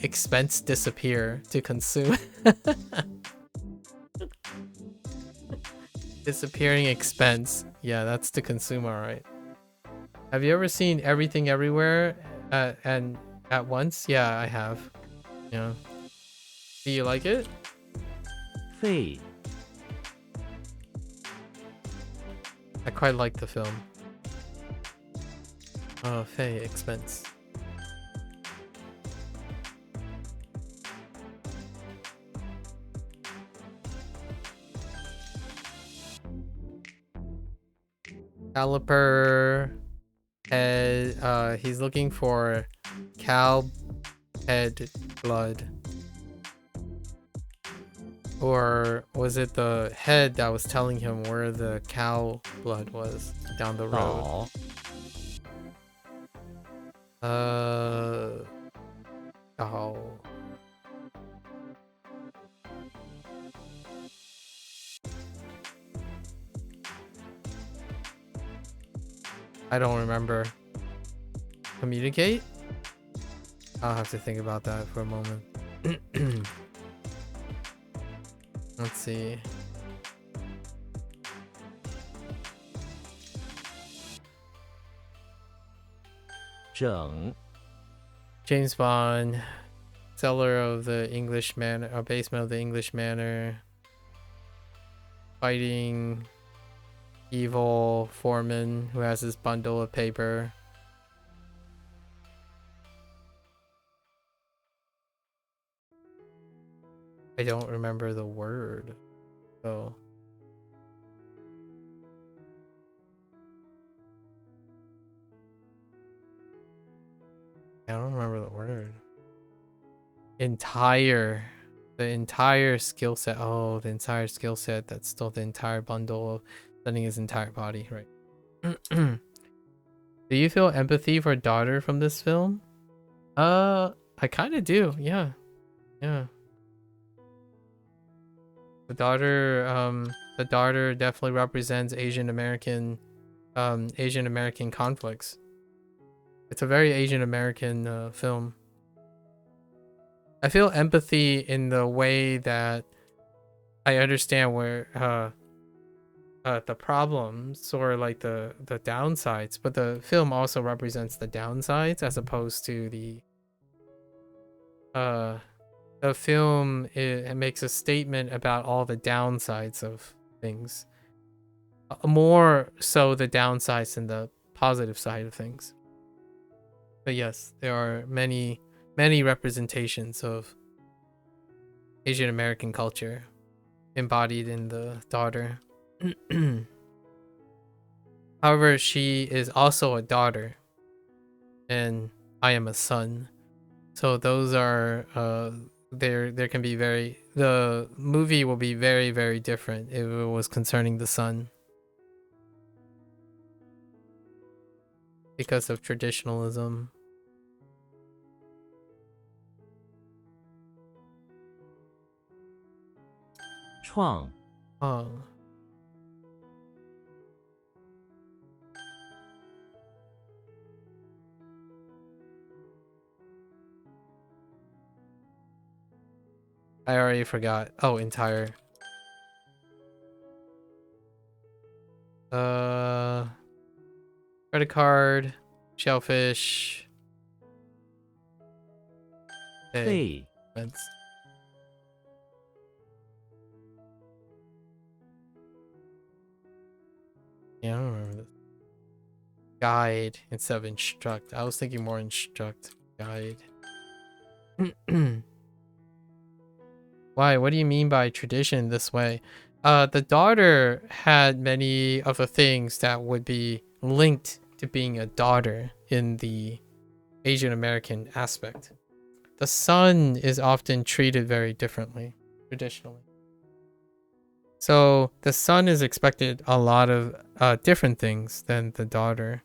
expense disappear, to consume. Disappearing expense. Yeah, that's to consume, all right. Have you ever seen Everything Everywhere and at once? Yeah, I have. Yeah. Do you like it? 费 I quite like the film. Oh, Fei, expense. Caliper head, he's looking for cow head blood. Or was it the head that was telling him where the cow blood was down the road? 岛 Oh. I don't remember. Communicate? I'll have to think about that for a moment. Let's see.整 James Bond, cellar of the English Manor, or basement of the English Manor, fighting evil foreman who has this bundle of paper. I don't remember the word, so. I don't remember the word. The entire skill set. Oh, the entire skill set. That's still the entire bundle of sending his entire body, right? Do you feel empathy for daughter from this film? I kind of do. Yeah. Yeah. The daughter definitely represents Asian American conflicts. It's a very Asian American film. I feel empathy in the way that I understand where the problems or like the downsides, but the film also represents the downsides as opposed to the film. It makes a statement about all the downsides of things, more so the downsides than the positive side of things. But yes, there are many representations of Asian American culture embodied in the daughter. However, she is also a daughter, and I am a son. So those are there can be the movie will be very different if it was concerning the son because of traditionalism. 创 I already forgot. Oh, entire. Credit card, shellfish. 费 That's yeah, I don't remember this. Guide instead of instruct. I was thinking more instruct. Guide. Why? What do you mean by tradition this way? The daughter had many of the things that would be linked to being a daughter in the Asian American aspect. The son is often treated very differently, traditionally. So the son is expected a lot of different things than the daughter.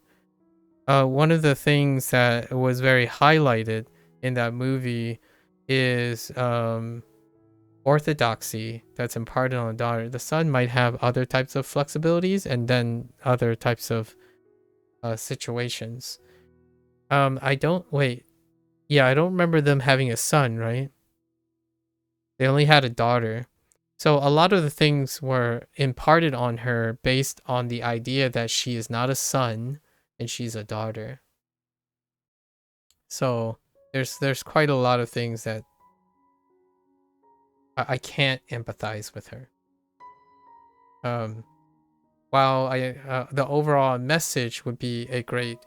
One of the things that was very highlighted in that movie is orthodoxy that's imparted on the daughter. The son might have other types of flexibilities and then other types of situations. I don't remember them having a son, right? They only had a daughter. So a lot of the things were imparted on her based on the idea that she is not a son and she's a daughter. So there's quite a lot of things that I can't empathize with her. While the overall message would be a great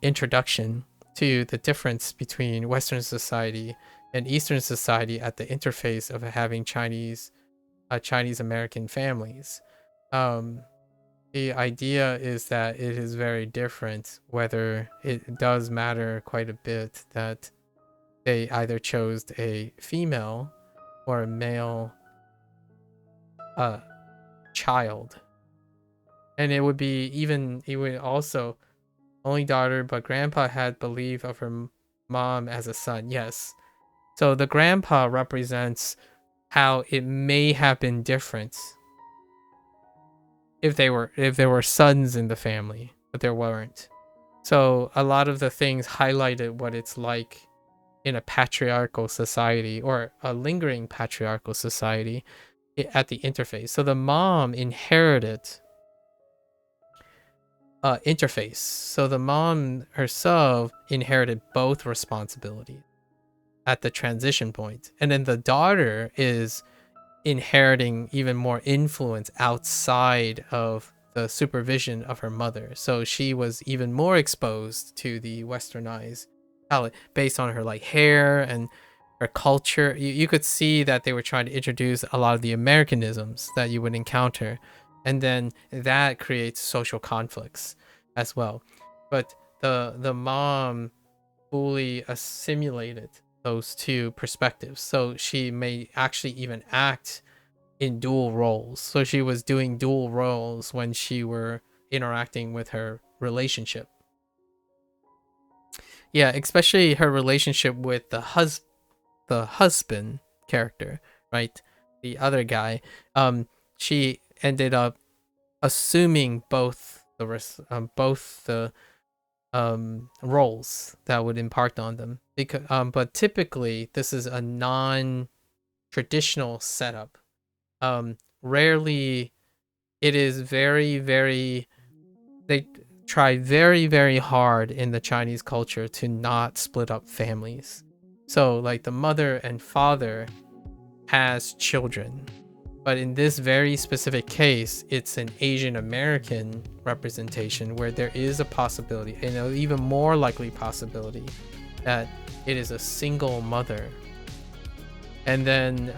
introduction to the difference between Western society and Eastern society at the interface of having Chinese American families. The idea is that it is very different, whether it does matter quite a bit that they either chose a female or a male child. And it would also only daughter, but grandpa had belief of her mom as a son. Yes. So the grandpa represents how it may have been different if there were sons in the family, but there weren't. So a lot of the things highlighted what it's like in a patriarchal society or a lingering patriarchal society at the interface. So the mom inherited interface. So the mom herself inherited both responsibilities at the transition point. And then the daughter is inheriting even more influence outside of the supervision of her mother. So she was even more exposed to the westernized palette based on her like hair and her culture. You could see that they were trying to introduce a lot of the Americanisms that you would encounter. And then that creates social conflicts as well. But the mom fully assimilated those two perspectives. So she may actually even act in dual roles. So she was doing dual roles when she were interacting with her relationship. Yeah, especially her relationship with the husband character, right? The other guy. She ended up assuming both the roles that would impart on them. Because but typically this is a non-traditional setup. Rarely it is very they try very hard in the Chinese culture to not split up families. So like the mother and father has children, But in this very specific case, it's an Asian American representation where there is a possibility, and an even more likely possibility, that it is a single mother. And then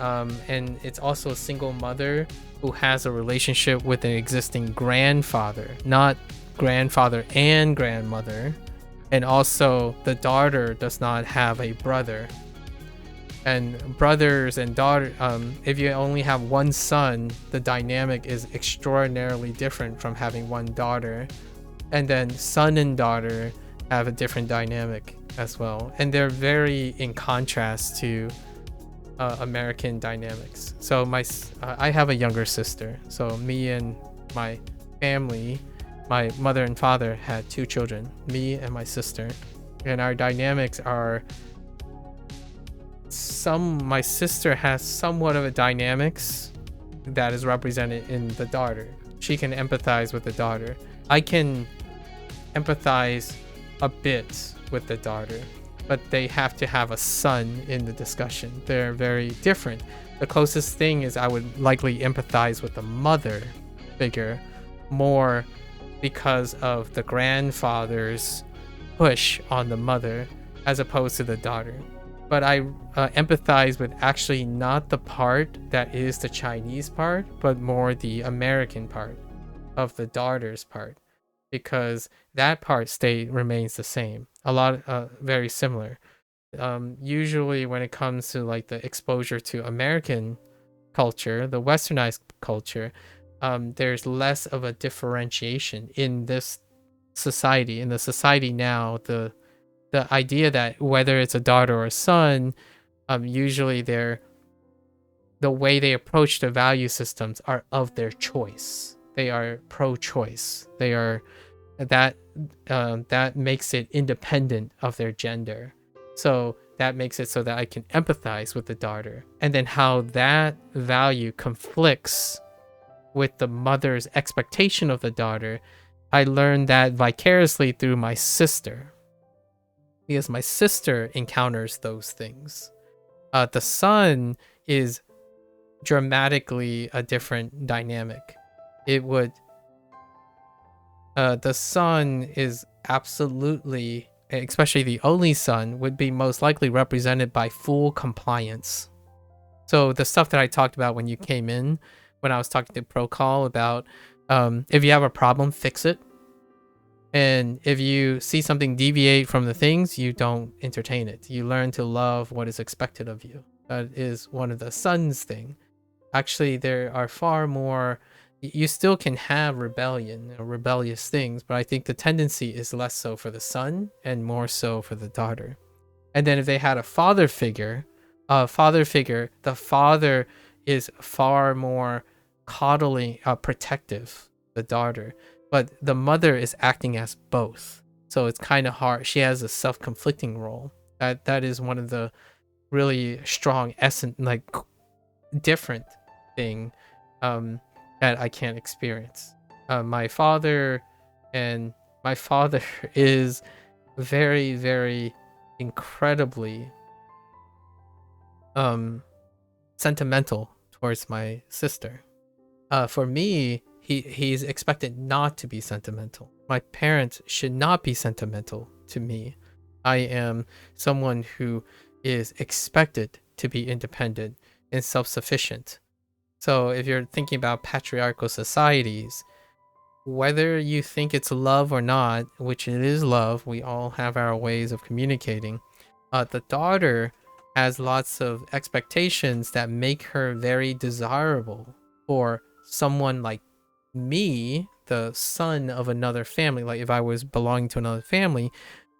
and it's also a single mother who has a relationship with an existing grandfather, not grandfather and grandmother. And also the daughter does not have a brother. And brothers and daughter, if you only have one son, the dynamic is extraordinarily different from having one daughter. And then son and daughter have a different dynamic as well, and they're very in contrast to American dynamics. So I have a younger sister, so me and my family, my mother and father had 2 children, me and my sister, and our dynamics are my sister has somewhat of a dynamics that is represented in the daughter. She can empathize with the daughter. I can empathize a bit with the daughter, but they have to have a son in the discussion. They're very different. The closest thing is I would likely empathize with the mother figure more because of the grandfather's push on the mother as opposed to the daughter. But I empathize with actually not the part that is the Chinese part, but more the American part of the daughter's part, because that part remains the same. A lot, very similar. Usually when it comes to like the exposure to American culture, the westernized culture, there's less of a differentiation in this society. In the society now, the idea that whether it's a daughter or a son, usually the way they approach the value systems are of their choice. They are pro-choice. They are that makes it independent of their gender. So that makes it so that I can empathize with the daughter, and then how that value conflicts with the mother's expectation of the daughter. I learned that vicariously through my sister, because my sister encounters those things. The son is dramatically a different dynamic. The son is absolutely, especially the only son, would be most likely represented by full compliance. So the stuff that I talked about when you came in, when I was talking to Procall about if you have a problem, fix it. And if you see something deviate from the things, you don't entertain it. You learn to love what is expected of you. That is one of the son's thing. Actually, there are far more. You still can have rebellion, rebellious things, but I think the tendency is less so for the son and more so for the daughter. And then if they had a father figure, the father is far more coddling, protective, the daughter. But the mother is acting as both. So it's kind of hard. She has a self-conflicting role. That is one of the really strong essence, like different thing that I can't experience. My father is very, very incredibly sentimental towards my sister. For me, he's expected not to be sentimental. My parents should not be sentimental to me. I am someone who is expected to be independent and self-sufficient. So if you're thinking about patriarchal societies, whether you think it's love or not, which it is love, we all have our ways of communicating. The daughter has lots of expectations that make her very desirable for someone like me, the son of another family, like if I was belonging to another family,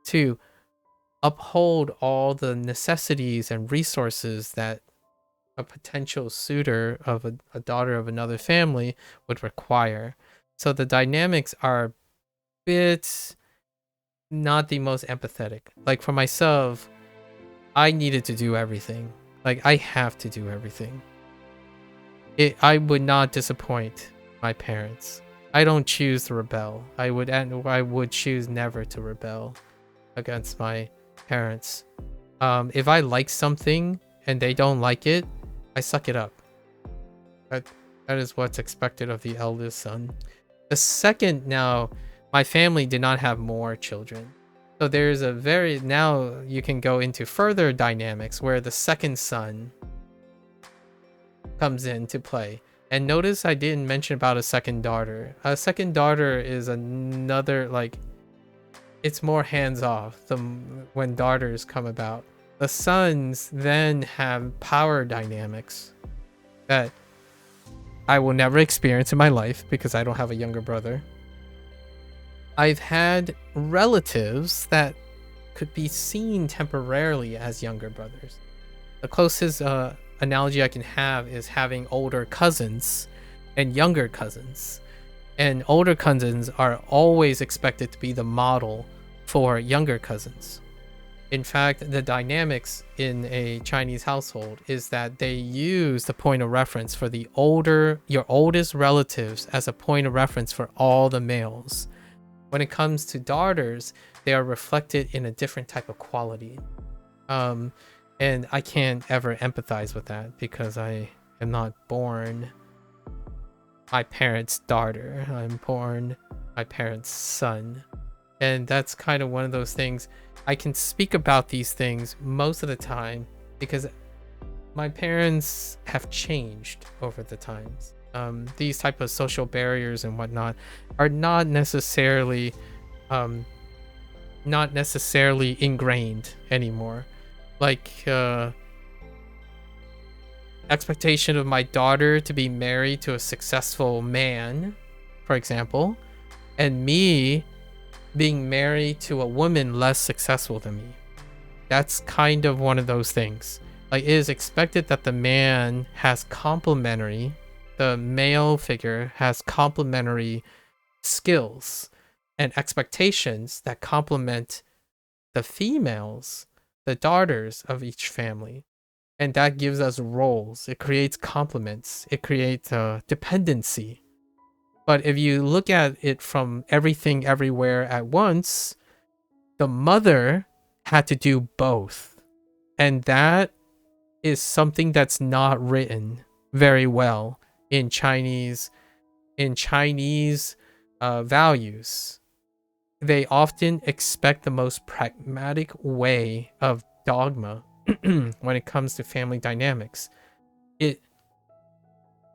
to uphold all the necessities and resources that a potential suitor of a daughter of another family would require. So the dynamics are a bit not the most empathetic. Like for myself, I needed to do everything. Like I have to do everything. I would not disappoint my parents. I don't choose to rebel. I would choose never to rebel against my parents. If I like something and they don't like it, I suck it up. That is what's expected of the eldest son. The second, now, my family did not have more children. So there's a now you can go into further dynamics where the second son comes into play. And notice I didn't mention about a second daughter. A second daughter is another, like, it's more hands off when daughters come about. The sons then have power dynamics that I will never experience in my life because I don't have a younger brother. I've had relatives that could be seen temporarily as younger brothers. The closest analogy I can have is having older cousins and younger cousins. And older cousins are always expected to be the model for younger cousins. In fact, the dynamics in a Chinese household is that they use the point of reference for your oldest relatives as a point of reference for all the males. When it comes to daughters, they are reflected in a different type of quality. And I can't ever empathize with that because I am not born my parents' daughter. I'm born my parents' son. And that's kind of one of those things. I can speak about these things most of the time because my parents have changed over the times. These type of social barriers and whatnot are not necessarily ingrained anymore. Like expectation of my daughter to be married to a successful man, for example, and me being married to a woman less successful than me. That's kind of one of those things. Like, it is expected that the male figure has complementary skills and expectations that complement the females, the daughters of each family. And that gives us roles. It creates complements. It creates dependency. But if you look at it from everything everywhere at once, the mother had to do both. And that is something that's not written very well in Chinese values. They often expect the most pragmatic way of dogma when it comes to family dynamics.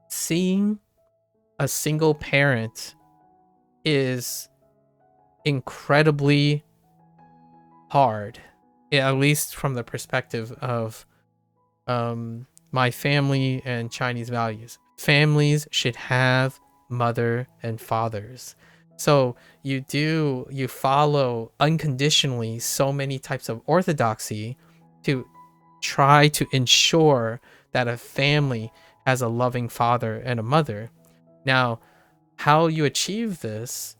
Seeing a single parent is incredibly hard, at least from the perspective of my family and Chinese values. Families should have mother and fathers. So you follow unconditionally so many types of orthodoxy to try to ensure that a family has a loving father and a mother. Now, how you achieve this,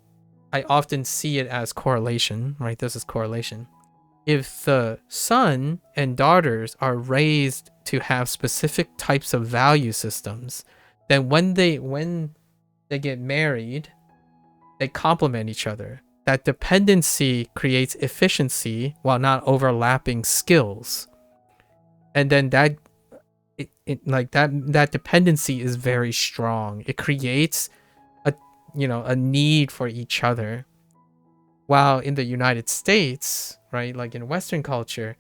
I often see it as correlation, right? This is correlation. If the son and daughters are raised to have specific types of value systems, then when they get married, they complement each other. That dependency creates efficiency while not overlapping skills. And then that dependency is very strong. It creates a need for each other. While in the United States, right, like in Western culture,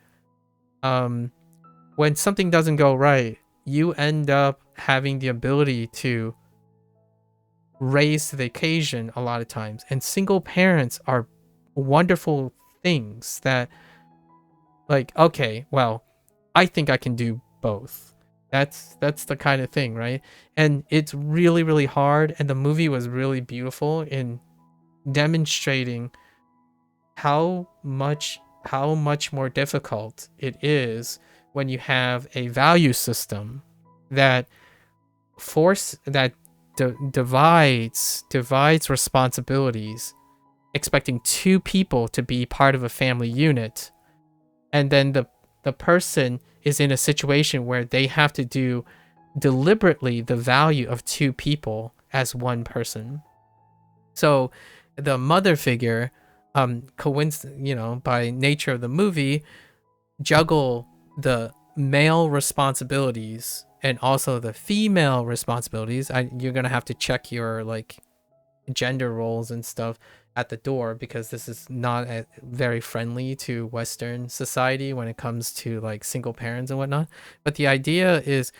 when something doesn't go right, you end up having the ability to raise to the occasion a lot of times. And single parents are wonderful things that, like, okay, well, I think I can do both. That's the kind of thing, right? And it's really, really hard. And the movie was really beautiful in demonstrating how much more difficult it is when you have a value system that divides responsibilities, expecting two people to be part of a family unit, and then the person is in a situation where they have to do deliberately the value of two people as one person. So the mother figure, by nature of the movie, juggle the male responsibilities and also the female responsibilities. You're gonna have to check your like gender roles and stuff at the door, because this is not very friendly to Western society when it comes to like single parents and whatnot. But the idea is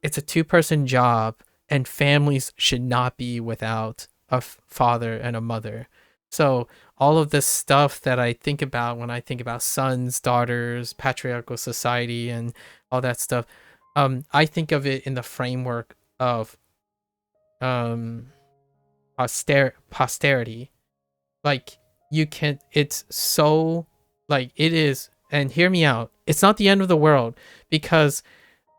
it's a two-person job, and families should not be without a father and a mother. So all of this stuff that I think about when I think about sons, daughters, patriarchal society, and all that stuff, I think of it in the framework of posterity. Like, you can, it's so, like, it is, and hear me out, it's not the end of the world, because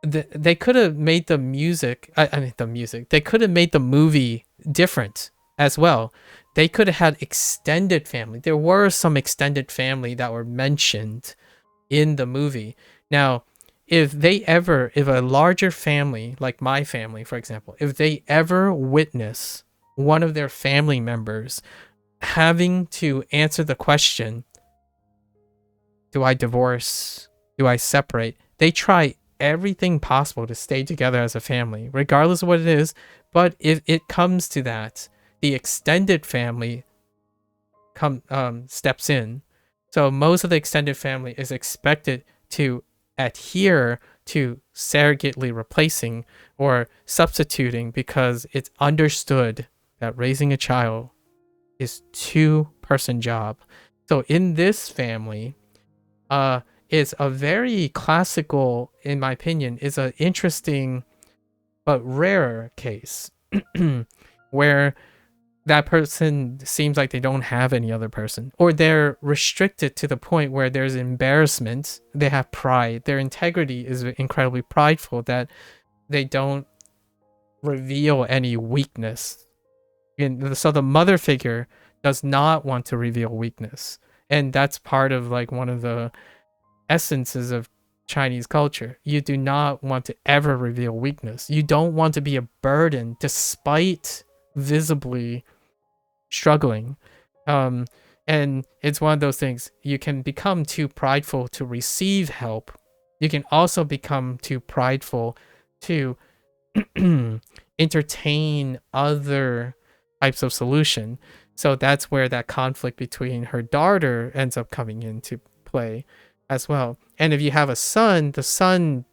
they could have made the music, they could have made the movie different as well. They could have had extended family. There were some extended family that were mentioned in the movie. Now, if a larger family, like my family, for example, if they ever witness one of their family members having to answer the question, do I divorce? Do I separate? They try everything possible to stay together as a family, regardless of what it is. But if it comes to that, the extended family steps in. So most of the extended family is expected to adhere to surrogately replacing or substituting, because it's understood that raising a child is two-person job. So in this family, is a very classical, in my opinion, is an interesting but rare case where that person seems like they don't have any other person, or they're restricted to the point where there's embarrassment. They have pride. Their integrity is incredibly prideful, that they don't reveal any weakness. And so the mother figure does not want to reveal weakness. And that's part of like one of the essences of Chinese culture. You do not want to ever reveal weakness. You don't want to be a burden despite visibly struggling. And it's one of those things. You can become too prideful to receive help. You can also become too prideful to entertain other types of solution. So that's where that conflict between her daughter ends up coming into play as well. And if you have a son, the son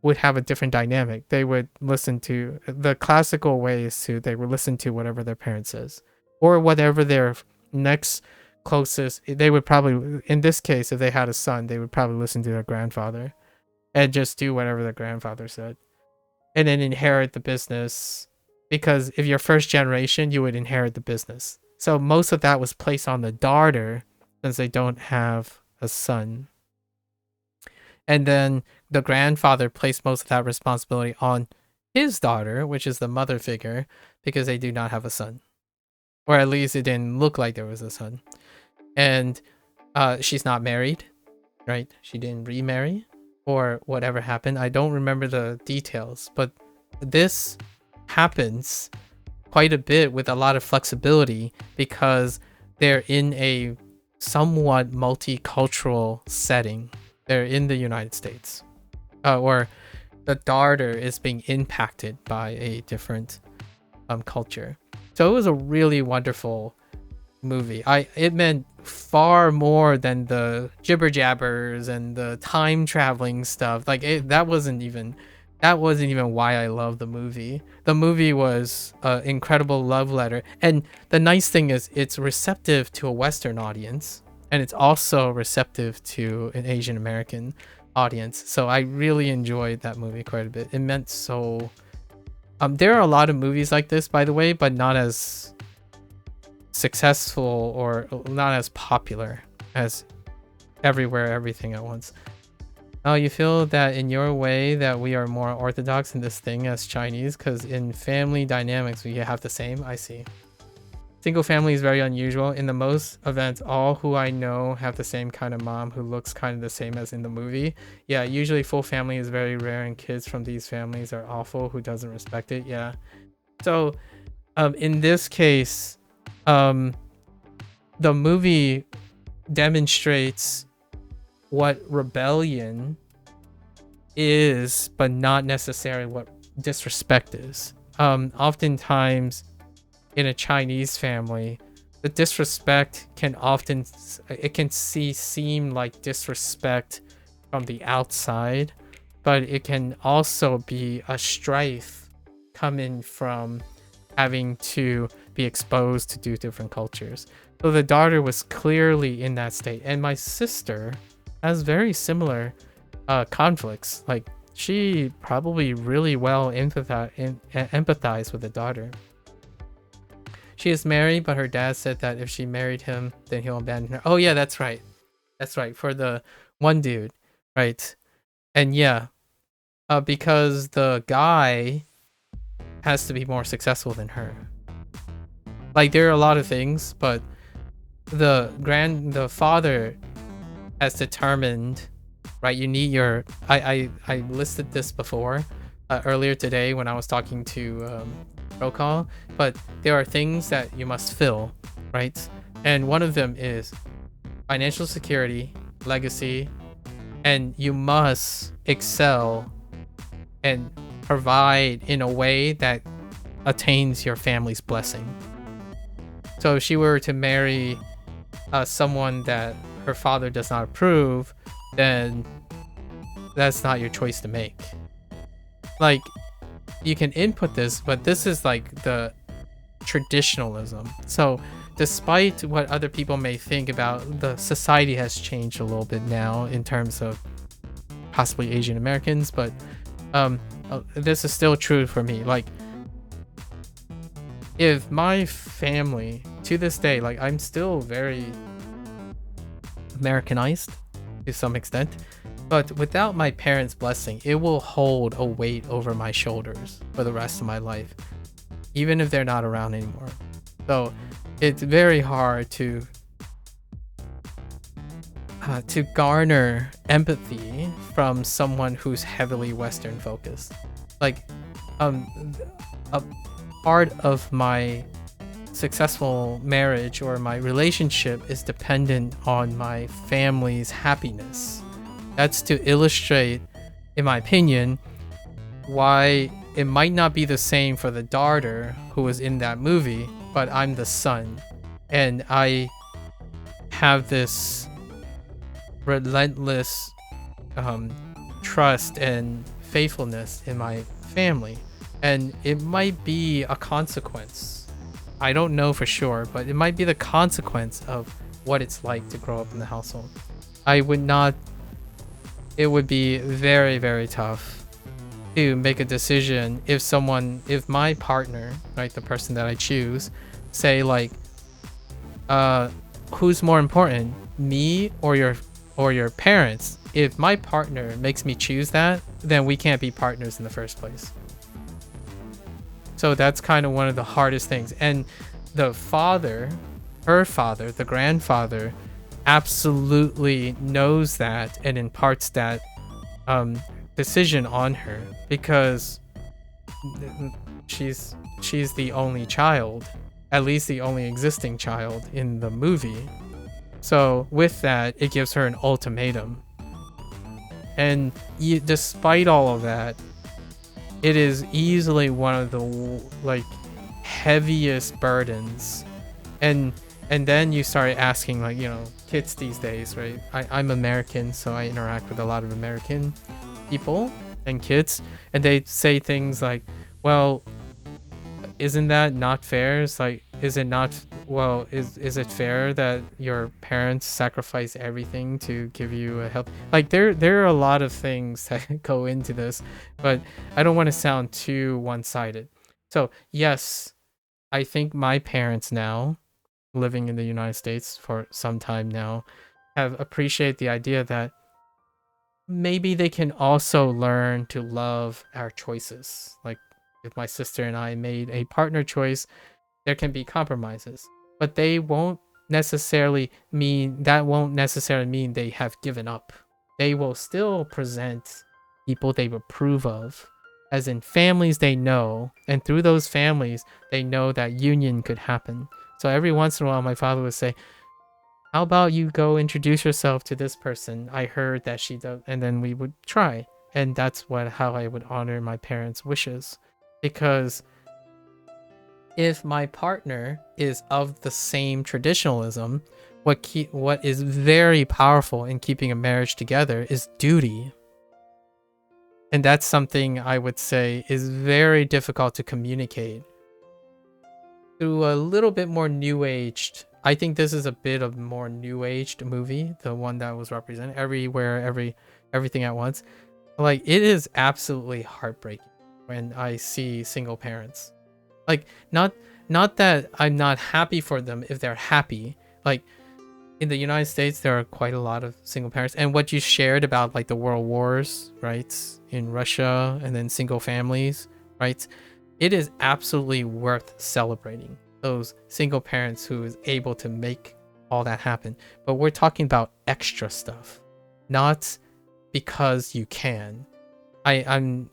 would have a different dynamic. They would listen to, the classical way is to, they would listen to whatever their parent says, or whatever their next closest, they would probably, in this case, if they had a son, they would probably listen to their grandfather and just do whatever their grandfather said, and then inherit the business. Because if you're first generation, you would inherit the business. So most of that was placed on the daughter, since they don't have a son. And then the grandfather placed most of that responsibility on his daughter, which is the mother figure, because they do not have a son. Or at least it didn't look like there was a son. And she's not married, right? She didn't remarry or whatever happened. I don't remember the details, but this happens quite a bit with a lot of flexibility, because they're in a somewhat multicultural setting. They're in the United States, or the daughter is being impacted by a different culture. So it was a really wonderful movie. It meant far more than the jibber jabbers and the time traveling stuff. Like that wasn't even why I love the movie. The movie was an incredible love letter. And the nice thing is it's receptive to a Western audience, and it's also receptive to an Asian American audience. So I really enjoyed that movie quite a bit. It meant so... there are a lot of movies like this, by the way, but not as successful or not as popular as Everywhere, Everything at Once. Oh, you feel that in your way that we are more orthodox in this thing as Chinese, because in family dynamics we have the same? I see. Single family is very unusual. In the most events, all who I know have the same kind of mom who looks kind of the same as in the movie. Yeah, usually full family is very rare, and kids from these families are awful who doesn't respect it. Yeah. So in this case, the movie demonstrates what rebellion is, but not necessarily what disrespect is. Oftentimes in a Chinese family, the disrespect can seem like disrespect from the outside, but it can also be a strife coming from having to be exposed to different cultures. So the daughter was clearly in that state, and my sister has very similar conflicts. Like, she probably really well empathize with the daughter. She is married, but her dad said that if she married him, then he'll abandon her. Oh yeah, that's right. That's right. For the one dude, right? And yeah, because the guy has to be more successful than her. Like, there are a lot of things, but the father has determined, right? You need your. I listed this before earlier today when I was talking to Rokal, but there are things that you must fill, right? And one of them is financial security, legacy, and you must excel and provide in a way that attains your family's blessing. So if she were to marry someone that her father does not approve, then that's not your choice to make. Like, you can input this, but this is like the traditionalism. So despite what other people may think about, the society has changed a little bit now in terms of possibly Asian Americans, but this is still true for me. Like, if my family to this day, like, I'm still very Americanized to some extent, but without my parents' blessing, it will hold a weight over my shoulders for the rest of my life, even if they're not around anymore. So it's very hard to garner empathy from someone who's heavily Western focused. Like, a part of my successful marriage or my relationship is dependent on my family's happiness. That's to illustrate, in my opinion, why it might not be the same for the daughter who was in that movie, but I'm the son, and I have this relentless trust and faithfulness in my family, and it might be a consequence. I don't know for sure, but it might be the consequence of what it's like to grow up in the household. It would be very, very tough to make a decision if my partner, right, the person that I choose, say like, who's more important, me or your parents? If my partner makes me choose that, then we can't be partners in the first place. So that's kind of one of the hardest things. And her father, the grandfather, absolutely knows that and imparts that decision on her, because she's the only child, at least the only existing child in the movie. So with that, it gives her an ultimatum. And despite all of that, it is easily one of the heaviest burdens. And then you start asking, like, kids these days, right? I'm American, so I interact with a lot of American people and kids, and they say things like, well, isn't that not fair? It's like, is it is it fair that your parents sacrifice everything to give you a help? Like, there are a lot of things that go into this, but I don't want to sound too one-sided. So yes, I think my parents now, living in the United States for some time now, have appreciated the idea that maybe they can also learn to love our choices. Like, if my sister and I made a partner choice, there can be compromises, but that won't necessarily mean they have given up. They will still present people they approve of, as in families they know, and through those families they know that union could happen. So every once in a while my father would say, how about you go introduce yourself to this person? I heard that she does, and then we would try. And that's how I would honor my parents' wishes. Because if my partner is of the same traditionalism, what is very powerful in keeping a marriage together is duty. And that's something I would say is very difficult to communicate. Through a little bit more new aged, I think this is a bit of more new aged movie, the one that was represented everywhere, everything at once. Like, it is absolutely heartbreaking when I see single parents. Like, not that I'm not happy for them if they're happy. Like, in the United States, there are quite a lot of single parents. And what you shared about, like, the world wars, right, in Russia, and then single families, right, it is absolutely worth celebrating those single parents who is able to make all that happen. But we're talking about extra stuff, not because you can. I'm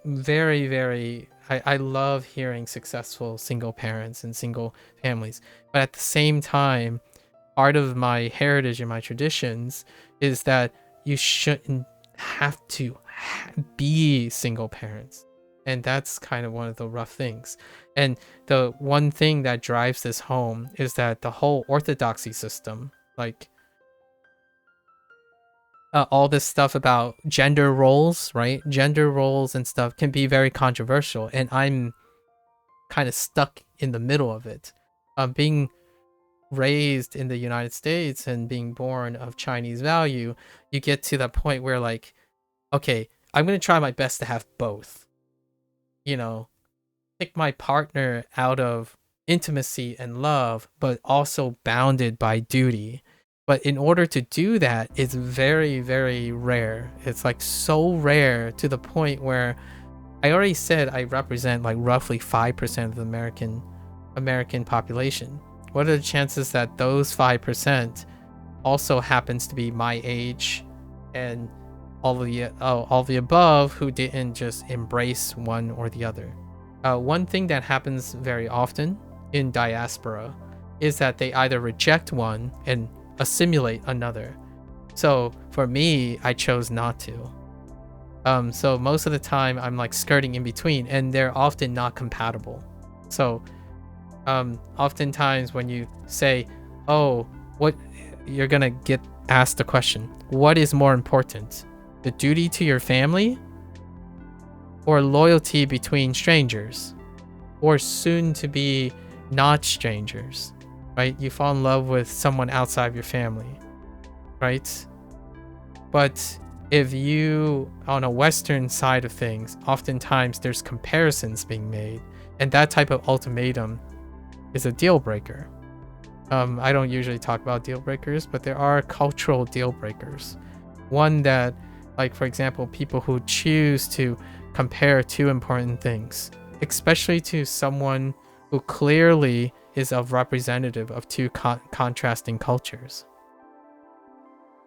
very, very, I love hearing successful single parents and single families. But at the same time, part of my heritage and my traditions is that you shouldn't have to be single parents. And that's kind of one of the rough things. And the one thing that drives this home is that the whole orthodoxy system, like, all this stuff about gender roles, right? Gender roles and stuff can be very controversial, and I'm kind of stuck in the middle of it. Being raised in the United States and being born of Chinese value, you get to the point where, like, okay, I'm going to try my best to have both. You know, pick my partner out of intimacy and love, but also bounded by duty. But in order to do that, it's very, very rare. It's like so rare to the point where I already said I represent like roughly 5% of the American population. What are the chances that those 5% also happens to be my age and all the above who didn't just embrace one or the other? One thing that happens very often in diaspora is that they either reject one and assimilate another. So for me, I chose not to. So most of the time I'm like skirting in between, and they're often not compatible. So oftentimes when you say, oh, what, you're gonna get asked the question, what is more important, the duty to your family or loyalty between strangers, or soon to be not strangers, right? You fall in love with someone outside of your family, right? But if you, on a Western side of things, oftentimes there's comparisons being made, and that type of ultimatum is a deal breaker. I don't usually talk about deal breakers, but there are cultural deal breakers. One that, like, for example, people who choose to compare two important things, especially to someone who clearly is a representative of two contrasting cultures.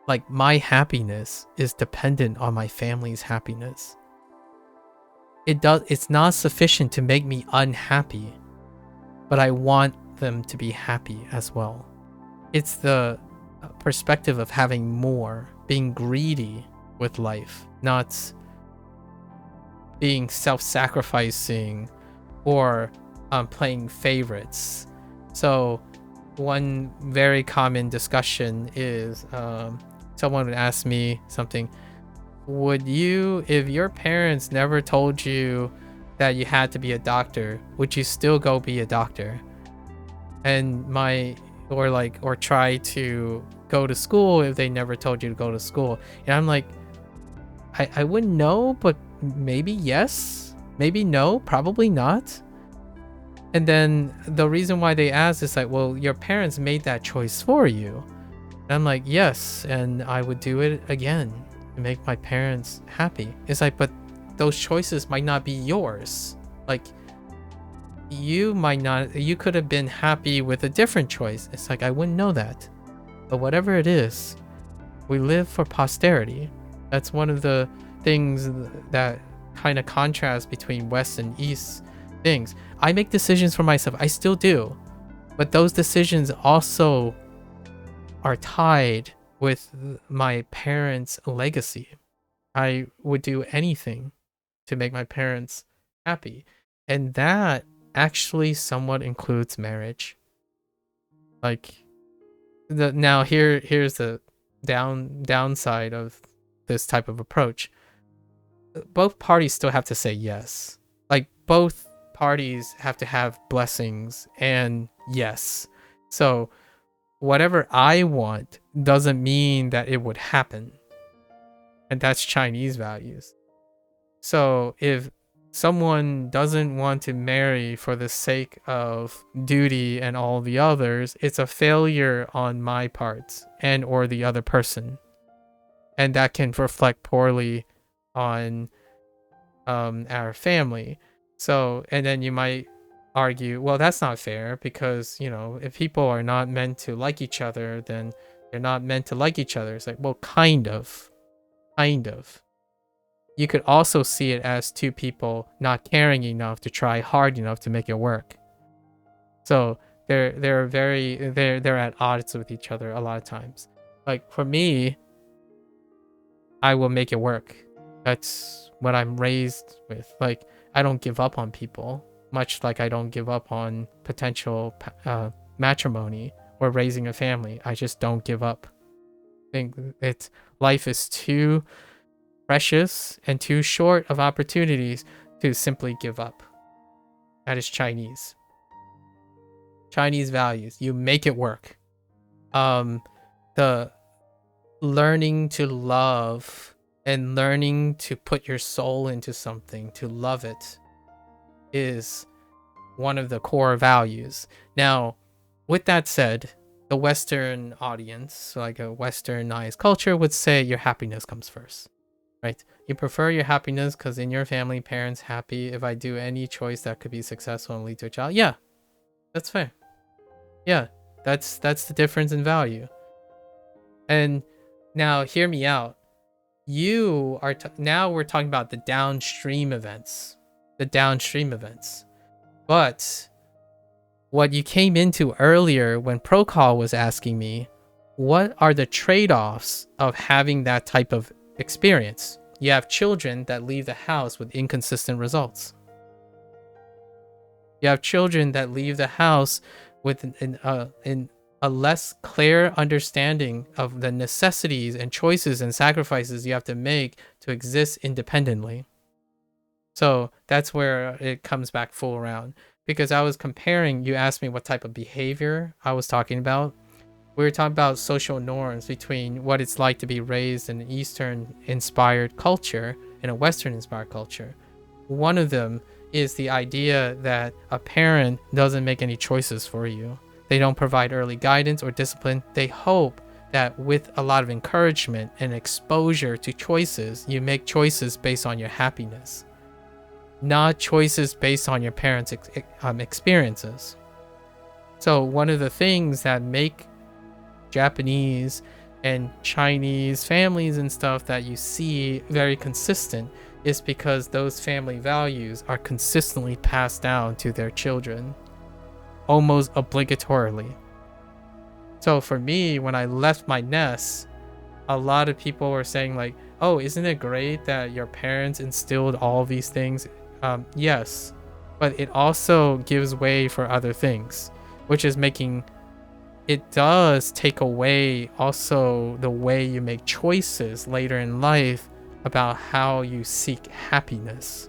Like, my happiness is dependent on my family's happiness. It's not sufficient to make me unhappy, but I want them to be happy as well. It's the perspective of having more, being greedy with life, not being self-sacrificing or playing favorites. So one very common discussion is someone would ask me something, would you, if your parents never told you that you had to be a doctor, would you still go be a doctor? And or try to go to school if they never told you to go to school? And I'm like, I wouldn't know, but maybe yes, maybe no, probably not. And then the reason why they ask is like, well, your parents made that choice for you. And I'm like, yes, and I would do it again to make my parents happy. It's like, but those choices might not be yours. Like, you could have been happy with a different choice. It's like, I wouldn't know that. But whatever it is, we live for posterity. That's one of the things that kind of contrast between West and East things. I make decisions for myself. I still do. But those decisions also are tied with my parents' legacy. I would do anything to make my parents happy. And that actually somewhat includes marriage. Like here's the downside of this type of approach. Both parties still have to say yes. Like both parties have to have blessings and yes. So whatever I want doesn't mean that it would happen. And that's Chinese values. So if someone doesn't want to marry for the sake of duty and all the others, it's a failure on my part and or the other person. And that can reflect poorly on our family. So, and then you might argue, well, that's not fair because, if people are not meant to like each other, then they're not meant to like each other. It's like, well, kind of. You could also see it as two people not caring enough to try hard enough to make it work. So they're at odds with each other a lot of times. Like for me, I will make it work. That's what I'm raised with. Like I don't give up on people, much like I don't give up on potential matrimony or raising a family. I just don't give up. I think life is too precious and too short of opportunities to simply give up. That is Chinese values. You make it work. The learning to love and learning to put your soul into something, to love it, is one of the core values. Now, with that said, the Western audience, like a westernized culture, would say your happiness comes first. Right? You prefer your happiness because in your family, parents happy. If I do any choice that could be successful and lead to a child, yeah, that's fair. Yeah, that's the difference in value. And now, hear me out. You are now we're talking about the downstream events. But what you came into earlier when Procol was asking me, what are the trade-offs of having that type of experience? You have children that leave the house with inconsistent results. You have children that leave the house with a less clear understanding of the necessities and choices and sacrifices you have to make to exist independently. So that's where it comes back full around. Because I was comparing, you asked me what type of behavior I was talking about. We were talking about social norms between what it's like to be raised in an Eastern-inspired culture and a Western-inspired culture. One of them is the idea that a parent doesn't make any choices for you. They don't provide early guidance or discipline. They hope that with a lot of encouragement and exposure to choices, you make choices based on your happiness, not choices based on your parents' experiences. So one of the things that make Japanese and Chinese families and stuff that you see very consistent is because those family values are consistently passed down to their children, almost obligatorily. So for me, when I left my nest, a lot of people were saying like, oh, isn't it great that your parents instilled all these things? Yes, but it also gives way for other things, which is it does take away also the way you make choices later in life about how you seek happiness,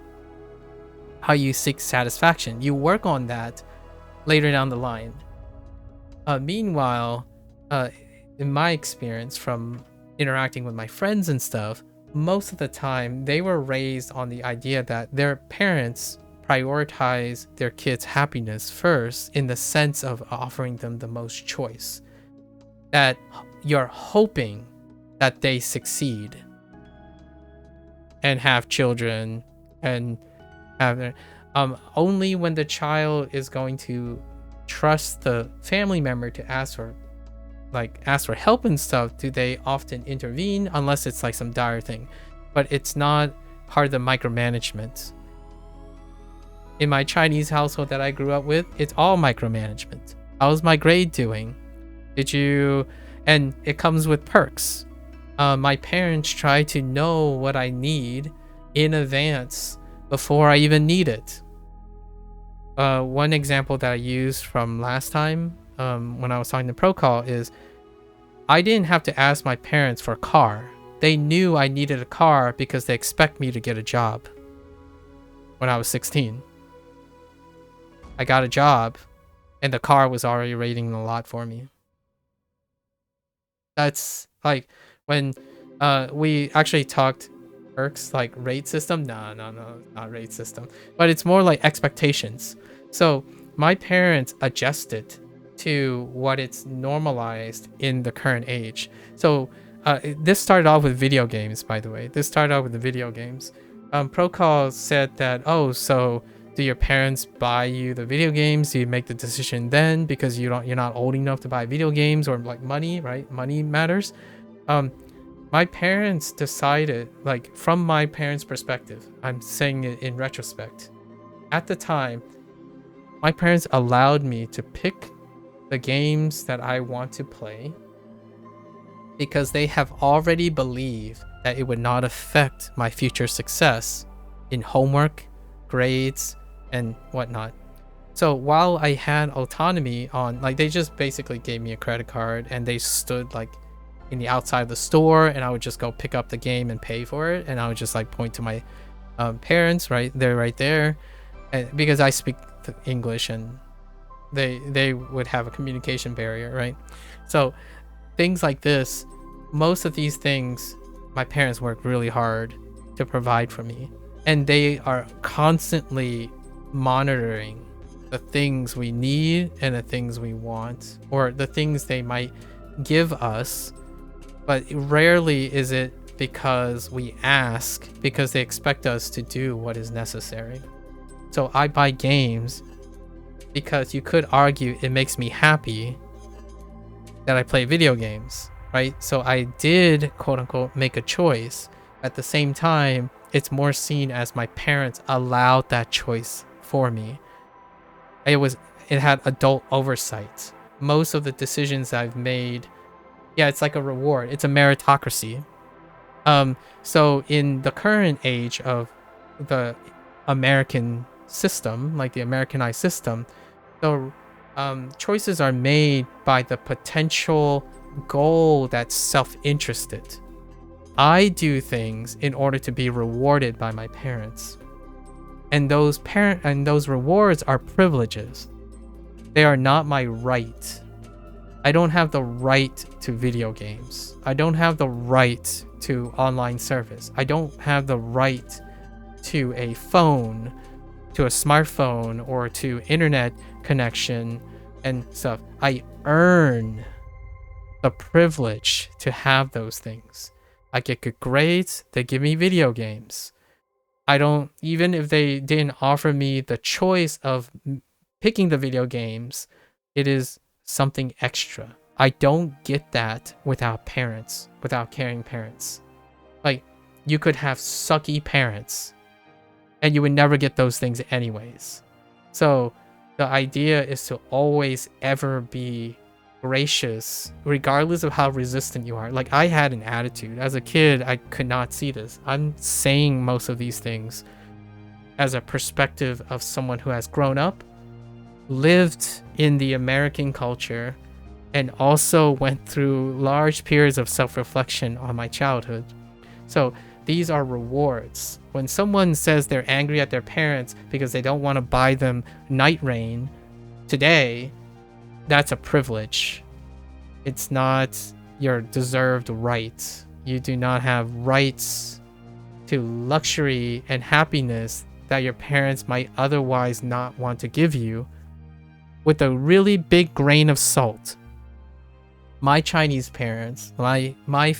how you seek satisfaction. You work on that later down the line. Meanwhile, in my experience from interacting with my friends and stuff, most of the time they were raised on the idea that their parents prioritize their kids' happiness first in the sense of offering them the most choice. That you're hoping that they succeed and have children and have their, only when the child is going to trust the family member to ask for help and stuff do they often intervene, unless it's like some dire thing. But it's not part of the micromanagement. In my Chinese household that I grew up with, it's all micromanagement. How's my grade doing? And it comes with perks. my parents try to know what I need in advance before I even need it. One example that I used from last time when I was talking to Procall is I didn't have to ask my parents for a car. They knew I needed a car because they expect me to get a job when I was 16. I got a job and the car was already waiting in the lot for me. That's like when we actually talked perks like rate system. No, not rate system. But it's more like expectations. So my parents adjusted to what it's normalized in the current age. So this started off with video games, by the way. This started off with the video games. Procall said that, oh, so do your parents buy you the video games? Do you make the decision then because you're not old enough to buy video games, or like money, right? Money matters. My parents decided, like from my parents' perspective, I'm saying it in retrospect. At the time, my parents allowed me to pick the games that I want to play because they have already believed that it would not affect my future success in homework, grades, and whatnot. So while I had autonomy on, like, they just basically gave me a credit card and they stood like in the outside of the store, and I would just go pick up the game and pay for it, and I would just like point to my parents, right? They're right there, and because I speak English and they would have a communication barrier, right? So things like this, most of these things, my parents worked really hard to provide for me, and they are constantly monitoring the things we need and the things we want, or the things they might give us, but rarely is it because we ask, because they expect us to do what is necessary. So I buy games because you could argue it makes me happy that I play video games, right? So I did, quote unquote, make a choice. At the same time, it's more seen as my parents allowed that choice for me. It had adult oversight. Most of the decisions I've made, yeah, it's like a reward. It's a meritocracy. So in the current age of the American system, like the Americanized system, so choices are made by the potential goal that's self-interested. I do things in order to be rewarded by my parents, and those rewards are privileges. They are not my right. I don't have the right to video games. I don't have the right to online service. I don't have the right to a phone, to a smartphone, or to internet connection and stuff. I earn the privilege to have those things. I get good grades, they give me video games. I don't, even if they didn't offer me the choice of picking the video games, it is something extra. I don't get that without parents, without caring parents. Like, you could have sucky parents and you would never get those things anyways. So the idea is to always ever be gracious, regardless of how resistant you are. Like, I had an attitude. As a kid, I could not see this. I'm saying most of these things as a perspective of someone who has grown up, lived in the American culture, and also went through large periods of self-reflection on my childhood. So these are rewards. When someone says they're angry at their parents because they don't want to buy them Night Rain today, that's a privilege. It's not your deserved right. You do not have rights to luxury and happiness that your parents might otherwise not want to give you. With a really big grain of salt, my Chinese parents, my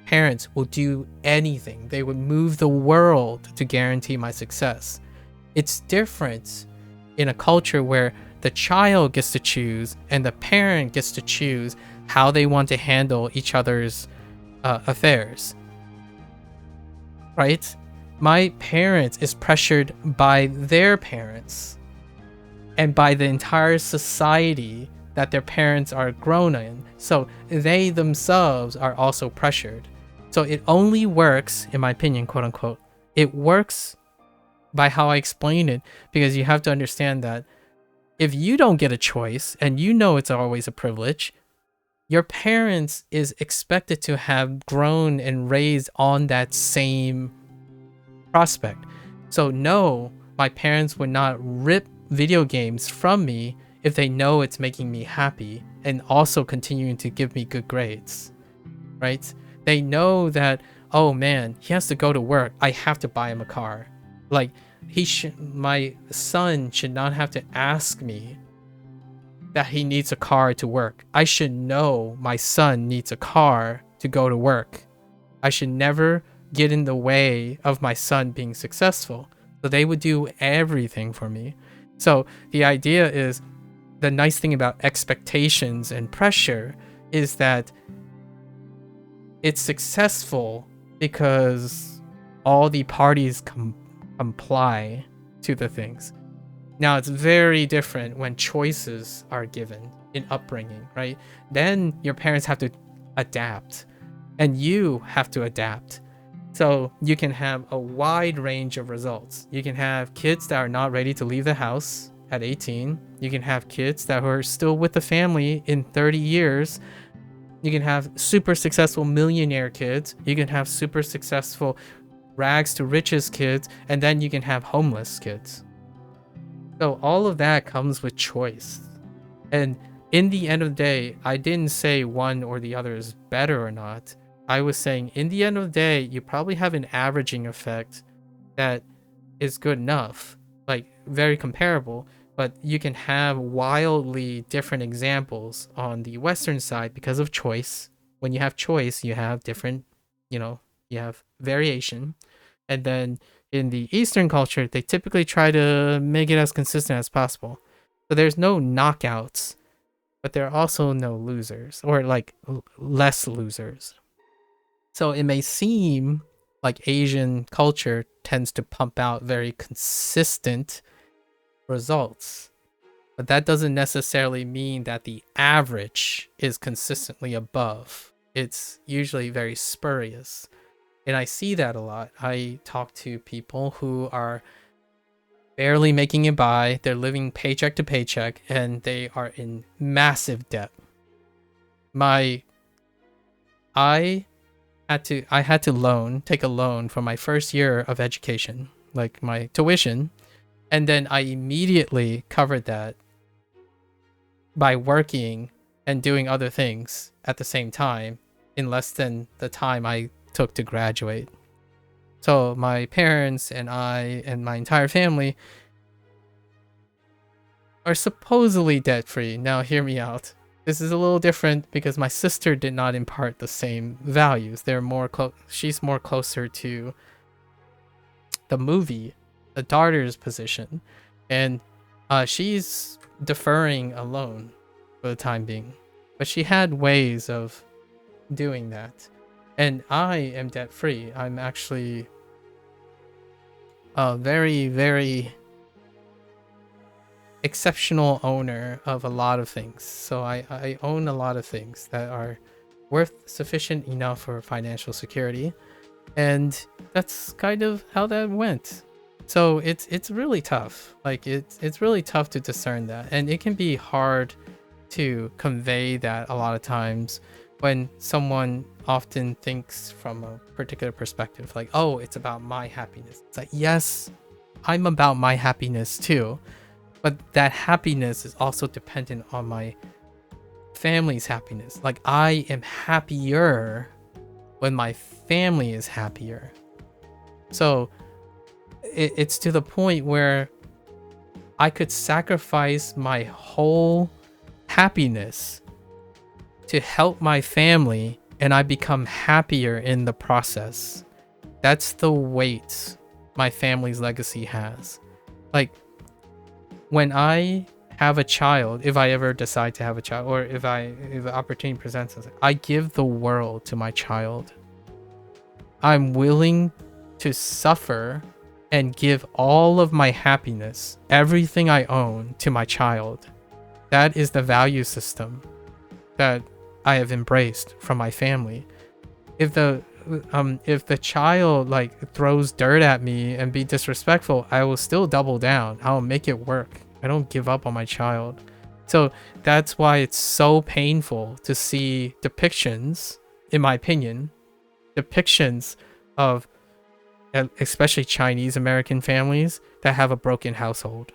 parents will do anything. They would move the world to guarantee my success. It's different in a culture where the child gets to choose and the parent gets to choose how they want to handle each other's affairs. Right? My parents is pressured by their parents and by the entire society that their parents are grown in. So they themselves are also pressured. So it only works, in my opinion, quote unquote, it works by how I explain it, because you have to understand that if you don't get a choice and you know it's always a privilege, your parents is expected to have grown and raised on that same prospect. So no, my parents would not rip video games from me if they know it's making me happy and also continuing to give me good grades, right? They know that, oh man, he has to go to work, I have to buy him a car. Like, my son should not have to ask me that he needs a car to work. I should know my son needs a car to go to work. I should never get in the way of my son being successful. So they would do everything for me. So the idea is, the nice thing about expectations and pressure is that it's successful because all the parties comply to the things. Now, it's very different when choices are given in upbringing, right? Then your parents have to adapt, and you have to adapt. So you can have a wide range of results. You can have kids that are not ready to leave the house at 18. You can have kids that are still with the family in 30 years. You can have super successful millionaire kids. You can have super successful rags to riches kids. And then you can have homeless kids. So all of that comes with choice. And in the end of the day, I didn't say one or the other is better or not. I was saying, in the end of the day, you probably have an averaging effect that is good enough, like very comparable, but you can have wildly different examples on the Western side because of choice. When you have choice, you have different, you have variation. And then in the Eastern culture, they typically try to make it as consistent as possible. So there's no knockouts, but there are also no losers, or like less losers. So it may seem like Asian culture tends to pump out very consistent results, but that doesn't necessarily mean that the average is consistently above. It's usually very spurious. And I see that a lot. I talk to people who are barely making it by, they're living paycheck to paycheck, and they are in massive debt. I had to take a loan for my first year of education, like my tuition, and then I immediately covered that by working and doing other things at the same time in less than the time I took to graduate. So my parents and I and my entire family are supposedly debt-free. Now hear me out. This is a little different because my sister did not impart the same values. They're more she's more closer to the movie, the daughter's position, and she's deferring a loan for the time being. But she had ways of doing that. And I am debt-free. I'm actually a very, very exceptional owner of a lot of things. So I own a lot of things that are worth sufficient enough for financial security. And that's kind of how that went. So it's really tough. Like it's really tough to discern that. And it can be hard to convey that a lot of times when someone often thinks from a particular perspective, like, oh, it's about my happiness. It's like, yes, I'm about my happiness too, but that happiness is also dependent on my family's happiness. Like, I am happier when my family is happier. So it's to the point where I could sacrifice my whole happiness to help my family, and I become happier in the process. That's the weight my family's legacy has. Like, when I have a child, if I ever decide to have a child, or if an opportunity presents itself, I give the world to my child. I'm willing to suffer and give all of my happiness, everything I own, to my child. That is the value system that I have embraced from my family. If the if the child like throws dirt at me and be disrespectful, I will still double down. I'll make it work. I don't give up on my child. So that's why it's so painful to see depictions, in my opinion, depictions of especially Chinese American families that have a broken household.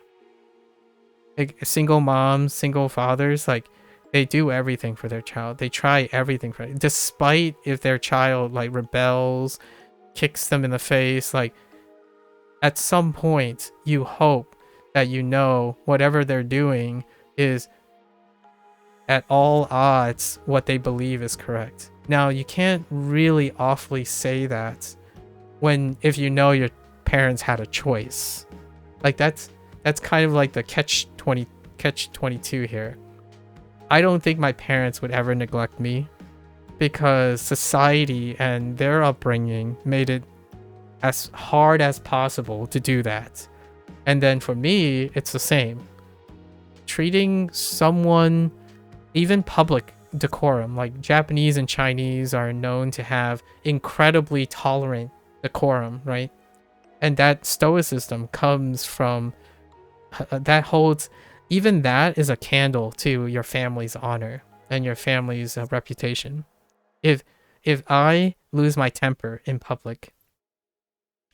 Like single moms, single fathers, like they do everything for their child. They try everything for it. Despite if their child like rebels, kicks them in the face, like at some point you hope that whatever they're doing is at all odds what they believe is correct. Now you can't really awfully say that if your parents had a choice. Like that's kind of like the catch 22 here. I don't think my parents would ever neglect me because society and their upbringing made it as hard as possible to do that. And then for me, it's the same. Treating someone, even public decorum, like Japanese and Chinese are known to have incredibly tolerant decorum, right? And that stoicism comes from even that is a candle to your family's honor and your family's reputation. If I lose my temper in public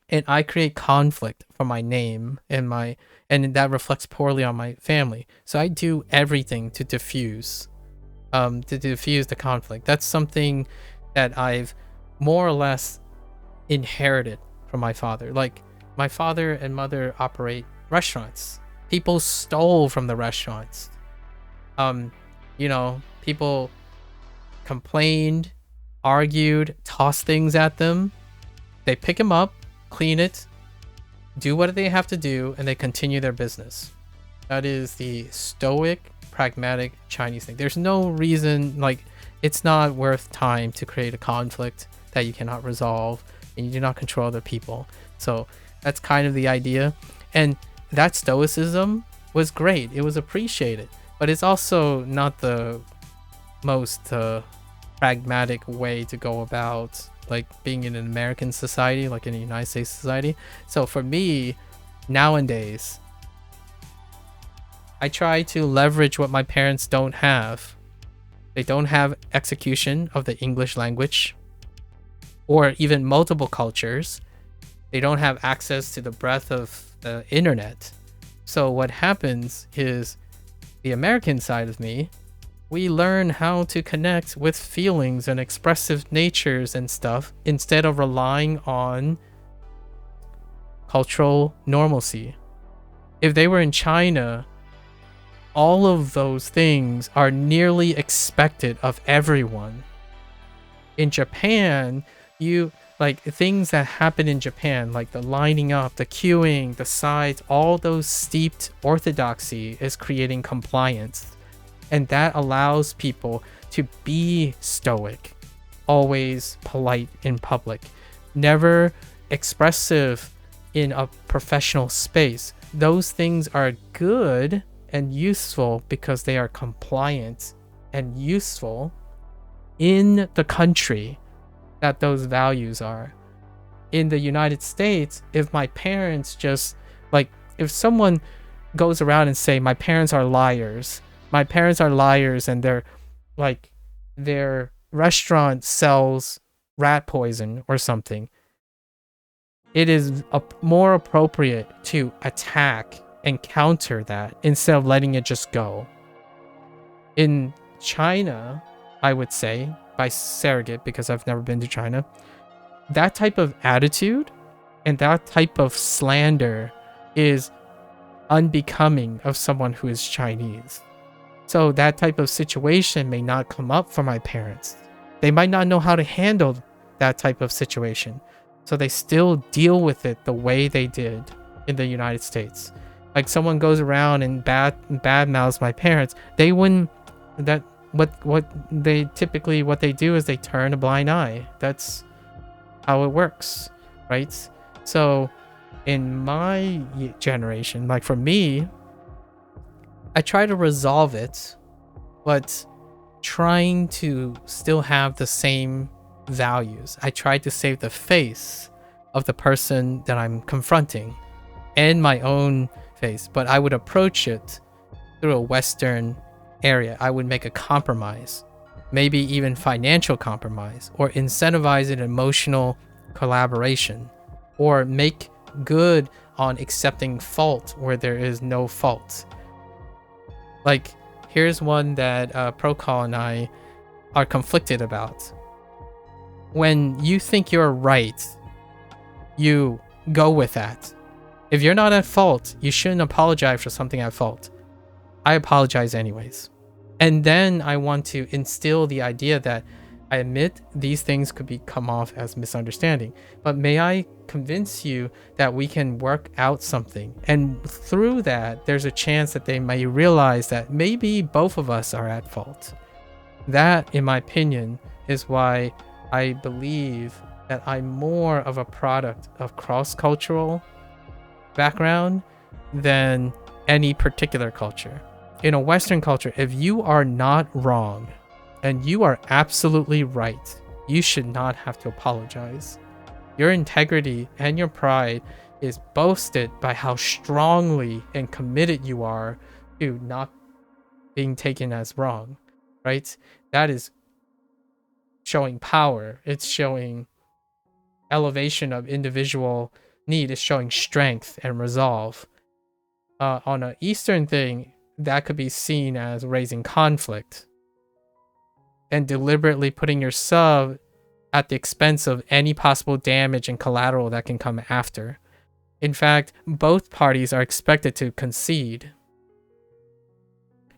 and I create conflict for my name and that reflects poorly on my family, so I do everything to diffuse the conflict. That's something that I've more or less inherited from my father. Like my father and mother operate restaurants. People stole from the restaurants. People complained, argued, tossed things at them. They pick them up, clean it, do what they have to do, and they continue their business. That is the stoic, pragmatic Chinese thing. There's no reason, like, it's not worth time to create a conflict that you cannot resolve and you do not control other people. So that's kind of the idea. And that stoicism was great. It was appreciated, but it's also not the most pragmatic way to go about like being in an American society, like in a United States society. So for me, nowadays, I try to leverage what my parents don't have. They don't have execution of the English language or even multiple cultures. They don't have access to the breadth of the internet. So what happens is the American side of me, we learn how to connect with feelings and expressive natures and stuff instead of relying on cultural normalcy. If they were in China, all of those things are nearly expected of everyone. In Japan, like things that happen in Japan, like the lining up, the queuing, the sides, all those steeped orthodoxy is creating compliance. And that allows people to be stoic, always polite in public, never expressive in a professional space. Those things are good and useful because they are compliant and useful in the country that those values are. In the United States, if my parents just, like, if someone goes around and say my parents are liars and they're like, their restaurant sells rat poison or something, it is more appropriate to attack and counter that instead of letting it just go. In China, I would say, by surrogate, because I've never been to China, that type of attitude and that type of slander is unbecoming of someone who is Chinese. So that type of situation may not come up for my parents. They might not know how to handle that type of situation. So they still deal with it the way they did in the United States. Like someone goes around and bad mouths my parents, they wouldn't, what they do is they turn a blind eye. That's how it works, right? So in my generation, like for me, I try to resolve it, but trying to still have the same values. I try to save the face of the person that I'm confronting and my own face, but I would approach it through a Western area. I would make a compromise, maybe even financial compromise, or incentivize an emotional collaboration, or make good on accepting fault where there is no fault. Like, here's one that Procol and I are conflicted about. When you think you're right, you go with that. If you're not at fault, you shouldn't apologize for something at fault. I apologize anyways. And then I want to instill the idea that I admit these things could come off as misunderstanding, but may I convince you that we can work out something? And through that, there's a chance that they may realize that maybe both of us are at fault. That, in my opinion, is why I believe that I'm more of a product of cross-cultural background than any particular culture. In a Western culture, if you are not wrong and you are absolutely right, you should not have to apologize. Your integrity and your pride is boasted by how strongly and committed you are to not being taken as wrong, right? That is showing power. It's showing elevation of individual need. It's showing strength and resolve. On an Eastern thing, that could be seen as raising conflict and deliberately putting yourself at the expense of any possible damage and collateral that can come after. In fact, both parties are expected to concede.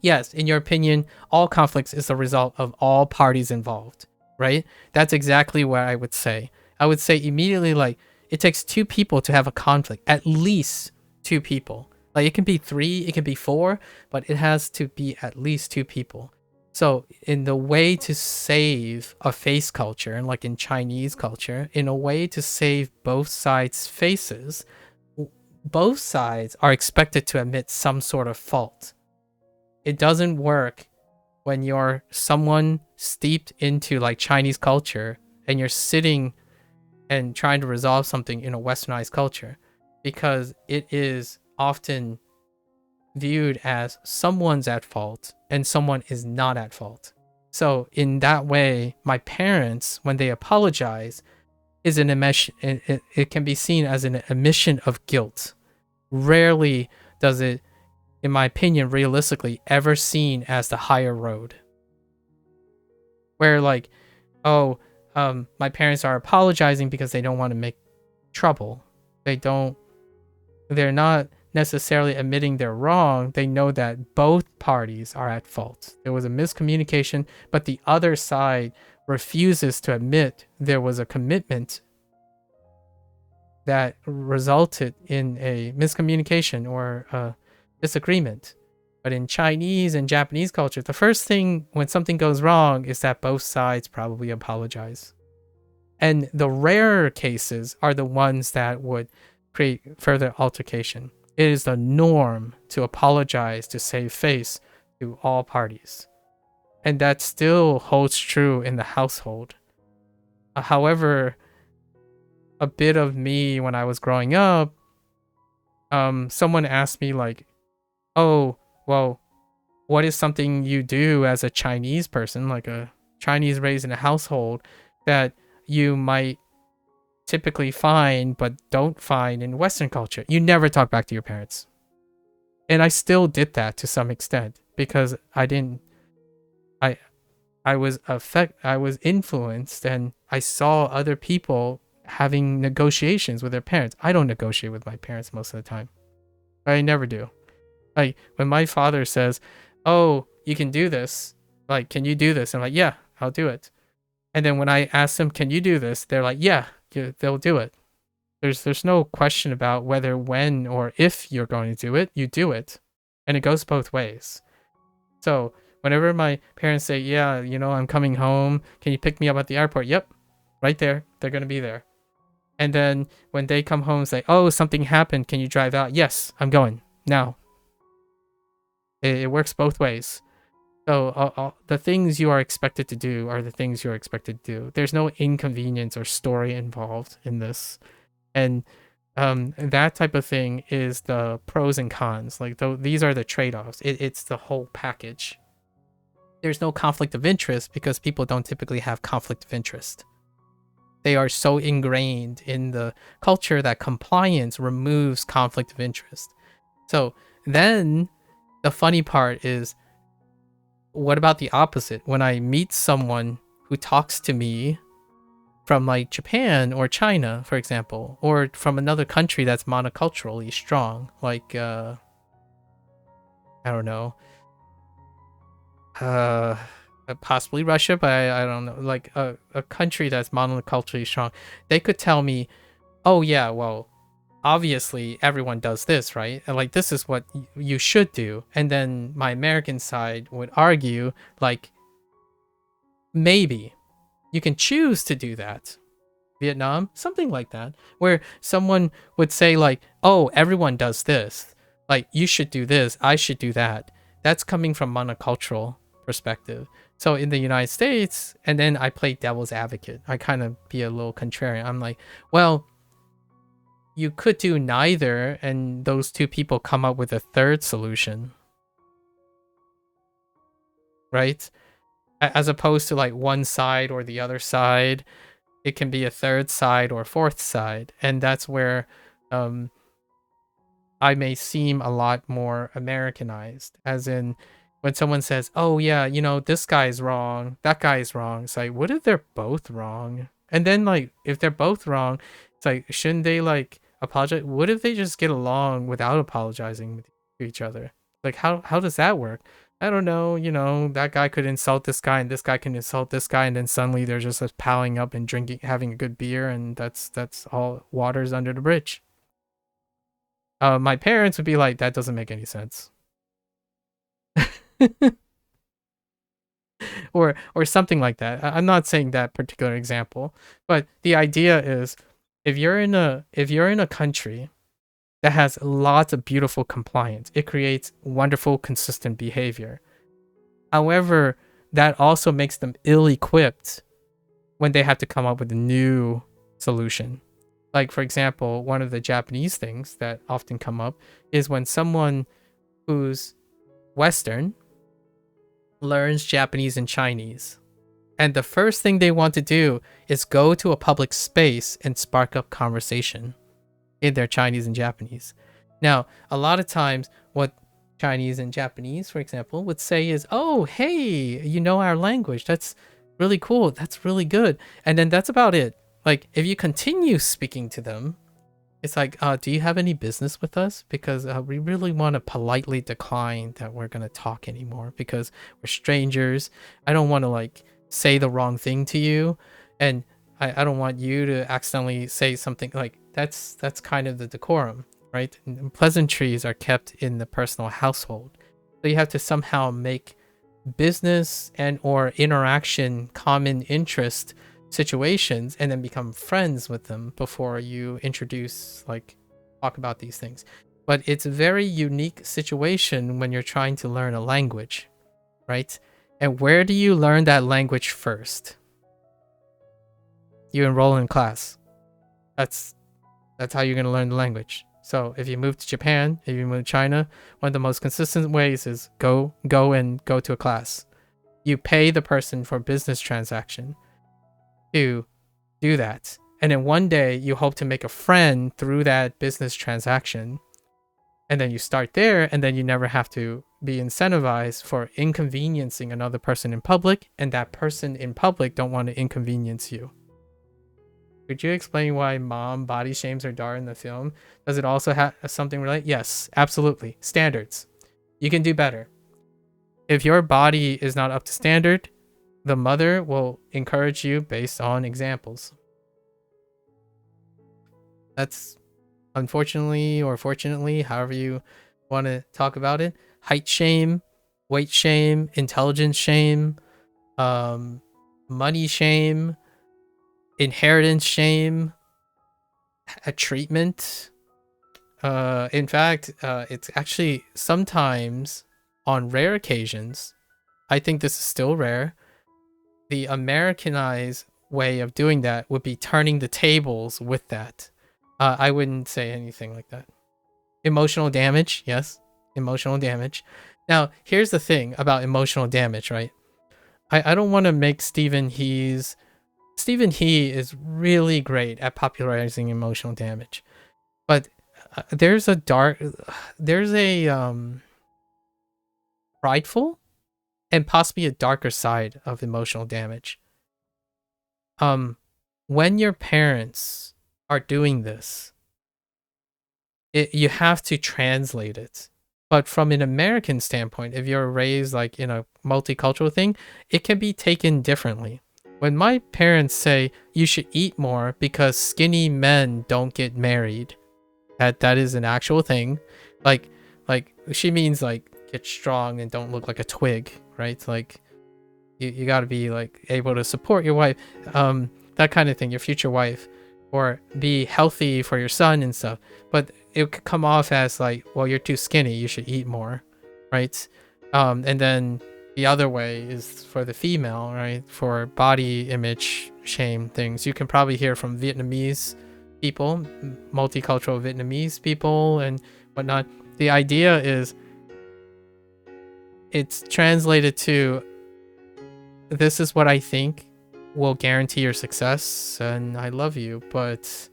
Yes, in your opinion, all conflicts is the result of all parties involved, right? That's exactly what I would say. I would say immediately, like, it takes two people to have a conflict, at least two people. Like, it can be 3, it can be 4, but it has to be at least 2 people. So in the way to save a face culture, and like in Chinese culture, in a way to save both sides' faces, both sides are expected to admit some sort of fault. It doesn't work when you're someone steeped into like Chinese culture and you're sitting and trying to resolve something in a westernized culture, because it is often viewed as someone's at fault and someone is not at fault. So in that way, my parents, when they apologize, is an admission. It can be seen as an admission of guilt. Rarely does it, in my opinion, realistically ever seen as the higher road. Where like, oh, my parents are apologizing because they don't want to make trouble. They're not necessarily admitting they're wrong. They know that both parties are at fault. There was a miscommunication, but the other side refuses to admit there was a commitment that resulted in a miscommunication or a disagreement. But in Chinese and Japanese culture, the first thing when something goes wrong is that both sides probably apologize. And the rarer cases are the ones that would create further altercation. It is the norm to apologize to save face to all parties. And that still holds true in the household. However, a bit of me when I was growing up, someone asked me like, oh, well, what is something you do as a Chinese person, like a Chinese raised in a household, that you might typically find but don't find in Western culture? You never talk back to your parents. And I still did that to some extent because I was influenced, and I saw other people having negotiations with their parents. I don't negotiate with my parents most of the time. I never do. Like when my father says, oh, you can do this, like, can you do this? I'm like, yeah, I'll do it. And then when I ask them, can you do this? They're like, yeah, they'll do it. There's no question about whether, when, or if you're going to do it, you do it. And it goes both ways. So whenever my parents say, yeah, I'm coming home, can you pick me up at the airport? Yep, right there. They're going to be there. And then when they come home and say, oh, something happened, can you drive out? Yes, I'm going now. It works both ways. So the things you are expected to do are the things you're expected to do. There's no inconvenience or story involved in this. And that type of thing is the pros and cons. Like these are the trade-offs. It's the whole package. There's no conflict of interest because people don't typically have conflict of interest. They are so ingrained in the culture that compliance removes conflict of interest. So then the funny part is, what about the opposite? When I meet someone who talks to me from like Japan or China, for example, or from another country that's monoculturally strong, like I don't know, uh, possibly Russia, but I don't know, like a country that's monoculturally strong, they could tell me, oh yeah, well, obviously everyone does this, right? And like this is what you should do. And then my American side would argue, like, maybe you can choose to do that. Vietnam, something like that, where someone would say like, oh, everyone does this, like you should do this, I should do that. That's coming from monocultural perspective. So in the United States, and then I play devil's advocate, I kind of be a little contrarian. I'm like, well, you could do neither, and those two people come up with a third solution, right? As opposed to like one side or the other side, it can be a third side or fourth side, and that's where I may seem a lot more Americanized, as in when someone says, oh yeah, this guy's wrong, that guy's wrong, it's like, what if they're both wrong? And then like if they're both wrong, it's like, shouldn't they like apologize? What if they just get along without apologizing to each other? Like how does that work? I don't know, that guy could insult this guy and this guy can insult this guy, and then suddenly they're just like palling up and drinking, having a good beer, and that's all, water's under the bridge. My parents would be like, that doesn't make any sense. or something like that. I'm not saying that particular example, but the idea is, if you're in a country that has lots of beautiful compliance, it creates wonderful consistent behavior. However, that also makes them ill-equipped when they have to come up with a new solution. Like, for example, one of the Japanese things that often come up is when someone who's Western learns Japanese and Chinese, and the first thing they want to do is go to a public space and spark up conversation in their Chinese and Japanese. Now, a lot of times what Chinese and Japanese, for example, would say is, oh, hey, you know our language. That's really cool. That's really good. And then that's about it. Like, if you continue speaking to them, it's like, do you have any business with us? Because we really want to politely decline that we're going to talk anymore because we're strangers. I don't want to like say the wrong thing to you. And I don't want you to accidentally say something like that's kind of the decorum, right? And pleasantries are kept in the personal household. So you have to somehow make business and or interaction common interest situations and then become friends with them before you introduce, like, talk about these things. But it's a very unique situation when you're trying to learn a language, right? And where do you learn that language first? You enroll in class. That's how you're going to learn the language. So if you move to Japan, if you move to China, one of the most consistent ways is go to a class. You pay the person for business transaction to do that. And then one day you hope to make a friend through that business transaction. And then you start there, and then you never have to be incentivized for inconveniencing another person in public, and that person in public don't want to inconvenience you. Could you explain why mom body shames her daughter in the film? Does it also have something related? Yes, absolutely. Standards. You can do better. If your body is not up to standard, the mother will encourage you based on examples. That's unfortunately or fortunately, however you want to talk about it. Height shame, weight shame, intelligence shame, money shame, inheritance shame, a treatment. In fact, it's actually sometimes, on rare occasions, I think this is still rare. The Americanized way of doing that would be turning the tables with that. I wouldn't say anything like that. Emotional damage, yes. Emotional damage. Now, here's the thing about emotional damage, right? I don't want to make Stephen He is really great at popularizing emotional damage. But there's a prideful and possibly a darker side of emotional damage. When your parents are doing this, you have to translate it. But from an American standpoint, if you're raised like in a multicultural thing, it can be taken differently. When my parents say you should eat more because skinny men don't get married, that is an actual thing. Like she means like get strong and don't look like a twig, right? Like you got to be like able to support your wife, that kind of thing, your future wife, or be healthy for your son and stuff. But it could come off as like, well, you're too skinny, you should eat more, right? And then the other way is for the female, right? For body image shame things. You can probably hear from Vietnamese people, multicultural Vietnamese people and whatnot. The idea is it's translated to, this is what I think will guarantee your success and I love you, but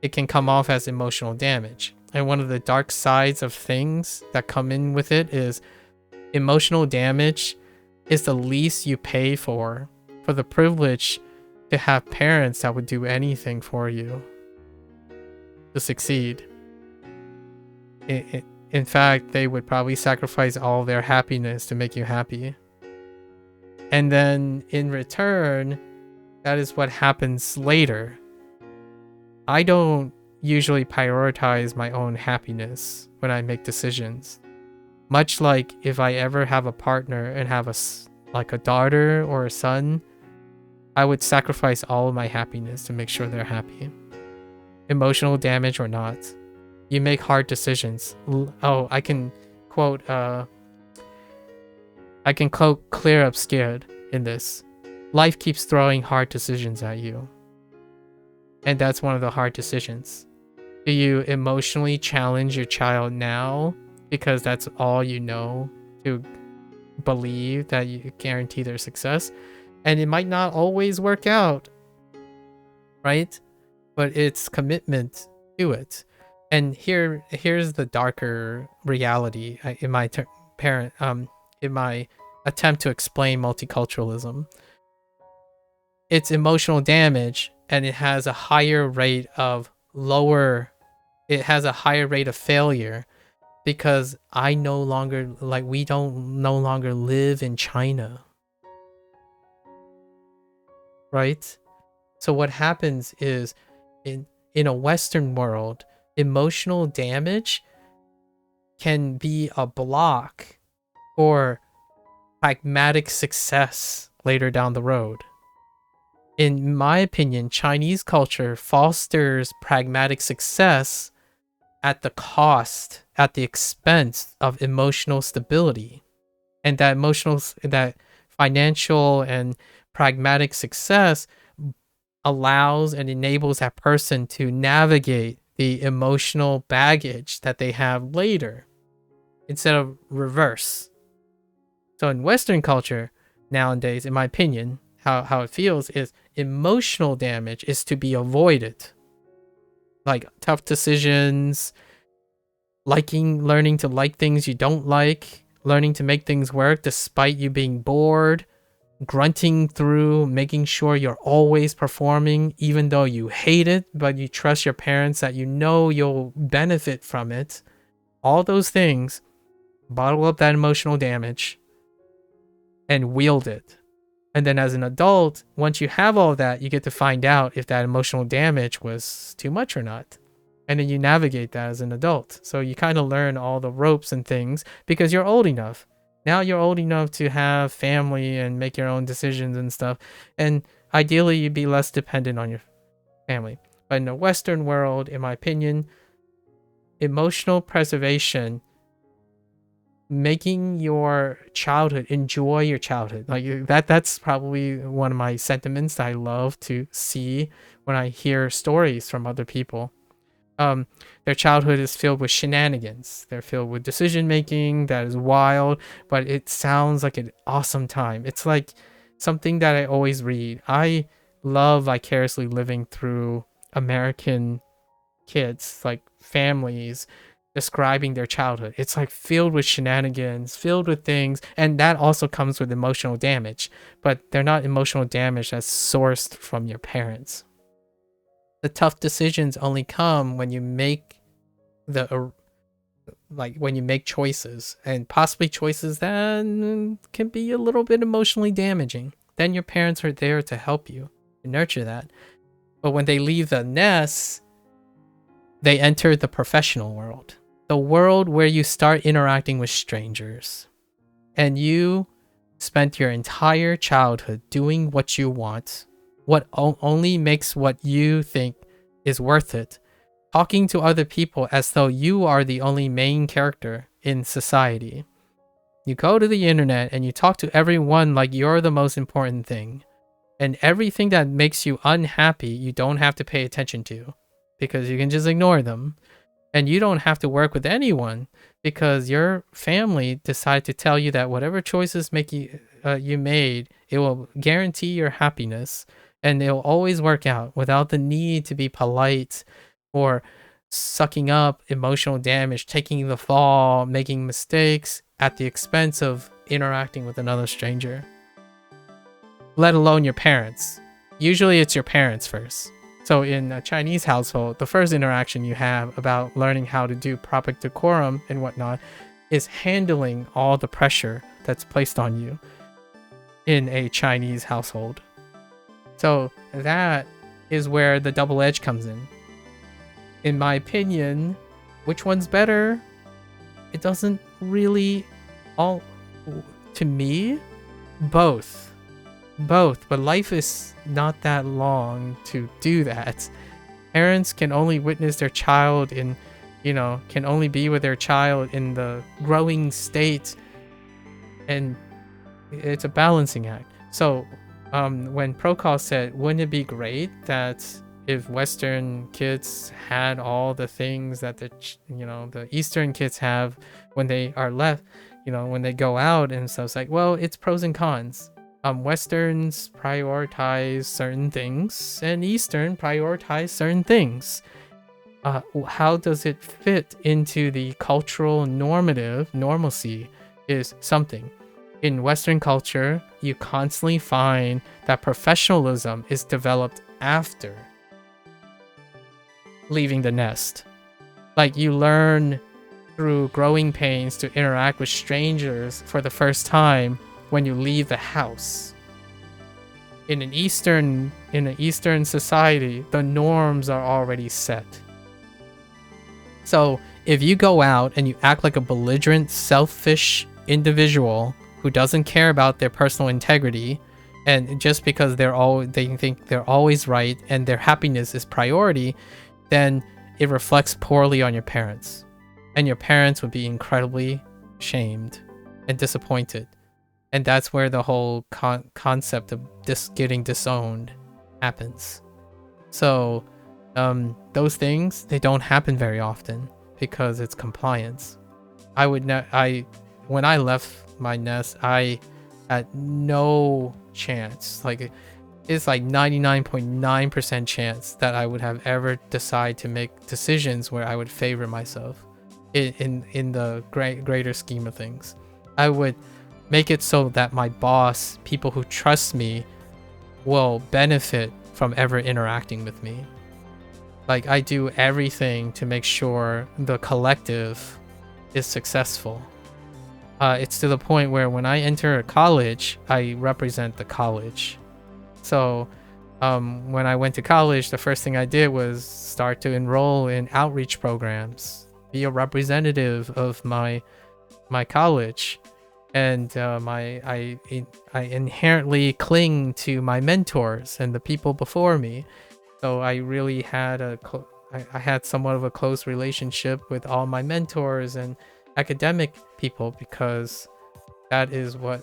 it can come off as emotional damage. And one of the dark sides of things that come in with it is emotional damage is the least you pay for the privilege to have parents that would do anything for you to succeed. In fact, they would probably sacrifice all their happiness to make you happy. And then in return, that is what happens later. I don't usually prioritize my own happiness when I make decisions. Much like if I ever have a partner and have a daughter or a son, I would sacrifice all of my happiness to make sure they're happy. Emotional damage or not, you make hard decisions. Oh, I can quote Clear Up Scared in this. Life keeps throwing hard decisions at you. And that's one of the hard decisions. Do you emotionally challenge your child now because that's all you know to believe that you guarantee their success? And it might not always work out, right? But it's commitment to it. And here's the darker reality in my in my attempt to explain multiculturalism. It's emotional damage, and it has a higher rate of failure because we no longer live in China, right? So what happens is in a Western world, emotional damage can be a block for pragmatic success later down the road. In my opinion, Chinese culture fosters pragmatic success at the expense of emotional stability. And that financial and pragmatic success allows and enables that person to navigate the emotional baggage that they have later instead of reverse. So in Western culture nowadays, in my opinion, how it feels is emotional damage is to be avoided. Like tough decisions, learning to like things you don't like, learning to make things work despite you being bored, grunting through, making sure you're always performing even though you hate it, but you trust your parents that you know you'll benefit from it. All those things, bottle up that emotional damage and wield it. And then as an adult, once you have all that, you get to find out if that emotional damage was too much or not. And then you navigate that as an adult. So you kind of learn all the ropes and things because you're old enough. Now you're old enough to have family and make your own decisions and stuff. And ideally, you'd be less dependent on your family. But in the Western world, in my opinion, emotional preservation making your childhood, enjoy your childhood. Like that's probably one of my sentiments that I love to see when I hear stories from other people. Their childhood is filled with shenanigans. They're filled with decision making that is wild, but it sounds like an awesome time. It's like something that I always read. I love vicariously living through American kids, like families describing their childhood. It's like filled with shenanigans, filled with things, and that also comes with emotional damage, but they're not emotional damage that's sourced from your parents. The tough decisions only come when you make when you make choices, and possibly choices that can be a little bit emotionally damaging. Then your parents are there to help you and nurture that. But when they leave the nest, they enter the professional world, the world where you start interacting with strangers. And you spent your entire childhood doing what you want, what only makes what you think is worth it, talking to other people as though you are the only main character in society. You go to the internet and you talk to everyone like you're the most important thing. And everything that makes you unhappy, you don't have to pay attention to, because you can just ignore them. And you don't have to work with anyone because your family decided to tell you that whatever choices you made, it will guarantee your happiness, and it'll always work out without the need to be polite or sucking up emotional damage, taking the fall, making mistakes at the expense of interacting with another stranger. Let alone your parents. Usually it's your parents first. So in a Chinese household, the first interaction you have about learning how to do proper decorum and whatnot is handling all the pressure that's placed on you in a Chinese household. So that is where the double edge comes in. In my opinion, which one's better? It doesn't really to me, both, but life is not that long to do that. Parents can only witness their child can only be with their child in the growing state, and it's a balancing act. So when Prokol said, wouldn't it be great that if Western kids had all the things that the Eastern kids have when they are left, when they go out and stuff, it's like, well, it's pros and cons. Westerns prioritize certain things and Eastern prioritize certain things. How does it fit into the cultural normalcy is something. In Western culture, you constantly find that professionalism is developed after leaving the nest. Like, you learn through growing pains to interact with strangers for the first time when you leave the house. In an Eastern society, the norms are already set. So if you go out and you act like a belligerent, selfish individual who doesn't care about their personal integrity, and just because they think they're always right and their happiness is priority, then it reflects poorly on your parents. And your parents would be incredibly shamed and disappointed. And that's where the whole concept of getting disowned happens. So those things, they don't happen very often because it's compliance. When I left my nest, I had no chance. Like, it's like 99.9% chance that I would have ever decide to make decisions where I would favor myself in the greater scheme of things. I would make it so that my boss, people who trust me, will benefit from ever interacting with me. Like, I do everything to make sure the collective is successful. It's to the point where when I enter a college, I represent the college. So when I went to college, the first thing I did was start to enroll in outreach programs, be a representative of my college. And I inherently cling to my mentors and the people before me. So I really had I had somewhat of a close relationship with all my mentors, and academic people because that is what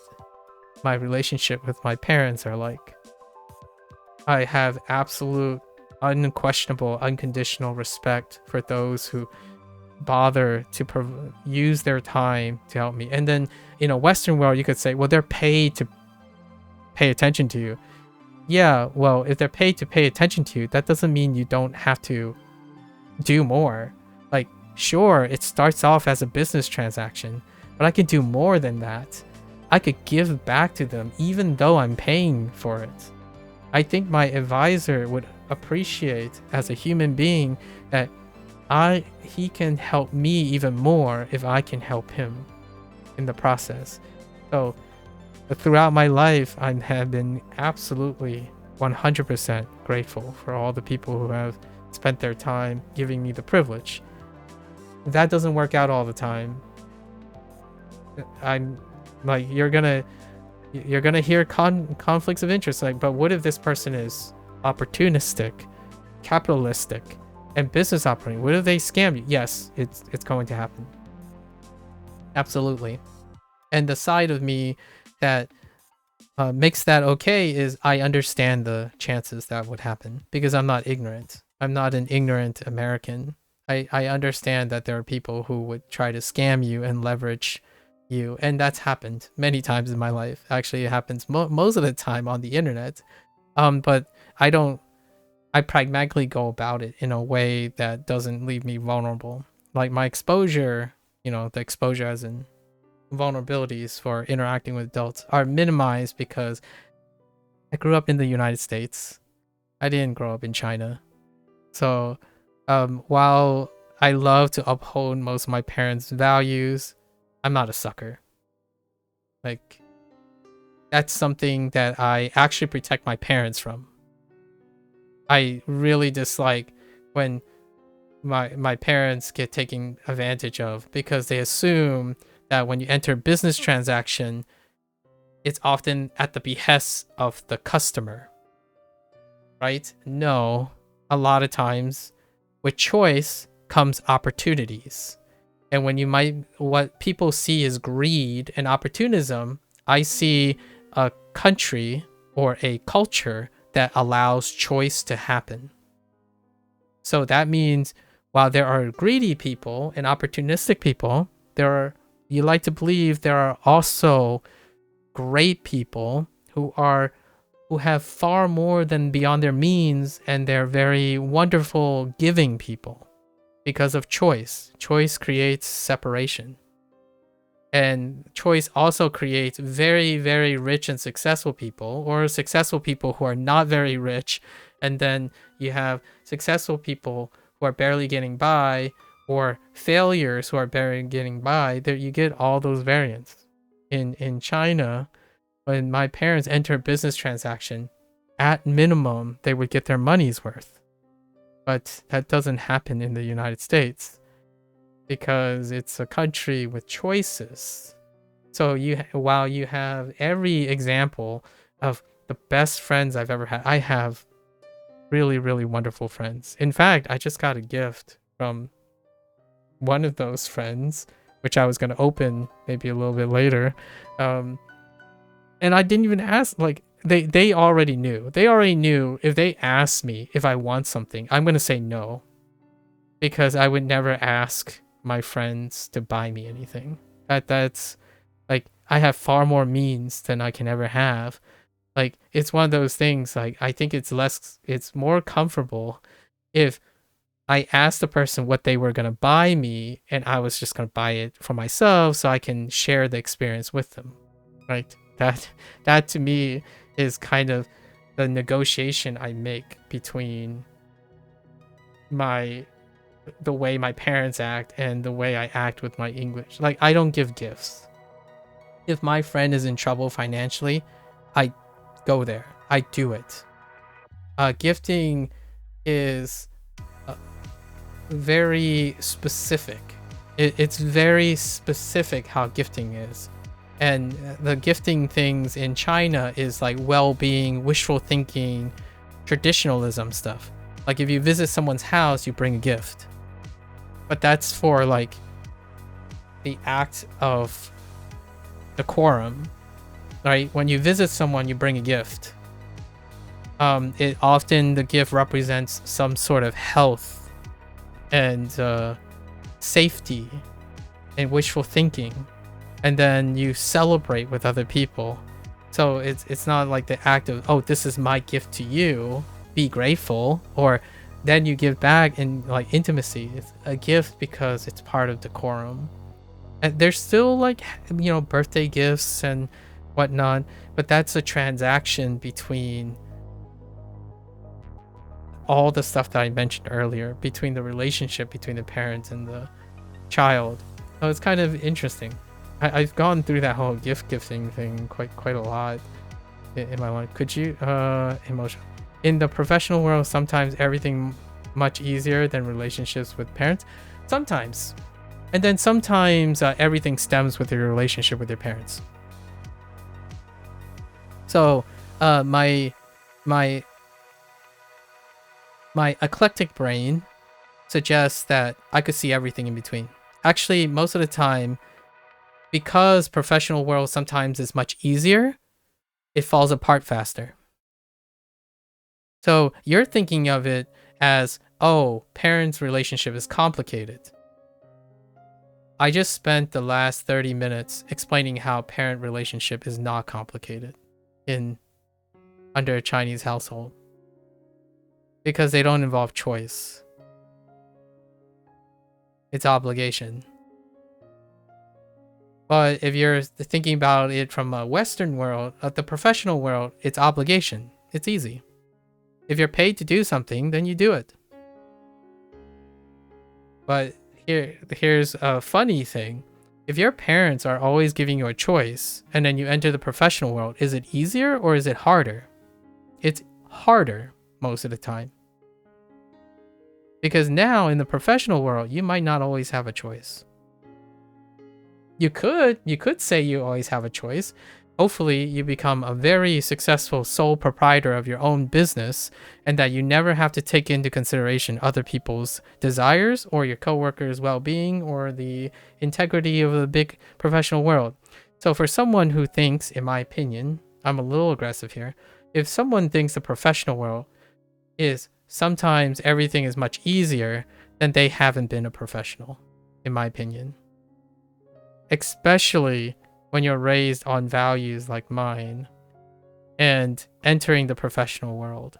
my relationship with my parents are like. I have absolute, unquestionable, unconditional respect for those who bother to use their time to help me. And then in a Western world, you could say, well, they're paid to pay attention to you. Yeah, well, if they're paid to pay attention to you, that doesn't mean you don't have to do more. Like, sure, it starts off as a business transaction, but I could do more than that. I could give back to them even though I'm paying for it. I think my advisor would appreciate as a human being that he can help me even more if I can help him in the process. So throughout my life, I have been absolutely 100% grateful for all the people who have spent their time giving me the privilege. That doesn't work out all the time. I'm like, you're gonna hear conflicts of interest, like, but what if this person is opportunistic, capitalistic, and business operating? What if they scam you? Yes, it's going to happen. Absolutely. And the side of me that makes that okay is I understand the chances that would happen because I'm not ignorant. I'm not an ignorant American. I understand that there are people who would try to scam you and leverage you, and that's happened many times in my life. Actually, it happens most of the time on the internet. But I pragmatically go about it in a way that doesn't leave me vulnerable. Like my exposure, the exposure as in vulnerabilities for interacting with adults are minimized because I grew up in the United States. I didn't grow up in China. So while I love to uphold most of my parents' values, I'm not a sucker. Like, that's something that I actually protect my parents from. I really dislike when my parents get taken advantage of because they assume that when you enter a business transaction, it's often at the behest of the customer, right? No, a lot of times with choice comes opportunities. And what people see is greed and opportunism, I see a country or a culture that allows choice to happen. So that means while there are greedy people and opportunistic people, you like to believe there are also great people who have far more than beyond their means, and they're very wonderful giving people because of choice. Choice creates separation. And choice also creates very, very rich and successful people, or successful people who are not very rich. And then you have successful people who are barely getting by, or failures who are barely getting by. There you get all those variants. In China, when my parents enter a business transaction, at minimum, they would get their money's worth. But that doesn't happen in the United States because it's a country with choices. So while you have every example of the best friends I've ever had, I have really, really wonderful friends. In fact, I just got a gift from one of those friends, which I was going to open maybe a little bit later. And I didn't even ask, like, they already knew. They already knew if they asked me if I want something, I'm going to say no. Because I would never ask my friends to buy me anything. That's like, I have far more means than I can ever have. Like, it's one of those things, like, I think it's more comfortable if I asked the person what they were going to buy me and I was just going to buy it for myself so I can share the experience with them, right? That to me is kind of the negotiation I make between the way my parents act and the way I act with my English. Like, I don't give gifts. If my friend is in trouble financially, I go there. I do it. Gifting is very specific. It's very specific how gifting is. And the gifting things in China is like well-being, wishful thinking, traditionalism stuff. Like, if you visit someone's house, you bring a gift. But that's for like the act of decorum, right? When you visit someone, you bring a gift. It often, the gift represents some sort of health and safety and wishful thinking, and then you celebrate with other people. So it's not like the act of, oh, this is my gift to you, be grateful, or then you give back in like intimacy. It's a gift because it's part of decorum. And there's still like, you know, birthday gifts and whatnot, but that's a transaction between all the stuff that I mentioned earlier, between the relationship between the parents and the child. So it's kind of interesting. I've gone through that whole gifting thing quite a lot in my life. Could you emotion in the professional world, sometimes everything much easier than relationships with parents? Sometimes. And then sometimes everything stems with your relationship with your parents. So my eclectic brain suggests that I could see everything in between. Actually, most of the time, because professional world sometimes is much easier, it falls apart faster. So you're thinking of it as, oh, parents' relationship is complicated. I just spent the last 30 minutes explaining how parent relationship is not complicated under a Chinese household. Because they don't involve choice. It's obligation. But if you're thinking about it from a Western world, the professional world, it's obligation. It's easy. If you're paid to do something, then you do it. But here's a funny thing. If your parents are always giving you a choice, and then you enter the professional world, is it easier or is it harder? It's harder most of the time. Because now in the professional world, you might not always have a choice. You could say you always have a choice. Hopefully you become a very successful sole proprietor of your own business, and that you never have to take into consideration other people's desires or your coworkers' well-being or the integrity of the big professional world. So for someone who thinks, in my opinion, I'm a little aggressive here, if someone thinks the professional world is sometimes everything is much easier, then they haven't been a professional, in my opinion. Especially when you're raised on values like mine and entering the professional world.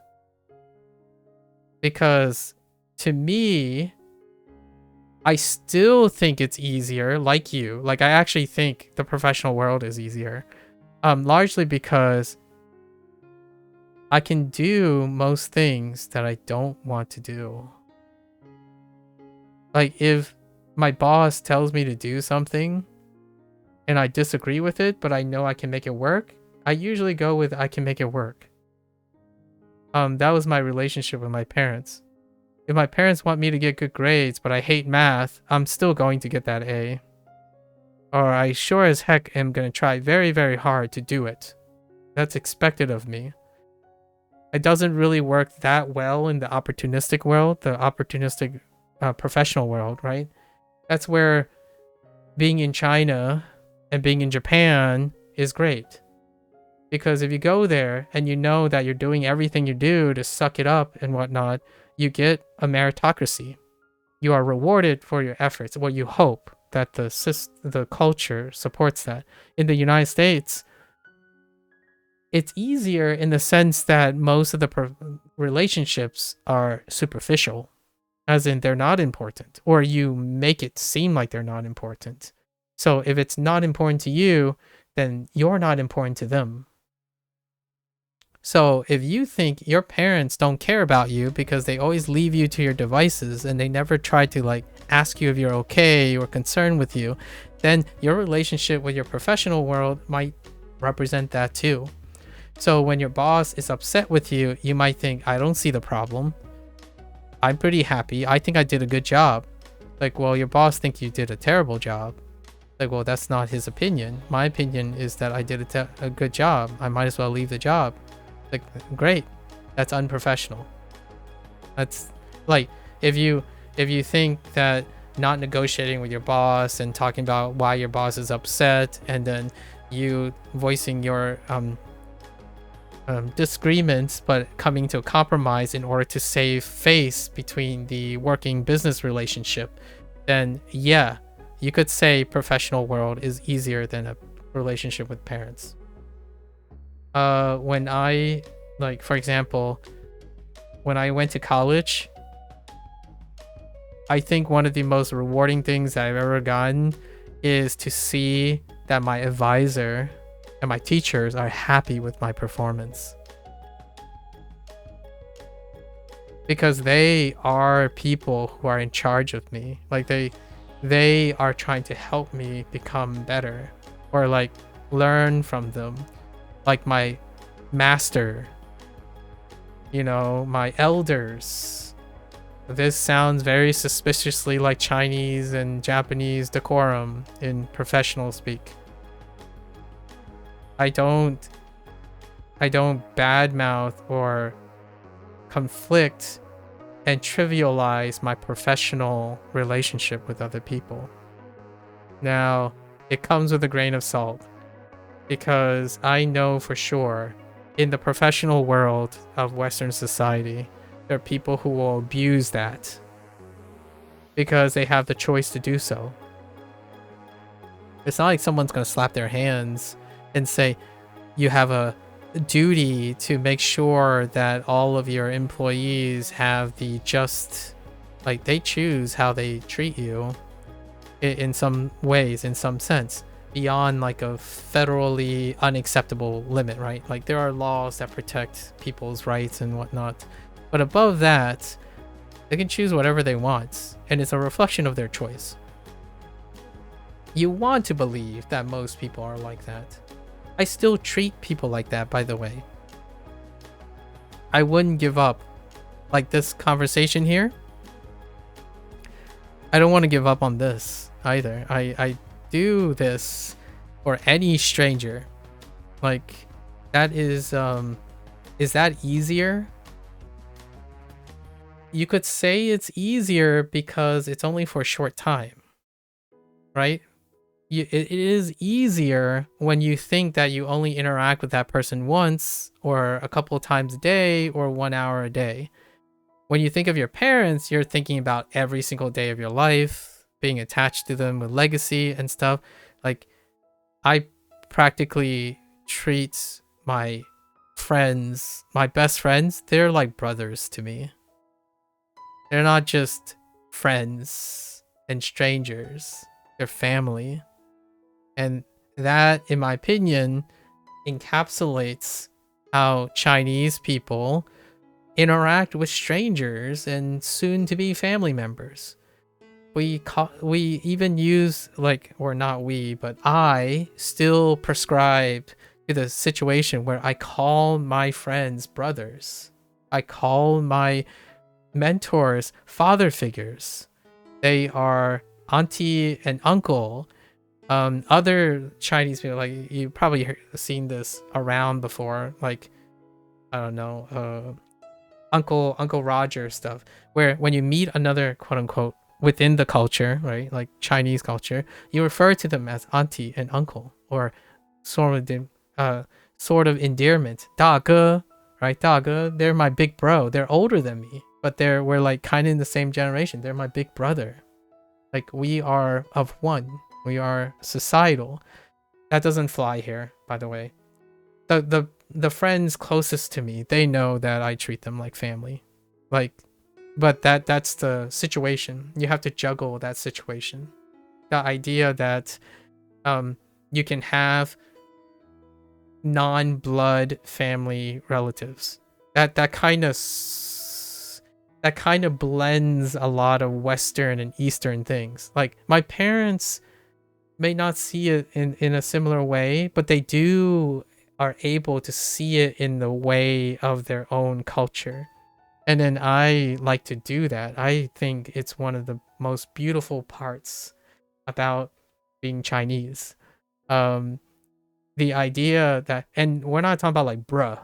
Because to me, I still think it's easier, like you. Like I actually think the professional world is easier. Largely because I can do most things that I don't want to do. Like if my boss tells me to do something and I disagree with it, but I know I can make it work, I usually go with I can make it work. That was my relationship with my parents. If my parents want me to get good grades, but I hate math, I'm still going to get that A. Or I sure as heck am going to try very, very hard to do it. That's expected of me. It doesn't really work that well in the opportunistic world, the opportunistic professional world, right? That's where being in China and being in Japan is great. Because if you go there and you know that you're doing everything you do to suck it up and whatnot, you get a meritocracy. You are rewarded for your efforts. Well, you hope that the culture supports that. In the United States, it's easier in the sense that most of the relationships are superficial, as in they're not important, or you make it seem like they're not important. So if it's not important to you, then you're not important to them. So if you think your parents don't care about you because they always leave you to your devices and they never try to like ask you if you're okay or concerned with you, then your relationship with your professional world might represent that too. So when your boss is upset with you, you might think, I don't see the problem. I'm pretty happy. I think I did a good job. Like, well, your boss thinks you did a terrible job. Like, well, that's not his opinion. My opinion is that I did a good job. I might as well leave the job. Like, great. That's unprofessional. That's like, if you think that not negotiating with your boss and talking about why your boss is upset, and then you voicing your disagreements, but coming to a compromise in order to save face between the working business relationship, then yeah, you could say professional world is easier than a relationship with parents. When I, like, for example, when I went to college, I think one of the most rewarding things that I've ever gotten is to see that my advisor and my teachers are happy with my performance. Because they are people who are in charge of me. Like they are trying to help me become better, or like learn from them. Like my master, you know, my elders. This sounds very suspiciously like Chinese and Japanese decorum in professional speak. I don't badmouth or conflict and trivialize my professional relationship with other people. Now, it comes with a grain of salt, because I know for sure in the professional world of Western society, there are people who will abuse that because they have the choice to do so. It's not like someone's going to slap their hands and say, you have a duty to make sure that all of your employees have the just, like, they choose how they treat you in some ways, in some sense, beyond like a federally unacceptable limit, right? Like, there are laws that protect people's rights and whatnot, but above that, they can choose whatever they want, and it's a reflection of their choice. You want to believe that most people are like that. I still treat people like that, by the way. I wouldn't give up. Like this conversation here, I don't want to give up on this either. I do this for any stranger. Like, that is that easier? You could say it's easier because it's only for a short time, right? It is easier when you think that you only interact with that person once, or a couple of times a day, or 1 hour a day. When you think of your parents, you're thinking about every single day of your life, being attached to them with legacy and stuff. Like, I practically treat my friends, my best friends, they're like brothers to me. They're not just friends and strangers, they're family. And that, in my opinion, encapsulates how Chinese people interact with strangers and soon to be family members. We even use, like, or not we, but I still prescribe to the situation where I call my friends brothers. I call my mentors father figures. They are auntie and uncle. Other Chinese people, like, you probably seen this around before, like, I don't know, Uncle Roger stuff, where when you meet another quote unquote within the culture, right, like Chinese culture, you refer to them as auntie and uncle, or sort of endearment, 大哥, right? 大哥, they're my big bro. They're older than me, but we're like kind of in the same generation. They're my big brother. Like, we are of one. We are societal. That doesn't fly here, by the way. The friends closest to me, they know that I treat them like family. Like, but that's the situation. You have to juggle that situation. The idea that you can have non-blood family relatives. That kind of blends a lot of Western and Eastern things. Like, my parents may not see it in a similar way, but they are able to see it in the way of their own culture. And then I like to do that. I think it's one of the most beautiful parts about being Chinese. The idea that, and we're not talking about like bruh,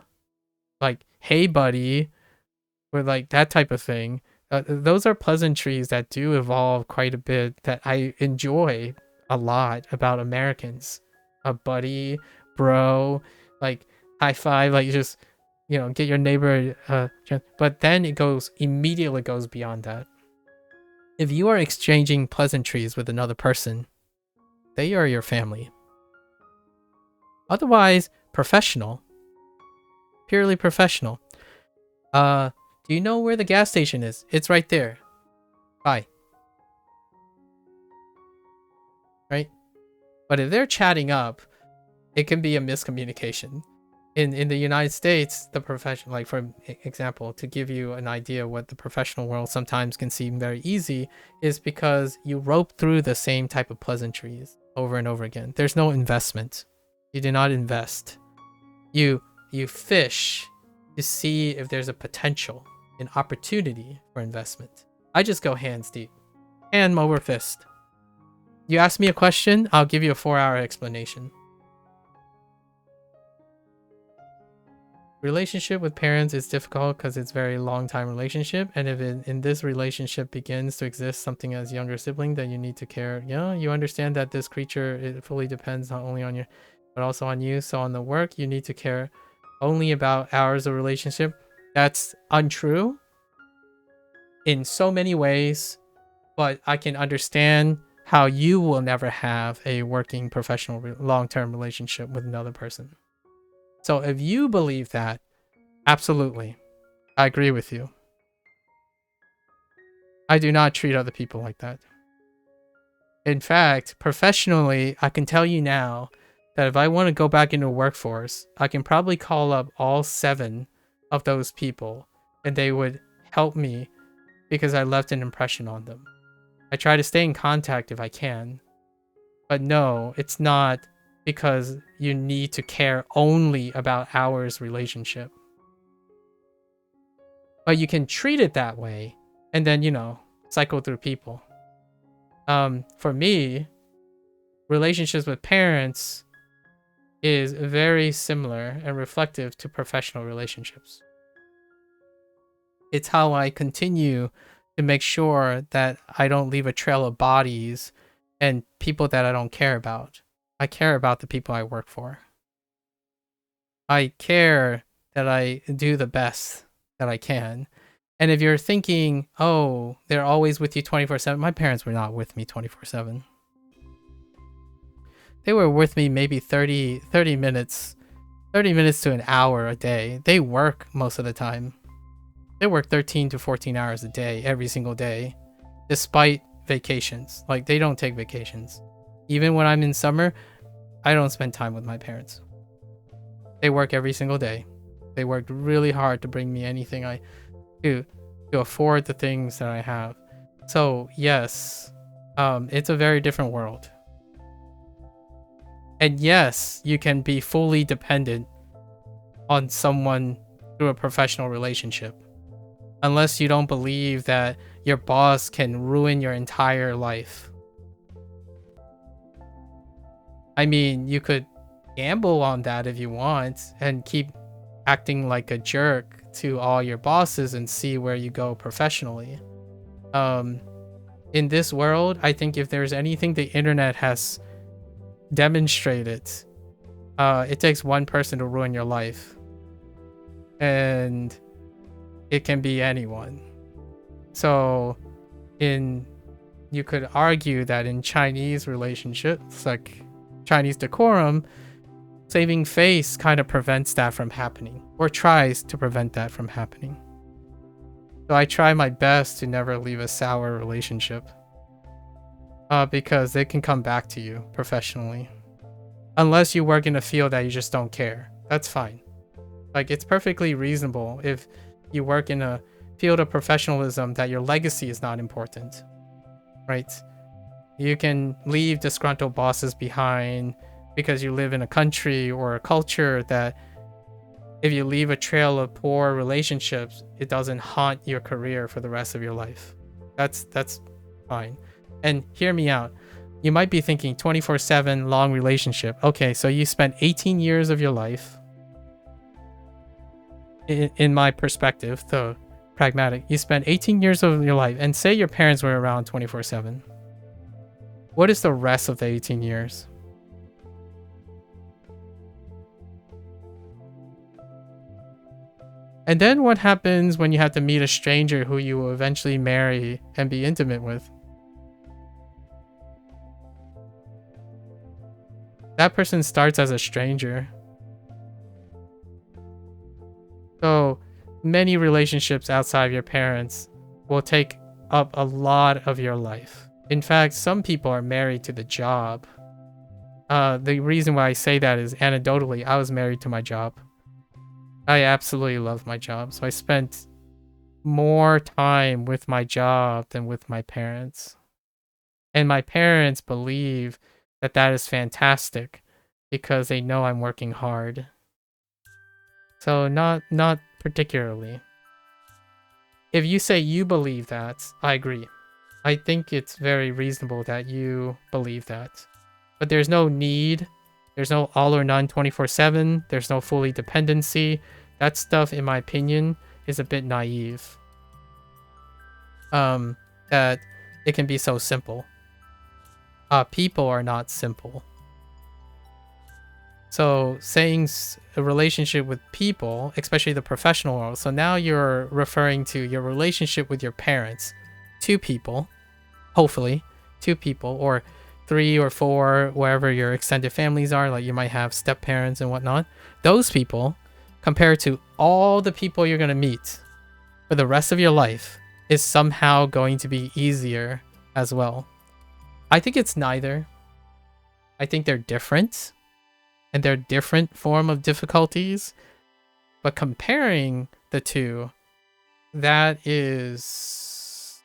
like hey buddy, or like that type of thing. those are pleasantries that do evolve quite a bit that I enjoy a lot about Americans. A buddy, bro, like high five, like just, get your neighbor. But then it immediately goes beyond that. If you are exchanging pleasantries with another person, they are your family. Otherwise, professional. Purely professional. Do you know where the gas station is? It's right there. Bye. Right? But if they're chatting up, it can be a miscommunication. In the United States, the profession, like for example, to give you an idea what the professional world sometimes can seem very easy, is because you rope through the same type of pleasantries over and over again. There's no investment. You do not invest. You fish to see if there's a potential, an opportunity for investment. I just go hands deep, hand over fist. You ask me a question, I'll give you a 4-hour explanation. Relationship with parents is difficult because it's a very long time relationship, and if in this relationship begins to exist something as younger sibling, then you need to care. You understand that this creature, it fully depends not only on you but also on you. So on the work, you need to care only about hours of relationship. That's untrue in so many ways, but I can understand how you will never have a working professional long-term relationship with another person. So if you believe that, absolutely, I agree with you. I do not treat other people like that. In fact, professionally, I can tell you now that if I want to go back into the workforce, I can probably call up all 7 of those people and they would help me because I left an impression on them. I try to stay in contact if I can. But no, it's not because you need to care only about hours relationship. But you can treat it that way and then, cycle through people. For me, relationships with parents is very similar and reflective to professional relationships. It's how I continue to make sure that I don't leave a trail of bodies and people that I don't care about. I care about the people I work for. I care that I do the best that I can. And if you're thinking, oh, they're always with you 24/7, my parents were not with me 24/7. They were with me maybe 30 minutes to an hour a day. They work most of the time. They work 13 to 14 hours a day, every single day, despite vacations. Like, they don't take vacations. Even when I'm in summer, I don't spend time with my parents. They work every single day. They worked really hard to bring me anything I do to afford the things that I have. So yes, it's a very different world. And yes, you can be fully dependent on someone through a professional relationship. Unless you don't believe that your boss can ruin your entire life. I mean, you could gamble on that if you want and keep acting like a jerk to all your bosses and see where you go professionally. In this world, I think if there's anything the internet has demonstrated, it takes one person to ruin your life. And it can be anyone. So you could argue that in Chinese relationships, like Chinese decorum, saving face kind of prevents that from happening, or tries to prevent that from happening. So I try my best to never leave a sour relationship, because they can come back to you professionally. Unless you work in a field that you just don't care. That's fine. Like, it's perfectly reasonable if you work in a field of professionalism that your legacy is not important, right? You can leave disgruntled bosses behind because you live in a country or a culture that if you leave a trail of poor relationships, it doesn't haunt your career for the rest of your life. That's fine. And hear me out. You might be thinking 24/7 long relationship. Okay, so you spent 18 years of your life, in my perspective, the pragmatic. You spent 18 years of your life, and say your parents were around 24/7. What is the rest of the 18 years? And then what happens when you have to meet a stranger who you will eventually marry and be intimate with? That person starts as a stranger. So many relationships outside of your parents will take up a lot of your life. In fact, some people are married to the job. The reason why I say that is anecdotally, I was married to my job. I absolutely love my job. So I spent more time with my job than with my parents. And my parents believe that that is fantastic because they know I'm working hard. So not particularly. If you say you believe that, I agree. I think it's very reasonable that you believe that. But there's no need. There's no all or none 24/7. There's no fully dependency. That stuff, in my opinion, is a bit naive. That it can be so simple. People are not simple. So saying a relationship with people, especially the professional world. So now you're referring to your relationship with your parents. 2 people, hopefully, 2 people, or 3 or 4, wherever your extended families are. Like you might have step parents and whatnot. Those people, compared to all the people you're going to meet for the rest of your life, is somehow going to be easier as well. I think it's neither. I think they're different. And they're different form of difficulties. But comparing the two, that is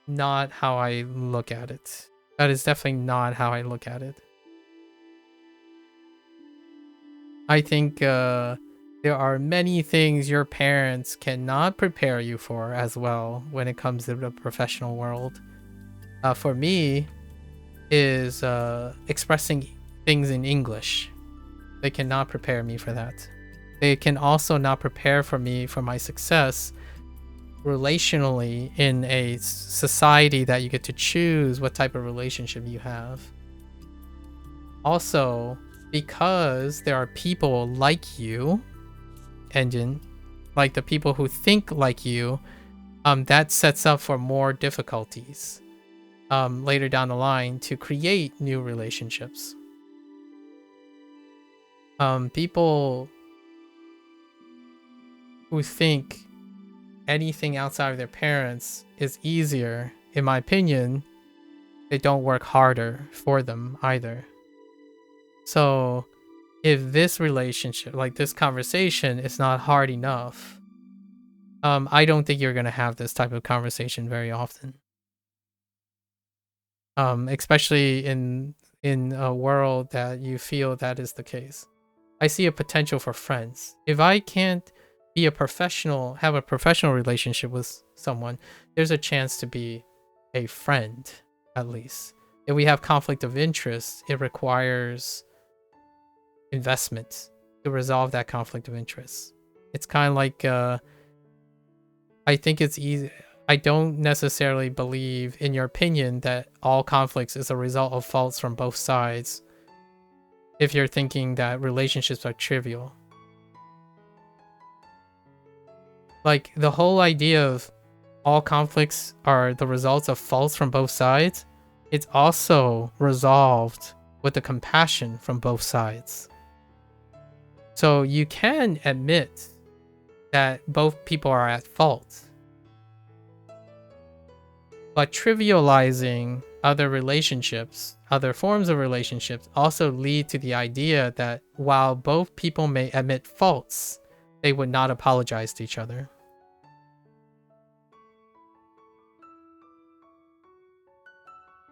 not how I look at it. That is definitely not how I look at it. I think there are many things your parents cannot prepare you for as well when it comes to the professional world. For me, is expressing things in English. They cannot prepare me for that. They can also not prepare for me for my success relationally in a society that you get to choose what type of relationship you have. Also, because there are people like you, Engine, like the people who think like you, that sets up for more difficulties later down the line to create new relationships. People who think anything outside of their parents is easier, in my opinion, they don't work harder for them either. So if this relationship, like this conversation, is not hard enough, I don't think you're going to have this type of conversation very often. Especially in a world that you feel that is the case. I see a potential for friends. If I can't be a professional, have a professional relationship with someone, there's a chance to be a friend, at least. If we have conflict of interest, it requires investment to resolve that conflict of interest. It's kind of like, I think it's easy. I don't necessarily believe, in your opinion, that all conflicts is a result of faults from both sides. If you're thinking that relationships are trivial. Like, the whole idea of all conflicts are the results of faults from both sides, it's also resolved with the compassion from both sides. So you can admit that both people are at fault. But trivializing other relationships, other forms of relationships, also lead to the idea that while both people may admit faults, they would not apologize to each other.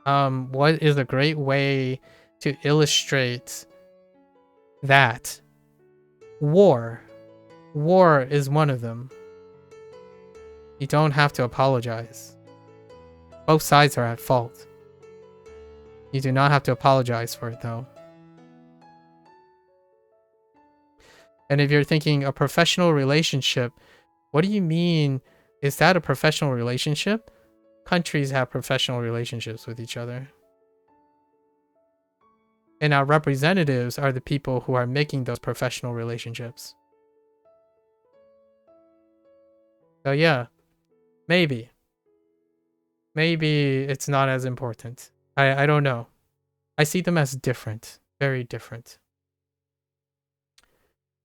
What is a great way to illustrate that? War. War is one of them. You don't have to apologize. Both sides are at fault. You do not have to apologize for it, though. And if you're thinking a professional relationship, What do you mean? Is that a professional relationship? Countries have professional relationships with each other. And our representatives are the people who are making those professional relationships. So yeah, maybe. Maybe it's not as important. I don't know. I see them as different. Very different.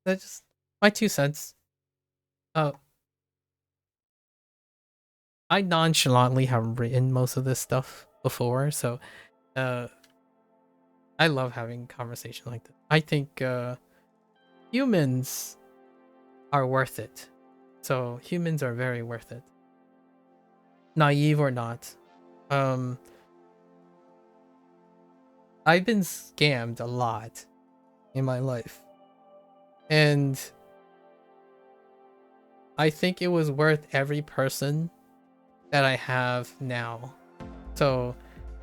That's just my 2 cents. I nonchalantly have written most of this stuff before, so I love having conversation like this. I think humans are worth it. So humans are very worth it. Naive or not. I've been scammed a lot in my life. And I think it was worth every person that I have now. So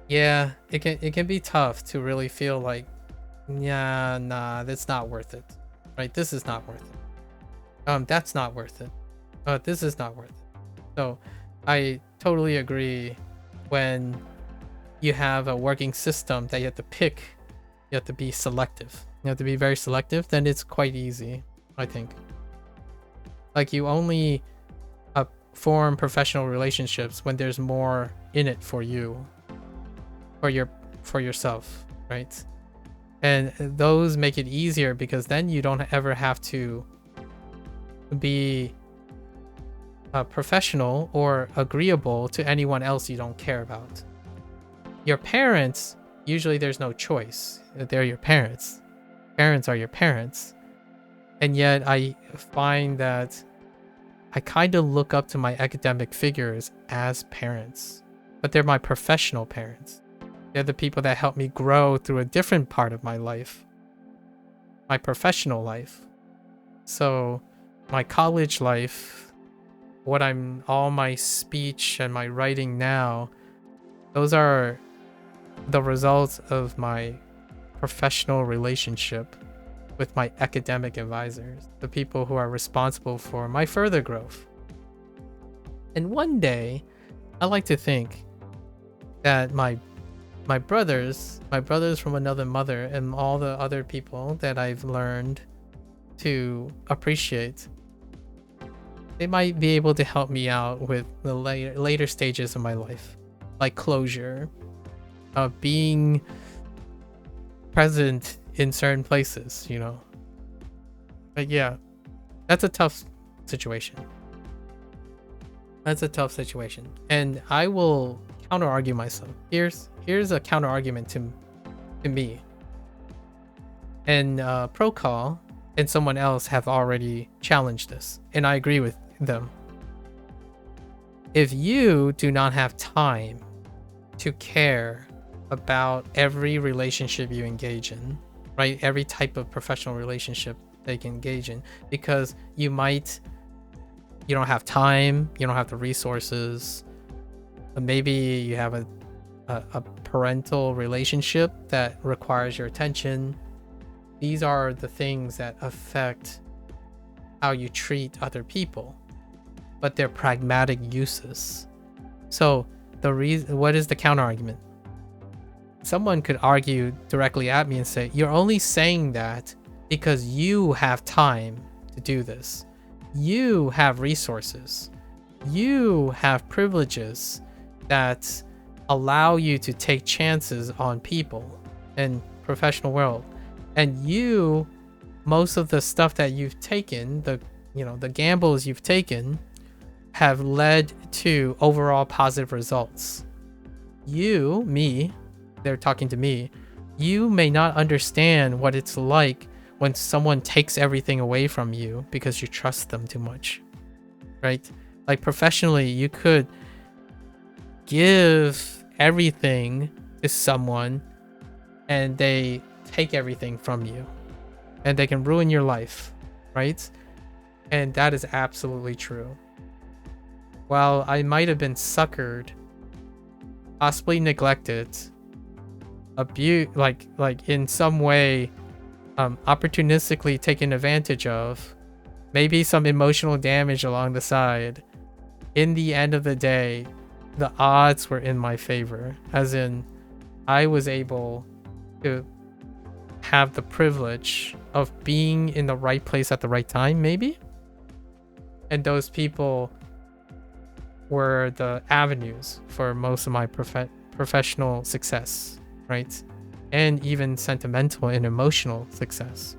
yeah, it can be tough to really feel like, yeah, nah, that's not worth it. Right? This is not worth it. That's not worth it. This is not worth it. So I totally agree. When you have a working system that you have to pick, you have to be selective. You have to be very selective, then it's quite easy, I think. Like, you only form professional relationships when there's more in it for you, for yourself, right? And those make it easier because then you don't ever have to be professional or agreeable to anyone else you don't care about. Your parents, usually there's no choice. They're your parents. Parents are your parents. And yet I find that I kind of look up to my academic figures as parents, but they're my professional parents. They're the people that help me grow through a different part of my life, my professional life. So my college life, all my speech and my writing now, those are the results of my professional relationship with my academic advisors, the people who are responsible for my further growth. And one day, I like to think that my brothers from another mother, and all the other people that I've learned to appreciate, they might be able to help me out with the later stages of my life, like closure, being present in certain places, you know. But yeah, that's a tough situation. That's a tough situation. And I will counter argue myself. Here's a counter argument to me. And Procall and someone else have already challenged this, and I agree with them. If you do not have time to care about every relationship you engage in, right? Every type of professional relationship they can engage in, because you don't have time, you don't have the resources, maybe you have a parental relationship that requires your attention. These are the things that affect how you treat other people, but they're pragmatic uses. So what is the counter argument? Someone could argue directly at me and say, you're only saying that because you have time to do this. You have resources. You have privileges that allow you to take chances on people in professional world. And most of the stuff that you've taken, the gambles you've taken, have led to overall positive results. They're talking to me. You may not understand what it's like when someone takes everything away from you because you trust them too much, right? Like, professionally, you could give everything to someone and they take everything from you and they can ruin your life, right? And that is absolutely true. While I might have been suckered, possibly neglected, abused, like in some way opportunistically taken advantage of, maybe some emotional damage along the side. In the end of the day, the odds were in my favor, as in I was able to have the privilege of being in the right place at the right time, maybe. And those people were the avenues for most of my professional success, right? And even sentimental and emotional success.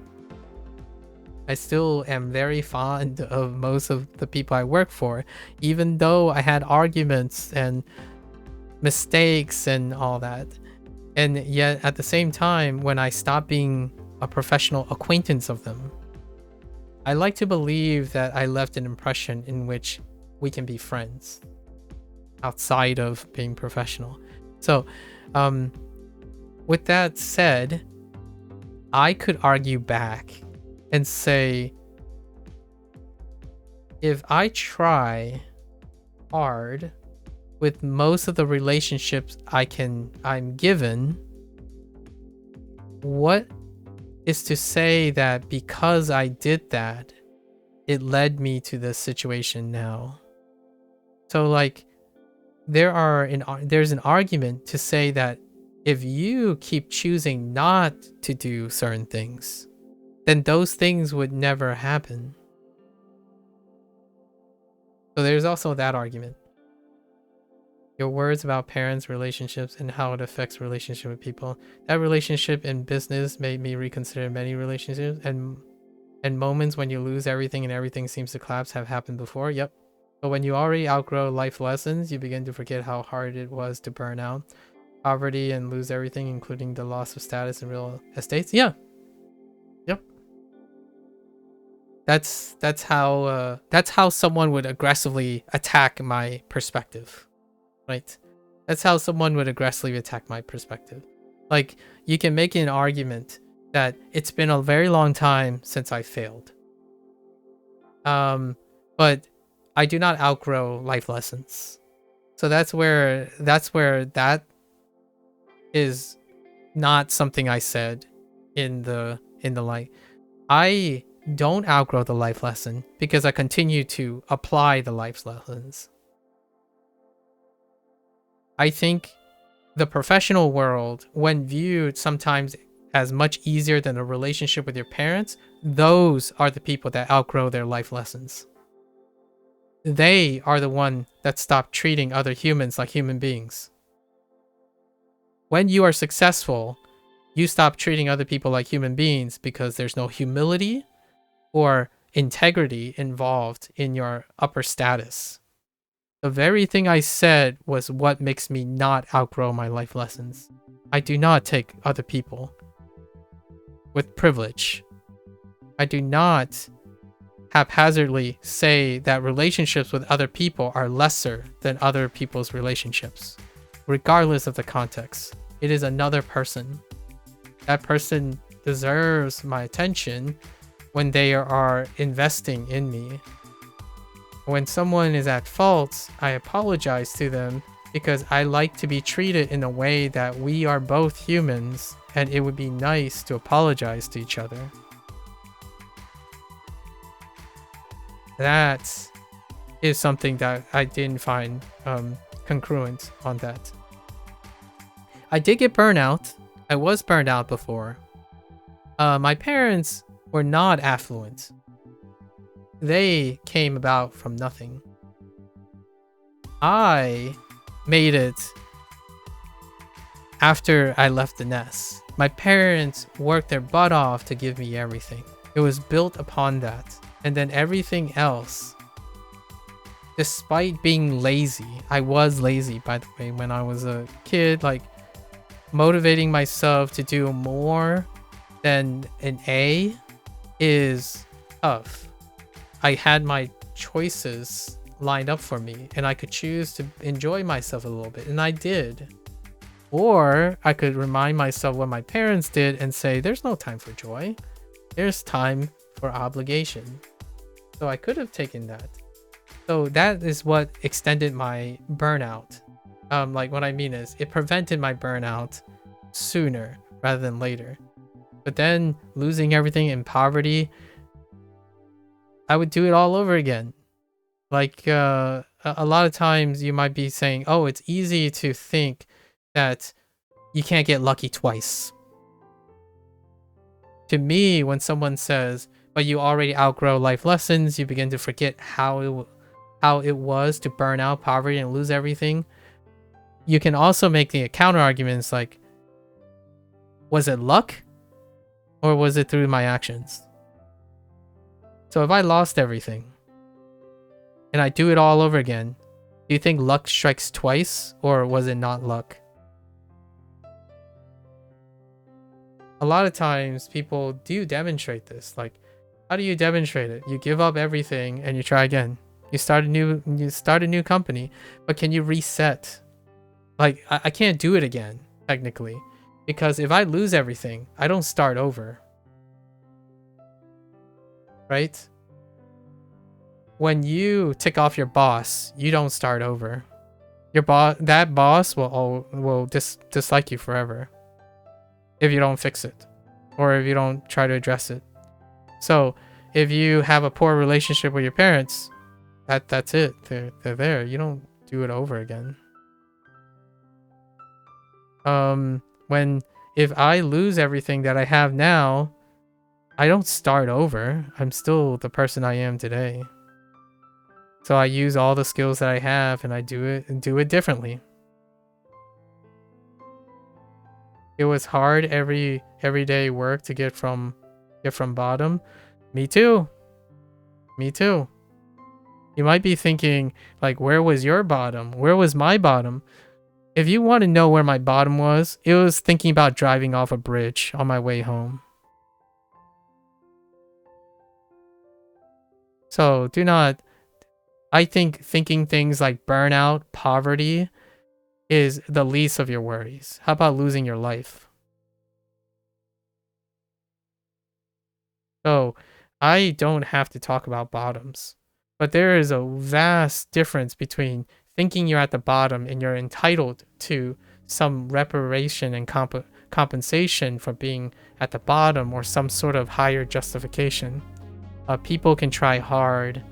I still am very fond of most of the people I work for, even though I had arguments and mistakes and all that. And yet at the same time, when I stopped being a professional acquaintance of them, I like to believe that I left an impression in which we can be friends outside of being professional. So, with that said, I could argue back and say, if I try hard with most of the relationships I'm given, what is to say that because I did that, it led me to this situation now? So like, there's an argument to say that if you keep choosing not to do certain things, then those things would never happen. So there's also that argument. Your words about parents, relationships, and how it affects relationship with people. That relationship in business made me reconsider many relationships, and moments when you lose everything and everything seems to collapse have happened before. Yep. But when you already outgrow life lessons, you begin to forget how hard it was to burn out, poverty, and lose everything, including the loss of status and real estates. Yeah. Yep. That's how someone would aggressively attack my perspective, right? That's how someone would aggressively attack my perspective. Like, you can make an argument that it's been a very long time since I failed. But I do not outgrow life lessons. So that's where that is not something I said in the light. I don't outgrow the life lesson because I continue to apply the life lessons. I think the professional world, when viewed sometimes as much easier than a relationship with your parents, those are the people that outgrow their life lessons. They are the one that stop treating other humans like human beings. When you are successful, you stop treating other people like human beings because there's no humility or integrity involved in your upper status. The very thing I said was what makes me not outgrow my life lessons. I do not take other people with privilege. I do not haphazardly say that relationships with other people are lesser than other people's relationships, regardless of the context. It is another person. That person deserves my attention when they are investing in me. When someone is at fault, I apologize to them because I like to be treated in a way that we are both humans and it would be nice to apologize to each other. That is something that I didn't find congruent on that. I did get burnout. I was burned out before. My parents were not affluent. They came about from nothing. I made it after I left the nest. My parents worked their butt off to give me everything. It was built upon that. And then everything else, despite being lazy, I was lazy, by the way, when I was a kid, like motivating myself to do more than an A is tough. I had my choices lined up for me and I could choose to enjoy myself a little bit, and I did. Or I could remind myself what my parents did and say, there's no time for joy. There's time for obligation. So I could have taken that. So that is what extended my burnout. Like what I mean is it prevented my burnout sooner rather than later. But then losing everything in poverty, I would do it all over again. Like a lot of times you might be saying, oh, it's easy to think that you can't get lucky twice. To me, when someone says, but you already outgrow life lessons, you begin to forget how it was to burn out, poverty, and lose everything. You can also make the counter arguments like, was it luck? Or was it through my actions? So if I lost everything and I do it all over again, do you think luck strikes twice, or was it not luck? A lot of times people do demonstrate this. Like, how do you demonstrate it? You give up everything and you try again. You start a new company, but can you reset? Like, I can't do it again, technically, because if I lose everything, I don't start over. Right? When you tick off your boss, you don't start over. That boss will dislike you forever if you don't fix it, or if you don't try to address it. So if you have a poor relationship with your parents, that's it. They're there. You don't do it over again. If I lose everything that I have now, I don't start over. I'm still the person I am today. So I use all the skills that I have and I do it differently. It was hard everyday work to get from bottom. Me too. You might be thinking, like, where was your bottom? Where was my bottom? If you want to know where my bottom was, it was thinking about driving off a bridge on my way home. So I think thinking things like burnout, poverty is the least of your worries. How about losing your life? So I don't have to talk about bottoms, but there is a vast difference between thinking you're at the bottom and you're entitled to some reparation and compensation for being at the bottom, or some sort of higher justification. People can try hard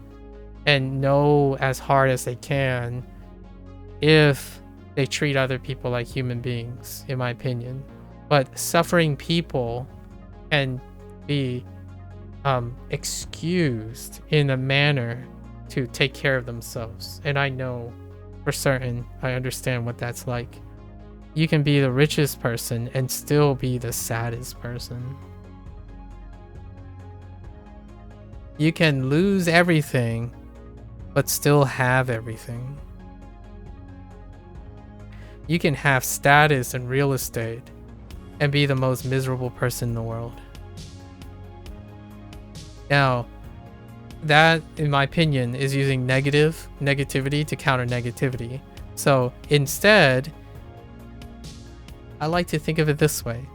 and know as hard as they can if they treat other people like human beings, in my opinion. But suffering people can be excused in a manner to take care of themselves. And I know for certain, I understand what that's like. You can be the richest person and still be the saddest person. You can lose everything but still have everything. You can have status in real estate and be the most miserable person in the world. Now, that, in my opinion, is using negativity to counter negativity. So instead, I like to think of it this way.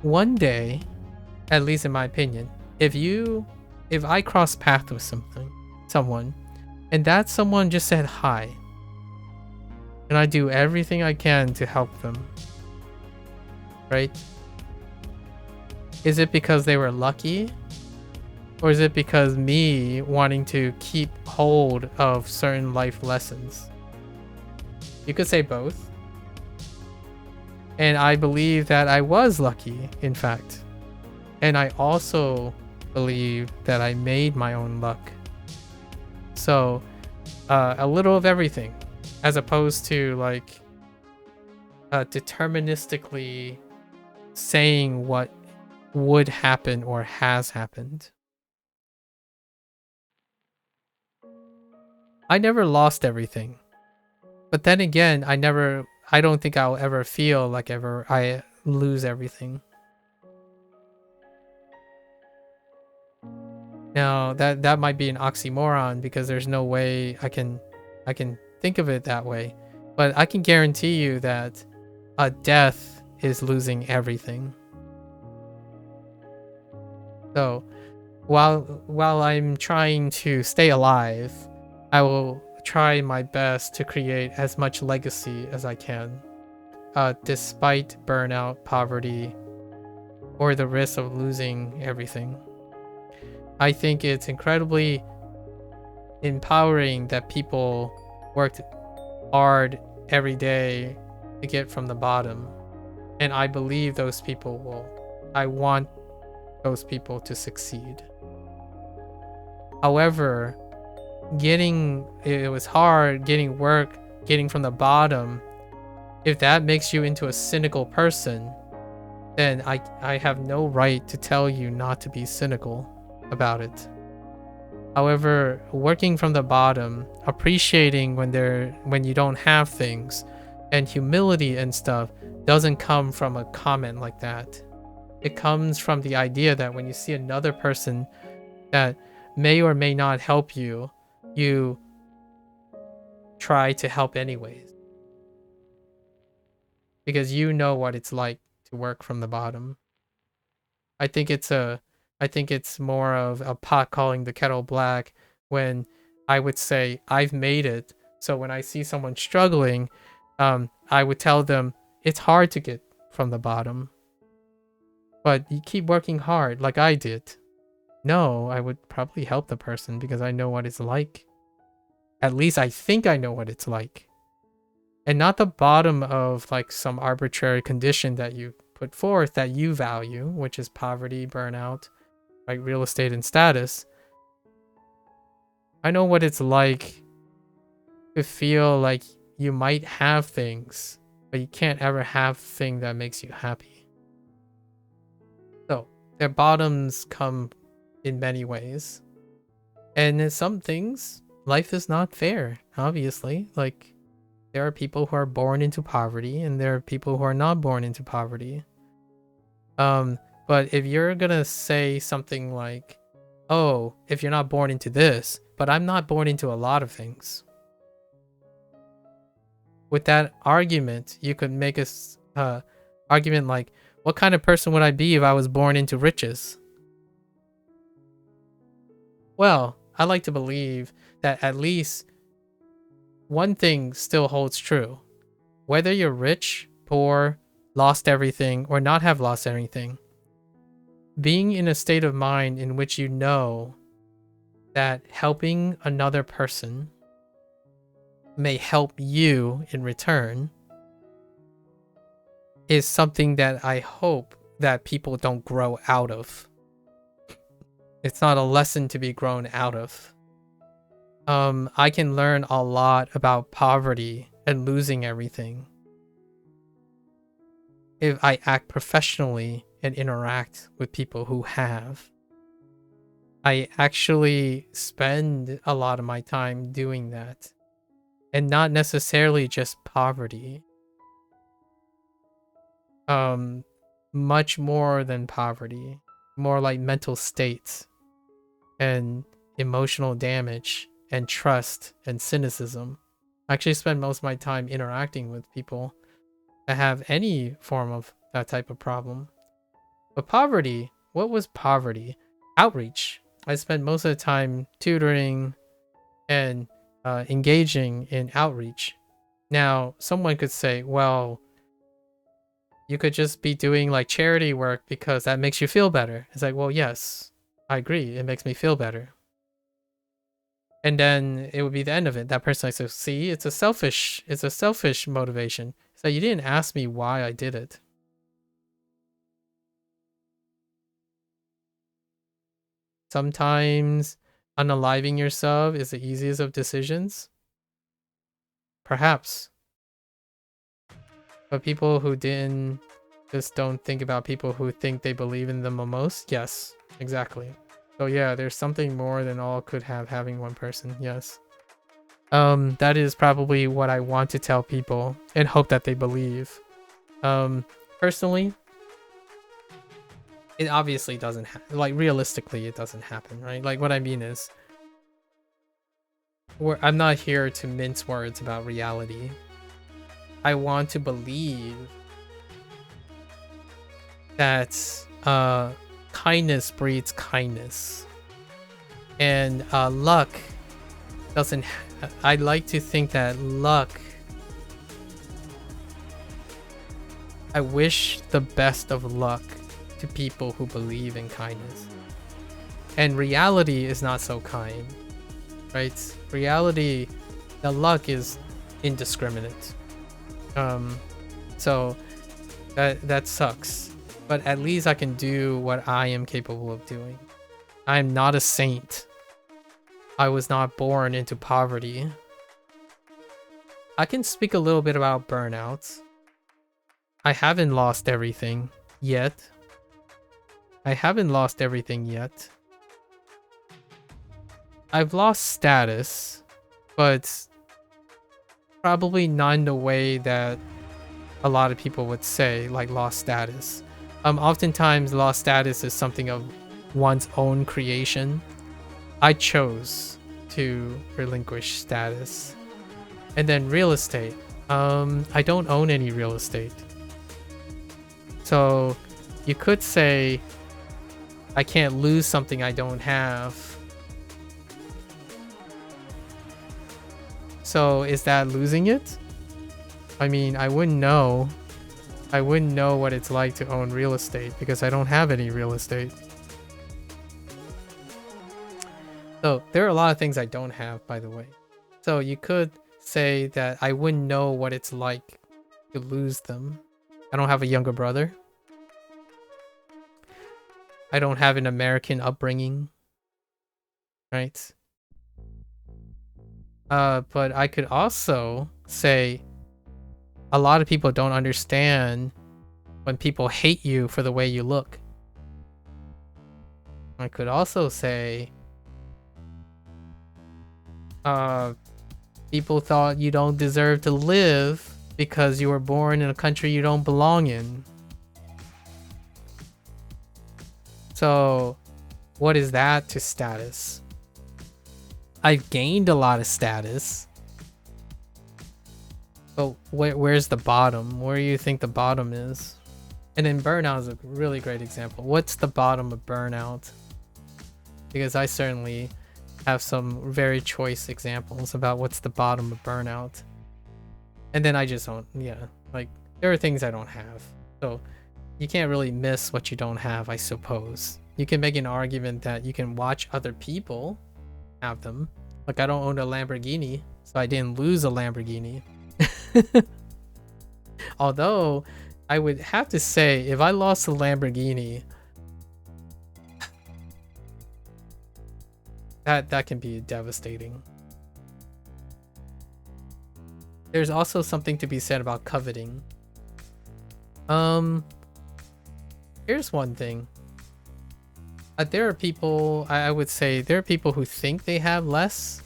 One day, at least in my opinion, if I cross paths with someone, and that someone just said hi, and I do everything I can to help them, right? Is it because they were lucky? Or is it because me wanting to keep hold of certain life lessons? You could say both. And I believe that I was lucky, in fact. And I also believe that I made my own luck. So, a little of everything, as opposed to like deterministically saying what would happen or has happened. I never lost everything. But then again, I don't think I'll ever feel like I lose everything. Now, that might be an oxymoron, because there's no way I can think of it that way. But I can guarantee you that a death is losing everything. So, while I'm trying to stay alive, I will try my best to create as much legacy as I can, despite burnout, poverty, or the risk of losing everything. I think it's incredibly empowering that people worked hard every day to get from the bottom. And I believe those people will. I want those people to succeed. However, it was hard getting work, getting from the bottom. If that makes you into a cynical person, then I have no right to tell you not to be cynical about it. However, working from the bottom, appreciating when you don't have things, and humility and stuff doesn't come from a comment like that. It comes from the idea that when you see another person that may or may not help you, you try to help anyways. Because you know what it's like to work from the bottom. I think it's more of a pot calling the kettle black when I would say I've made it. So when I see someone struggling, I would tell them it's hard to get from the bottom, but you keep working hard like I did. No, I would probably help the person because I know what it's like. At least I think I know what it's like. And not the bottom of like some arbitrary condition that you put forth that you value, which is poverty, burnout, like real estate and status. I know what it's like to feel like you might have things, but you can't ever have a thing that makes you happy. So their bottoms come in many ways. And in some things, life is not fair, obviously. Like, there are people who are born into poverty, and there are people who are not born into poverty. But if you're gonna say something like, oh, if you're not born into this, but I'm not born into a lot of things. With that argument, you could make a argument like, what kind of person would I be if I was born into riches? Well, I like to believe that at least one thing still holds true. Whether you're rich, poor, lost everything, or not have lost anything, being in a state of mind in which you know that helping another person may help you in return is something that I hope that people don't grow out of. It's not a lesson to be grown out of. I can learn a lot about poverty and losing everything if I act professionally and interact with people who have. I actually spend a lot of my time doing that, and not necessarily just poverty. Much more than poverty, more like mental states and emotional damage and trust and cynicism. I actually spend most of my time interacting with people that have any form of that type of problem. But poverty, what was poverty? Outreach. I spend most of the time tutoring and engaging in outreach. Now, someone could say, well, you could just be doing like charity work because that makes you feel better. It's like, well, yes, I agree. It makes me feel better. And then it would be the end of it. That person like, so see, it's a selfish motivation. So you didn't ask me why I did it. Sometimes unaliving yourself is the easiest of decisions. Perhaps. But people who didn't just don't think about people who think they believe in them the most. Yes, exactly. So yeah, there's something more than all could have having one person. Yes. That is probably what I want to tell people and hope that they believe. Personally, it obviously doesn't happen. Like, realistically, it doesn't happen, right? Like, what I mean is, I'm not here to mince words about reality. I want to believe that kindness breeds kindness, and luck doesn't. I like to think that luck. I wish the best of luck to people who believe in kindness. And reality is not so kind, right? Reality, the luck is indiscriminate. So that sucks. But at least I can do what I am capable of doing. I am not a saint. I was not born into poverty. I can speak a little bit about burnout. I haven't lost everything yet. I've lost status, but probably not in the way that a lot of people would say, like lost status. Oftentimes lost status is something of one's own creation. I chose to relinquish status. And then real estate. I don't own any real estate. So you could say I can't lose something I don't have. So is that losing it? I mean, I wouldn't know. I wouldn't know what it's like to own real estate because I don't have any real estate. So there are a lot of things I don't have, by the way. So you could say that I wouldn't know what it's like to lose them. I don't have a younger brother. I don't have an American upbringing. Right? But I could also say a lot of people don't understand when people hate you for the way you look. I could also say people thought you don't deserve to live because you were born in a country you don't belong in. So what is that to status? I've gained a lot of status. But where's the bottom? Where do you think the bottom is? And then burnout is a really great example. What's the bottom of burnout? Because I certainly have some very choice examples about what's the bottom of burnout. And then I just don't, like there are things I don't have. So you can't really miss what you don't have, I suppose. You can make an argument that you can watch other people have them. Like I don't own a Lamborghini, so I didn't lose a Lamborghini. Although I would have to say if I lost a Lamborghini, that can be devastating. There's also something to be said about coveting. Here's one thing. There are people, I would say there are people who think they have less,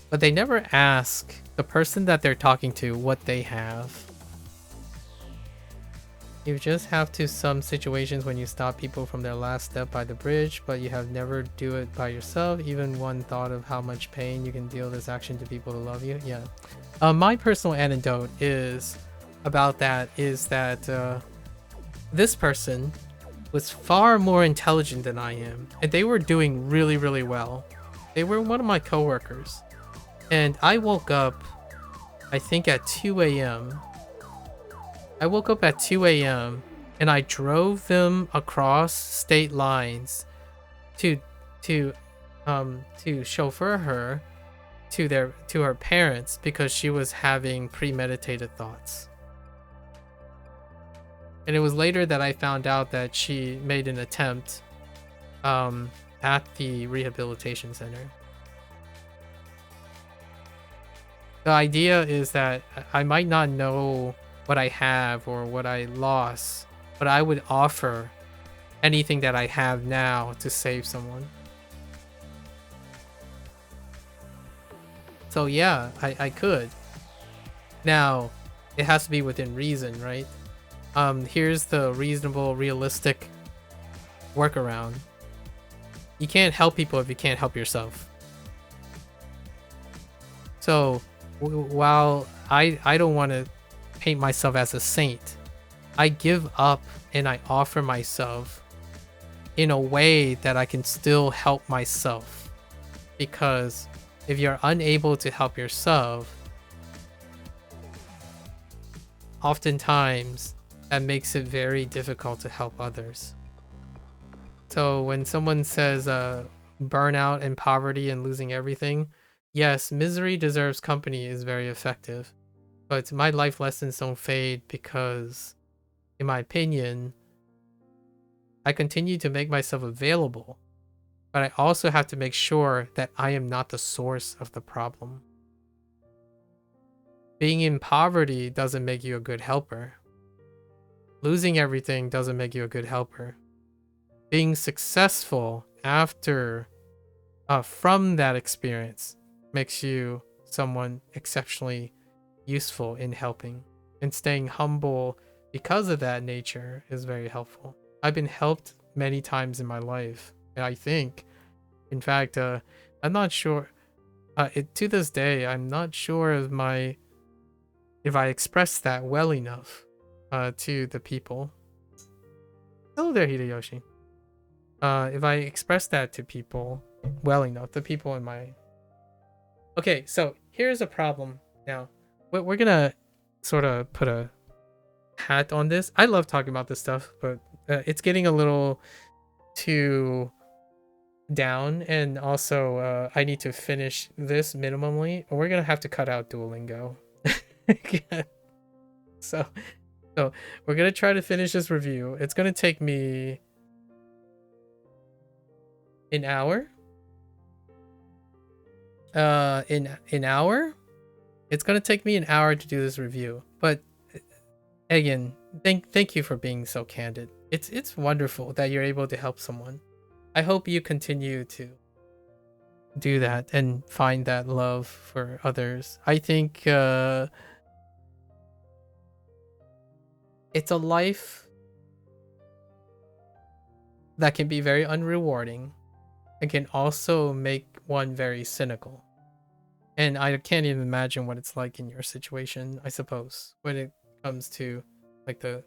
but they never ask the person that they're talking to what they have. You just have to some situations when you stop people from their last step by the bridge, but you have never do it by yourself. Even one thought of how much pain you can deal this action to people who love you. Yeah. My personal anecdote is about that is that this person was far more intelligent than I am, and they were doing really, really well. They were one of my coworkers, and I woke up, I think at 2 a.m. I woke up at 2 a.m. and I drove them across state lines to chauffeur her to her parents because she was having premeditated thoughts. And it was later that I found out that she made an attempt at the rehabilitation center. The idea is that I might not know what I have or what I lost, but I would offer anything that I have now to save someone. So yeah, I could. Now, it has to be within reason, right? Here's the reasonable, realistic workaround. You can't help people if you can't help yourself. So while I don't want to paint myself as a saint, I give up and I offer myself in a way that I can still help myself. Because if you're unable to help yourself, oftentimes that makes it very difficult to help others. So when someone says burnout and poverty and losing everything, yes, misery deserves company is very effective. But my life lessons don't fade because, in my opinion, I continue to make myself available. But I also have to make sure that I am not the source of the problem. Being in poverty doesn't make you a good helper. Losing everything doesn't make you a good helper. Being successful after from that experience makes you someone exceptionally useful in helping, and staying humble because of that nature is very helpful. I've been helped many times in my life, and I think, in fact, I'm not sure to this day I'm not sure if I express that well enough to the people. Hello there, Hideyoshi. If I express that to people well enough, the people in my... Okay, so here's a problem now. We're gonna sort of put a hat on this. I love talking about this stuff, but it's getting a little too down, and also I need to finish this minimally, or we're gonna have to cut out Duolingo. so we're gonna try to finish this review. It's gonna take me an hour. An hour? It's gonna take me an hour to do this review. But again, thank you for being so candid. It's wonderful that you're able to help someone. I hope you continue to do that and find that love for others. I think it's a life that can be very unrewarding. It can also make one very cynical. And I can't even imagine what it's like in your situation, I suppose, when it comes to like the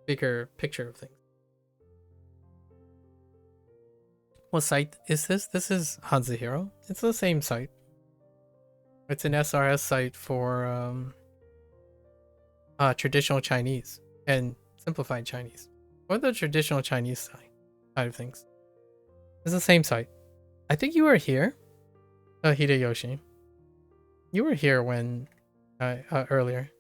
bigger picture of things. What site is this? This is HanziHero. It's the same site. It's an SRS site for traditional Chinese and simplified Chinese, or the traditional Chinese side of things. It's the same site. I think you were here, Hideyoshi. You were here when earlier.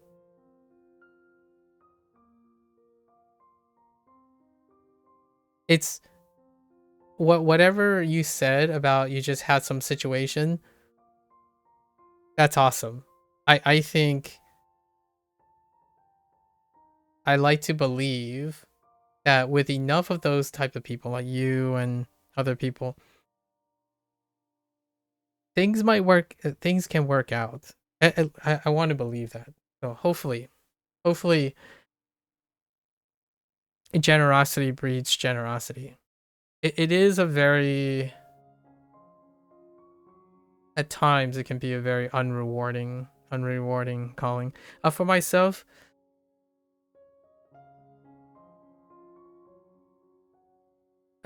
It's whatever you said about you just had some situation. That's awesome. I think I like to believe that with enough of those type of people like you and other people, things might work. Things can work out. I want to believe that. So hopefully, generosity breeds generosity. It is a very, at times it can be a very unrewarding calling. For myself,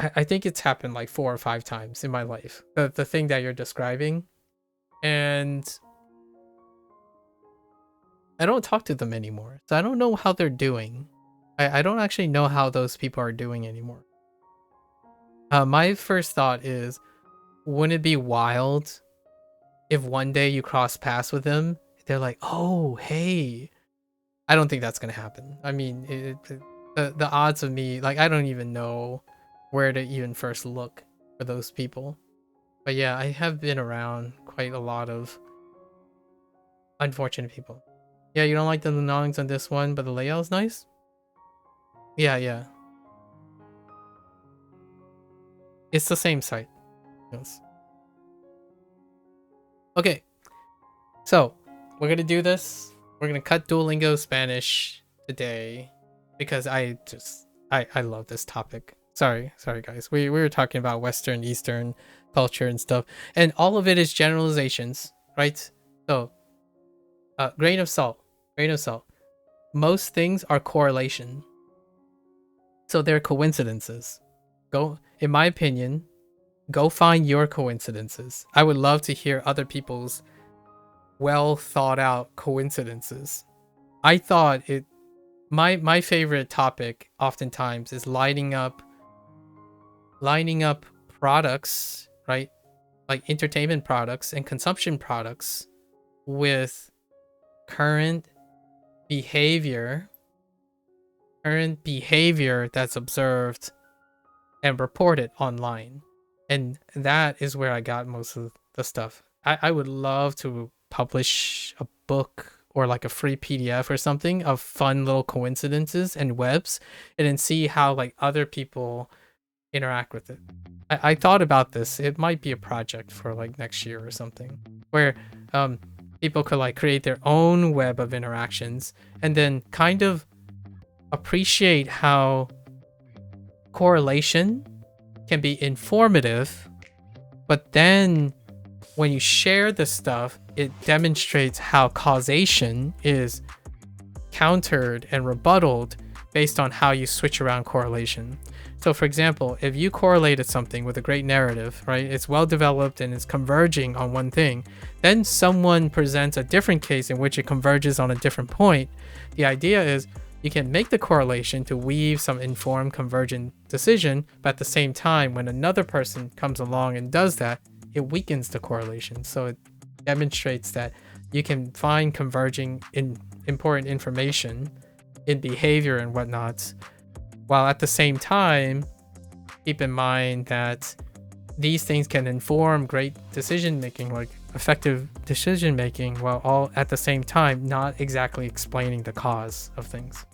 I think it's happened like 4 or 5 times in my life. The thing that you're describing, and I don't talk to them anymore, so I don't know how they're doing. I don't actually know how those people are doing anymore. My first thought is, wouldn't it be wild if one day you cross paths with them, they're like, oh, hey. I don't think that's gonna happen. I mean, the odds of me, like, I don't even know where to even first look for those people. But yeah, I have been around quite a lot of unfortunate people. Yeah, you don't like the lunongs on this one, but the layout's nice? Yeah. It's the same site. Yes. Okay. So, we're gonna do this. We're gonna cut Duolingo Spanish today because I love this topic. Sorry guys. We were talking about Western, Eastern culture and stuff, and all of it is generalizations, right? So, grain of salt. Most things are correlation, so they're coincidences. In my opinion, go find your coincidences. I would love to hear other people's well thought out coincidences. I thought my favorite topic oftentimes is lining up lining up products, right? Like entertainment products and consumption products with current behavior, that's observed and reported online. And that is where I got most of the stuff. I would love to publish a book or like a free PDF or something of fun little coincidences and webs, and then see how like other people interact with it. I thought about this. It might be a project for like next year or something, where people could like create their own web of interactions and then kind of appreciate how correlation can be informative, but then when you share the stuff, it demonstrates how causation is countered and rebutted based on how you switch around correlation. So for example, if you correlated something with a great narrative, right? It's well developed and it's converging on one thing. Then someone presents a different case in which it converges on a different point. The idea is you can make the correlation to weave some informed convergent decision, but at the same time, when another person comes along and does that, it weakens the correlation. So it demonstrates that you can find converging in important information in behavior and whatnot, while at the same time, keep in mind that these things can inform great decision making, like effective decision making, while all at the same time not exactly explaining the cause of things.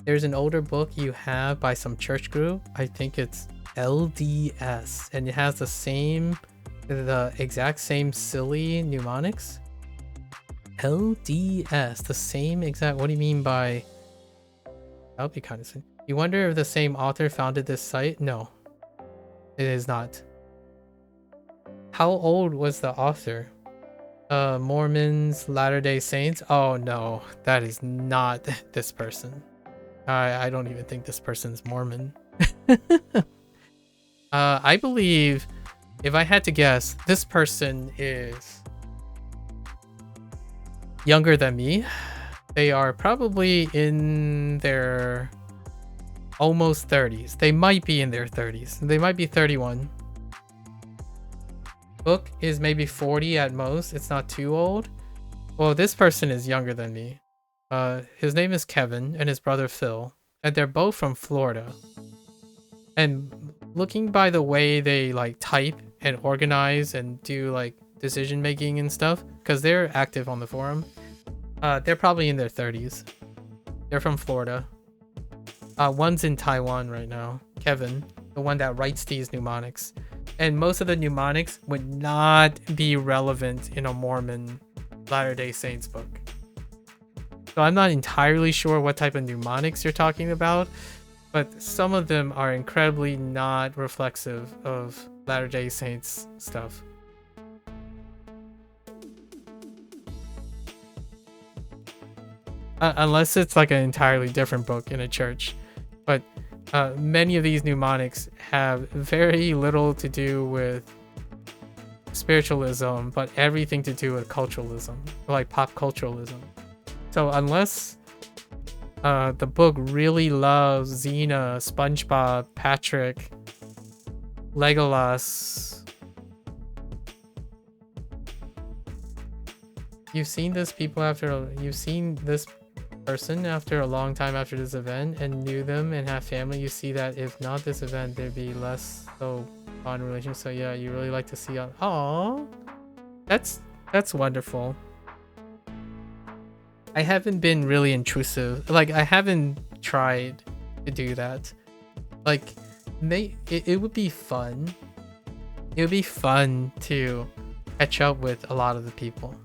There's an older book you have by some church group. I think it's LDS, and it has the exact same silly mnemonics. LDS, the same exact. What do you mean by? That would be kind of silly. You wonder if the same author founded this site? No, it is not. How old was the author? Mormons, Latter-day Saints? Oh no, that is not this person. I don't even think this person's Mormon. I believe, if I had to guess, this person is younger than me. They are probably in their almost 30s. They might be in their 30s. They might be 31. Book is maybe 40 at most. It's not too old. Well, this person is younger than me. His name is Kevin and his brother Phil, and they're both from Florida. And looking by the way they like type and organize and do like decision making and stuff, because they're active on the forum, they're probably in their 30s. They're from Florida. One's in Taiwan right now, Kevin, the one that writes these mnemonics. And most of the mnemonics would not be relevant in a Mormon Latter-day Saints book. So I'm not entirely sure what type of mnemonics you're talking about, but some of them are incredibly not reflexive of Latter-day Saints stuff. Unless it's like an entirely different book in a church. But many of these mnemonics have very little to do with spiritualism, but everything to do with culturalism, like pop culturalism. So unless the book really loves Xena, SpongeBob, Patrick, Legolas, you've seen this person after a long time after this event and knew them and have family. You see that if not this event, there'd be less so fond relations. So yeah, you really like to see. Oh, that's wonderful. I haven't been really intrusive. Like I haven't tried to do that. Like it would be fun. It would be fun to catch up with a lot of the people.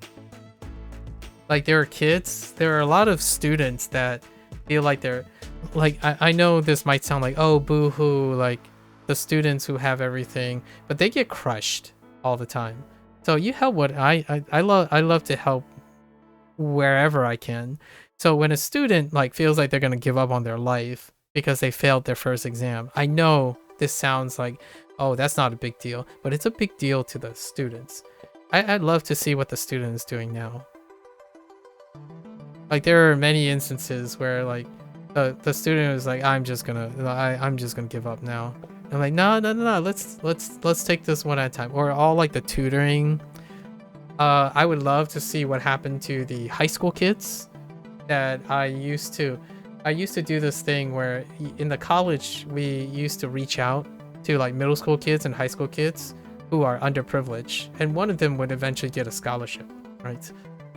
Like there are kids, there are a lot of students that feel like they're like, I know this might sound like, oh, boo-hoo, like the students who have everything, but they get crushed all the time. So you help what I love to help wherever I can. So when a student like feels like they're gonna give up on their life because they failed their first exam, I know this sounds like, oh, that's not a big deal, but it's a big deal to the students. I'd love to see what the student is doing now. Like there are many instances where like the student was like, I'm just gonna give up now. I'm like, no. Let's take this one at a time. Or all like the tutoring. I would love to see what happened to the high school kids that I used to do this thing where in the college we used to reach out to like middle school kids and high school kids who are underprivileged, and one of them would eventually get a scholarship, right?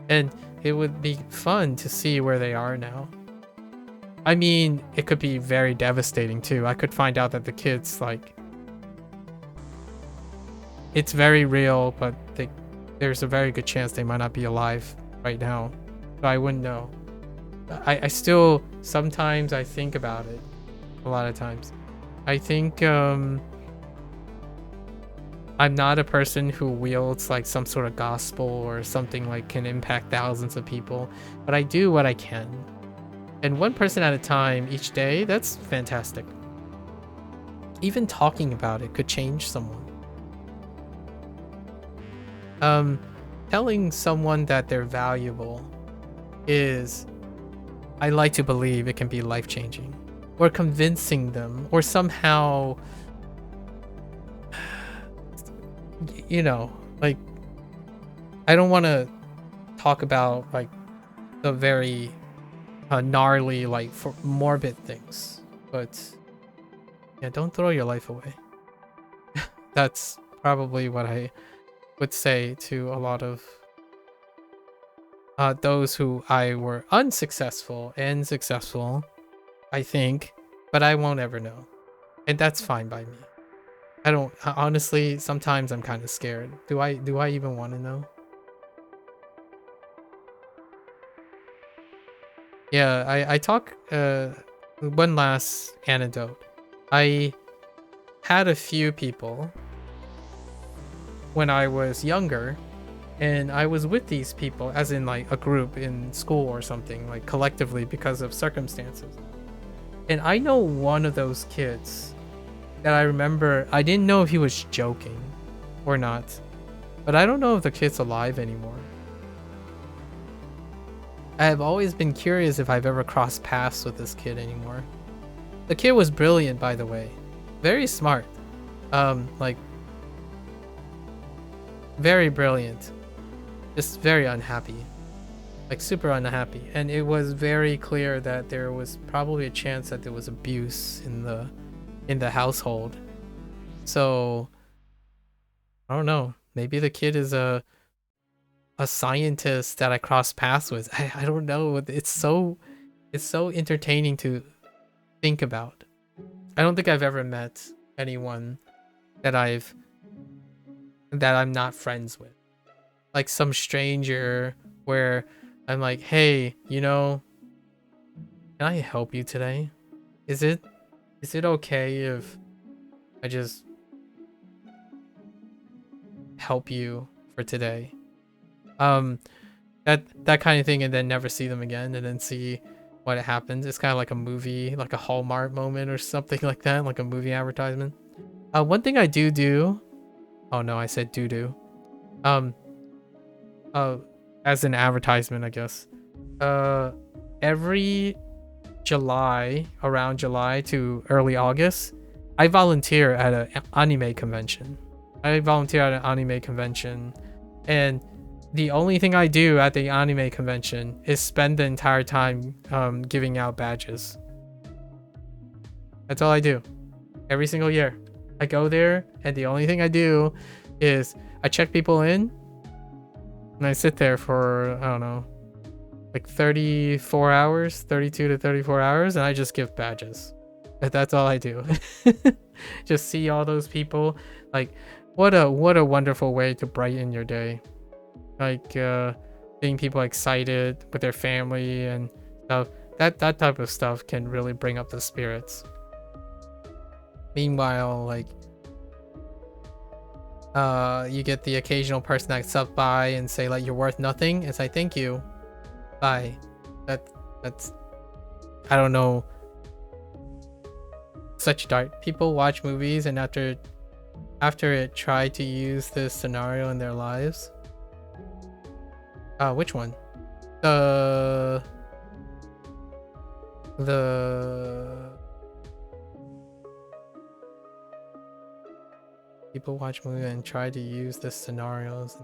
And it would be fun to see where they are now. I mean, it could be very devastating too. I could find out that the kids, like, it's very real, but there's a very good chance they might not be alive right now. So I wouldn't know. I still, sometimes I think about it. A lot of times. I think I'm not a person who wields like some sort of gospel or something like can impact thousands of people, but I do what I can. And one person at a time each day, that's fantastic. Even talking about it could change someone. Telling someone that they're valuable is, I like to believe it can be life-changing. Or convincing them, or somehow, you know, like, I don't want to talk about like the very gnarly, like for morbid things, but yeah, don't throw your life away. That's probably what I would say to a lot of those who I were unsuccessful and successful, I think, but I won't ever know, and that's fine by me. I don't, honestly, sometimes I'm kind of scared. Do I even want to know? Yeah, I talk one last anecdote. I had a few people when I was younger, and I was with these people as in like a group in school or something, like collectively because of circumstances. And I know one of those kids that I remember, I didn't know if he was joking or not, but I don't know if the kid's alive anymore. I have always been curious if I've ever crossed paths with this kid anymore. The kid was brilliant, by the way. Very smart. Like, very brilliant. Just very unhappy. Like, super unhappy. And it was very clear that there was probably a chance that there was abuse in the household. So, I don't know. Maybe the kid is a scientist that I crossed paths with. I don't know. It's so entertaining to think about. I don't think I've ever met anyone that I'm not friends with. Like some stranger where I'm like, hey, you know, can I help you today? Is it okay if I just help you for today? That kind of thing, and then never see them again, and then see what happens. It's kind of like a movie, like a Hallmark moment or something like that, like a movie advertisement. One thing I do. Oh no, I said do. As an advertisement, I guess. Every July, around July to early August, I volunteer at an anime convention. And the only thing I do at the anime convention is spend the entire time giving out badges. That's all I do. Every single year. I go there, and the only thing I do is I check people in, and I sit there for, I don't know, like 34 hours, 32 to 34 hours, and I just give badges. That's all I do. Just see all those people. Like, what a wonderful way to brighten your day. Like, getting people excited with their family and stuff. That type of stuff can really bring up the spirits. Meanwhile, like, you get the occasional person that stops by and say like, you're worth nothing. It's like, thank you, bye. That's I don't know, such dark. People watch movies, and after it try to use this scenario in their lives. Which one? The People watch movies and try to use the scenarios.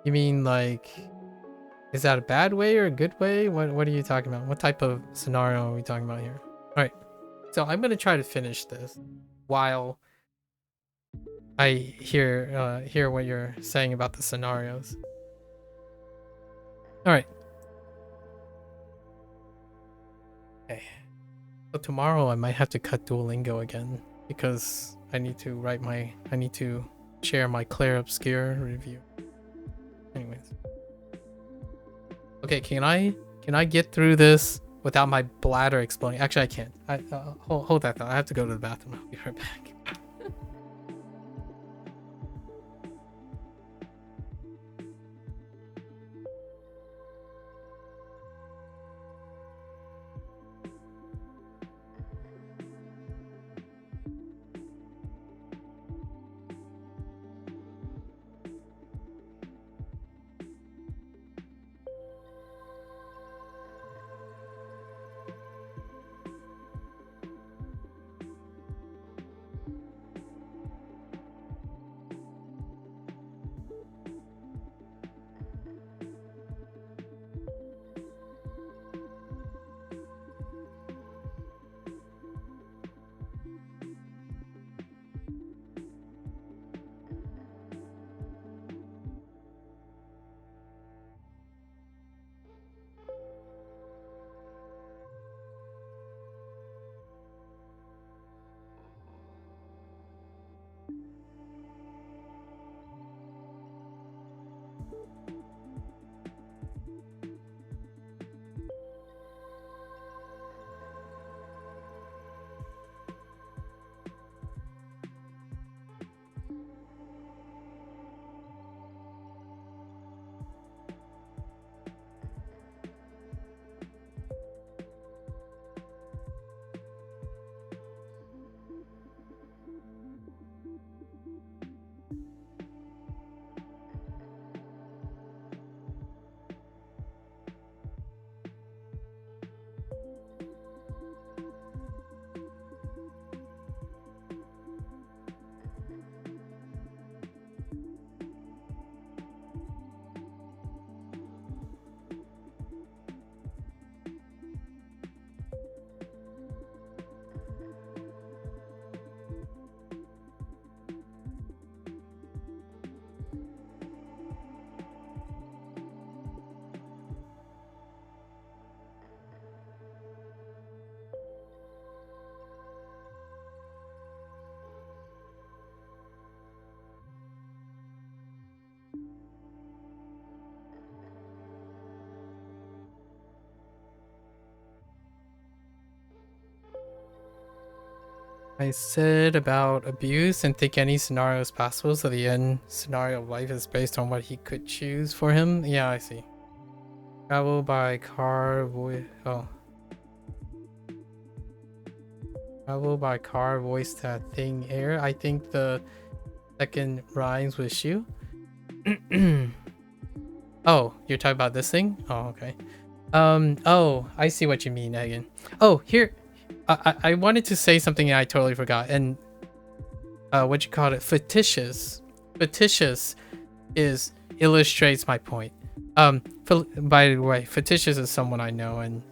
You mean like, is that a bad way or a good way? What are you talking about? What type of scenario are we talking about here? All right, so I'm gonna try to finish this while I hear what you're saying about the scenarios. All right. Okay. So tomorrow I might have to cut Duolingo again because I need to share my Claire Obscure review. Anyways. Okay, can I get through this without my bladder exploding? Actually, I can't. Hold that thought. I have to go to the bathroom. I'll be right back. I said about abuse and think any scenario is possible, so the end scenario of life is based on what he could choose for him. Yeah, I see. Travel by car, Travel by car, voice that thing air. I think the second rhymes with shoe. Oh, you're talking about this thing? Oh, okay. Oh, I see what you mean, Egan. Oh, here. I wanted to say something and I totally forgot. And what you call it? Fictitious. Fictitious illustrates my point. By the way, fictitious is someone I know, and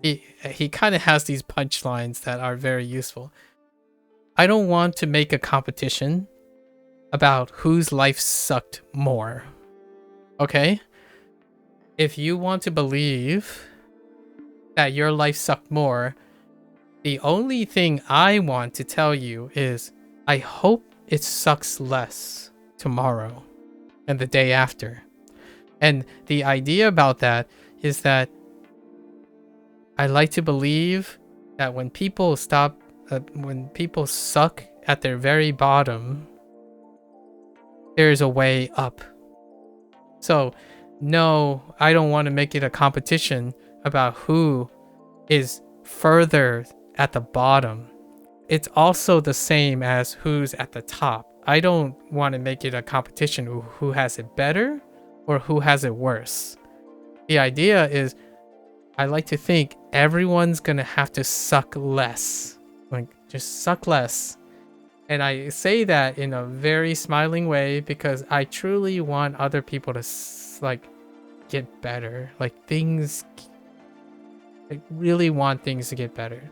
he kind of has these punchlines that are very useful. I don't want to make a competition about whose life sucked more. Okay? If you want to believe that your life sucked more, the only thing I want to tell you is I hope it sucks less tomorrow and the day after. And the idea about that is that I like to believe that when people suck at their very bottom, there's a way up. So, no, I don't want to make it a competition about who is further at the bottom. It's also the same as who's at the top. I don't want to make it a competition who has it better or who has it worse. The idea is I like to think everyone's gonna have to suck less. Like, just suck less And I say that in a very smiling way because I truly want other people to like get better. Like things, I really want things to get better.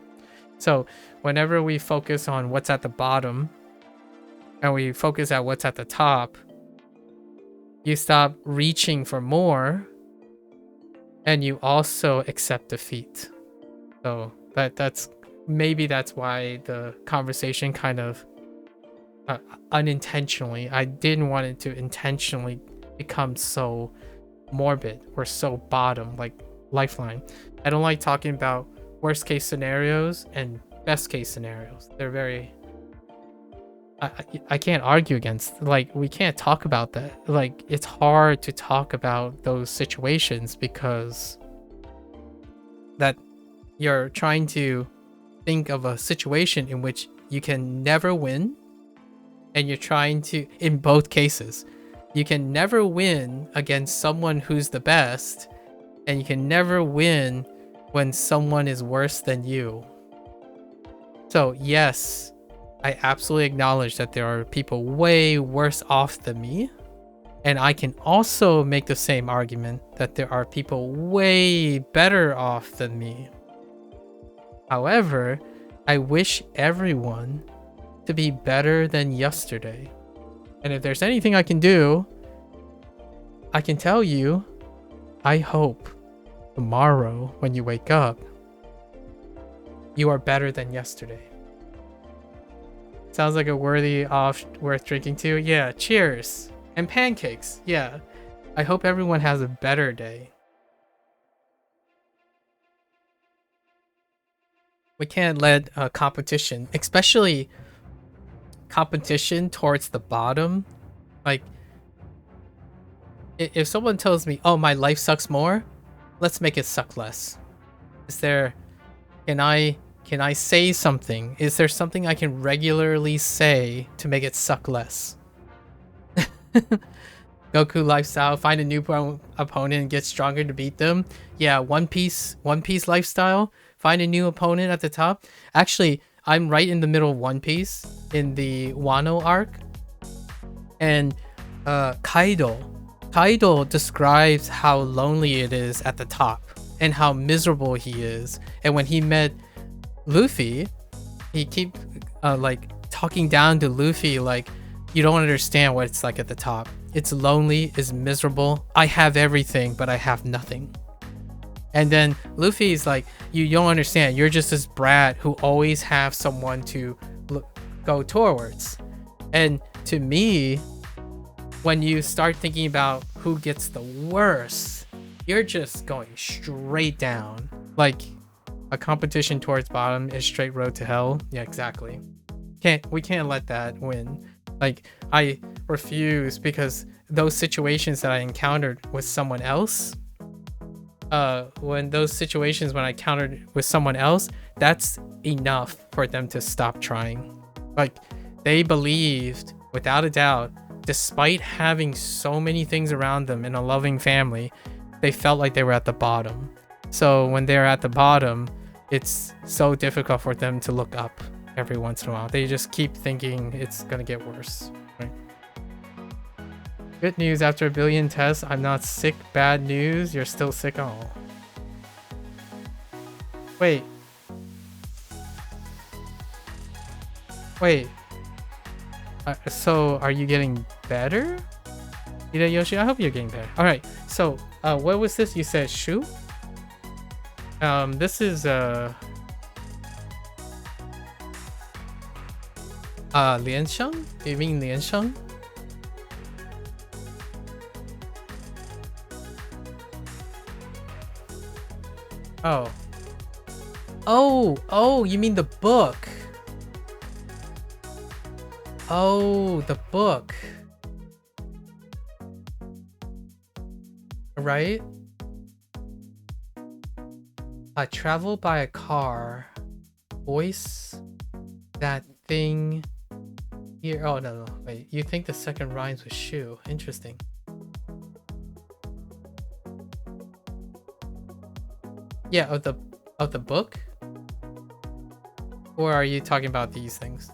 So whenever we focus on what's at the bottom and we focus at what's at the top, you stop reaching for more and you also accept defeat. So that's why the conversation kind of unintentionally, I didn't want it to intentionally become so morbid or so bottom, like Lifeline. I don't like talking about worst case scenarios and best case scenarios. They're very I can't argue against, like, we can't talk about that. Like, it's hard to talk about those situations because that you're trying to think of a situation in which you can never win, and you're trying to, in both cases, you can never win against someone who's the best, and you can never win when someone is worse than you. So yes, I absolutely acknowledge that there are people way worse off than me, and I can also make the same argument that there are people way better off than me. However, I wish everyone to be better than yesterday. And if there's anything I can do, I can tell you, I hope tomorrow when you wake up, you are better than yesterday. Sounds like a worth drinking to. Yeah, cheers. And pancakes. Yeah. I hope everyone has a better day. We can't let competition, especially competition towards the bottom. Like, if someone tells me, oh, my life sucks more, let's make it suck less. Can I say something? Is there something I can regularly say to make it suck less? Goku lifestyle, find a new opponent and get stronger to beat them. Yeah, One Piece lifestyle, find a new opponent at the top. Actually, I'm right in the middle of One Piece in the Wano arc. And Kaido describes how lonely it is at the top and how miserable he is. And when he met Luffy, he keep like talking down to Luffy like, you don't understand what it's like at the top. It's lonely, it's miserable. I have everything, but I have nothing. And then Luffy's like, you don't understand. You're just this brat who always have someone to go towards. And to me, when you start thinking about who gets the worst, you're just going straight down. Like, a competition towards bottom is straight road to hell. Yeah, exactly. We can't let that win. Like, I refuse, because those situations that I encountered with someone else, when I encountered with someone else, that's enough for them to stop trying. Like, they believed, without a doubt, despite having so many things around them in a loving family, they felt like they were at the bottom. So when they're at the bottom, it's so difficult for them to look up every once in a while. They just keep thinking it's gonna get worse. Right? Good news, after a billion tests, I'm not sick. Bad news, you're still sick. Oh. Wait. So are you getting better? Hideyoshi, I hope you're getting better. Alright, so what was this? You said shoe? This is Liansheng? You mean Liansheng? Oh, you mean the book. Oh, the book. Right? I travel by a car. Voice that thing here. Oh, no. Wait, you think the second rhymes with shoe. Interesting. Yeah, of the book? Or are you talking about these things?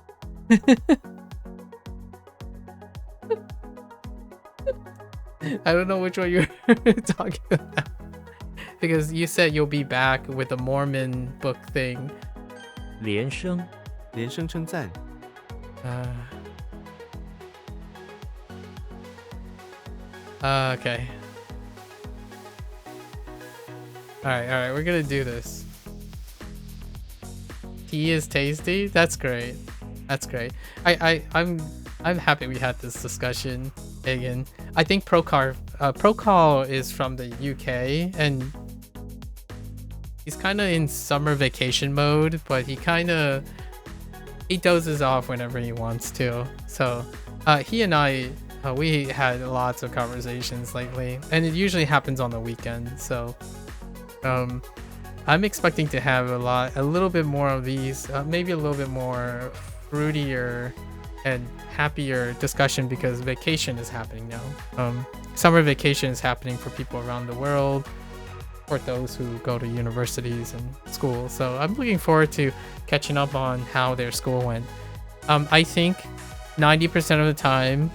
I don't know which one you're talking about. Because you said you'll be back with the Mormon book thing. 连声，连声称赞， Okay. Alright, we're gonna do this. Tea is tasty? That's great. That's great. I'm happy we had this discussion again. I think Procol is from the UK and he's kind of in summer vacation mode, but he dozes off whenever he wants to. So he and I, we had lots of conversations lately, and it usually happens on the weekend. So I'm expecting to have a little bit more of these, maybe a little bit more fruitier and happier discussion because vacation is happening now. Summer vacation is happening for people around the world, for those who go to universities and school. So I'm looking forward to catching up on how their school went. I think 90% of the time,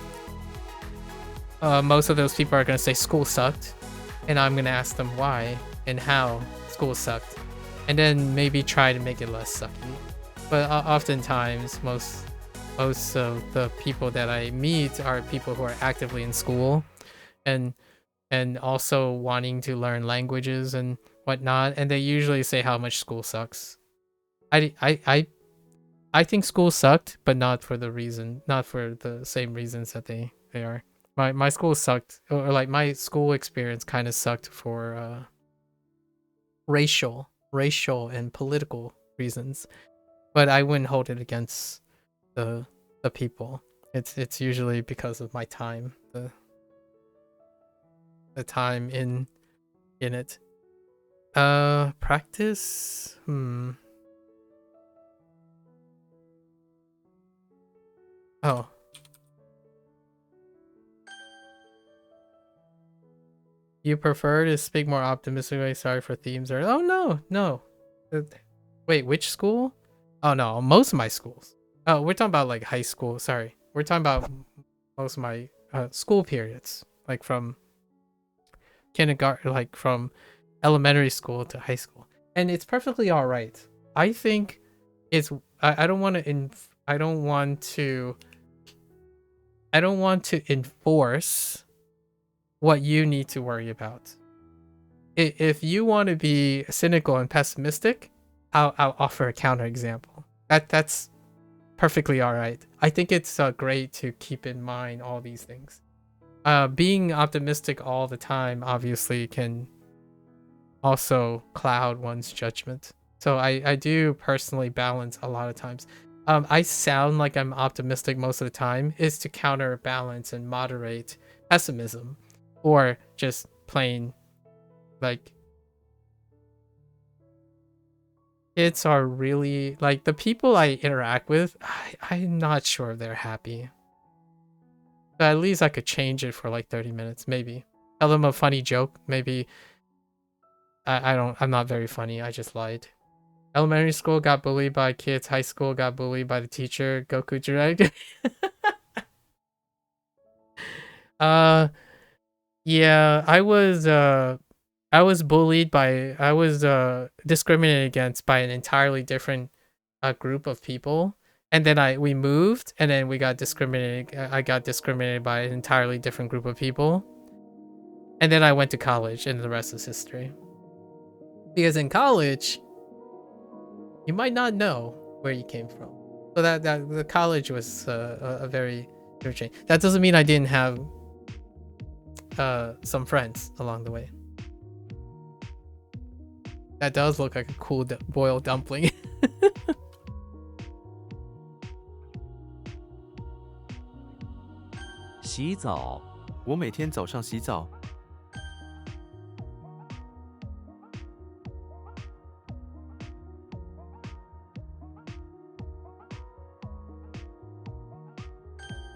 most of those people are going to say school sucked, and I'm going to ask them why and how school sucked, and then maybe try to make it less sucky. But oftentimes, most of the people that I meet are people who are actively in school and also wanting to learn languages and whatnot, and they usually say how much school sucks. I think school sucked, but not for the same reasons that they are. My school sucked, or like my school experience kind of sucked for racial and political reasons, but I wouldn't hold it against the people. It's usually because of my time, the time in it. Practice. Oh. You prefer to speak more optimistically? Sorry for themes or no. Wait, which school? Oh no, most of my schools. Oh, we're talking about like high school. Sorry, we're talking about most of my school periods, like from kindergarten, like from elementary school to high school, and it's perfectly all right. I think it's. I don't want to enforce what you need to worry about. If you want to be cynical and pessimistic, I'll offer a counterexample. That's perfectly all right. I think it's great to keep in mind all these things. Being optimistic all the time obviously can also cloud one's judgment. So I do personally balance a lot of times. I sound like I'm optimistic most of the time is to counterbalance and moderate pessimism, or just plain like kids are really like the people I interact with. I'm not sure if they're happy. But at least I could change it for like 30 minutes, maybe. Tell them a funny joke, maybe. I'm not very funny. I just lied. Elementary school got bullied by kids. High school got bullied by the teacher. Goku direct. Yeah, I was bullied by, I was discriminated against by an entirely different group of people, and then we moved, and then I got discriminated by an entirely different group of people, and then I went to college, and the rest is history. Because in college, you might not know where you came from, so that the college was a very change. That doesn't mean I didn't have some friends along the way. That does look like a cool boiled dumpling. 洗澡，我每天早上洗澡，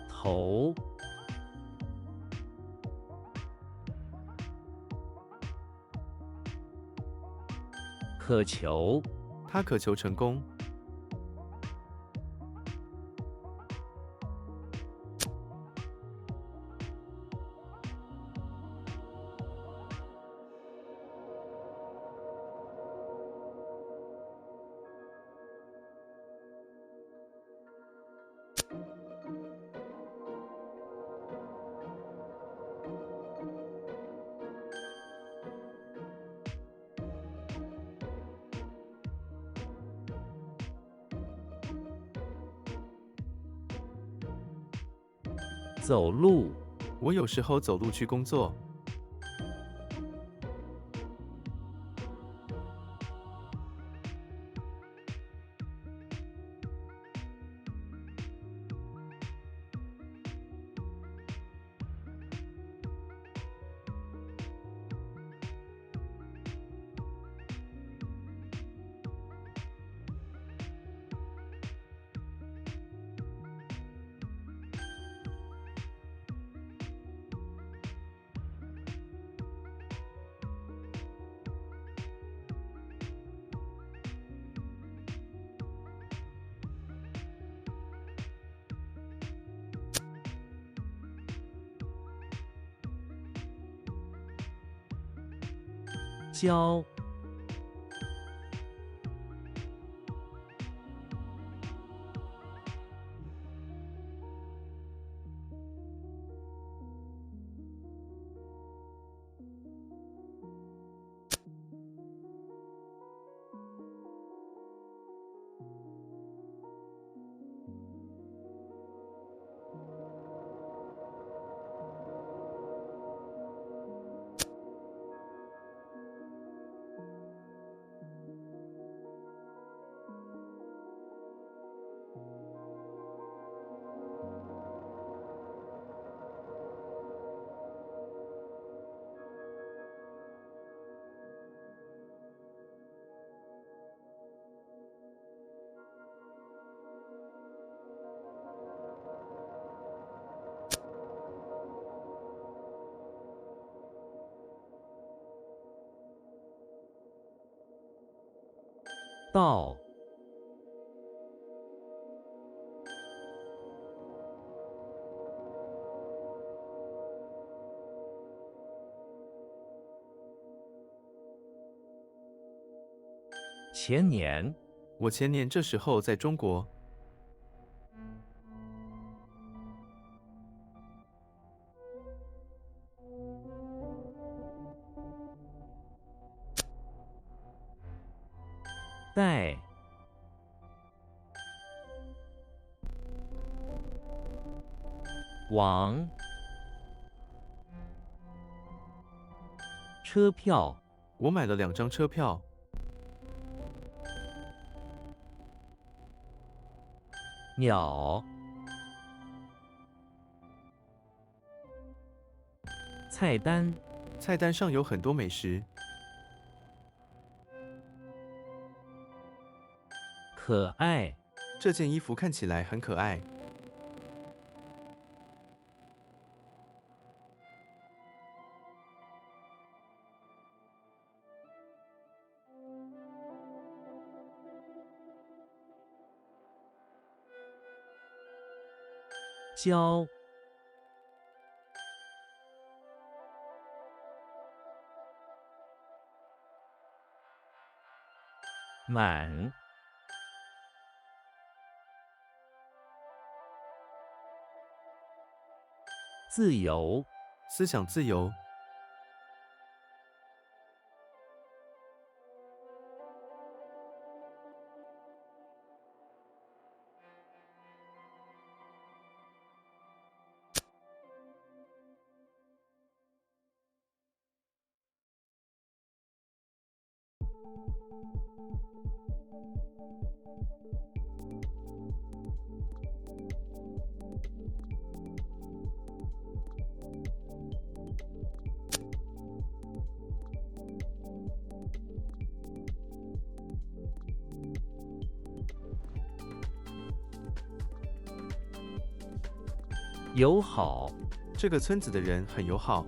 头， 渴求， 他渴求成功，走路，我有时候走路去工作。教，到，前年，我前年这时候在中国。带，往，车票，我买了2张车票。鸟，菜单，菜单上有很多美食。可爱，这件衣服看起来很可爱。教，满，自由，思想自由。友好，这个村子的人很友好。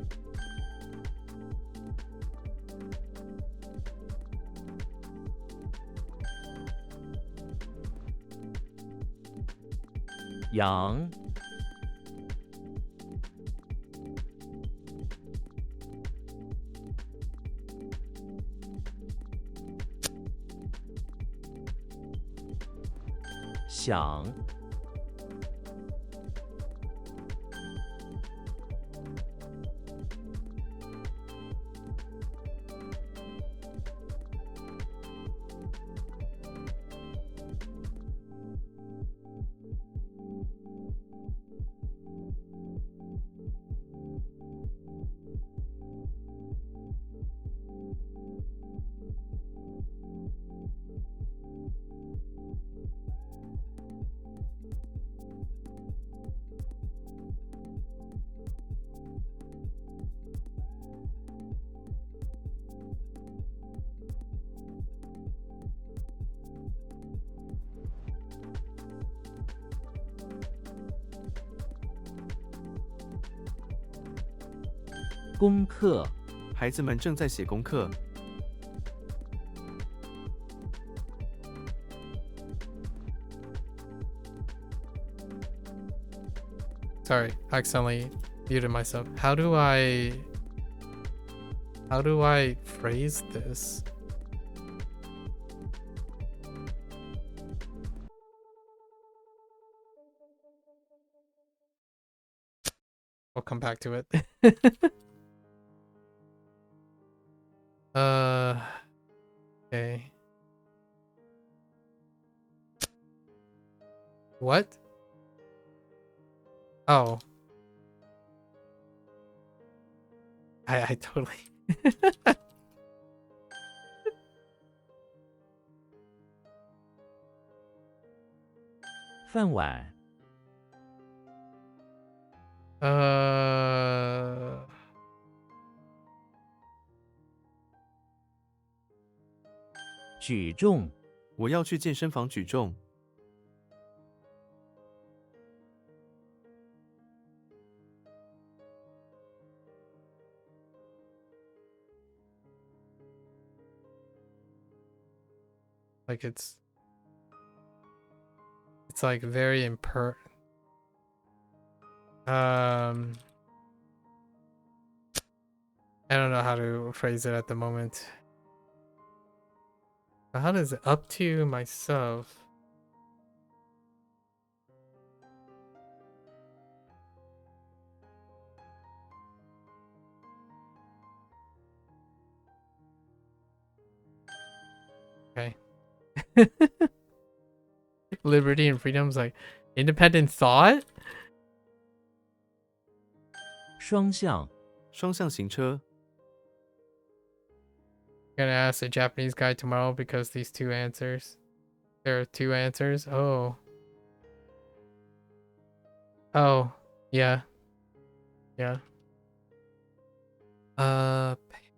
羊，想，功课，孩子们正在写功课。 Sorry, I accidentally muted myself. How do I phrase this? I'll come back to it. Okay. What? Oh. I totally 饭碗，举重，我要去健身房举重。 like it's like very I don't know how to phrase it at the moment. How does it up to myself? Okay. Liberty and freedom's like independent thought? 双向，双向行车。 Gonna ask a Japanese guy tomorrow because these two answers. There are two answers. Oh. Oh. Yeah. Yeah.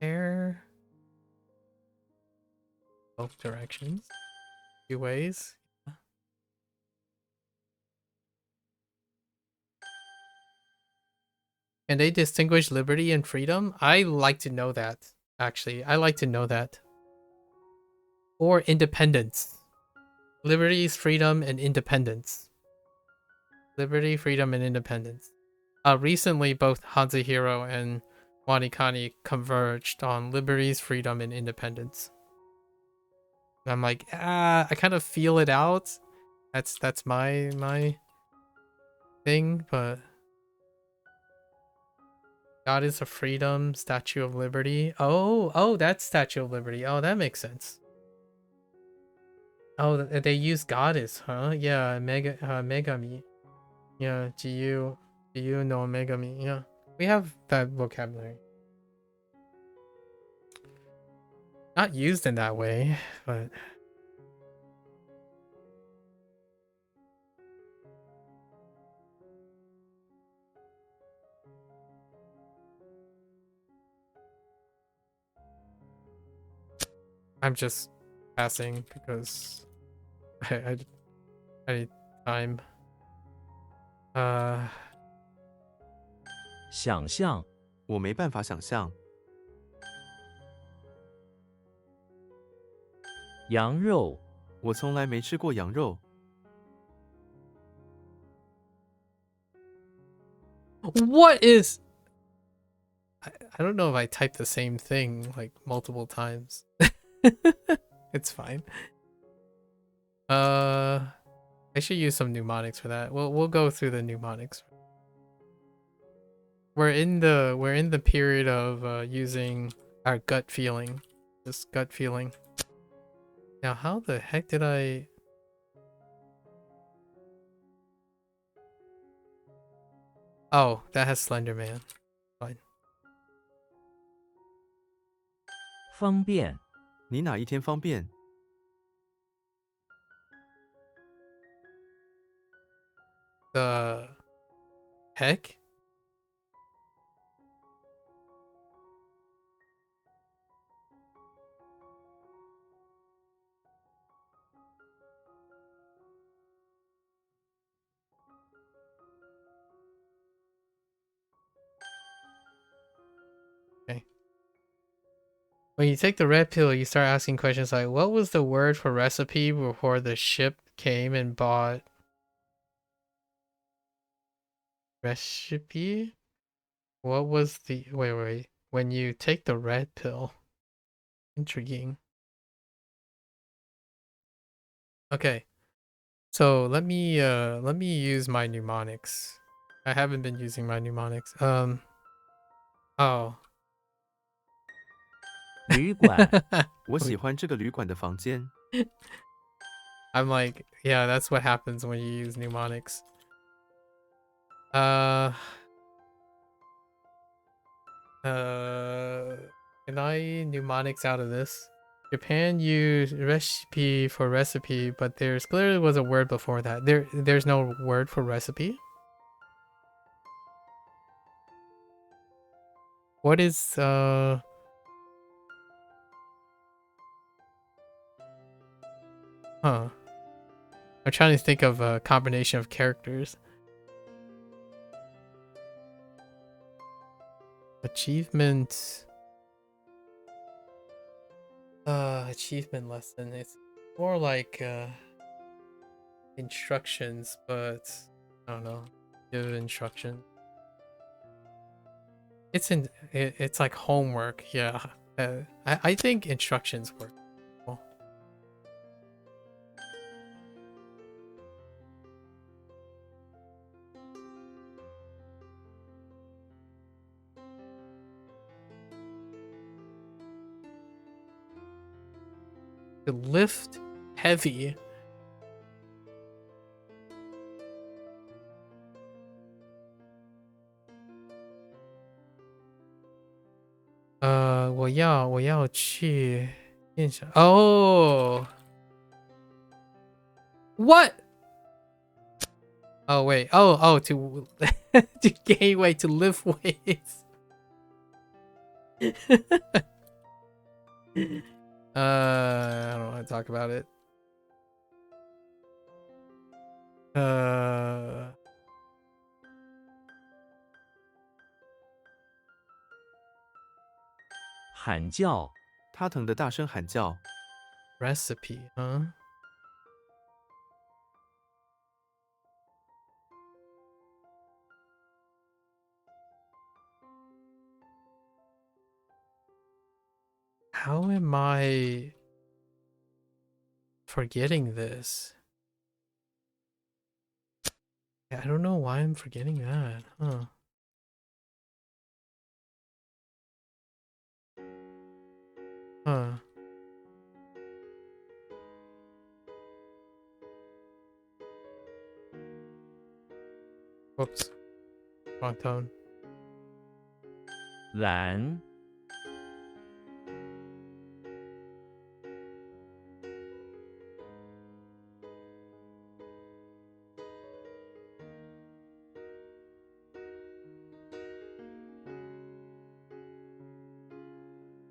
Pair. Both directions. Two ways. Can they distinguish liberty and freedom? I like to know that, actually. I like to know that. Or independence. Liberties, freedom, and independence. Liberty, freedom, and independence. Recently, both HanziHero and Wanikani converged on liberties, freedom, and independence. And I'm like, I kind of feel it out. That's my thing, but God is a freedom, Statue of Liberty. Oh, that's Statue of Liberty. Oh, that makes sense. Oh, they use goddess, huh? Yeah, Megami. Yeah, Jiyu no Megami. Yeah, we have that vocabulary. Not used in that way, but I'm just passing because I need time. 想象，我没办法想象。 羊肉，我从来没吃过羊肉。 What is? I don't know if I typed the same thing like multiple times. It's fine. I should use some mnemonics for that. We'll go through the mnemonics. We're in the period of using our gut feeling. This gut feeling. Now, how the heck did I? Oh, that has Slender Man. Fine. 方便，你哪一天方便？ The heck? When you take the red pill, you start asking questions like, what was the word for recipe before the ship came and bought recipe? What was the wait. When you take the red pill. Intriguing. Okay. So let me use my mnemonics. I haven't been using my mnemonics. Oh. 旅馆 我喜欢这个旅馆的房间。 I'm like, yeah, that's what happens when you use mnemonics. Can I mnemonics out of this? Japan used recipe for recipe, but there's clearly was a word before that. There's no word for recipe. What is Huh. I'm trying to think of a combination of characters. Achievement. Achievement lesson. It's more like instructions, but I don't know. Give instruction. It's like homework. Yeah. I think instructions work. Cool. To lift heavy.我要去练习. Oh. What? Oh wait. Oh to to gain weight, to lift weights. I don't want to talk about it. 喊叫 他疼得大声喊叫。 recipe, huh? How am I forgetting this? I don't know why I'm forgetting that, huh? Huh. Whoops. Wrong tone. 蓝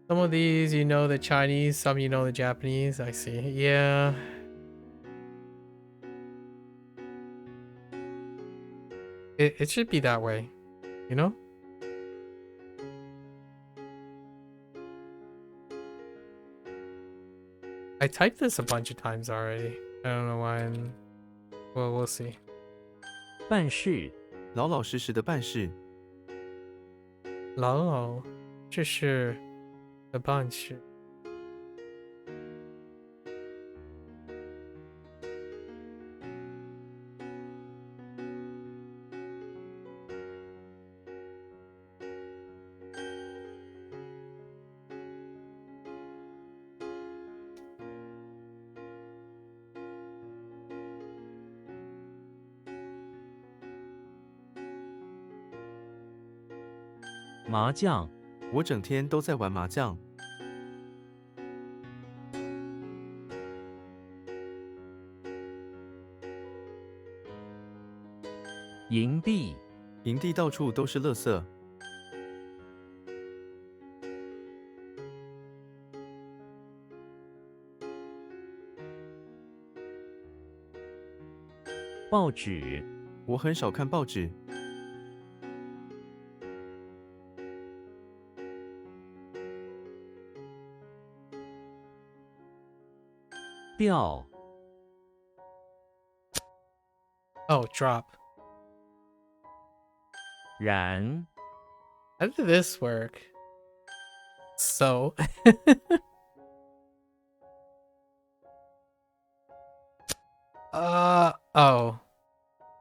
Some of these you know the Chinese, some you know the Japanese. I see. Yeah. It should be that way, you know? I typed this a bunch of times already. I don't know why. Well, we'll see. 办事老老实实的办事。 老老，这是的办事。麻将 我整天都在玩麻将。 营地 营地到处都是垃圾。 报纸 我很少看报纸。掉 Oh, drop. 燃 How did this work? So. Oh.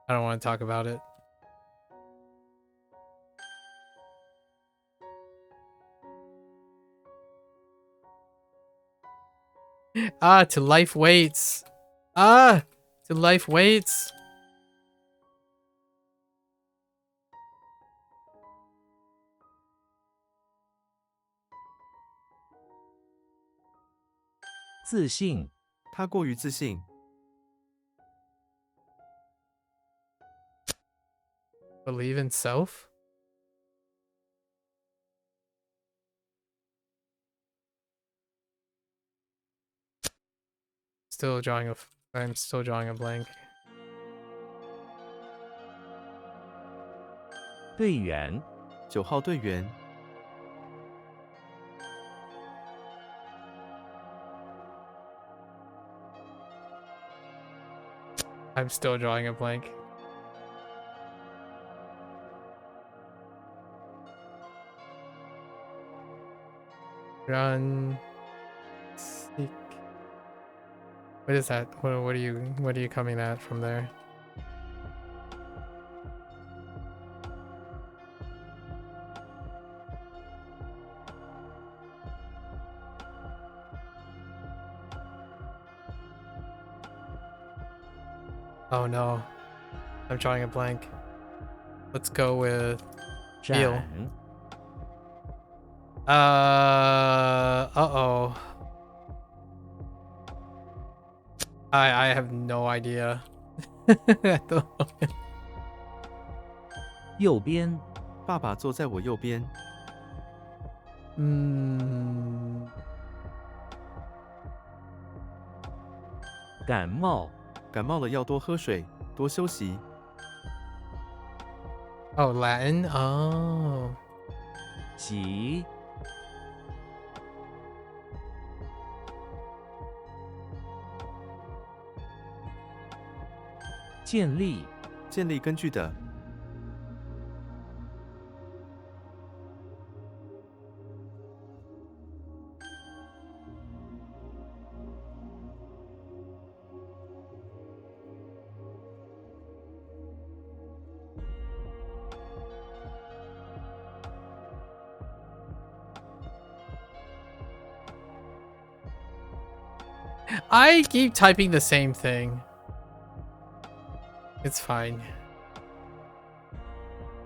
I don't want to talk about it. To life weights. To life weights. 自信 他过于自信， Believe in self? I'm still drawing a blank. 队员9号队员， I'm still drawing a blank. Run. Seek. What is that? What are you coming at from there? Oh no. I'm drawing a blank. Let's go with 斩 uh-oh. I have no idea. At the moment. 右边 爸爸坐在我右边， 感冒 感冒了要多喝水，多休息。 Oh, Latin? Oh. 急 建立 建立根据的， I keep typing the same thing. It's fine.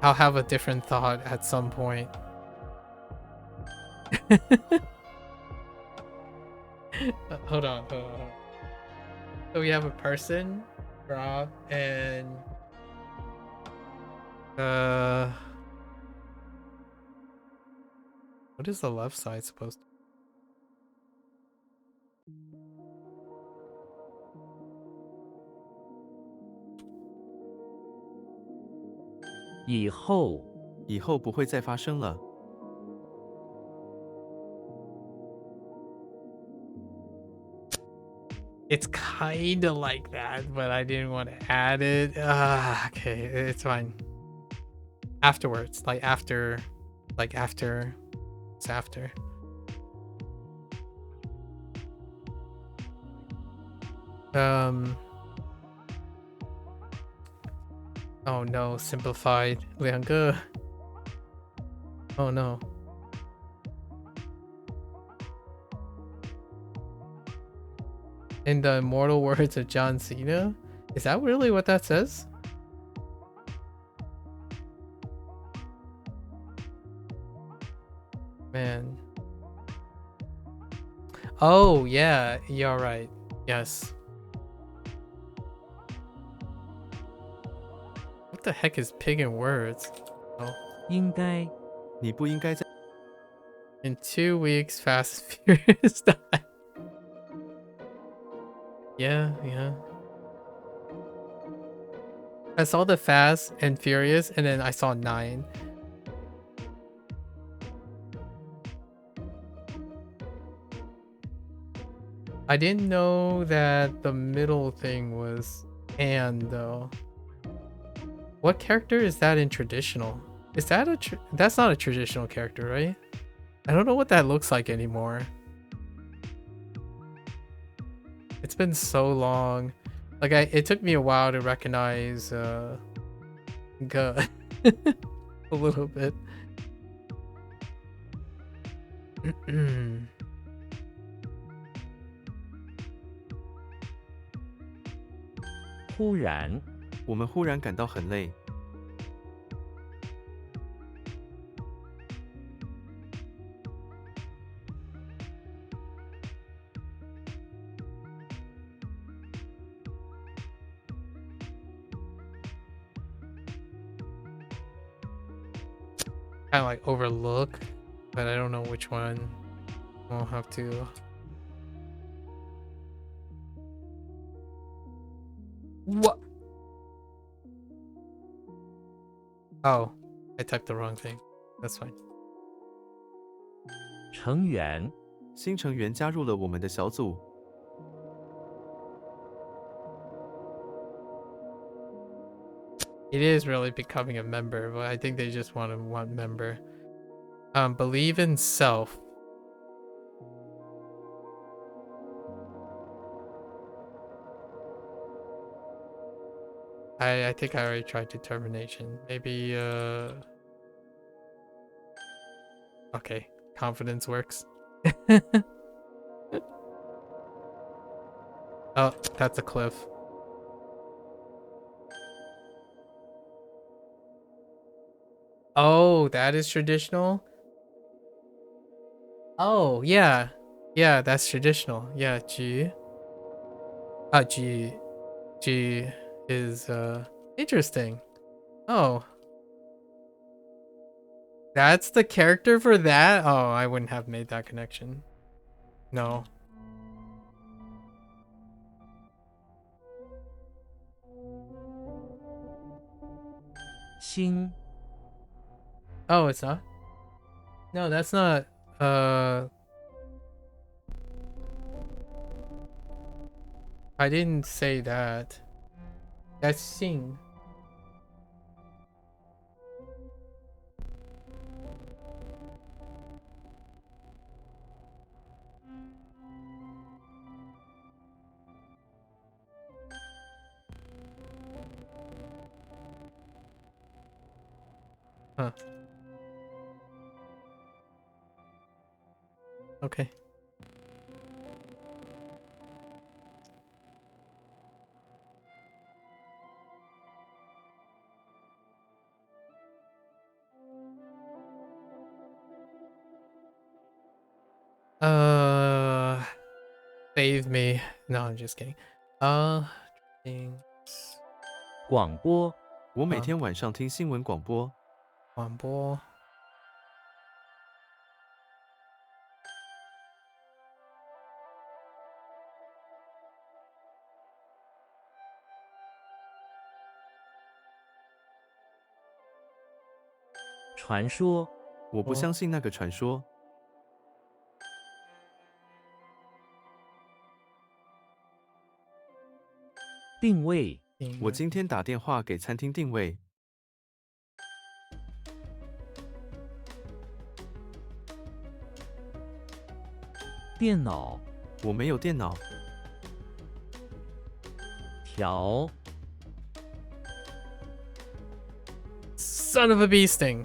I'll have a different thought at some point. Hold on. So we have a person, drop, and what is the left side supposed to? 以后以后不会再发生了。 It's kind of like that, but I didn't want to add it. Okay, it's fine. Afterwards, like after, it's after. Oh no, simplified. 两个. Oh no. In the immortal words of John Cena? Is that really what that says? Man. Oh, yeah, you're right. Yes. What the heck is pig in words? Oh. 应该你不应该在 In 2 weeks, Fast and Furious die. Yeah. I saw the Fast and Furious, and then I saw 9. I didn't know that the middle thing was Han though. What character is that in traditional? Is that that's not a traditional character, right? I don't know what that looks like anymore. It's been so long. Like it took me a while to recognize G a little bit. 忽然，我们忽然感到很累。 Kind of like overlook, but I don't know which one. I'll have to. What? Oh, I typed the wrong thing. That's fine. 成员，新成员加入了我们的小组。 It is really becoming a member, but I think they just want one member. Believe in self. I think I already tried determination. Maybe okay, confidence works. Oh, that's a cliff. Oh, that is traditional? Oh, yeah. Yeah, that's traditional. Yeah, G. G is interesting. Oh. That's the character for that? Oh, I wouldn't have made that connection. No. Xing. Oh, it's not? No, that's not I didn't say that. That's Xing. Huh. Okay. Save me. No, I'm just kidding. Things. 广播，我每天晚上听新闻广播。广播。传说，我不相信那个传说。定位，我今天打电话给餐厅定位。电脑，我没有电脑。调， Son of a bee sting.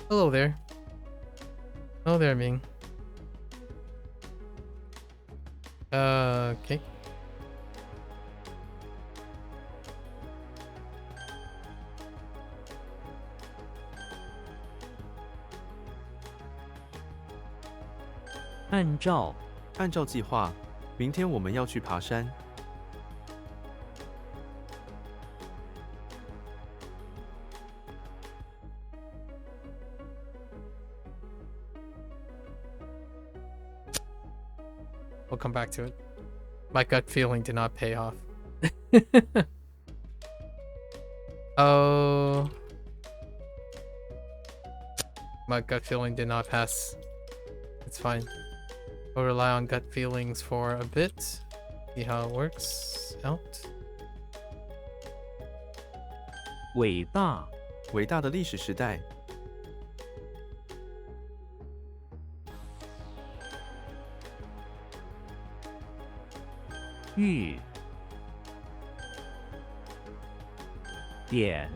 Hello there. Hello there, Ming. Okay. “按照”，按照计划，明天我们要去爬山。We'll come back to it. My gut feeling did not pay off. Oh. My gut feeling did not pass. It's fine. We'll rely on gut feelings for a bit. See how it works out. 伟大，伟大的历史时代，玉，点，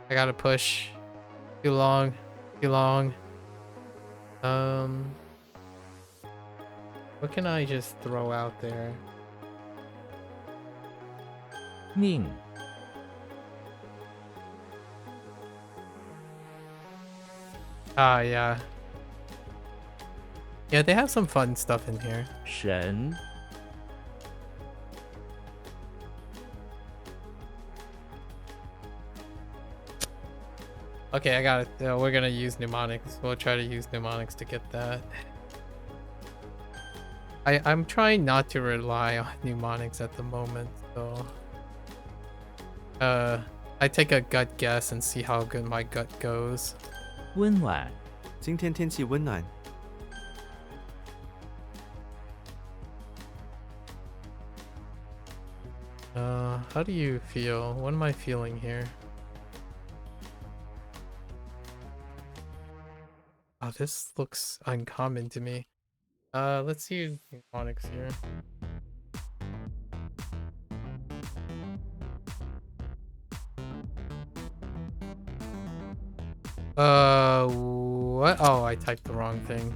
I gotta push. Too long. Too long. What can I just throw out there? 命， Ah, yeah. Yeah, they have some fun stuff in here. 神， Okay, I got it. We're gonna use mnemonics. We'll try to use mnemonics to get that. I'm trying not to rely on mnemonics at the moment, so I take a gut guess and see how good my gut goes. 温暖，今天天气温暖， How do you feel? What am I feeling here? Oh, this looks uncommon to me. Let's use mnemonics here. What? Oh, I typed the wrong thing.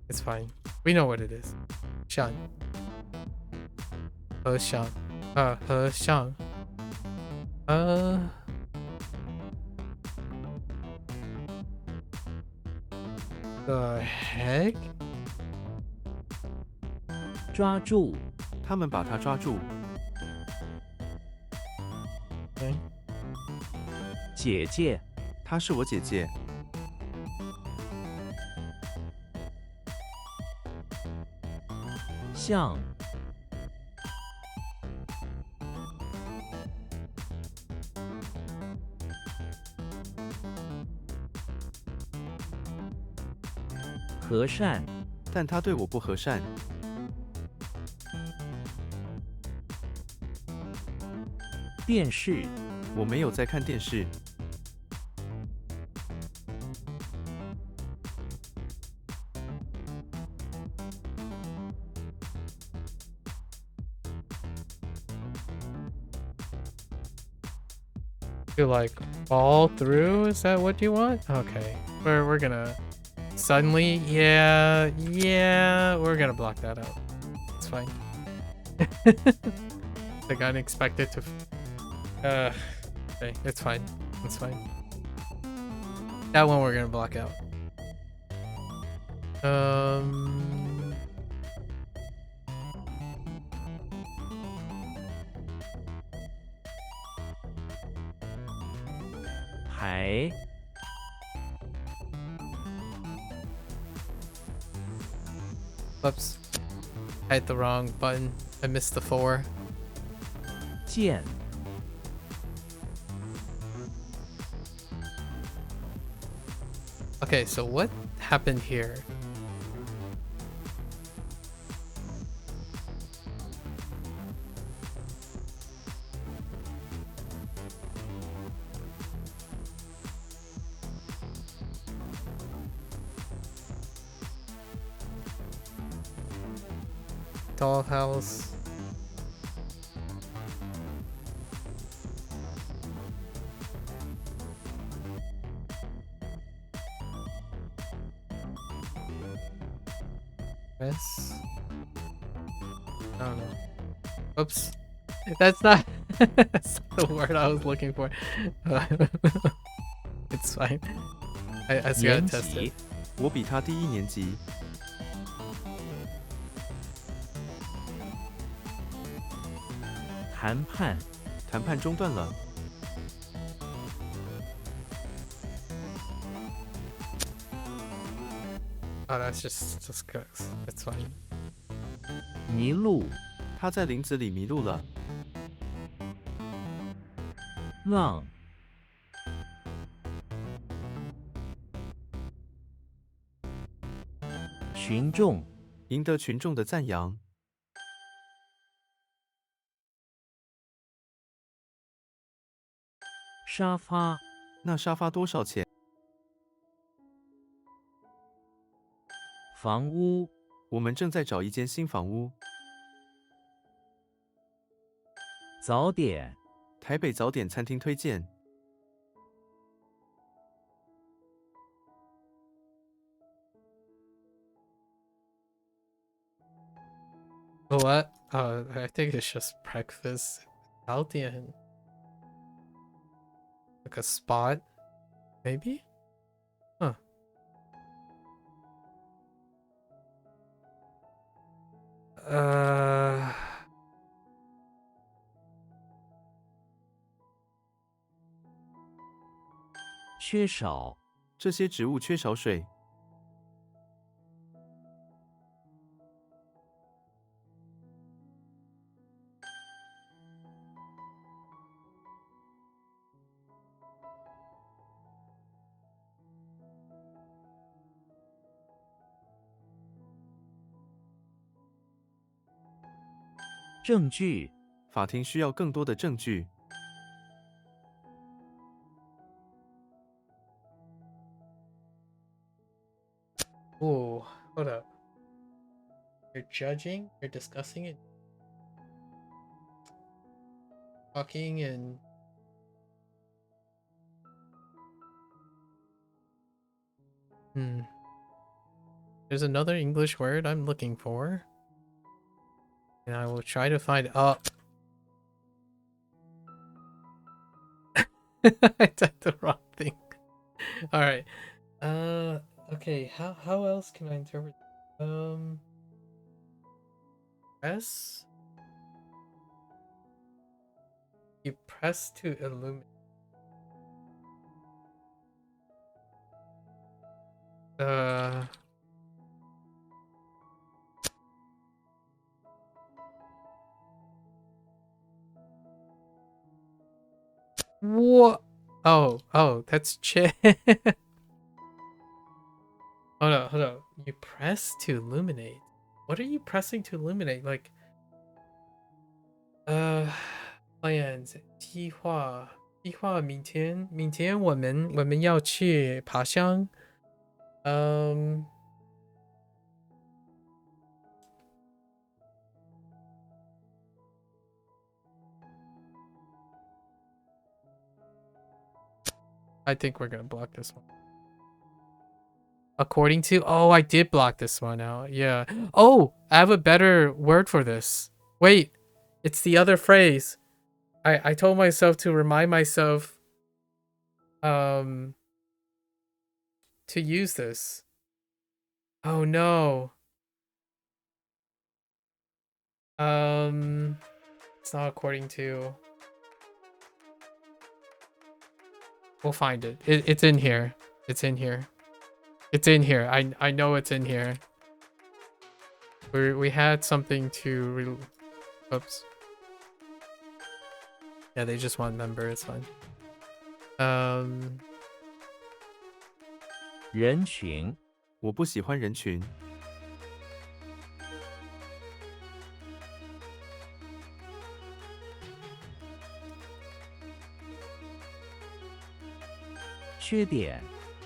It's fine. We know what it is. Shan. Shan. Shan. The heck? 抓住，他们把他抓住， Okay. 姐姐，她是我姐姐， 像， 和善， 但她对我不和善， 电视， 我没有在看电视， You like fall through? Is that what you want? Okay. We're gonna suddenly, yeah, we're gonna block that out. It's fine. Like unexpected to okay, it's fine. It's fine. That one we're gonna block out.还， Whoops. I hit the wrong button. I missed the 4. 剑， Okay, so what happened here? Dollhouse. Yes. I don't know. Oops. That's not that's not the word I was looking for. It's fine. I just gotta 年 test 级 it.，我比她低1年级，谈判，谈判中断了。Oh, that's just cooks. It's fine. 迷路，他在林子里迷路了。浪，群众，赢得群众的赞扬。沙发，那沙发多少钱？房屋，我们正在找一间新房屋。早点，台北早点餐厅推荐。What? I think it's just breakfast. 早点 like a spot, maybe? Huh. 缺少，这些植物缺少水。证据，法庭需要更多的证据。Ooh, hold up. You're judging, you're discussing it, talking, and there's another English word I'm looking for, and I will try to find. Oh, I typed the wrong thing. All right. Okay. How else can I interpret? Press. You press to illuminate. What? Oh, that's chin. Hold on. You press to illuminate. What are you pressing to illuminate? Like, plans 计划明天我们要去爬山。I think we're gonna block this one. According to, oh, I did block this one out. Yeah. Oh, I have a better word for this. Wait, it's the other phrase. I told myself to remind myself to use this. Oh no. It's not according to. We'll find it. It's in here. It's in here. It's in here. I know it's in here. We had something to oops. Yeah, they just want member, it's fine. 人群，我不喜欢人群。缺点，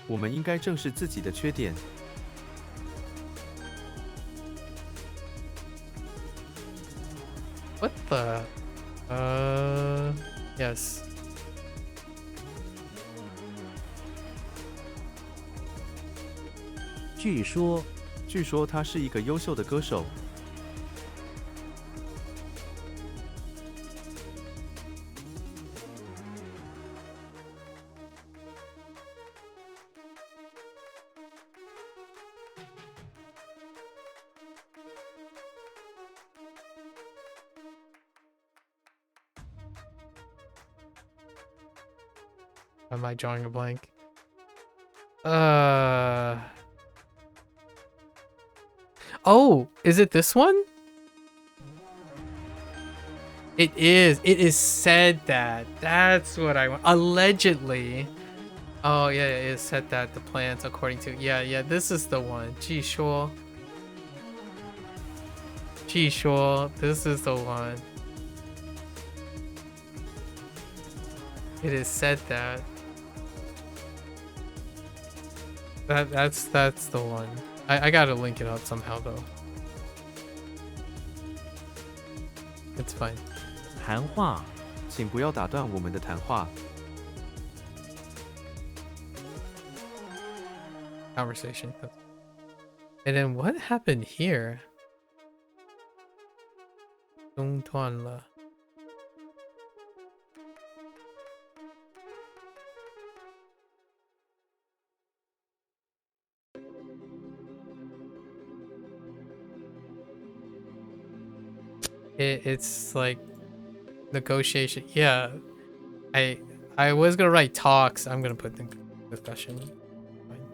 我们应该正视自己的缺点。What the? Yes. 据说，据说他是一个优秀的歌手。Am I drawing a blank? Oh, is it this one? It is. It is said that. That's what I want. Allegedly. Oh, yeah, it is said that the plans according to... Yeah, this is the one. 据说. This is the one. It is said that. That's the one. I gotta link it up somehow though. It's fine. 谈话，请不要打断我们的谈话。Conversation. And then what happened here? 中断了. It's like negotiation. Yeah, I was gonna write talks. I'm gonna put the discussion. Fine.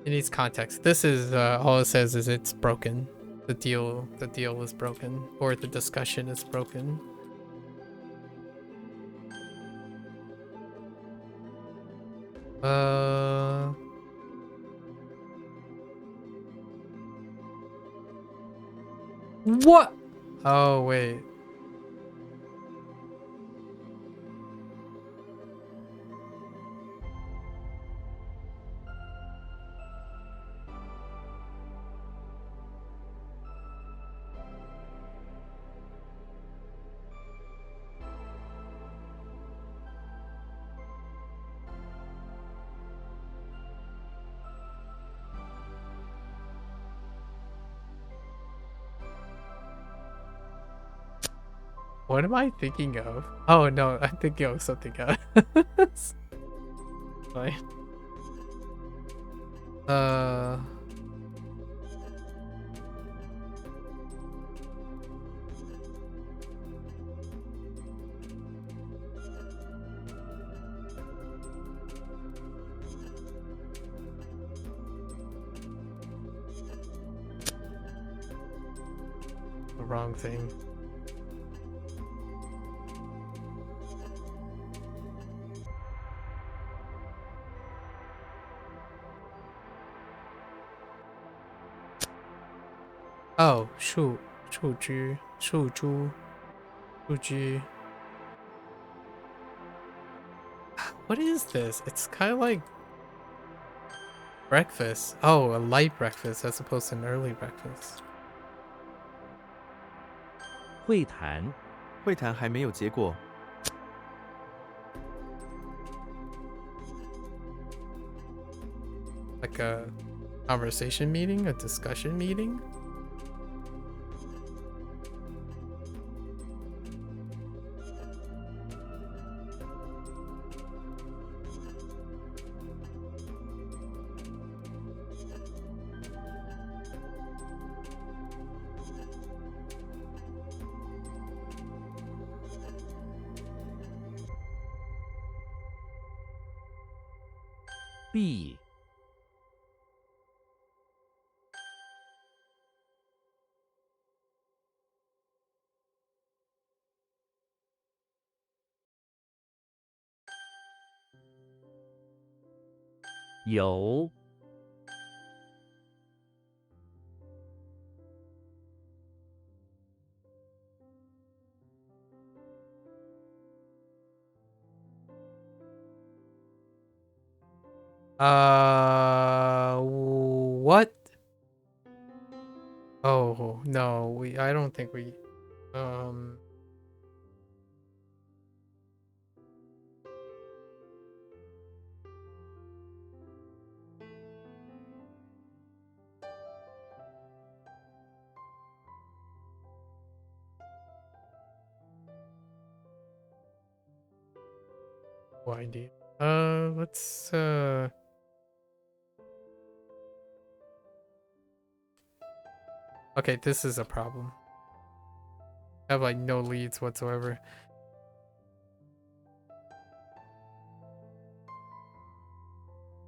It needs context. This is all it says is it's broken. The deal is broken, or the discussion is broken. What? Oh, wait. What am I thinking of? Oh no, I'm thinking of something else. Fine. The wrong thing. Oh, 树居. What is this? It's kind of like breakfast. Oh, a light breakfast as opposed to an early breakfast. 会谈，会谈还没有结果， Like a conversation meeting, a discussion meeting. B 有 What? Oh no, I don't think we windy. Let's Okay, this is a problem. I have like no leads whatsoever.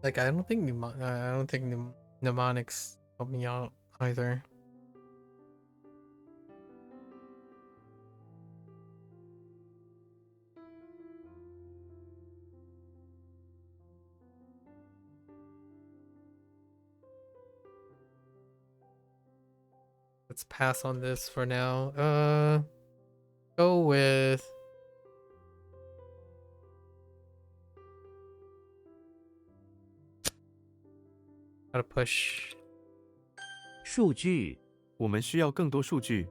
Like I don't think mnemonics help me out either. Let's pass on this for now. Go with gotta push. 数据我们需要更多数据。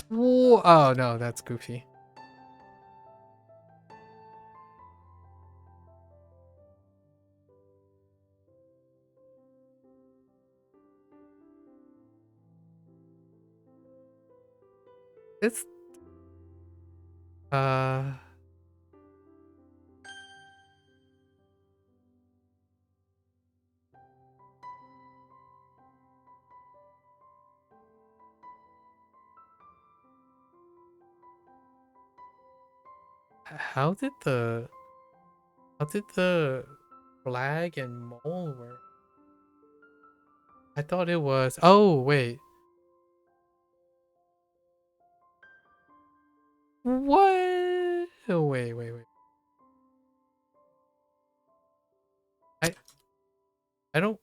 Whoa, oh no, that's goofy. It's how did the flag and mole work? I thought it was. Oh wait. What? Oh, wait. I don't.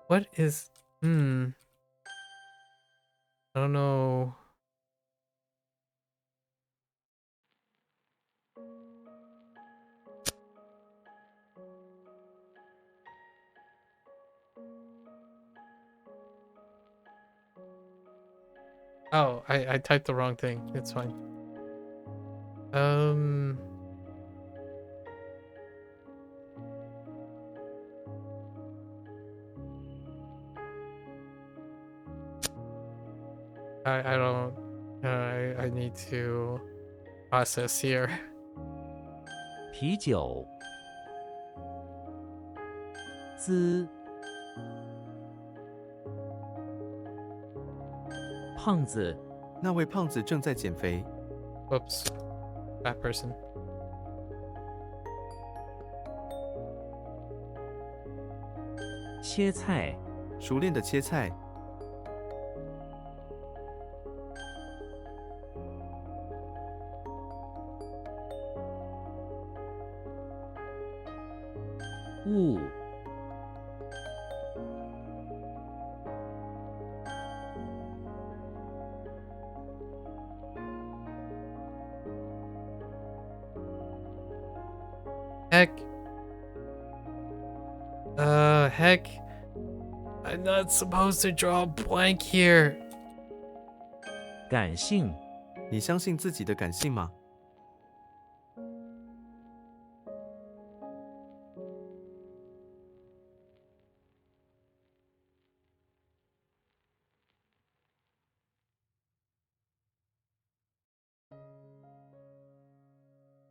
What is? I don't know. Oh, I typed the wrong thing. It's fine. I don't. I need to process here. 啤酒滋胖子那位胖子正在减肥。 Whoops, that person. 切菜熟练的切菜。 物 Heck. Heck. I'm not supposed to draw a blank here. 感性你相信自己的感性吗？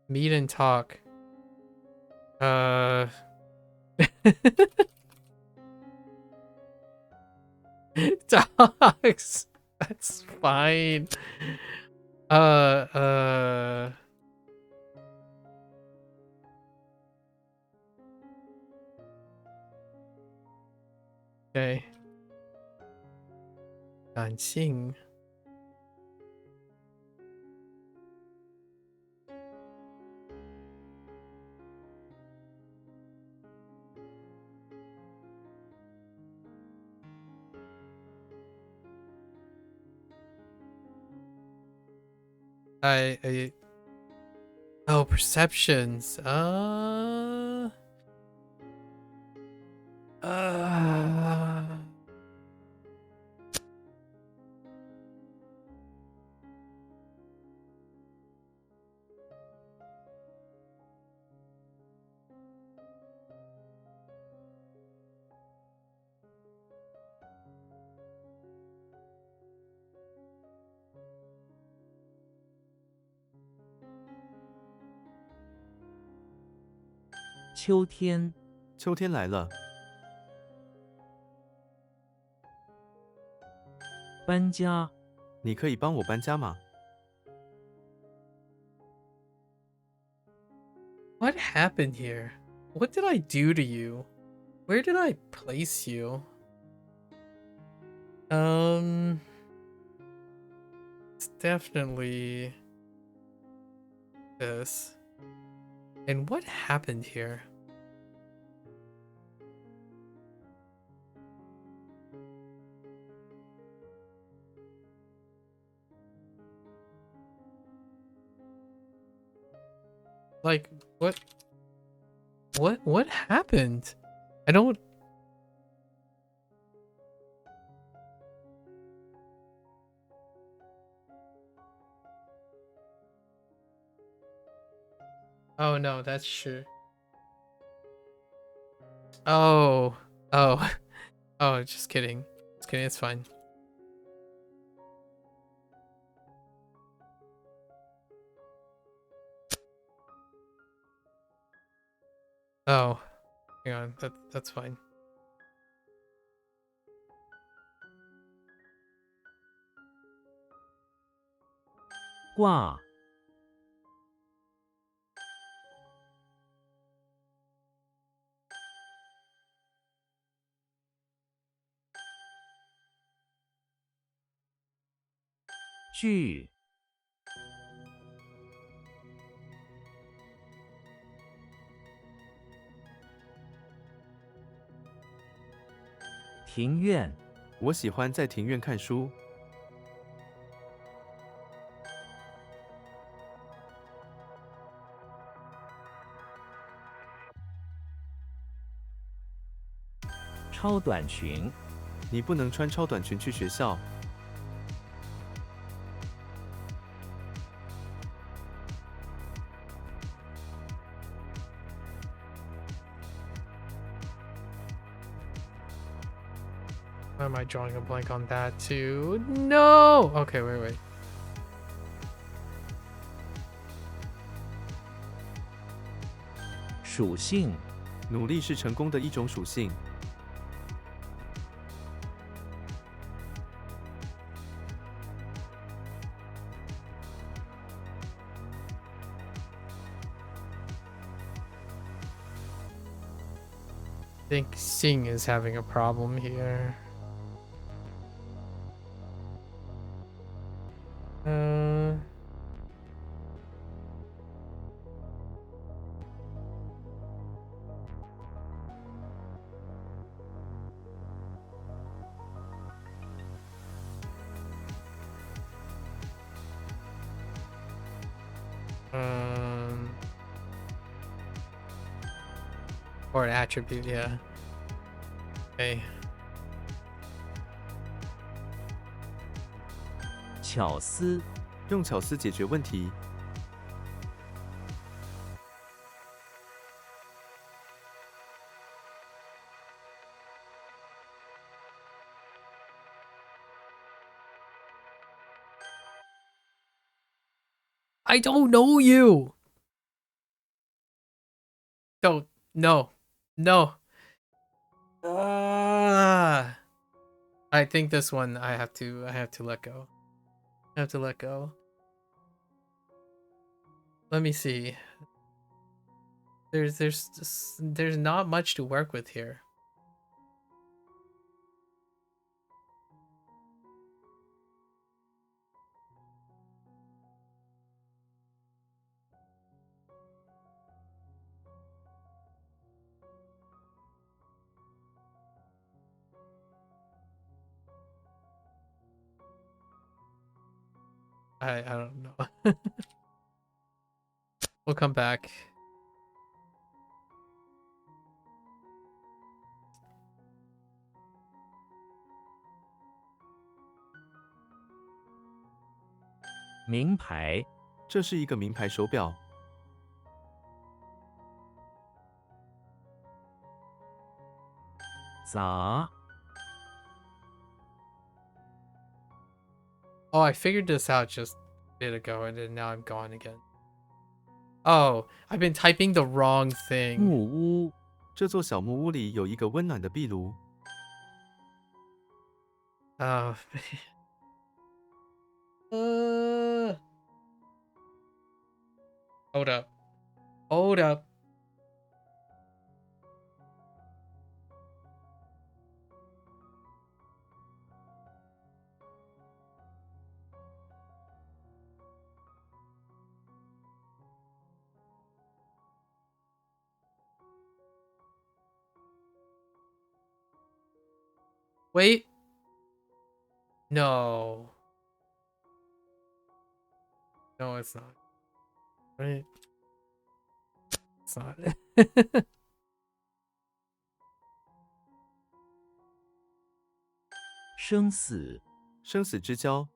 Meet and talk. Dogs. That's fine. Okay. 感性. Oh, perceptions. 秋天，秋天来了，搬家，你可以帮我搬家吗？ What happened here? What did I do to you? Where did I place you? It's definitely this. And what happened here? Like, what happened? I don't. Oh no, that's true. Oh, oh, oh, just kidding. Just kidding, it's fine. Oh, hang on, that's fine. 挂，锯，庭院，我喜欢在庭院看书。超短裙，你不能穿超短裙去学校。Why am I drawing a blank on that too? No! Okay, wait. 属性，努力是成功的一种属性。I think Sing is having a problem here. Or an attribute, yeah. Okay. 巧思，用巧思解决问题。I don't know you. Don't. No. I think this one I have to let go. I have to let go. Let me see. There's not much to work with here. I don't know. We'll come back. 名牌，这是一个名牌手表。杂， Oh, I figured this out just a bit ago, and then now I'm gone again. Oh, I've been typing the wrong thing. 木屋，这座小木屋里有一个温暖的壁炉。Oh, hold up. Hold up. Wait. No. No, it's not. Right? It's not. 生死，生死之交，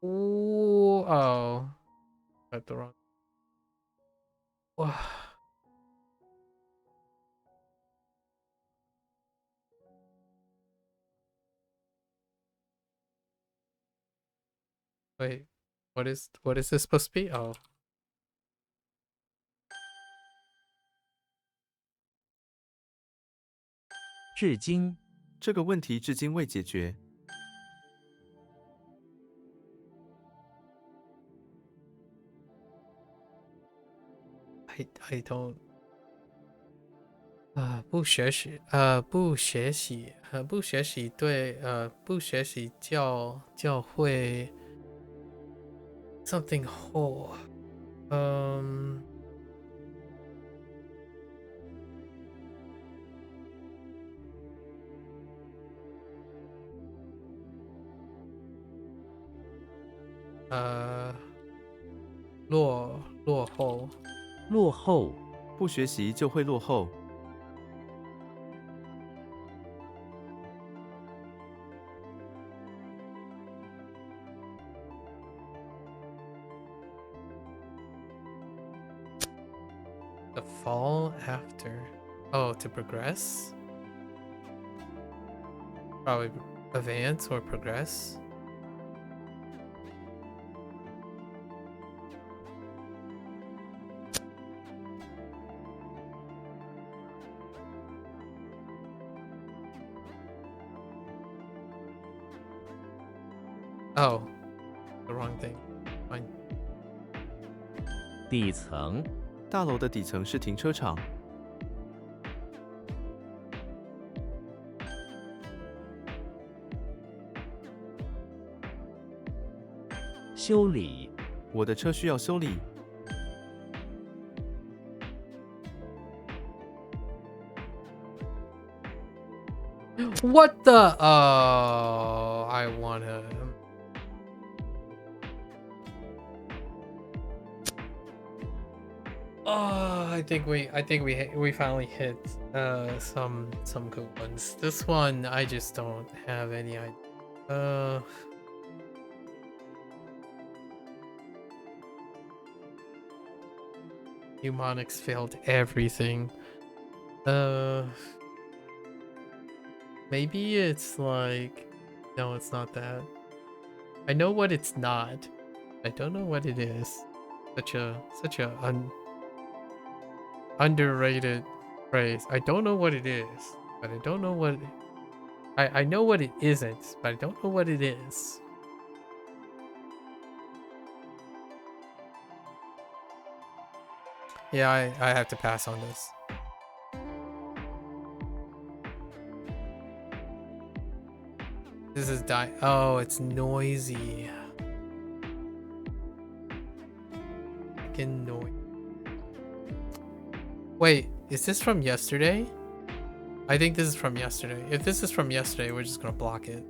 Ooh, oh. Got the wrong. Wow. Wait. What is this supposed to be? Oh. 至今，这个问题至今未解决。 I don't 不学习对不学习教会 something 后落后落后，不学习就会落后。 the fall after oh to progress probably advance or progress oh the wrong thing fine 底层，大楼的底层是停车场，修理，我的车需要修理。 What the? Oh, I wanna. Oh, I think we finally hit some good ones. This one I just don't have any idea. Mnemonics failed everything. Maybe it's like, no, it's not that. I know what it's not. I don't know what it is. Such a underrated phrase. I don't know what it is, but I don't know what. I know what it isn't, but I don't know what it is. Yeah, I have to pass on this. This is oh, it's noisy. Fucking noise. Wait, is this from yesterday? I think this is from yesterday. If this is from yesterday, we're just gonna block it.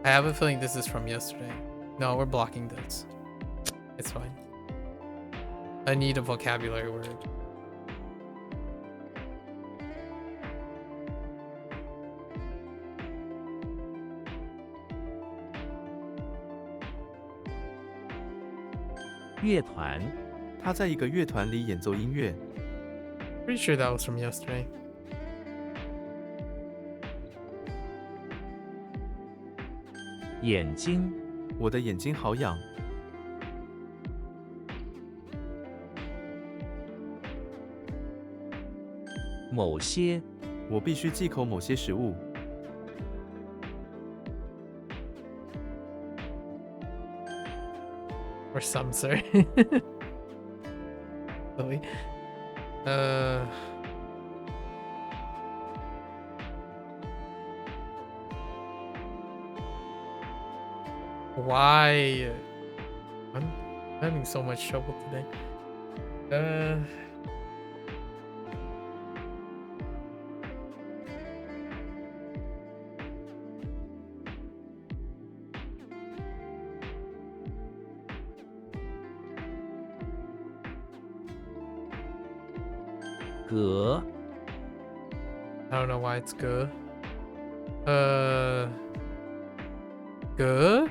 I have a feeling this is from yesterday. No, we're blocking this. It's fine. I need a vocabulary word. "乐团，他在一个乐团里演奏音乐， Pretty sure that was from yesterday. 眼睛，我的眼睛好痒。某些，我必须忌口某些食物。Or some, sorry. Really? Why? I'm having so much trouble today.隔， I don't know why it's good. Good?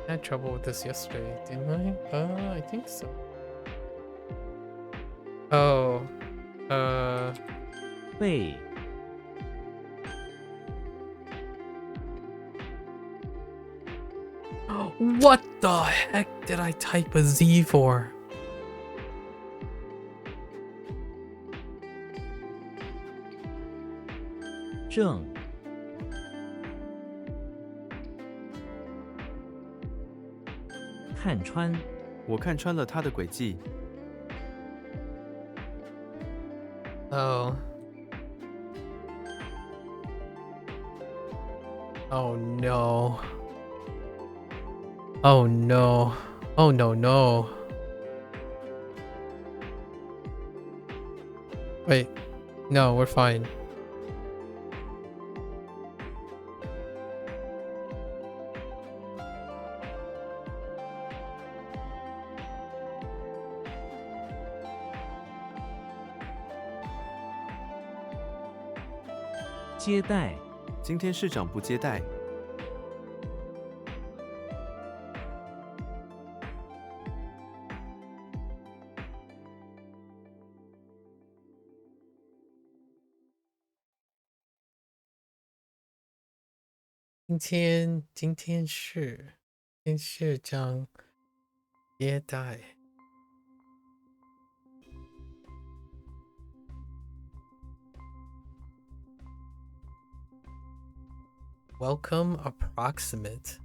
I had trouble with this yesterday, didn't I? I think so. Oh. 背， What the heck did I type a Z for? 正，看穿，我看穿了他的诡计。Oh. Oh no. Oh no. Oh no no. Wait. No, we're fine. “接待”，今天市长不接待。今天是将接待。Welcome approximate.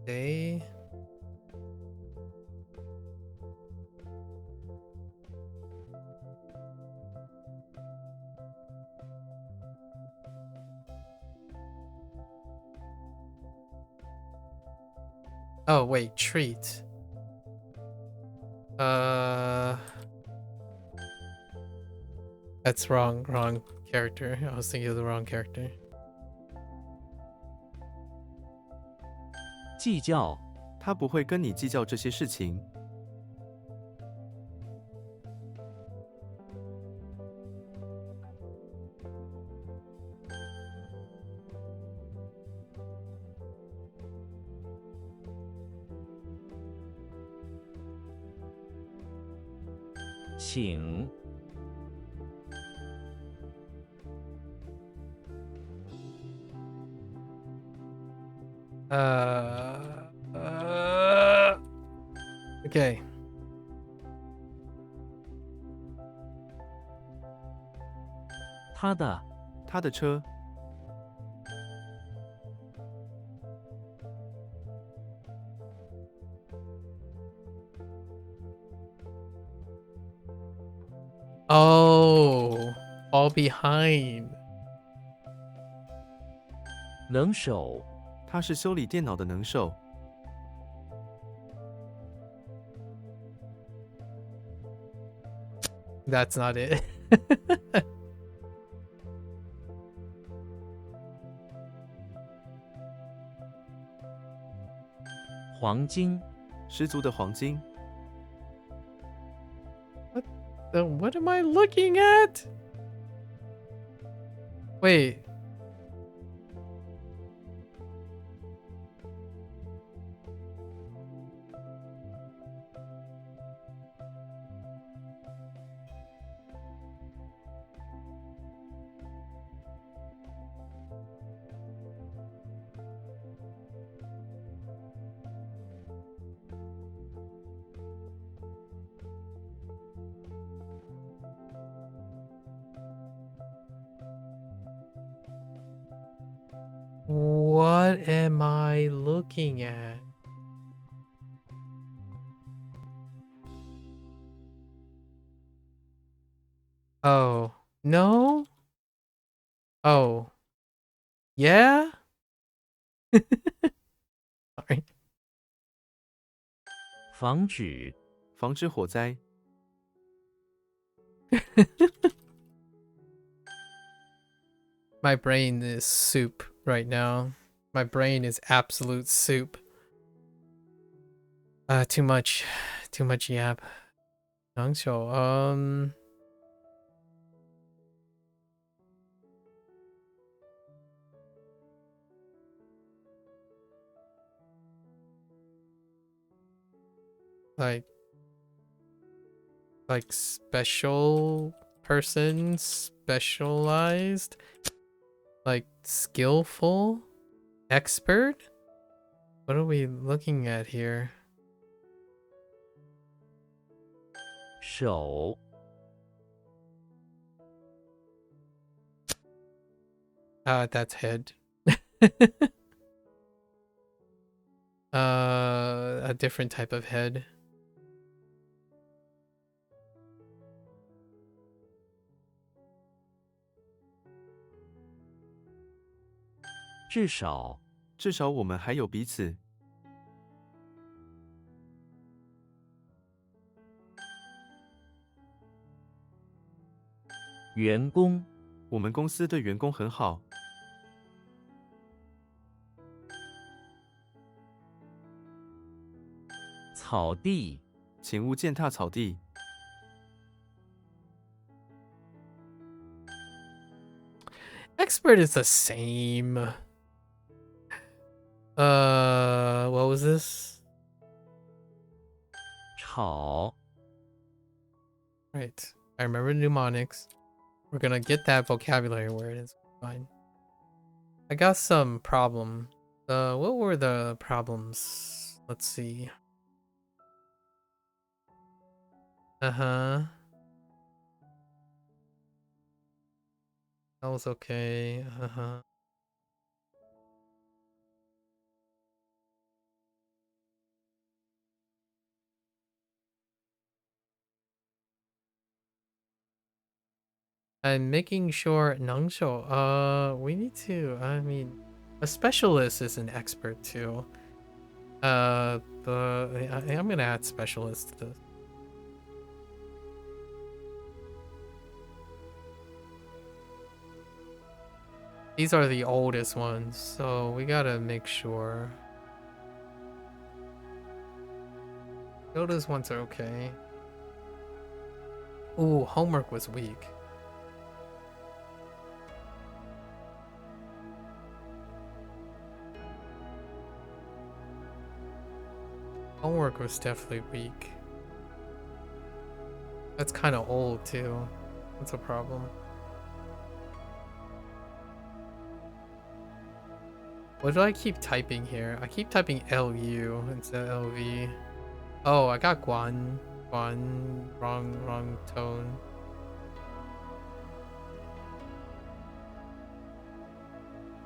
They Oh wait, treat. That's wrong character. I was thinking of the wrong character. 计较，他不会跟你计较这些事情。请， Okay. 他的，他的车， Oh, fall behind. 能手，他是修理电脑的能手。That's not it. 黄金，十足的黄金。What am I looking at? Wait. What am I looking at? Oh, no? Oh. Yeah? Sorry. 防止 防止火灾。 My brain is soup right now. My brain is absolute soup. Too much yap. 能手 like special person, specialized, like skillful, expert. What are we looking at here? 手 That's head. A different type of head. 至少至少我们还有彼此。 员工 我们公司对员工很好。 草地 请勿践踏草地。 Expert is the same. What was this? 吵 Right. I remember mnemonics. We're gonna get that vocabulary word. It's fine. I got some problem. What were the problems? Let's see. Uh-huh. That was okay. Uh-huh. I'm making sure 能手. We need to. I mean, a specialist is an expert too. I'm gonna add specialist to this. These are the oldest ones, so we gotta make sure. The oldest ones are okay. Ooh, homework was weak. Homework was definitely weak. That's kind of old too. That's a problem. What do I keep typing here? I keep typing LU instead of LV. Oh, I got Guan. Guan. Wrong tone.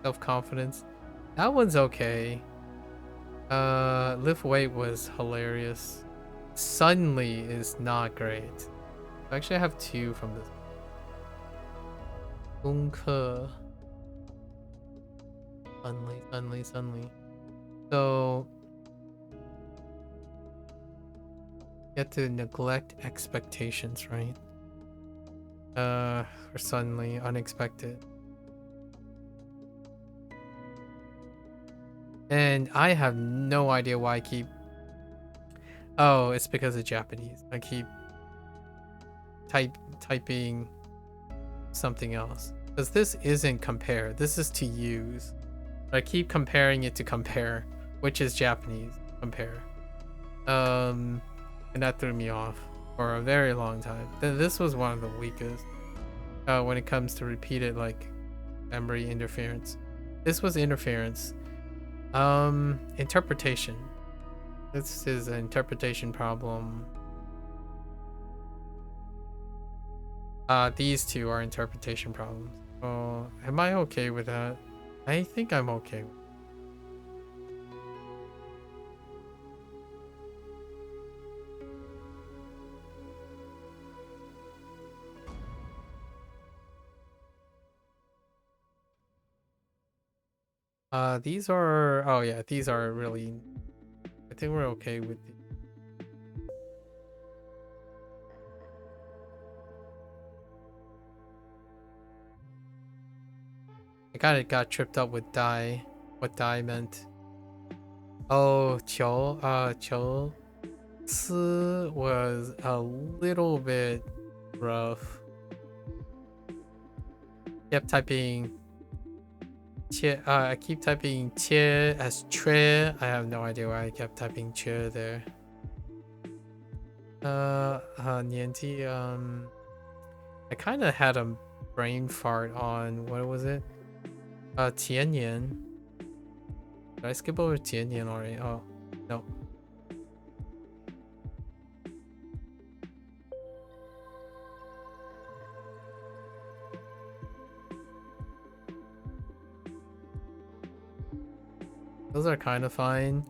Self-confidence. That one's okay. Lift weight was hilarious. Suddenly is not great. Actually, I have two from this. 功课 Suddenly. So you have to neglect expectations, right? Or suddenly, unexpected. And I have no idea why I keep... Oh, it's because of Japanese. I keep typing something else, because this isn't compare, this is to use. I keep comparing it to compare, which is Japanese compare. And that threw me off for a very long time. This was one of the weakest when it comes to repeated like memory interference. This was interference. Interpretation. This is an interpretation problem. These two are interpretation problems. Oh, am I okay with that? I think I'm okay. These are, oh yeah, these are really, I think we're okay with the, I kind of got tripped up with die, what die meant. Oh, 球, 球, 词 was a little bit rough. Kept typing, I keep typing 切 as 缺. I have no idea why I kept typing 缺 there. 年纪, I kind of had a brain fart on, what was it? 前年. Did I skip over 前年 already? Oh, no. Those are kind of fine.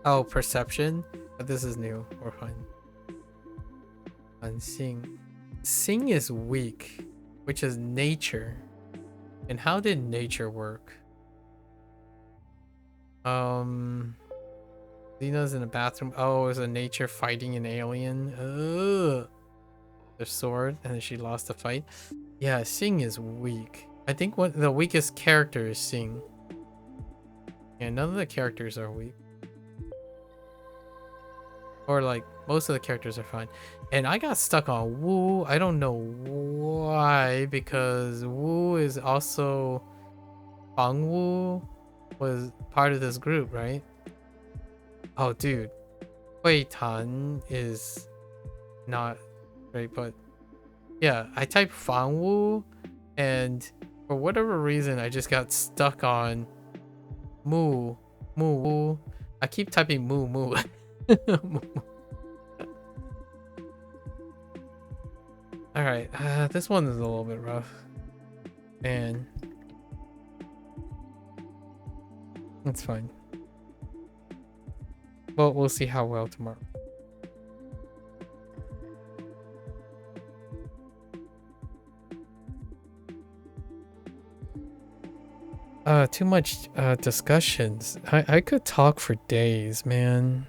Oh, perception? But this is new. We're fine. And sing. Sing is weak, which is nature. And how did nature work? Lena's in the bathroom. Oh, it was a nature fighting an alien. Ugh. The sword, and then she lost the fight. Yeah, Sing is weak. I think what the weakest character is Sing. Yeah, none of the characters are weak. Or like most of the characters are fine. And I got stuck on Wu. I don't know why, because Wu is also Fang Wu was part of this group, right? Oh dude. Hui Tan is not great, but yeah, I typed Fang Wu and for whatever reason I just got stuck on Mu Wu. I keep typing Mu. Alright, this one is a little bit rough. And it's fine. Well, we'll see how well tomorrow. Too much discussions. I could talk for days, man.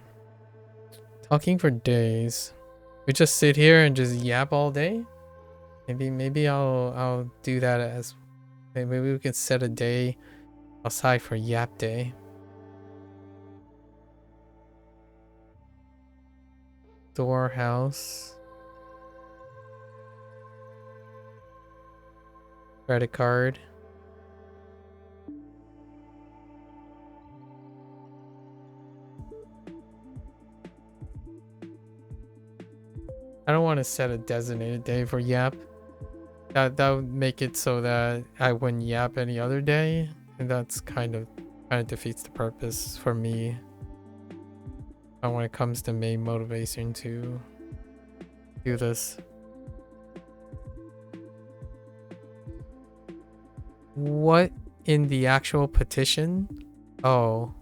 Talking for days. We just sit here and just yap all day? Maybe I'll do that as maybe we can set a day aside for yap day. Storehouse. Credit card. I don't want to set a designated day for yap. That would make it so that I wouldn't yap any other day, and that's kind of defeats the purpose for me. When it comes to main motivation to do this. What in the actual petition? Oh.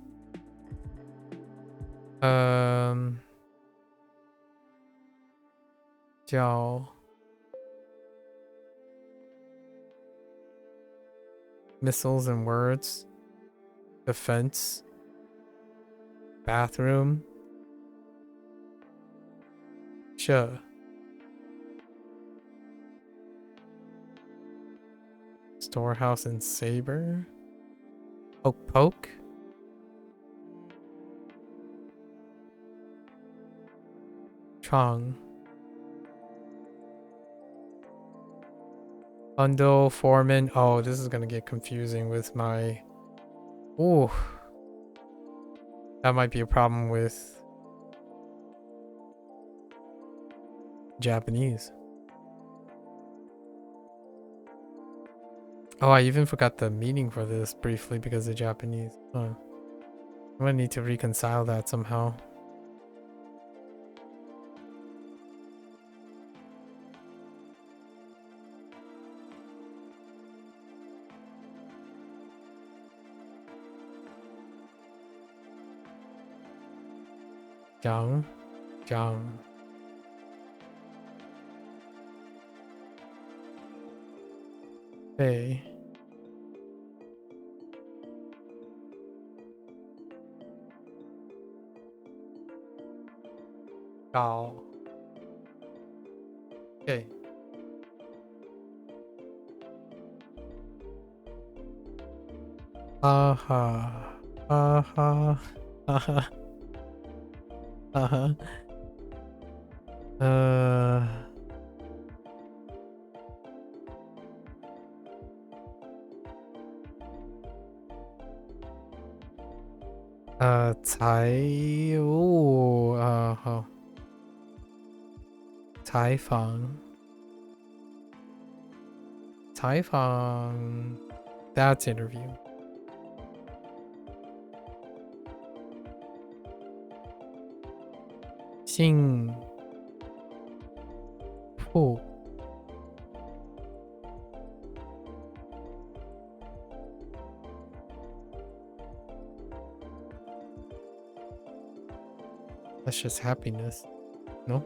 Missiles and words. Defense. Bathroom. Sure. Storehouse and saber. Poke. Chong. Bundle, foreman. Oh, this is gonna get confusing with my... Ooh. That might be a problem with Japanese. Oh, I even forgot the meaning for this briefly because of Japanese. Huh. I'm gonna need to reconcile that somehow. Jang. Jang. Hey. Gao. Okay. Aha. Aha. Aha. Aha.好。采访 That's interview. Xing Fu. That's just happiness. No?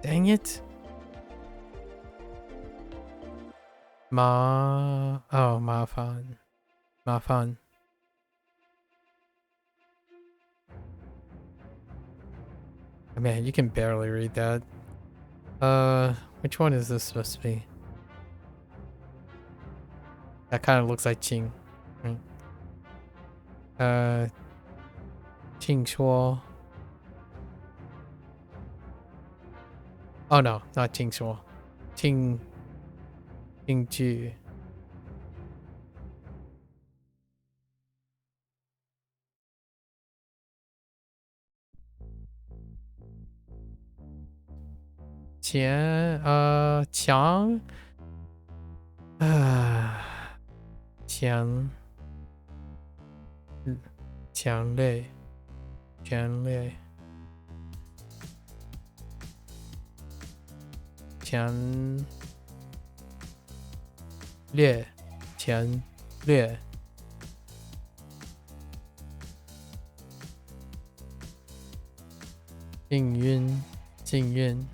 Dang it. Oh, 麻烦. Man, you can barely read that. Which one is this supposed to be? That kind of looks like Qing. Right? Qing Shuo. Oh no, not Qing Shuo. Qing Ju. Qiang. Qiang Lei. Qiang Lei. Qiang Lei. Qiang Lei. Jing Yun. Jing Yun.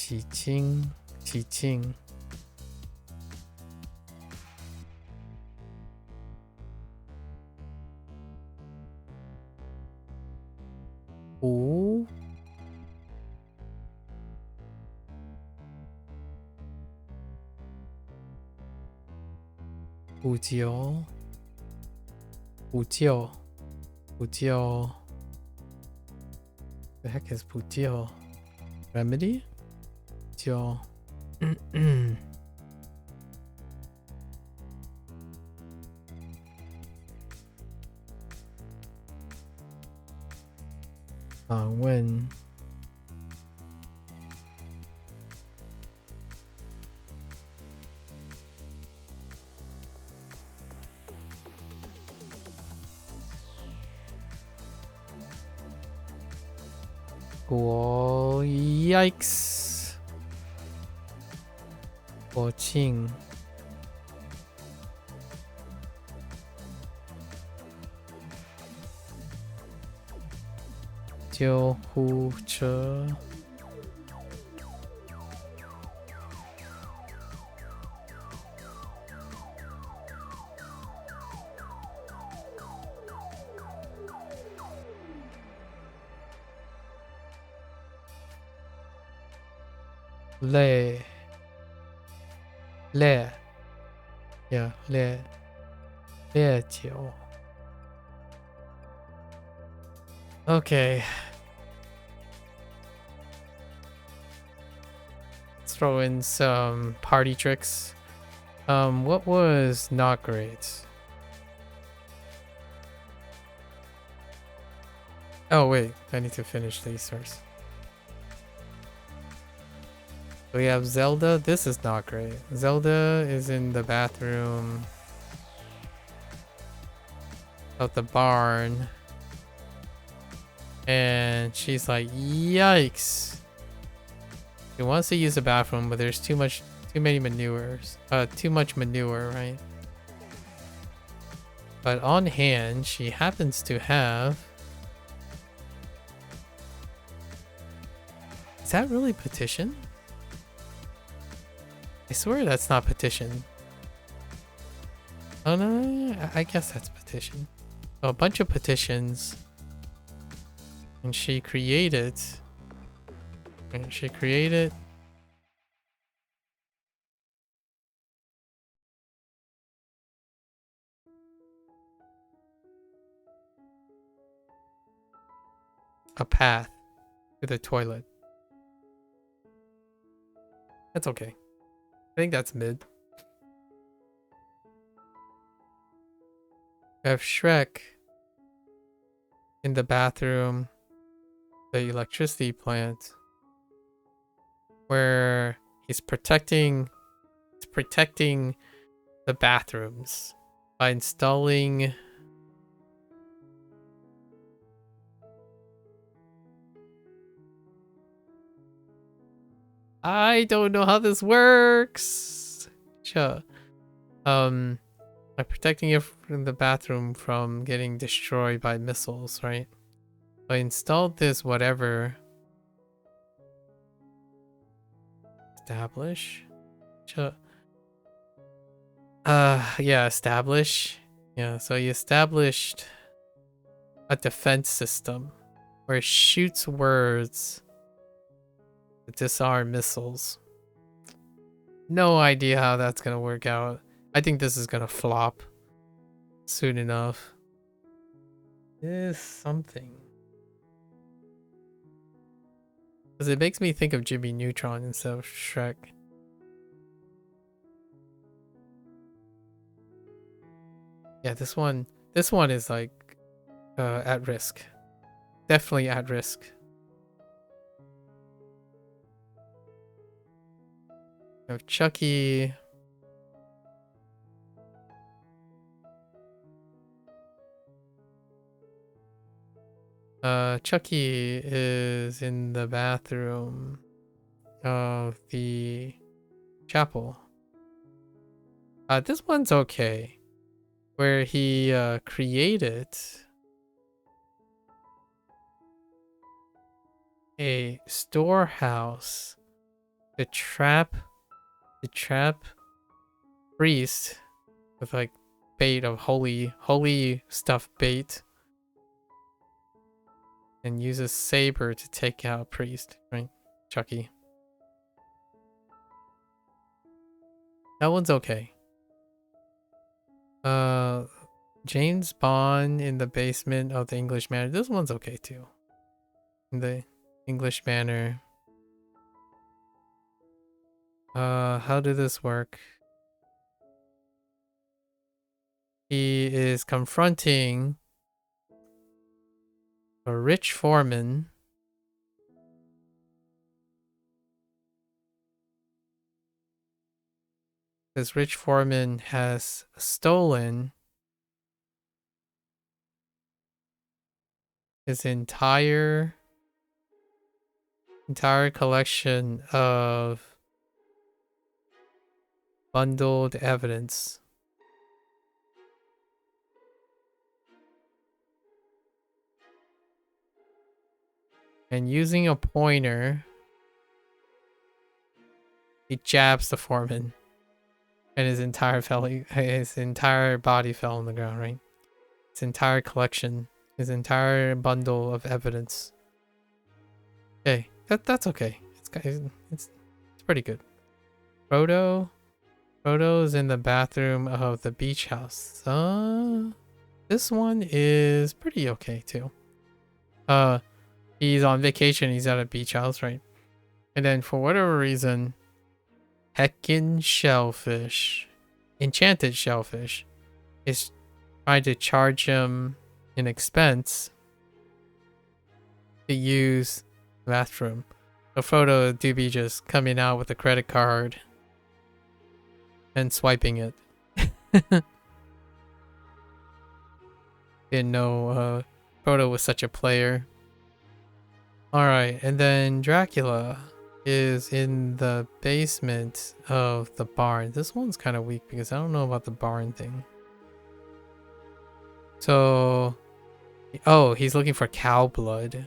Xi Qing. Wu. Wujiu. The heck is Wujiu? Remedy? Jiu. When Guo yikes. Guo Qing. Jiu Hu Che. Le. Le. Yeah, le. Le 酒. Okay. Let's throw in some party tricks. What was not great? Oh wait, I need to finish these first. We have Zelda. This is not great. Zelda is in the bathroom of the barn. And she's like, yikes. She wants to use the bathroom, but there's too much manure, right? But on hand, she happens to have... Is that really petition? I swear that's not petition. Oh no, I guess that's petition. Oh, a bunch of petitions. And she created... a path to the toilet. That's okay. I think that's mid. We have Shrek in the bathroom, the electricity plant, where he's protecting the bathrooms by installing I don't know how this works. Sure. By protecting it from the bathroom from getting destroyed by missiles, right? I installed this whatever. Establish. Sure. Yeah, establish. Yeah, so you established a defense system where it shoots words to disarm missiles. No idea how that's gonna work out. I think this is gonna flop soon enough. Is something. Because it makes me think of Jimmy Neutron instead of Shrek. Yeah, this one is like at risk. Definitely at risk. We have Chucky. Chucky is in the bathroom of the chapel. This one's okay. Where he created a storehouse to trap priest with like bait of holy stuff bait, and uses saber to take out priest, right? Chucky. That one's okay. James Bond in the basement of the English Manor. This one's okay too. In the English Manor. How did this work? He is confronting a rich foreman. This rich foreman has stolen his entire collection of bundled evidence. And using a pointer, he jabs the foreman. And his entire body fell on the ground, right? His entire collection, his entire bundle of evidence. Okay, that's okay. It's pretty good. Frodo is in the bathroom of the beach house. This one is pretty okay too. He's on vacation. He's at a beach house, right? And then for whatever reason, heckin' shellfish, enchanted shellfish, is trying to charge him an expense to use the bathroom. So Frodo do be just coming out with a credit card and swiping it. Didn't know Frodo was such a player. Alright, and then Dracula is in the basement of the barn. This one's kind of weak because I don't know about the barn thing. So, oh, he's looking for cow blood.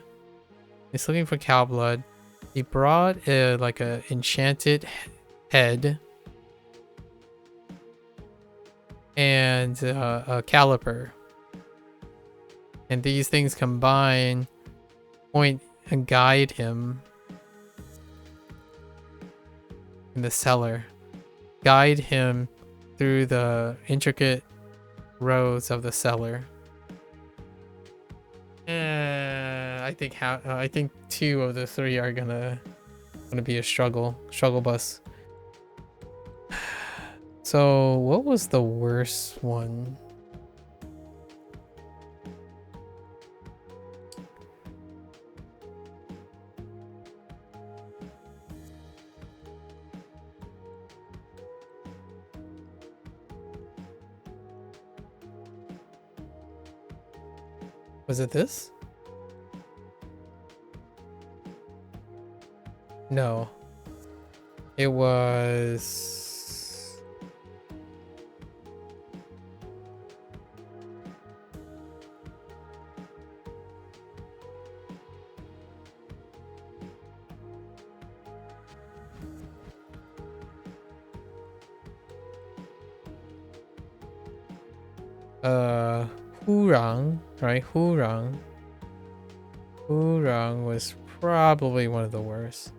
He's looking for cow blood. He brought like a enchanted head and a caliper. And these things combine, point and guide him in the cellar. Guide him through the intricate rows of the cellar. I think 2 of the 3 are gonna be a struggle bus. So what was the worst one? Was it this? No. It was... Hurang, right? Hurang was probably one of the worst.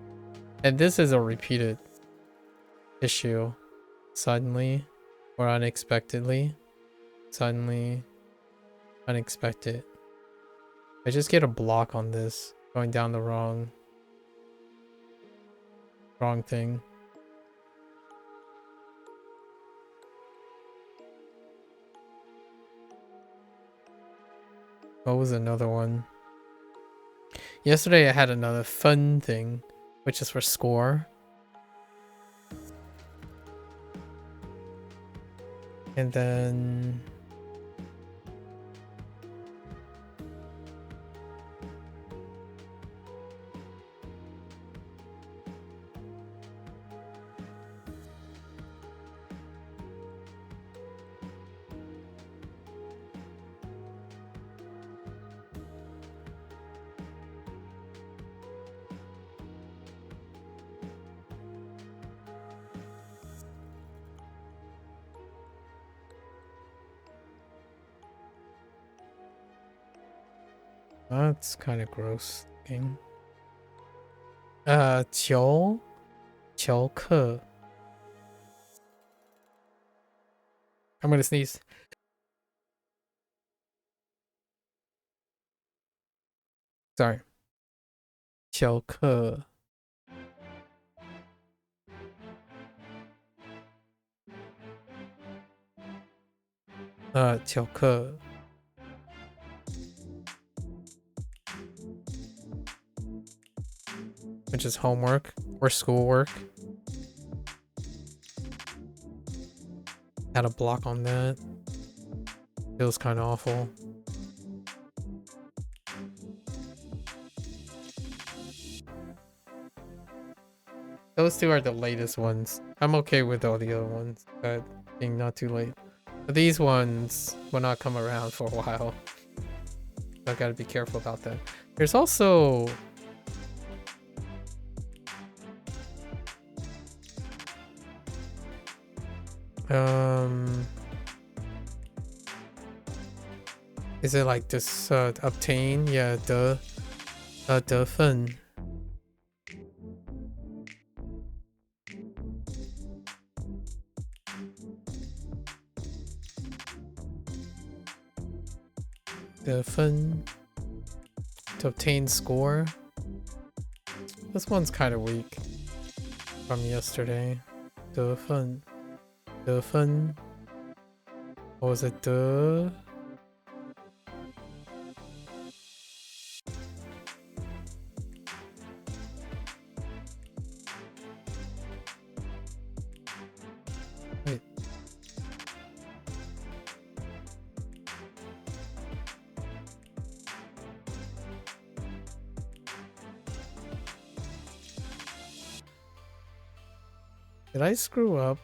And this is a repeated issue. Suddenly or unexpectedly. Suddenly, unexpected. I just get a block on this. Going down the wrong thing. What was another one? Yesterday I had another fun thing, which is for score. And then... that's kind of gross looking. 球课. I'm gonna sneeze. Sorry. 球课.球课. Which is homework or schoolwork. Had a block on that. Feels kind of awful. Those 2 are the latest ones. I'm okay with all the other ones, being not too late. But these ones will not come around for a while. I gotta be careful about that. There's also... is it like this, obtain? Yeah,得分. The fun to obtain score. This one's kind of weak from yesterday. The fun. What was it? Wait. Did I screw up?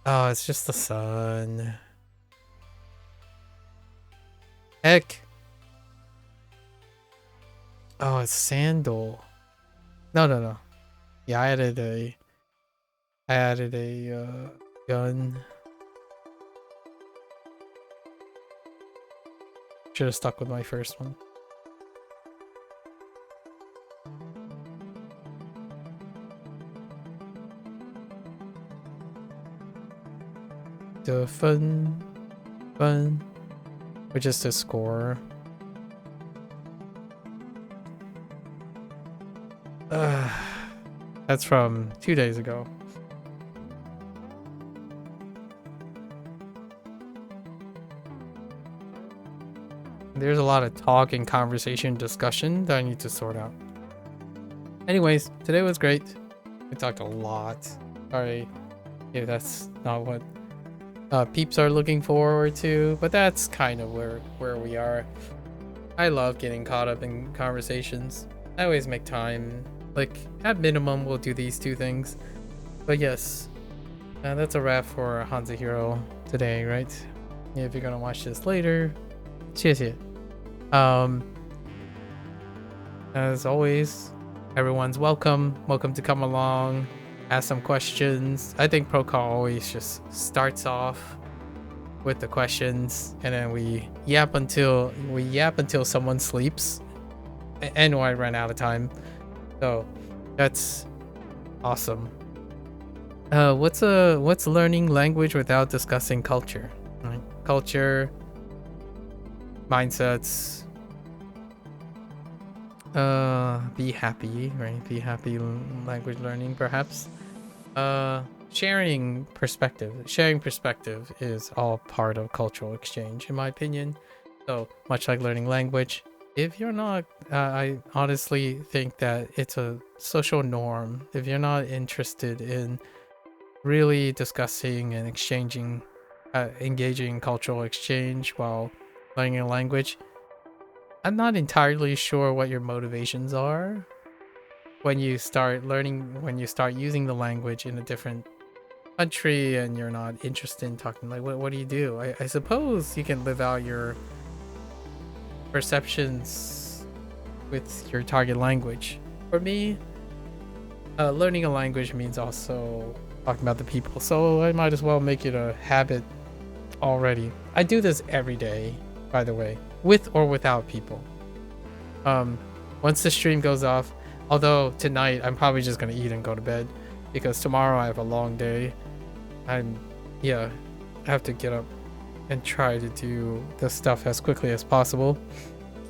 Oh, it's just the sun. Heck. Oh, it's sandal. No. Yeah, I added a gun. Should have stuck with my first one. The fun, which is the score. That's from 2 days ago. There's a lot of talk and conversation, discussion that I need to sort out. Anyways, today was great. We talked a lot. Sorry if that's not what peeps are looking forward to, but that's kind of where we are. I love getting caught up in conversations. I always make time. Like, at minimum, we'll do these two things. But yes, that's a wrap for HanziHero today, right? If you're gonna watch this later, 谢谢. As always, everyone's welcome. Welcome to come along, ask some questions. I think Procol always just starts off with the questions, and then we yap until someone sleeps, and I run out of time. So that's awesome. What's learning language without discussing culture? Right? Culture, mindsets. Be happy, right? Be happy language learning, perhaps. Sharing perspective. Sharing perspective is all part of cultural exchange, in my opinion. So much like learning language, if you're not, I honestly think that it's a social norm. If you're not interested in really discussing and exchanging, engaging in cultural exchange while learning a language, I'm not entirely sure what your motivations are when you start using the language in a different country and you're not interested in talking. Like, what do you do? I suppose you can live out your perceptions with your target language. For me, learning a language means also talking about the people, so I might as well make it a habit already. I do this every day, by the way, with or without people. Once the stream goes off, although tonight I'm probably just gonna eat and go to bed because tomorrow I have a long day. I have to get up and try to do the stuff as quickly as possible.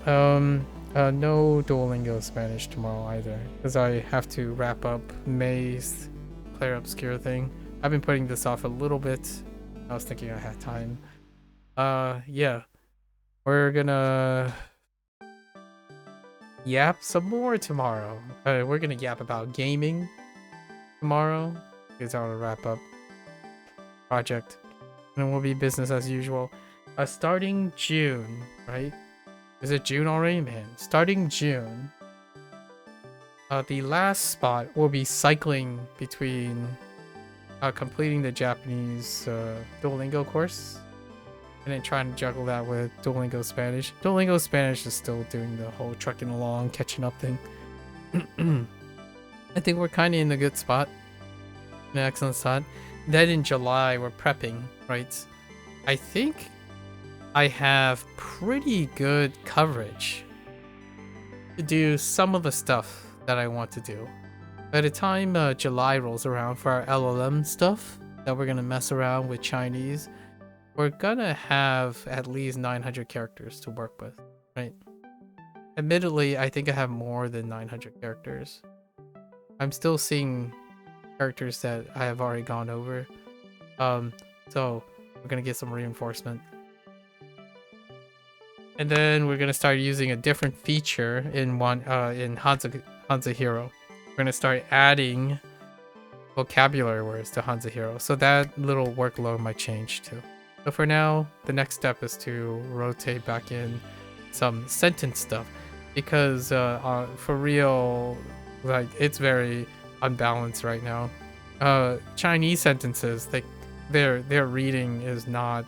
No Duolingo Spanish tomorrow either, because I have to wrap up May's Claire Obscure thing. I've been putting this off a little bit. I was thinking I had time. Yeah. We're gonna yap some more tomorrow. We're gonna yap about gaming tomorrow, because I'll wrap up project. And it will be business as usual. Starting June, right? Is it June already? Man, starting June. The last spot will be cycling between completing the Japanese Duolingo course and then trying to juggle that with Duolingo Spanish. Duolingo Spanish is still doing the whole trucking along, catching up thing. I think we're kind of in a good spot. An excellent spot. Then in July, we're prepping, right? I think I have pretty good coverage to do some of the stuff that I want to do. By the time July rolls around for our LLM stuff that we're gonna mess around with Chinese, we're gonna have at least 900 characters to work with, right? Admittedly, I think I have more than 900 characters. I'm still seeing characters that I have already gone over. So we're gonna get some reinforcement. And then we're gonna start using a different feature in HanziHero. We're gonna start adding vocabulary words to HanziHero, so that little workload might change too. So for now, the next step is to rotate back in some sentence stuff, because for real, like, it's very unbalanced right now. Chinese sentences, their reading is not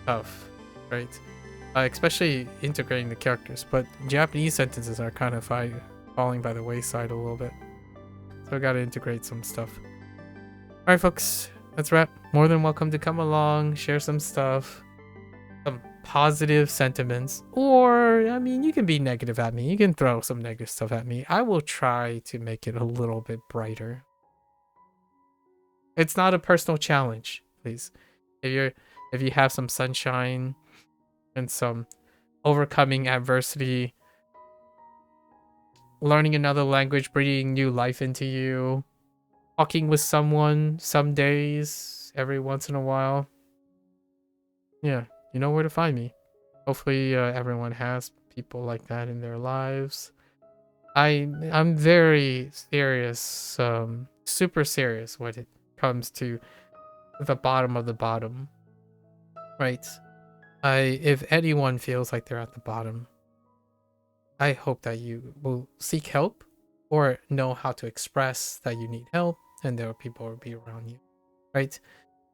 tough, right? Especially integrating the characters, but Japanese sentences are kind of falling by the wayside a little bit. So I gotta integrate some stuff. Alright folks, that's wrap. More than welcome to come along, share some stuff, some positive sentiments, or, I mean, you can be negative at me. You can throw some negative stuff at me. I will try to make it a little bit brighter. It's not a personal challenge, please. If you have some sunshine and some overcoming adversity, learning another language, breathing new life into you, talking with someone some days, every once in a while, yeah, you know where to find me. Hopefully everyone has people like that in their lives. I'm very serious, super serious when it comes to the bottom of the bottom, right? If anyone feels like they're at the bottom, I hope that you will seek help or know how to express that you need help, and there are people who will be around you, right?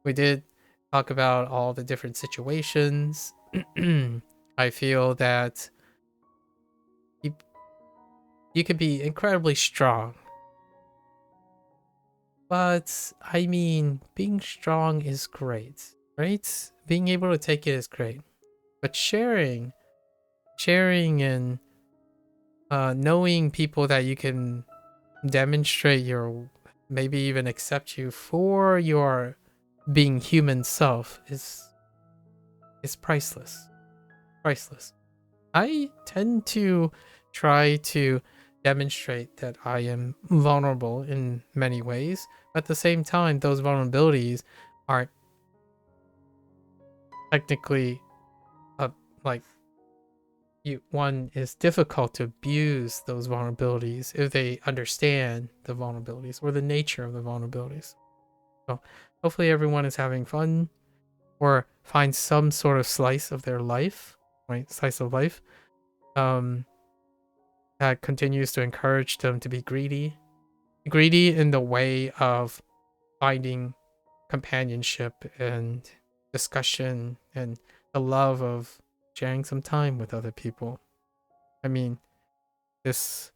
We did talk about all the different situations. I feel that you can be incredibly strong, but I mean, being strong is great, right? Being able to take it is great, but sharing and knowing people that you can demonstrate your, maybe even accept you for your being human self is priceless. Priceless. I tend to try to demonstrate that I am vulnerable in many ways. At the same time, those vulnerabilities aren't technically like, one is difficult to abuse those vulnerabilities if they understand the vulnerabilities or the nature of the vulnerabilities. So hopefully everyone is having fun or find some sort of slice of their life, right? Slice of life that continues to encourage them to be greedy in the way of finding companionship and discussion and the love of sharing some time with other people. I mean, this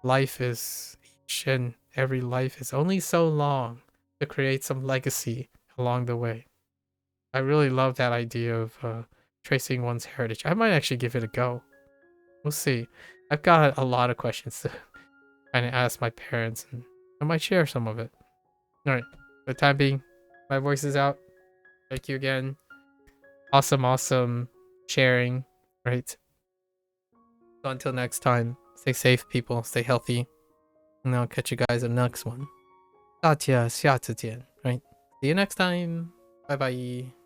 life is, each and every life is only so long to create some legacy along the way. I really love that idea of tracing one's heritage. I might actually give it a go. We'll see. I've got a lot of questions to kind of ask my parents, and I might share some of it. Alright, for the time being, my voice is out. Thank you again. Awesome sharing, right? So until next time, stay safe, people. Stay healthy. And I'll catch you guys in the next one. 大家下次见, right? See you next time. Bye bye.